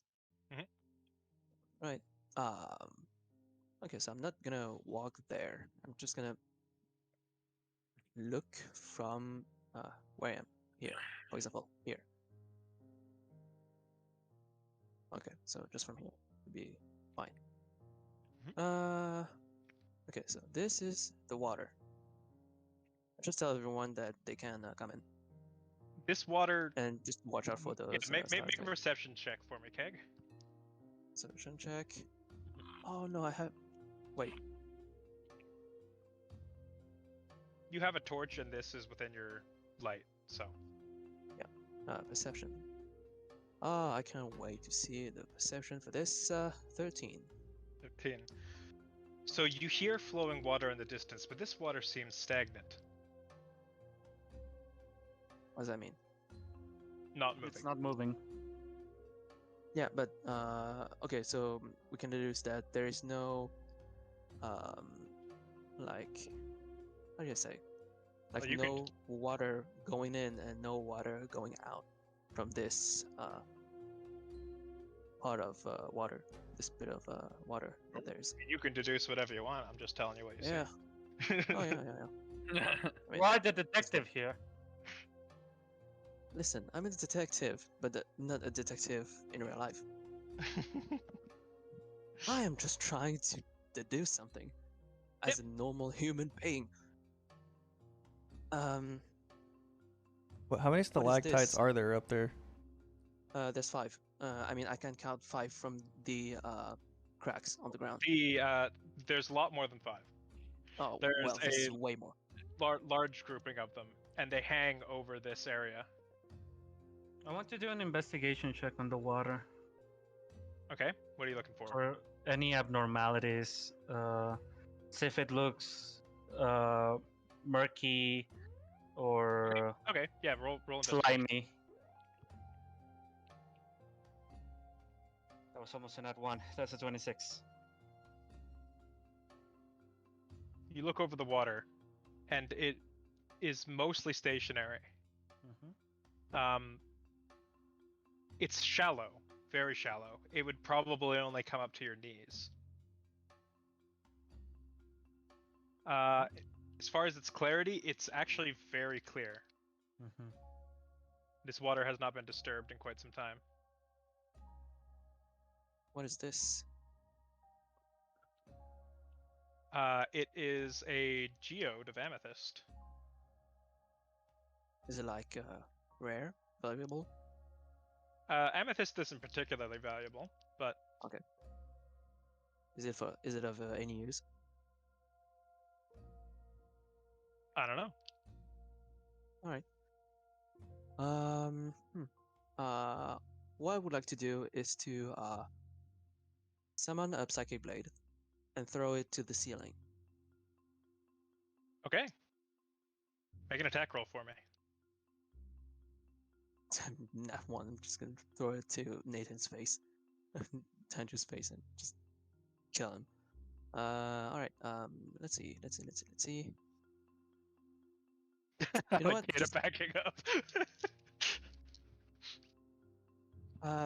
Mhm. Right. Okay, so I'm not gonna walk there. I'm just gonna look from where I am. Here, for example, here. Okay, so just from here would be fine. Mhm. Okay, so this is the water. Just tell everyone that they can come in This water. and just watch out for those. Yeah, make a stalactites. perception check for me, Keg. Perception check. Oh no, I have. Wait. You have a torch, and this is within your light, so. Perception. Ah, I can't wait to see the perception for this. 13. 13. So you hear flowing water in the distance, but this water seems stagnant, What does that mean? not moving. It's not moving. Yeah, but okay, so we can deduce that there is no, like, how do you say, like you can- no water going in and no water going out from this part of water, this bit of water that there's. You can deduce whatever you want. I'm just telling you what you Yeah. see. Oh yeah, yeah. I mean, Why the detective here? listen, I'm a detective, but not a detective in real life. I am just trying to deduce something as a normal human being. How many stalactites this? are there up there? There's 5. I mean, I can count 5 from the cracks on the ground. There's a lot more than 5. Oh, There's well, this is a way more. large grouping of them, and they hang over this area. I want to do an investigation check on the water Okay, what are you looking for? for any abnormalities. See if it looks murky or Okay, yeah, roll investigation. slimy. That was almost an at 1. That's a 26. You look over the water, and it is mostly stationary. Mm-hmm. It's shallow, very shallow. It would probably only come up to your knees. As far as its clarity, it's actually very clear. Mm-hmm. This water has not been disturbed in quite some time. What is this? It is a geode of amethyst. Is it like rare, valuable? Amethyst isn't particularly valuable, but Is it of any use? I don't know. All right. What I would like to do is to summon a psychic blade and throw it to the ceiling. Okay. Make an attack roll for me. Not one. I'm just gonna throw it to Nathan's face, Tanju's face, and just kill him. All right. Let's see. You know what? Kata Just, backing up.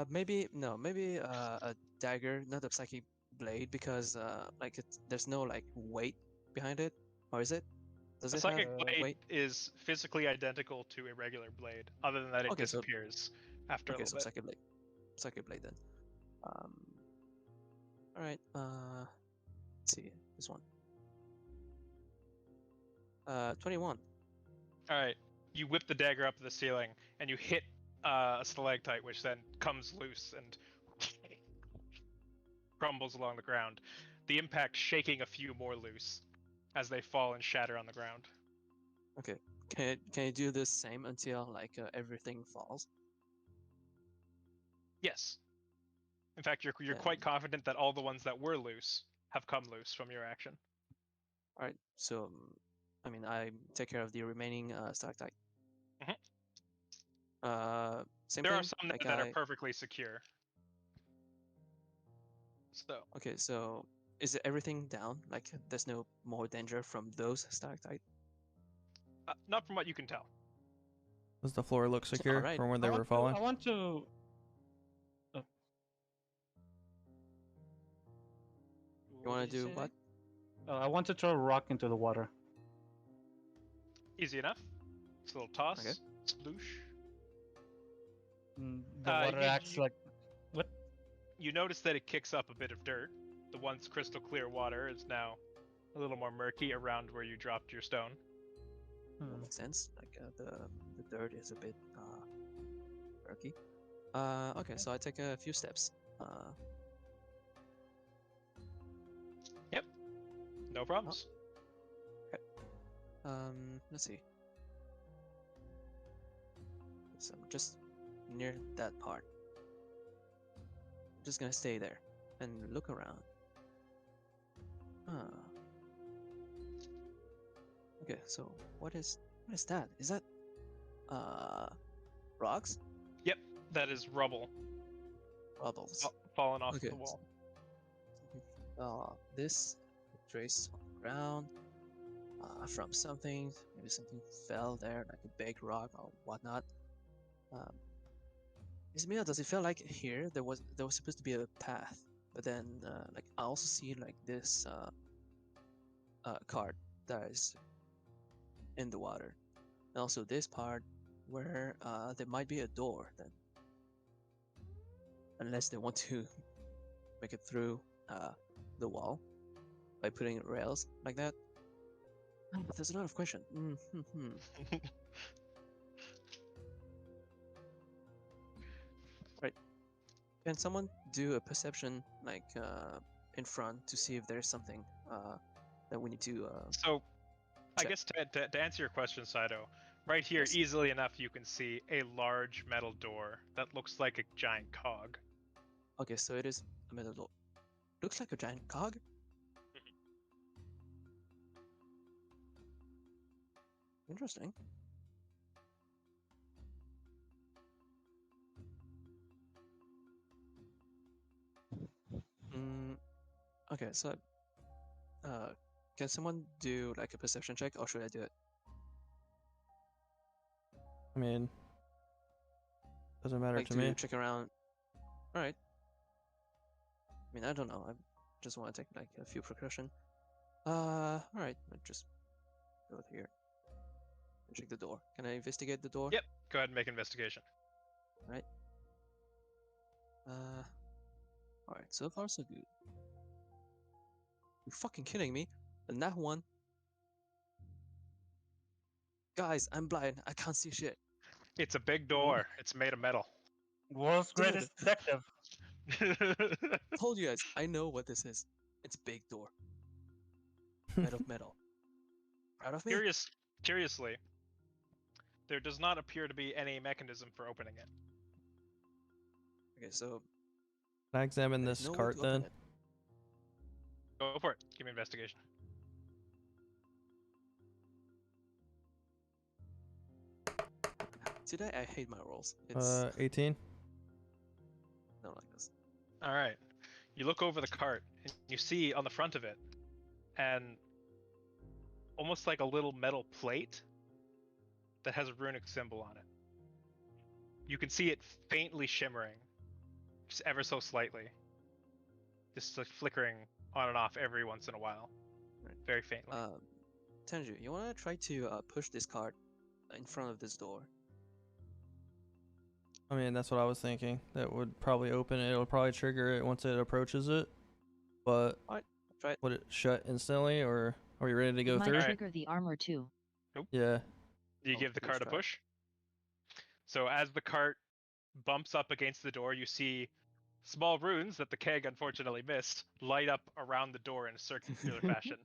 maybe a dagger, not a psychic blade, because like there's no like weight behind it, or is it? Does A it psychic have blade weight? is physically identical to a regular blade, other than that it Okay, so- disappears after a Okay, little so bit. psychic blade then. All right. Let's see this one. 21. All right, you whip the dagger up to the ceiling, and you hit a stalactite, which then comes loose and crumbles along the ground. The impact shaking a few more loose as they fall and shatter on the ground. Okay. Can you do the same until like everything falls? Yes. In fact, you're Yeah. quite confident that all the ones that were loose have come loose from your action. All right. So, I mean, I take care of the remaining stalactite. Mhm. Same There thing. are some like that are perfectly secure. So Okay, so is it everything down? Like, there's no more danger from those stalactite? not from what you can tell. Does the floor look secure Alright. from where they I were want falling? To, I want to. You want did to do say what? that? I want to throw a rock into the water. Easy enough. It's a little toss. Okay. Sploosh. The water acts like. What? You notice that it kicks up a bit of dirt. The once crystal clear water is now a little more murky around where you dropped your stone. That makes sense. Like the dirt is a bit murky. Okay, so I take a few steps. Yep. No problems. Let's see. So I'm just near that part. I'm just gonna stay there and look around. Okay, so what is that? Is that rocks? Yep, that is rubble Rubbles. falling off Okay. the wall. This trace on the ground from something. Maybe something fell there, like a big rock or whatnot. Ismail, does it feel like here there was supposed to be a path, but then like I also see like this cart that is in the water, and also this part where there might be a door then, unless they want to make it through the wall by putting rails like that. There's a lot of questions. Right. Can someone do a perception like in front to see if there's something that we need to So, I check? guess to answer your question, Saito, right here, Yes. easily enough, you can see a large metal door that looks like a giant cog. Okay, so it is a metal door. Looks like a giant cog. Interesting. Okay, so can someone do like a perception check, or should I do it? I mean, doesn't matter Like to me. check around. All right. I mean, I don't know. I just want to take like a few precaution. All right. I just go here and check the door. Can I investigate the door? Yep. Go ahead and make investigation. Right. All right. So far, so good. You fucking kidding me? And that one. Guys, I'm blind. I can't see shit. It's a big door. It's made of metal. World's Dude. greatest detective. Told you guys. I know what this is. It's a big door. Made of metal. Proud of me? Curiously, there does not appear to be any mechanism for opening it. Okay, so Can I examine there's this no way cart to open then? it. Go for it. Give me investigation. Today I hate my rolls. It's 18. not like this. All right. You look over the cart and you see on the front of it, and almost like a little metal plate that has a runic symbol on it. You can see it faintly shimmering, just ever so slightly, just like flickering on and off every once in a while, Right. very faintly. Tenju, you wanna try to push this cart in front of this door? I mean, that's what I was thinking. That would probably open it. It'll probably trigger it once it approaches it. But Alright, try it. would it shut instantly, or are we ready to go Might through? trigger the armor too. Yeah. You Oh, give the please cart a try. push. So as the cart bumps up against the door, you see small runes that the keg unfortunately missed light up around the door in a circular fashion.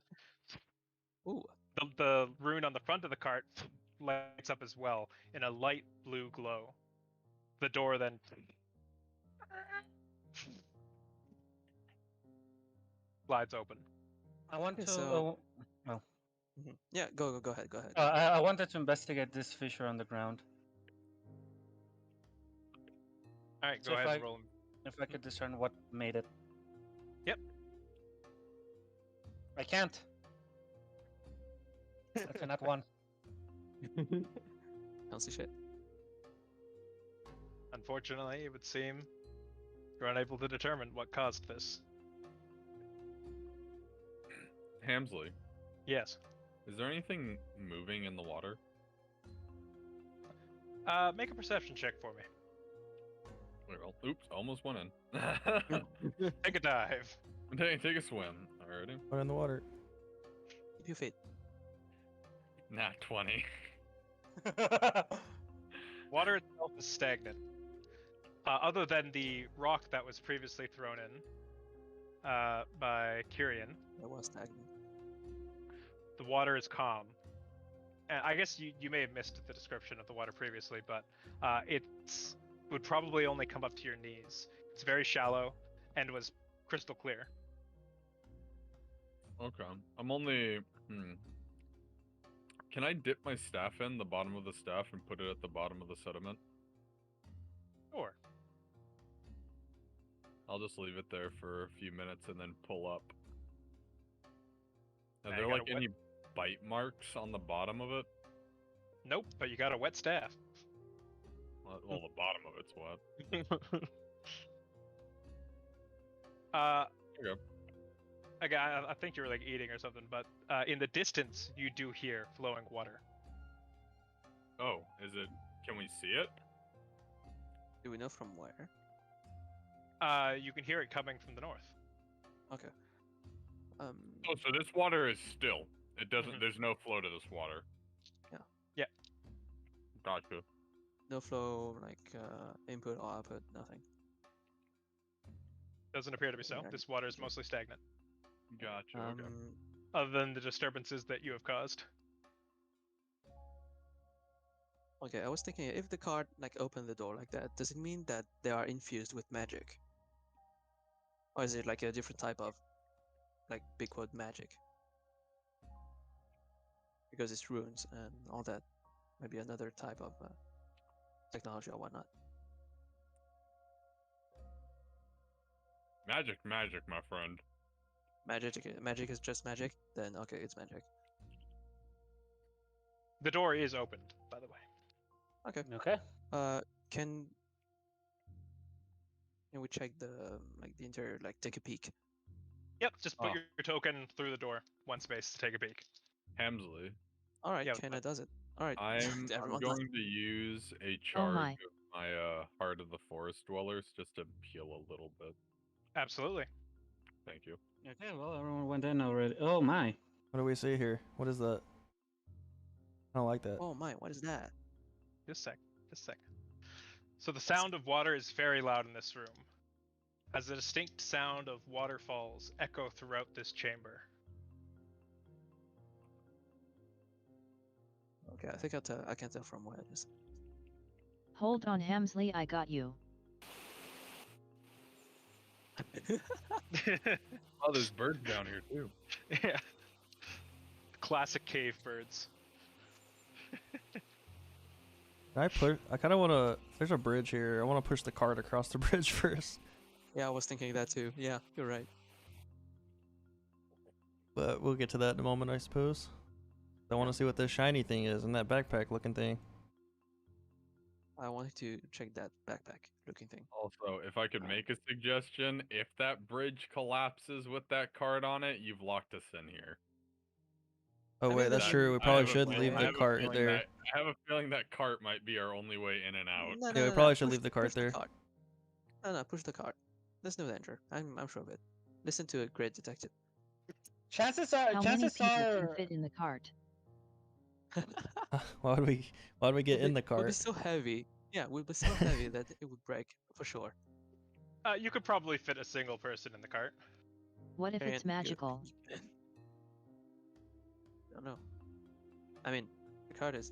Ooh, The rune on the front of the cart lights up as well in a light blue glow. The door then slides open. I want Okay, to. so- Well, yeah. Go ahead. Go ahead. I wanted to investigate this fissure on the ground. All right, So go if ahead and I- roll. If I could discern what made it. Yep. I can't. That's a nat one. Can't see shit. Unfortunately, it would seem you're unable to determine what caused this. Hamsley, Yes. is there anything moving in the water? Make a perception check for me. Well, oops, almost went in. Take a dive. Take a swim. Alrighty. Put in the water. Keep your feet. Nat 20. Water itself is stagnant. Other than the rock that was previously thrown in by Kyrian, It was stagnant. the water is calm. And I guess you may have missed the description of the water previously, but it would probably only come up to your knees. It's very shallow and was crystal clear. Okay. I'm only. Can I dip my staff in the bottom of the staff and put it at the bottom of the sediment? Sure. I'll just leave it there for a few minutes and then pull up. Are Now there you like got a any bite marks on the bottom of it? Nope, but you got a wet staff. Well, the bottom of it's wet. Okay. Again, I think you were like eating or something, but in the distance you do hear flowing water. Oh, is it? Can we see it? Do we know from where? You can hear it coming from the north. Okay. Oh, so this water is still. It doesn't. Mhm. There's no flow to this water. Yeah. Yeah. Gotcha. No flow, like input or output, nothing. Doesn't appear to be so. Okay. This water is mostly stagnant, Gotcha. Okay. other than the disturbances that you have caused. Okay, I was thinking if the card like opened the door like that, does it mean that they are infused with magic? Or is it like a different type of like big quote magic? Because it's runes and all that. Maybe another type of technology or whatnot. Magic, my friend. Magic is just magic, then okay, it's magic. The door is opened, by the way. Okay. Okay. Can we check the like the interior, like take a peek? Yep, just put Oh. your token through the door, one space to take a peek. Hamsley. All right, Yeah, Kenna but- does it. All right, I'm everyone does. going to use a Oh charge my. of my Heart of the Forest Dwellers just to heal a little bit. Absolutely. Thank you. Okay, well, everyone went in already. Oh my. What do we see here? What is that? I don't like that. Oh my, what is that? Just a sec. So the sound of water is very loud in this room, as the distinct sound of waterfalls echo throughout this chamber. Okay, I think I can tell from where it is. Hold on, Hamsley, I got you. Oh, there's birds down here too. Yeah. Classic cave birds. Can I push? I kind of want to. There's a bridge here. I want to push the cart across the bridge first. Yeah, I was thinking that too. Yeah, you're right. But we'll get to that in a moment, I suppose. I want to see what this shiny thing is and that backpack looking thing. I wanted to check that backpack looking thing. Also, if I could make a suggestion, if that bridge collapses with that card on it, you've locked us in here. Oh, I wait, mean, that's that- true. We I probably have a should feeling- leave I the have a cart feeling there. I have a feeling that cart might be our only way in and out. No, Yeah, we probably should push- leave the cart push there. cart. No, push the cart. There's no danger. I'm sure of it. Listen to a great detective. Chances How many chances people can are fit in the cart? Why would we get in the It would be cart? so heavy. Yeah, it would be so heavy that it would break for sure. You could probably fit a single person in the cart. What if And it's you- magical? I don't know. I mean, the cart is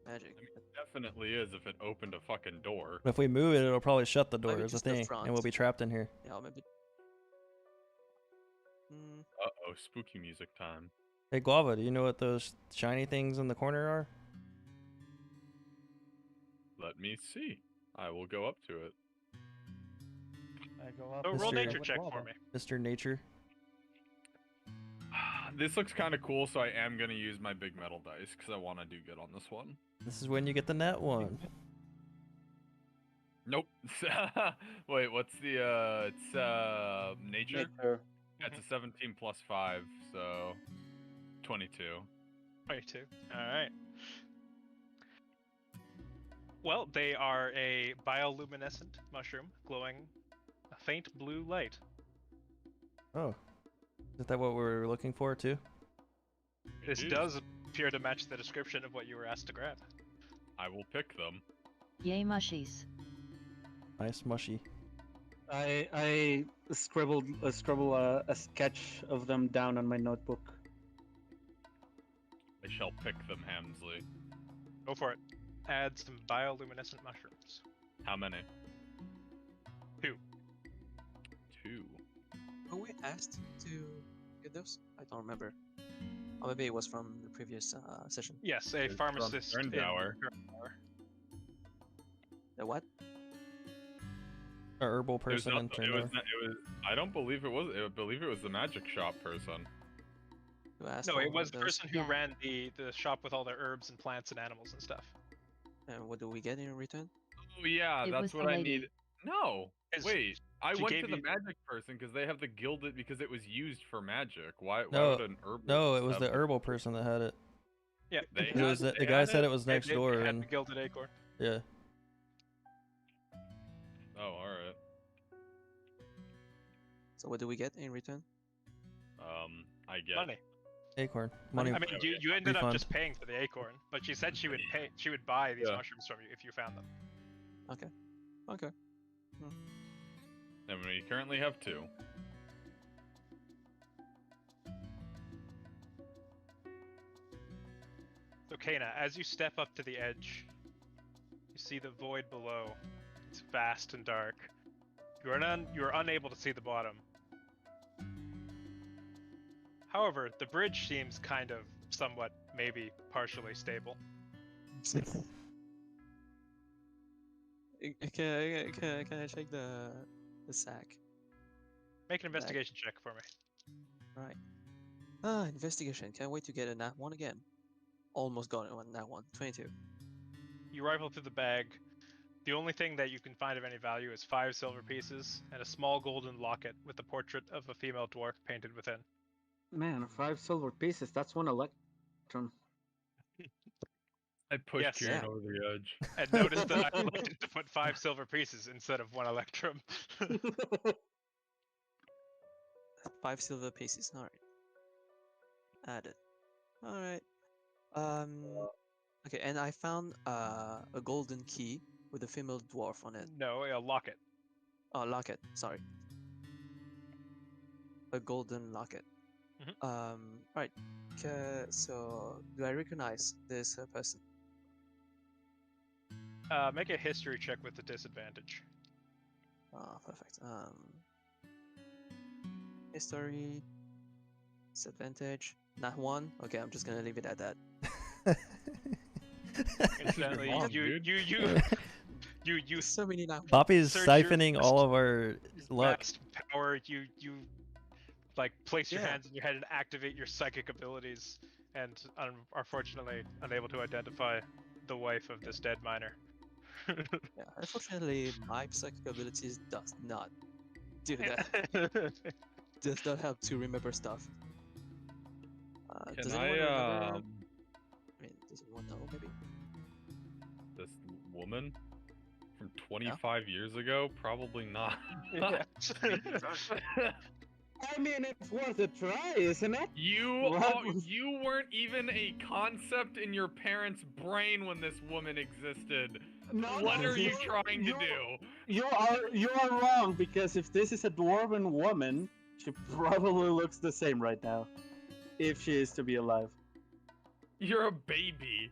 magic. I mean, it definitely is if it opened a fucking door. But if we move it, it'll probably shut the door Maybe as a just the thing, and we'll front. be trapped in here. Yeah, or maybe. Mm, Uh-oh, spooky music time. Hey, Guava, do you know what those shiny things in the corner are? Let me see. I will go up to it. I go up. So roll Mr. nature with check Guava. for me. Mr. Nature. This looks kind of cool, so I am going to use my big metal dice because I want to do good on this one. This is when you get the net one. Nope. Wait, what's the, it's, nature? nature. That's a 17 plus 5, so 22. 22. Alright. Well, they are a bioluminescent mushroom glowing a faint blue light. Oh. Is that what we're looking for, too? This It is. does appear to match the description of what you were asked to grab. I will pick them. Yay mushies. Nice mushy. I scribble a sketch of them down on my notebook. I shall pick them, Hamsley. Go for it. Add some bioluminescent mushrooms. How many? 2. 2. Were we asked to get those? I don't remember. Or maybe it was from the previous session. Yes, a It's pharmacist from in Erndower. Erndower. The what? A herbal It was person not- in it was, Trindor. it was. I don't believe it was. I believe it was the magic shop person. Who asked No, for it was the those? person who Yeah. ran the shop with all the herbs and plants and animals and stuff. And what do we get in return? Oh yeah, It that's was what the I lady. need. No, Is- wait. I she went gave to the you- magic person because they have the gilded because it was used for magic. Why No, would an herbalist No, it was have the herbal person that had it. Yeah, They It was had- the they guy had said it was next they door, had and the gilded acorn. yeah. Oh, all right. So what do we get in return? I get. Money. Acorn. Money. I mean, you ended up refund. just paying for the acorn, but she said she would pay. She would buy these Yeah. mushrooms from you if you found them. Okay. And we currently have 2. So Kana, as you step up to the edge, you see the void below. It's vast and dark. You are unable to see the bottom. However, the bridge seems kind of somewhat, maybe partially stable. Can I check the sack? Make an investigation check for me. Right. Investigation. Can't wait to get a nat 1 again. Almost got it on that one. 22. You rifle through the bag. The only thing that you can find of any value is 5 silver pieces and a small golden locket with the portrait of a female dwarf painted within. Man, 5 silver pieces. That's 1 electrum. I pushed Yes. Kieran Yeah. over the edge. And notice that I elected to put 5 silver pieces instead of 1 electrum. 5 silver pieces. Alright. Added. Alright. Okay, and I found a golden key with a female dwarf on it. No, a locket. Oh, locket. Sorry. A golden locket. Right. So do I recognize this person? Make a history check with the disadvantage. Perfect. History. Disadvantage. Not 1. Okay, I'm just gonna leave it at that. Incidentally, mom, you There's so many now. Poppy's Search your siphoning list. all of our luck. vast power. You like place your Yeah. hands in your head and activate your psychic abilities, and are fortunately unable to identify the wife of this dead miner. Yeah, unfortunately, my psychic abilities does not do that. Does not help to remember stuff. Can Does I anyone remember? I mean, does anyone know maybe? this woman from 25 years ago? Probably not. Yeah. I mean, it's worth a try, isn't it? You What was- you weren't even a concept in your parents' brain when this woman existed. No, What no, are you trying to you- do? You are wrong, because if this is a dwarven woman, she probably looks the same right now. If she is to be alive. You're a baby.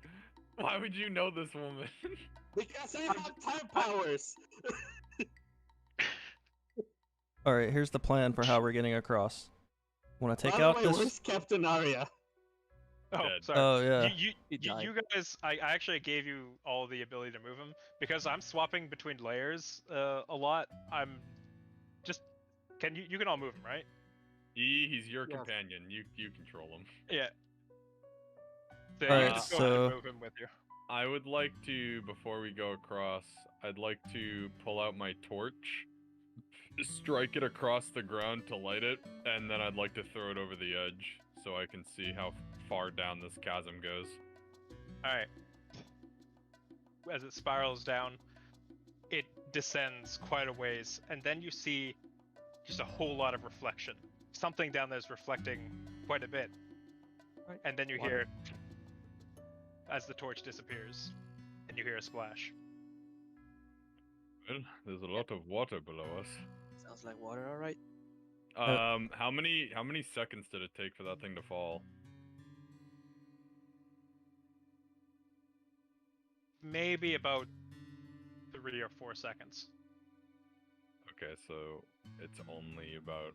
Why would you know this woman? Because I have time powers! All right, here's the plan for how we're getting across. Want to take By the out way, this? where's Captain Arya? Oh, Dead. sorry. Oh yeah. He died. You guys, I actually gave you all the ability to move him because I'm swapping between layers a lot. I'm just you can all move him, right? He's your Yes. companion. You control him. Yeah. So Alright, you just go ahead and so- move him with you. I would like to, before we go across, I'd like to pull out my torch, strike it across the ground to light it, and then I'd like to throw it over the edge so I can see how far down this chasm goes. All right. As it spirals down, it descends quite a ways, and then you see just a whole lot of reflection. Something down there is reflecting quite a bit. Right. And then you Water. hear, as the torch disappears, and you hear a splash. Well, there's a lot of water below us. Sounds like water, all right. How many seconds did it take for that thing to fall? Maybe about 3 or 4 seconds. Okay, so it's only about.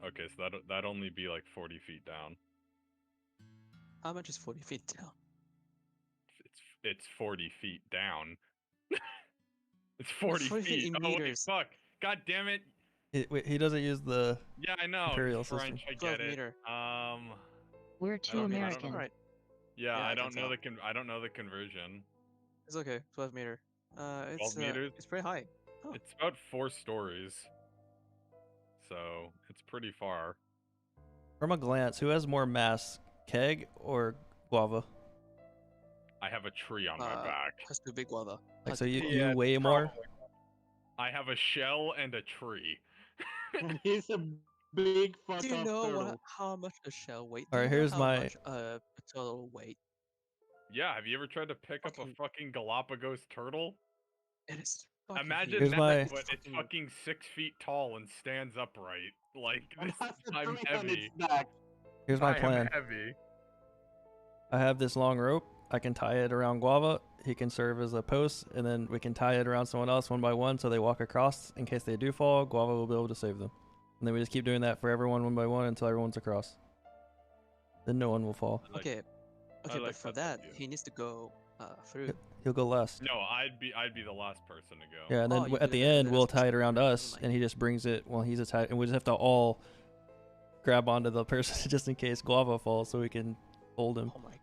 Okay, so that'd only be like 40 feet down. How much is 40 feet down? It's 40 feet down. It's 40 40 feet feet. in Oh wait, meters. fuck! God damn it! He doesn't use the. Yeah, I know. Imperial French, system. I 12 get it. meter. We're I too don't know. American. All right. Yeah, Yeah, I I can don't know tell. I don't know the conversion. It's okay. 12 meter. 12 meters. It's pretty high. Oh. It's about 4 stories. So it's pretty far. From a glance, who has more mass, Keg or Guava? I have a tree on my back. Has to be guava. Like, Has so to be you, guava. you weigh more? I have a shell and a tree. And he's a big fuck Do you off know turtle. how much a shell weight? All right, Do you know here's how my- much a total weight? Yeah, have you ever tried to pick up a fucking Galapagos turtle? It is fucking Imagine huge. Here's that, my- but it's fucking 6 feet tall and stands upright. Like, And this, has a I'm tree on heavy. its back. Here's my I plan. am heavy. I have this long rope. I can tie it around Guava. He can serve as a post, and then we can tie it around someone else one by one so they walk across. In case they do fall, Guava will be able to save them. And then we just keep doing that for everyone one by one until everyone's across. Then no one will fall. Okay, okay, like but for that that idea. he needs to go through. He'll go last. No, I'd be the last person to go. Yeah, and then Oh, you at do the the end we'll last tie it person. around Never us, mind. and he just brings it while he's tied, and we just have to all grab onto the person just in case Guava falls, so we can hold him. Oh my god.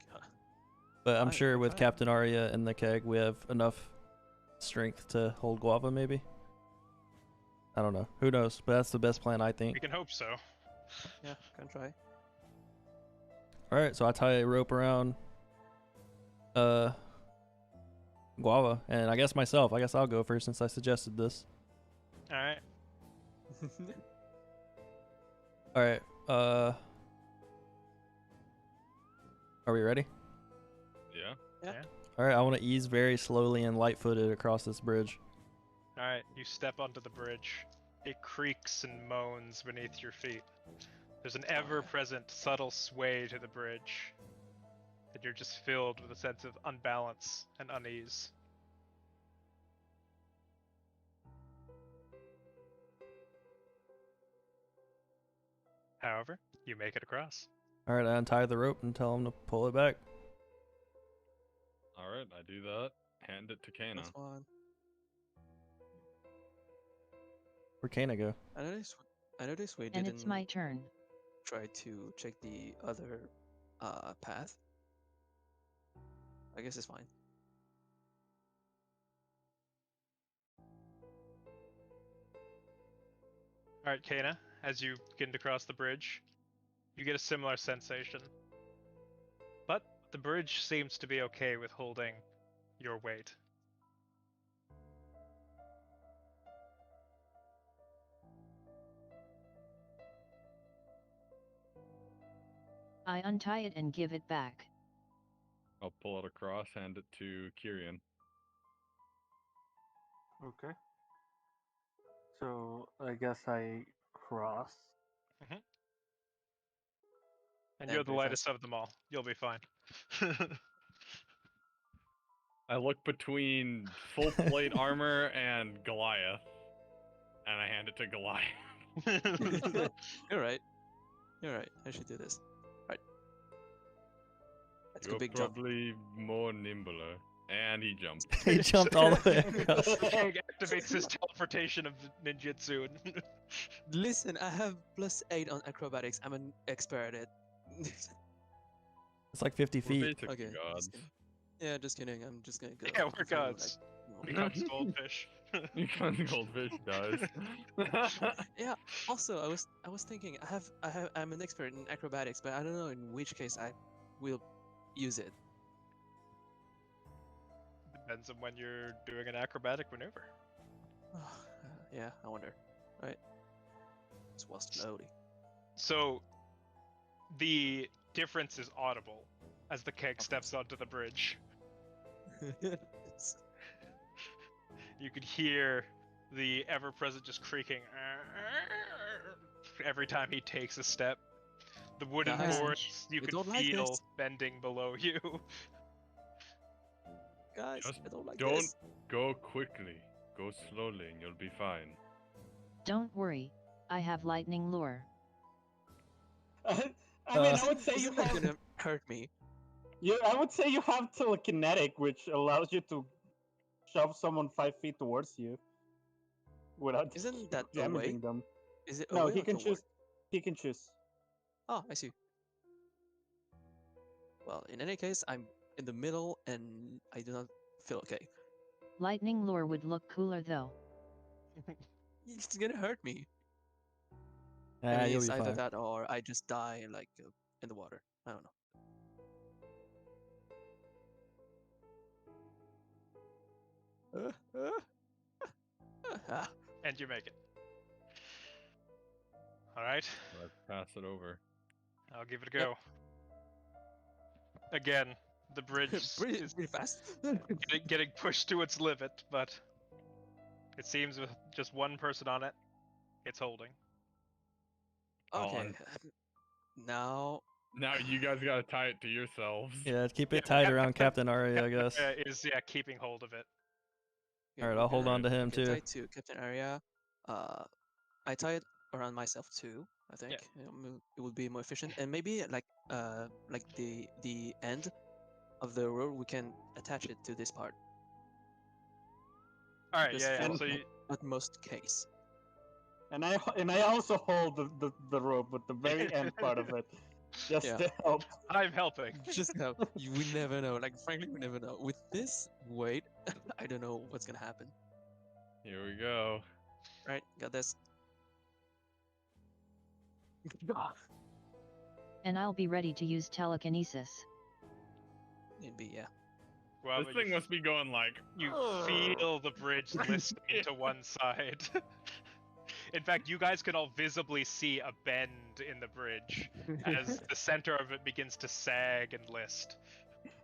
But I'm Fine, sure with fine. Captain Arya and the keg, we have enough strength to hold Guava, maybe. I don't know. Who knows? But that's the best plan, I We think. can hope so. Yeah, can try. All right, so I tie a rope around Guava, and I guess myself. I guess I'll go first since I suggested this. All right. All right. Are we ready? Yeah. All right. I want to ease very slowly and light-footed across this bridge. All right. You step onto the bridge. It creaks and moans beneath your feet. There's an ever-present subtle sway to the bridge, and you're just filled with a sense of unbalance and unease. However, you make it across. All right. I untie the rope and tell him to pull it back. All right, I do that. Hand it to Kana. That's one. Where can I go? I noticed we And didn't it's my turn. try to check the other path. I guess it's fine. All right, Kana, as you begin to cross the bridge, you get a similar sensation. But the bridge seems to be okay with holding your weight. I untie it and give it back. I'll pull it across, hand it to Kyrian. Okay. So I guess I cross. And Yeah, you're the pretty lightest fast. of them all. You'll be fine. I look between full plate armor and Goliath, and I hand it to Goliath. You're right. You're right. I should do this. Right. That's a You're big jump. probably more nimbler. And he jumped. He jumped all the way across. Keg activates his teleportation of ninjutsu. And Listen, I have +8 on acrobatics. I'm an expert at it. It's like 50 We're feet. basically Okay. Just gods. kidding. Yeah, just kidding. I'm just gonna go. yeah, we're through, gods. like, Becomes goldfish. You kind of goldfish, guys. Yeah. Also, I was thinking I'm an expert in acrobatics, but I don't know in which case I will use it. Depends on when you're doing an acrobatic maneuver. Yeah, I wonder. Right. It's was slowly. So, the difference is audible as the keg steps onto the bridge. You could hear the ever-present just creaking every time he takes a step. The wooden Guys, boards you we can don't like feel this. bending below you. Guys, Just I don't like don't this. go quickly. Go slowly and you'll be fine. Don't worry, I have lightning lure. I mean, I would say you Isn't that have. gonna hurt me? I would say you have telekinetic, which allows you to shove someone 5 feet towards you without Isn't that a damaging way? them. Is it a No, way he or can toward? choose. He can choose. Oh, I see. Well, in any case, I'm in the middle and I do not feel okay. Lightning lure would look cooler though. It's gonna hurt me. I Yeah, mean, you'll it's be either fine. that or I just die like in the water. I don't know. And you make it. Alright, Let's pass it over. I'll give it a Yep. go. Again, the bridge pretty, is pretty fast. getting pushed to its limit, but it seems with just one person on it, it's holding. Okay. On. Now, Now you guys gotta tie it to yourselves. Yeah, keep Yeah, it tight Cap- around Captain Arya, I guess. Is keeping hold of it. yeah, Alright, we I'll hold can- on to him we can too. tie to Captain Area. I tie it around myself too. I think it would be more efficient, and maybe like the end of the rope, we can attach it to this part. All right, Just yeah. for So you, utmost case. And I also hold the rope with the very end part of it, just Yeah. to help. I'm helping. Just now, we never know. Like frankly, we never know. With this weight, I don't know what's gonna happen. Here we go. Right? Got this. And I'll be ready to use telekinesis. It'd be yeah. Well, This thing must be going like. you feel the bridge listing to one side. In fact, you guys can all visibly see a bend in the bridge as the center of it begins to sag and list.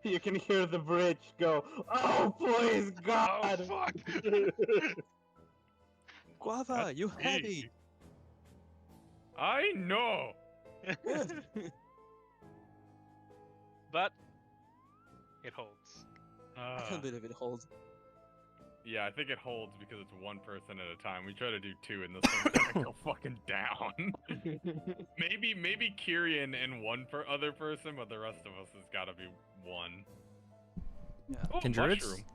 You can hear the bridge go. Oh please, Oh God! fuck! Guava, That's you big. heavy. I know. But it holds. I can't believe it holds. Yeah, I think it holds because it's one person at a time. We try to do two, and this thing's gonna go fucking down. maybe Kyrian and one other person, but the rest of us has got to be one. Yeah. Oh, Can druids, mushroom.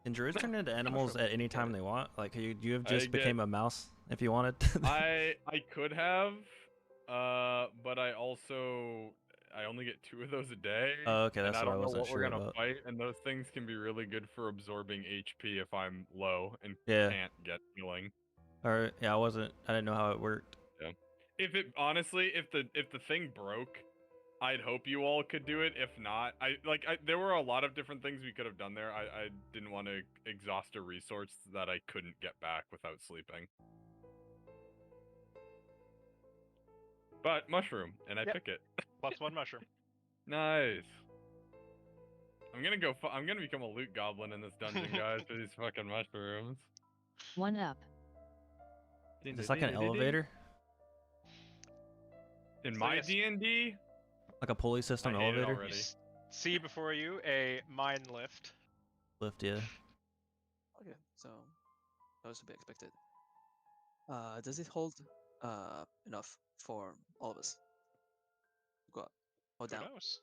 can druids turn into animals at any time they want? Like you have I just became get- a mouse if you wanted. I could have, but I only get 2 of those a day. Oh, okay, that's and I what I don't know wasn't what sure we're gonna about. fight, and those things can be really good for absorbing HP if I'm low and Yeah. can't get healing. Or yeah, I didn't know how it worked. If it honestly, if the thing broke, I'd hope you all could do it. If not, there were a lot of different things we could have done there. I didn't want to exhaust a resource that I couldn't get back without sleeping. But mushroom, and I Yep. pick it. Plus one mushroom. Nice. I'm gonna become a loot goblin in this dungeon, guys, for these fucking mushrooms. One up. It's like an elevator, In So my yes. D&D, like a pulley system I hate it elevator. already. See before you a mine lift. Lift, yeah. Okay, so that was to be expected. Does it hold enough for all of us? Go up or Who down? knows?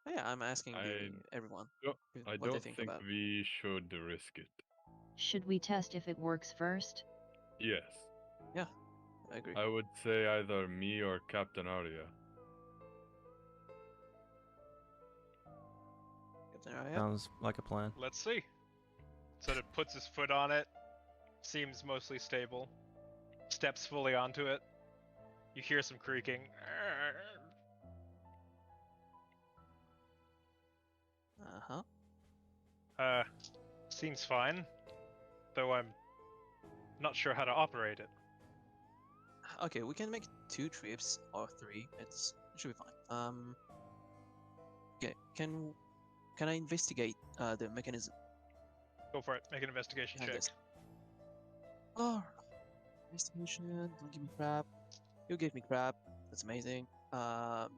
Oh, yeah, I'm asking I everyone don't- what I they don't think think about. we should risk it. Should we test if it works first? Yes. I agree. I would say either me or Captain Arya. Captain Arya? Sounds like a plan. Let's see. So it puts his foot on it. Seems mostly stable. Steps fully onto it. You hear some creaking. Uh-huh. Seems fine. Though I'm not sure how to operate it. Okay, we can make 2 trips or 3. It should be fine. Okay. Can I investigate the mechanism Go for it. Make an investigation behind check. this? Oh, investigation. Don't give me crap. You gave me crap. That's amazing. 5.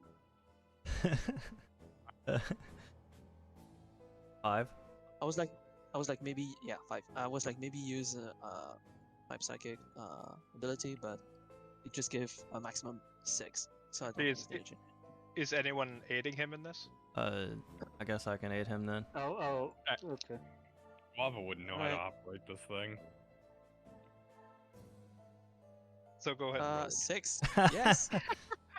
I was like maybe yeah 5. I was like maybe use my psychic ability, but it just gave a maximum 6, so I don't think Is, it's damaging. is anyone aiding him in this? I guess I can aid him then. Oh, okay. Lava wouldn't know how to Alright. operate this thing. So go ahead and roll. 6. Yes.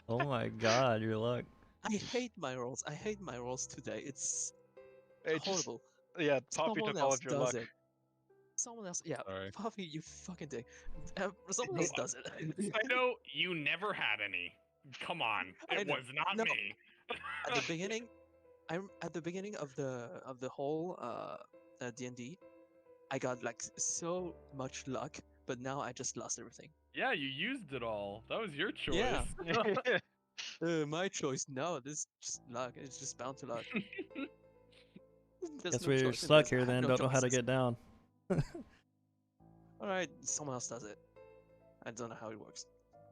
Oh my god, your luck. I hate my rolls. I hate my rolls today. It's It just- horrible. yeah, Poppy Someone took all else of your does luck. it. Someone else, yeah. Sorry. Poppy, you fucking dick. Someone else does it. I know you never had any. Come on, I it know. was not No. me. At the beginning, at the beginning of the whole D&D, I got like so much luck, but now I just lost everything. Yeah, you used it all. That was your choice. Yeah. My choice. No, this is just luck. It's just bound to luck. There's Guess no we're choice in stuck this. I here have then. no Don't know how to choices. get down. All right, someone else does it. I don't know how it works.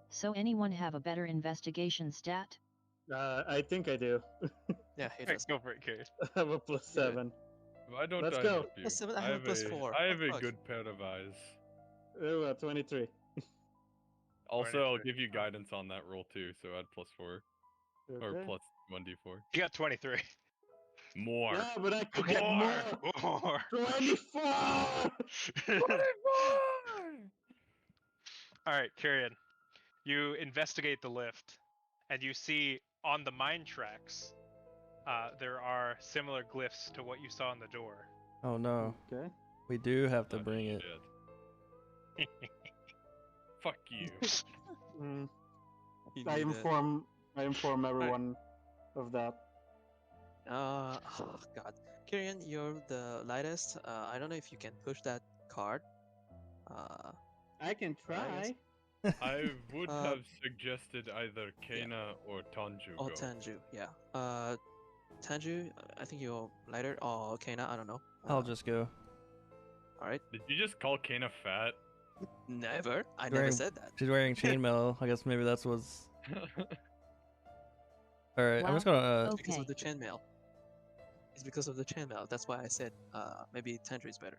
So anyone have a better investigation stat? I think I do. Yeah, he Alright, does. go for it, Kate. I have a +7. Why don't Let's I go. help you? +7, I have a +4. I have What the a fuck? good pair of eyes. Oh, 23. Also, I'll 23. give you guidance on that roll too, so add +4 or Okay. plus 1d4. You got 23. More. Yeah, but I could Okay. get more. More. 24. Alright, Kyrian. You investigate the lift, and you see on the mine tracks, there are similar glyphs to what you saw on the door. Oh no. Okay. We do have to Oh, bring it. shit. Fuck you. Mm, You I need inform everyone of that. oh god. Kyrian, you're the lightest. I don't know if you can push that card. I can try. I would Uh, have suggested either Kena or Tanju or go. Tanju, yeah. Tanju, I think you're lighter. Oh, okay, now I don't know. I'll just go. Alright. Did you just call Kena fat? Never. I She's never wearing- said that. She's wearing chainmail. I guess maybe that's what's. Alright, I'm just Wow. gonna. It's because Okay. of the chainmail. It's because of the chainmail. That's why I said maybe Tanju is better.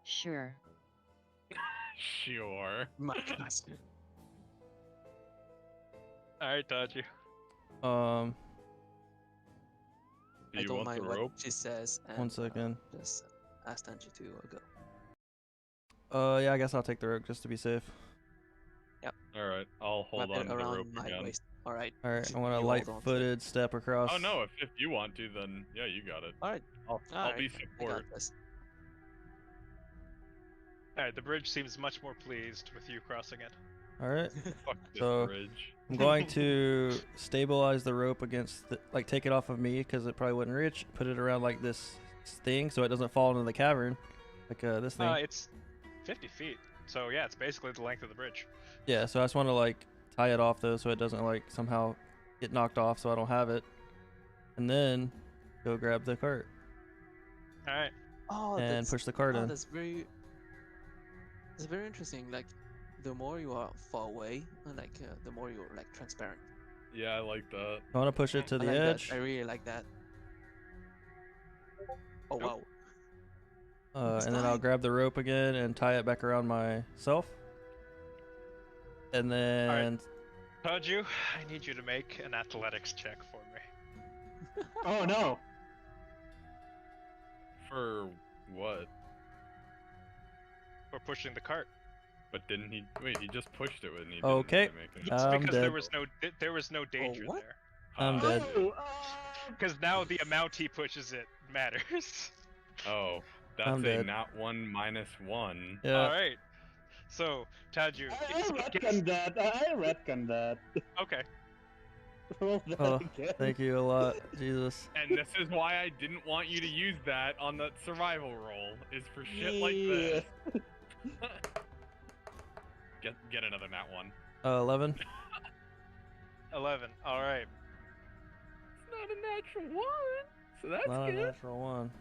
Sure. Sure. My God. Alright, Dodgy. Um, Do I you don't want the mind what rope? she says. And, one second. Just ask Tanju to go. Yeah, I guess I'll take the rope just to be safe. Alright, I'll hold Wrap on it to the around rope my again. waist. Alright. Alright, I'm gonna You hold on to it. light-footed step across. Oh no, if you want to, then yeah, you got it. Alright. I'll Alright. be I got support. this. Alright, the bridge seems much more pleased with you crossing it. Alright, Fuck this So- bridge. I'm going to stabilize the rope against, like, take it off of me because it probably wouldn't reach. Put it around like this thing so it doesn't fall into the cavern, like this thing. It's 50 feet. So yeah, it's basically the length of the bridge. Yeah, so I just want to like tie it off though, so it doesn't like somehow get knocked off, so I don't have it. And then go grab the cart Alright. Oh, and that's, push the cart in. That's very interesting. Like, the more you are far away, the more you're like transparent. Yeah, I like that. I want to push it to I the like edge, That. I really like that. Oh Nope. wow. It's and then I'll tied. grab the rope again and tie it back around myself. And then Taju, I need you to make an athletics check for me. Oh no. For what? For pushing the cart. But didn't he? Wait, he just pushed it when he Okay. didn't make it. It's I'm because dead. there was no danger what? there. I'm dead. Oh, Because now the amount he pushes it matters. Oh, that's I'm a dead. nat 1 minus 1. Yeah. Alright. So, Taju, I retcon that. I retcon that. okay. Roll that Oh, again. Thank you a lot, Jesus. And this is why I didn't want you to use that on that survival roll, is for shit like this. Get another nat 1. 11. 11. Alright. natural one, so that's Not a good. natural one.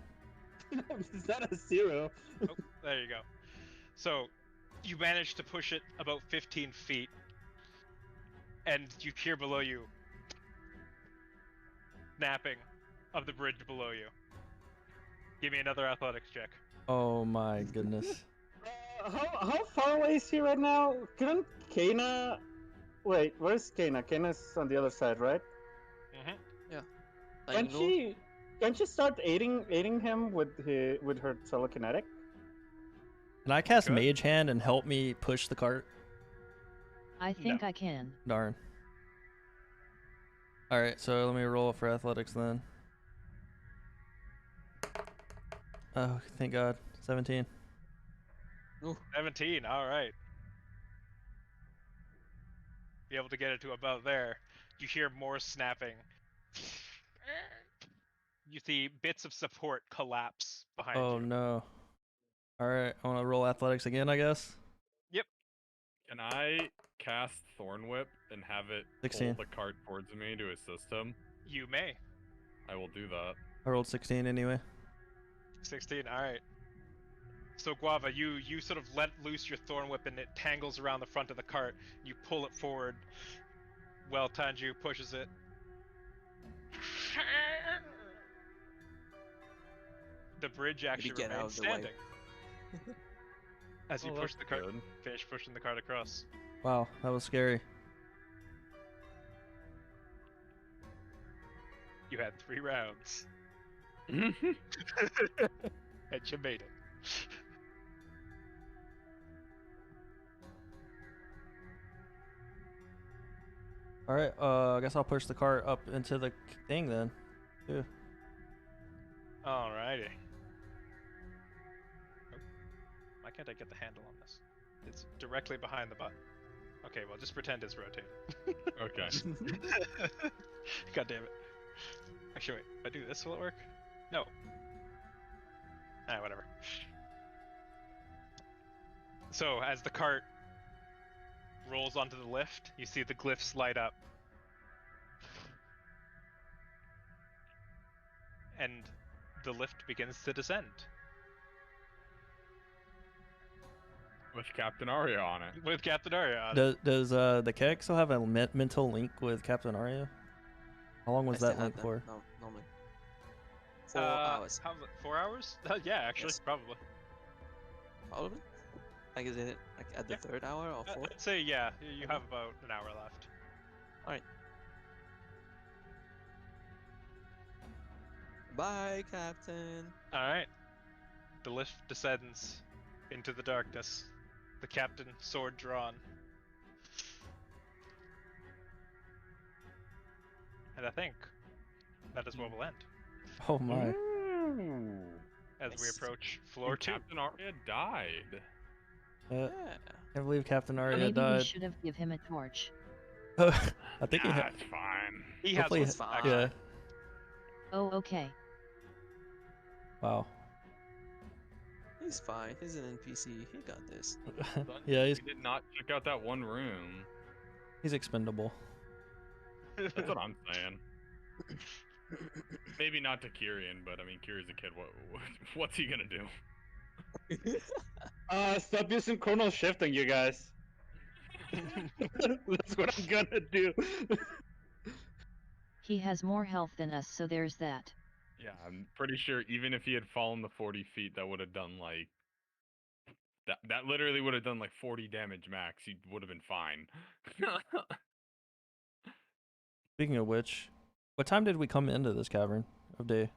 Is that a 0? Oh, there you go. So, you manage to push it about 15 feet, and you hear below you snapping of the bridge below you. Give me another athletics check. Oh my goodness. How far away is he right now? Couldn't Kana... Wait, where's Kana? Kana's on the other side, right? Mm-hmm. Can't she start aiding him with her telekinetic? Can I cast Could. Mage Hand and help me push the cart? I think I can. Darn. Alright, so let me roll for athletics then. Oh, thank God. 17. 17, alright. Be able to get it to about there. You hear more snapping. You see bits of support collapse behind Oh you. no. Alright, I want to roll athletics again, I guess. Yep. Can I cast Thorn Whip and have it 16. pull the cart towards me to assist him? You may. I will do that. I rolled 16 anyway. 16, alright. So Guava, you sort of let loose your thorn whip and it tangles around the front of the cart. You pull it forward. Well, Tanju pushes it. The bridge actually get out remains of the way. standing. As you Oh, push that's the cart, good. finish pushing the cart across. Wow, that was scary. You had 3 rounds. Oh, And you made it. Alright, I guess I'll push the cart up into the thing then. Yeah. Alrighty. Oh, why can't I get the handle on this? It's directly behind the button. Okay, well, just pretend it's rotating. okay. God damn it. Actually, wait. If I do this, will it work? No. Ah, whatever. So, as the cart rolls onto the lift, you see the glyphs light up. And the lift begins to descend. With Captain Arya on it. With Captain Arya on it. Does the keg still have a mental link with Captain Arya? How long was I still that have link them, for? No, normally. 4 hours. How, 4 hours? Yeah, actually, Yes. probably. Probably. Like, is it like at the 3rd hour or 4th? I'd say, yeah, you have about an hour left. Alright. Bye, Captain. Alright. The lift descends into the darkness. The captain, sword drawn. And I think that is where we'll end. Oh my. As we Nice. approach floor And 2. Captain Arya died. Yeah. Can't believe Captain Arya Maybe we died. should have give him a torch. I think he had. That's fine. He has Hopefully, one. It's fine. Actually. yeah. Oh, okay. Wow. He's fine. He's an NPC. He got this. Yeah, He did not check out that one room. he's expendable. That's what I'm saying. Maybe not to Kyrian, but I mean, Kyrian's a kid. What's he gonna do? Stop using chronal shifting, you guys. That's what I'm gonna do. He has more health than us, so there's that. Yeah, I'm pretty sure even if he had fallen the 40 feet, that would have done like that literally would have done like 40 damage max. He would have been fine. Speaking of which, what time did we come into this cavern of day?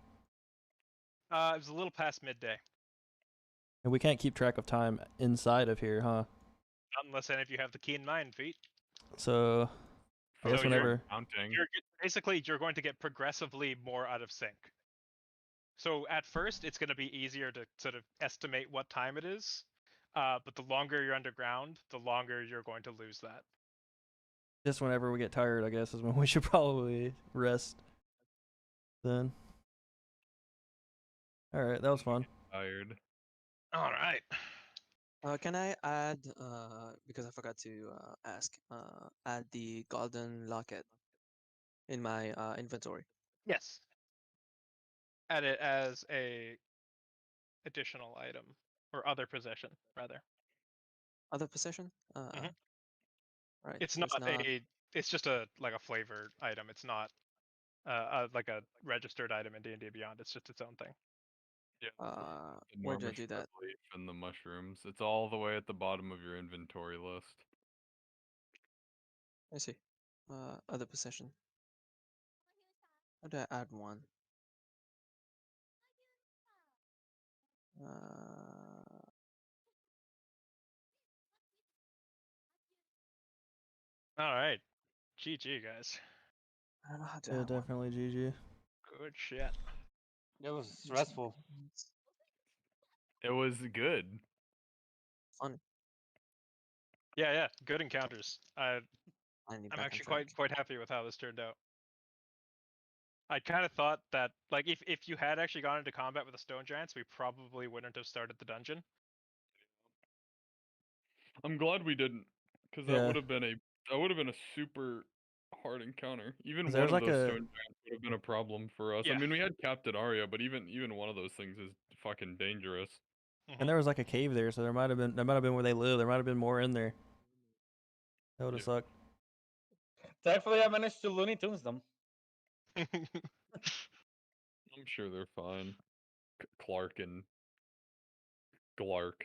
It was a little past midday. And we can't keep track of time inside of here, huh? Not unless any of you have the keen mind feat. So I guess So you're- whenever. Counting. Basically, you're going to get progressively more out of sync. So at first, it's going to be easier to sort of estimate what time it is. But the longer you're underground, the longer you're going to lose that. Just whenever we get tired, I guess, is when we should probably rest. Then. Alright, that was fun. Tired. All right. Can I add, because I forgot to ask, add the golden locket in my inventory? Yes. add it as a additional item or other possession rather. Other possession? Mhm. Right. It's So it's not not. a. It's just like a flavored item. It's not like a registered item in D&D Beyond. It's just its own thing. Yeah. The Where do I enormous do red that? leaf and the mushrooms. It's all the way at the bottom of your inventory list. I see. Other possession. How do I add one? All right, GG guys. I don't know how to Yeah, add one. definitely GG. Good shit. It was stressful. It was good. Fun. Yeah, good encounters. Finally I'm back on actually track. quite happy with how this turned out. I kind of thought that like if you had actually gone into combat with the stone giants, we probably wouldn't have started the dungeon. I'm glad we didn't, because that Yeah. would have been a super hard encounter. Even 'Cause one there's of like those a- stone giants would have been a problem for us. I Yeah. mean, we had Captain Arya, but even one of those things is fucking dangerous. Mhm. And there was like a cave there, so that might have been where they live. There might have been more in there. That would have Yeah. sucked. Thankfully, I managed to Looney Tunes them. I'm sure they're fine. Clark and Glark.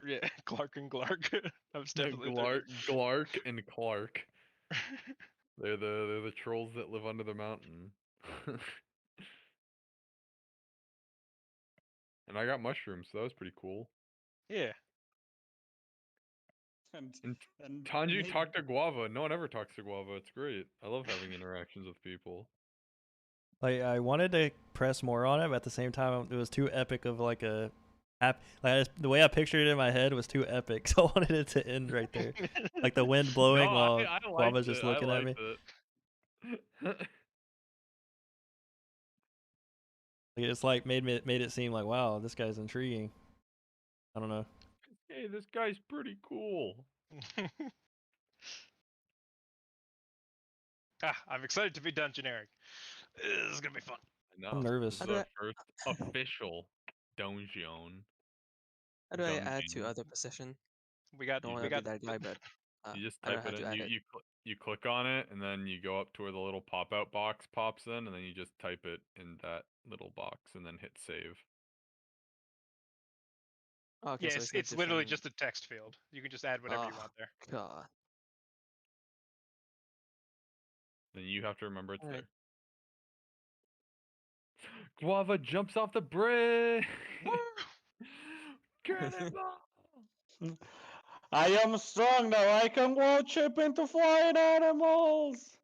Yeah, Clark and Glark. That was definitely Glark and Clark. They're the trolls that live under the mountain. And I got mushrooms, so that was pretty cool. Yeah. And And Tanji maybe- talked to Guava. No one ever talks to Guava. It's great. I love having interactions with people. Like I wanted to press more on it, but at the same time, it was too epic of like a the way I pictured it in my head was too epic, so I wanted it to end right there. Like the wind blowing No, while I Guava's just looking at me. it. Like, it's like made it seem like, wow, this guy's intriguing. I don't know. Hey, this guy's pretty cool. I'm excited to be dungeoneering. This is gonna be fun. No, I'm nervous. This is our first official donjon. How do I add to Dungeon. other possession? We got Don't want we to be got that guy, but You just I don't know type how it to in. add it. You click on it, and then you go up to where the little pop-out box pops in, and then you just type it in that little box, and then hit save. Oh, okay, so Yes, the it's literally different- just a text field. You can just add whatever you Oh, want there. God. Then you have to remember it's Alright. there. Guava jumps off the bridge. Cannonball! I am strong now. I can worship into flying animals.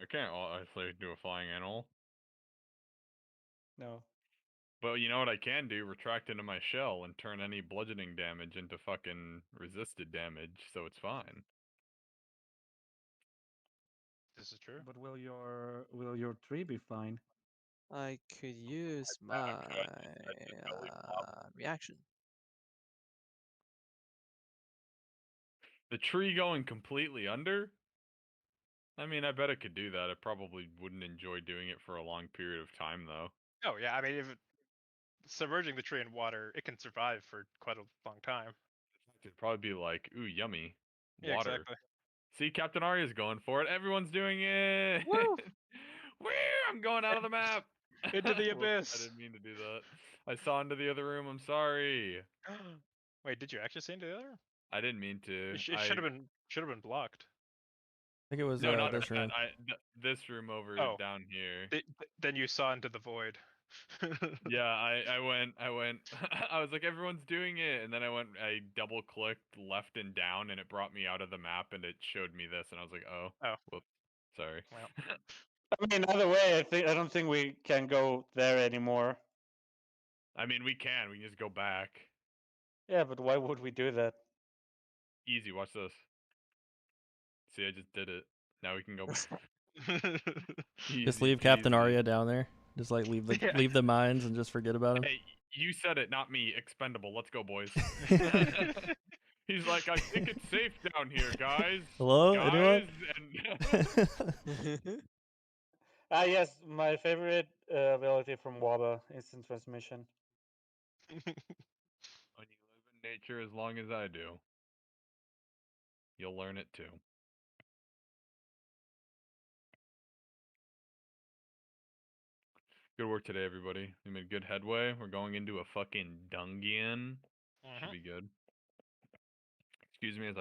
I can't actually do a flying animal. No. But you know what I can do? Retract into my shell and turn any bludgeoning damage into fucking resisted damage, so it's fine. This is true. But will your tree be fine? I could use my belly reaction. The tree going completely under? I mean, I bet it could do that. I probably wouldn't enjoy doing it for a long period of time, though. Oh yeah, I mean, if submerging the tree in water, it can survive for quite a long time. It'd probably be like, ooh, yummy. Yeah, Water. exactly. See, Captain Arya's going for it. Everyone's doing it. Woo! Woo! I'm going out of the map. Into the Whoops, abyss. I didn't mean to do that. I saw into the other room. I'm sorry. Wait, did you actually see into the other? I didn't mean to. It should have been blocked. I think it was No, not this room. this room over down here. Then you saw into the void. Yeah, I went. I was like, everyone's doing it, and then I double clicked left and down, and it brought me out of the map, and it showed me this, and I was like, oh, whoops, sorry. Well. I mean, either way, I don't think we can go there anymore. I mean, we can just go back. Yeah, but why would we do that? Easy, watch this. See, I just did it. Now we can go back. Just leave Captain Arya down there. Just like leave the mines and just forget about him. Hey, you said it, not me. Expendable. Let's go, boys. He's like, I think it's safe down here, guys. Hello, guys. anyone? And Yes, my favorite ability from Waba, instant transmission. When you live in nature as long as I do, you'll learn it too. Good work today, everybody. We made good headway. We're going into a fucking dungeon. Should be good. Excuse me as I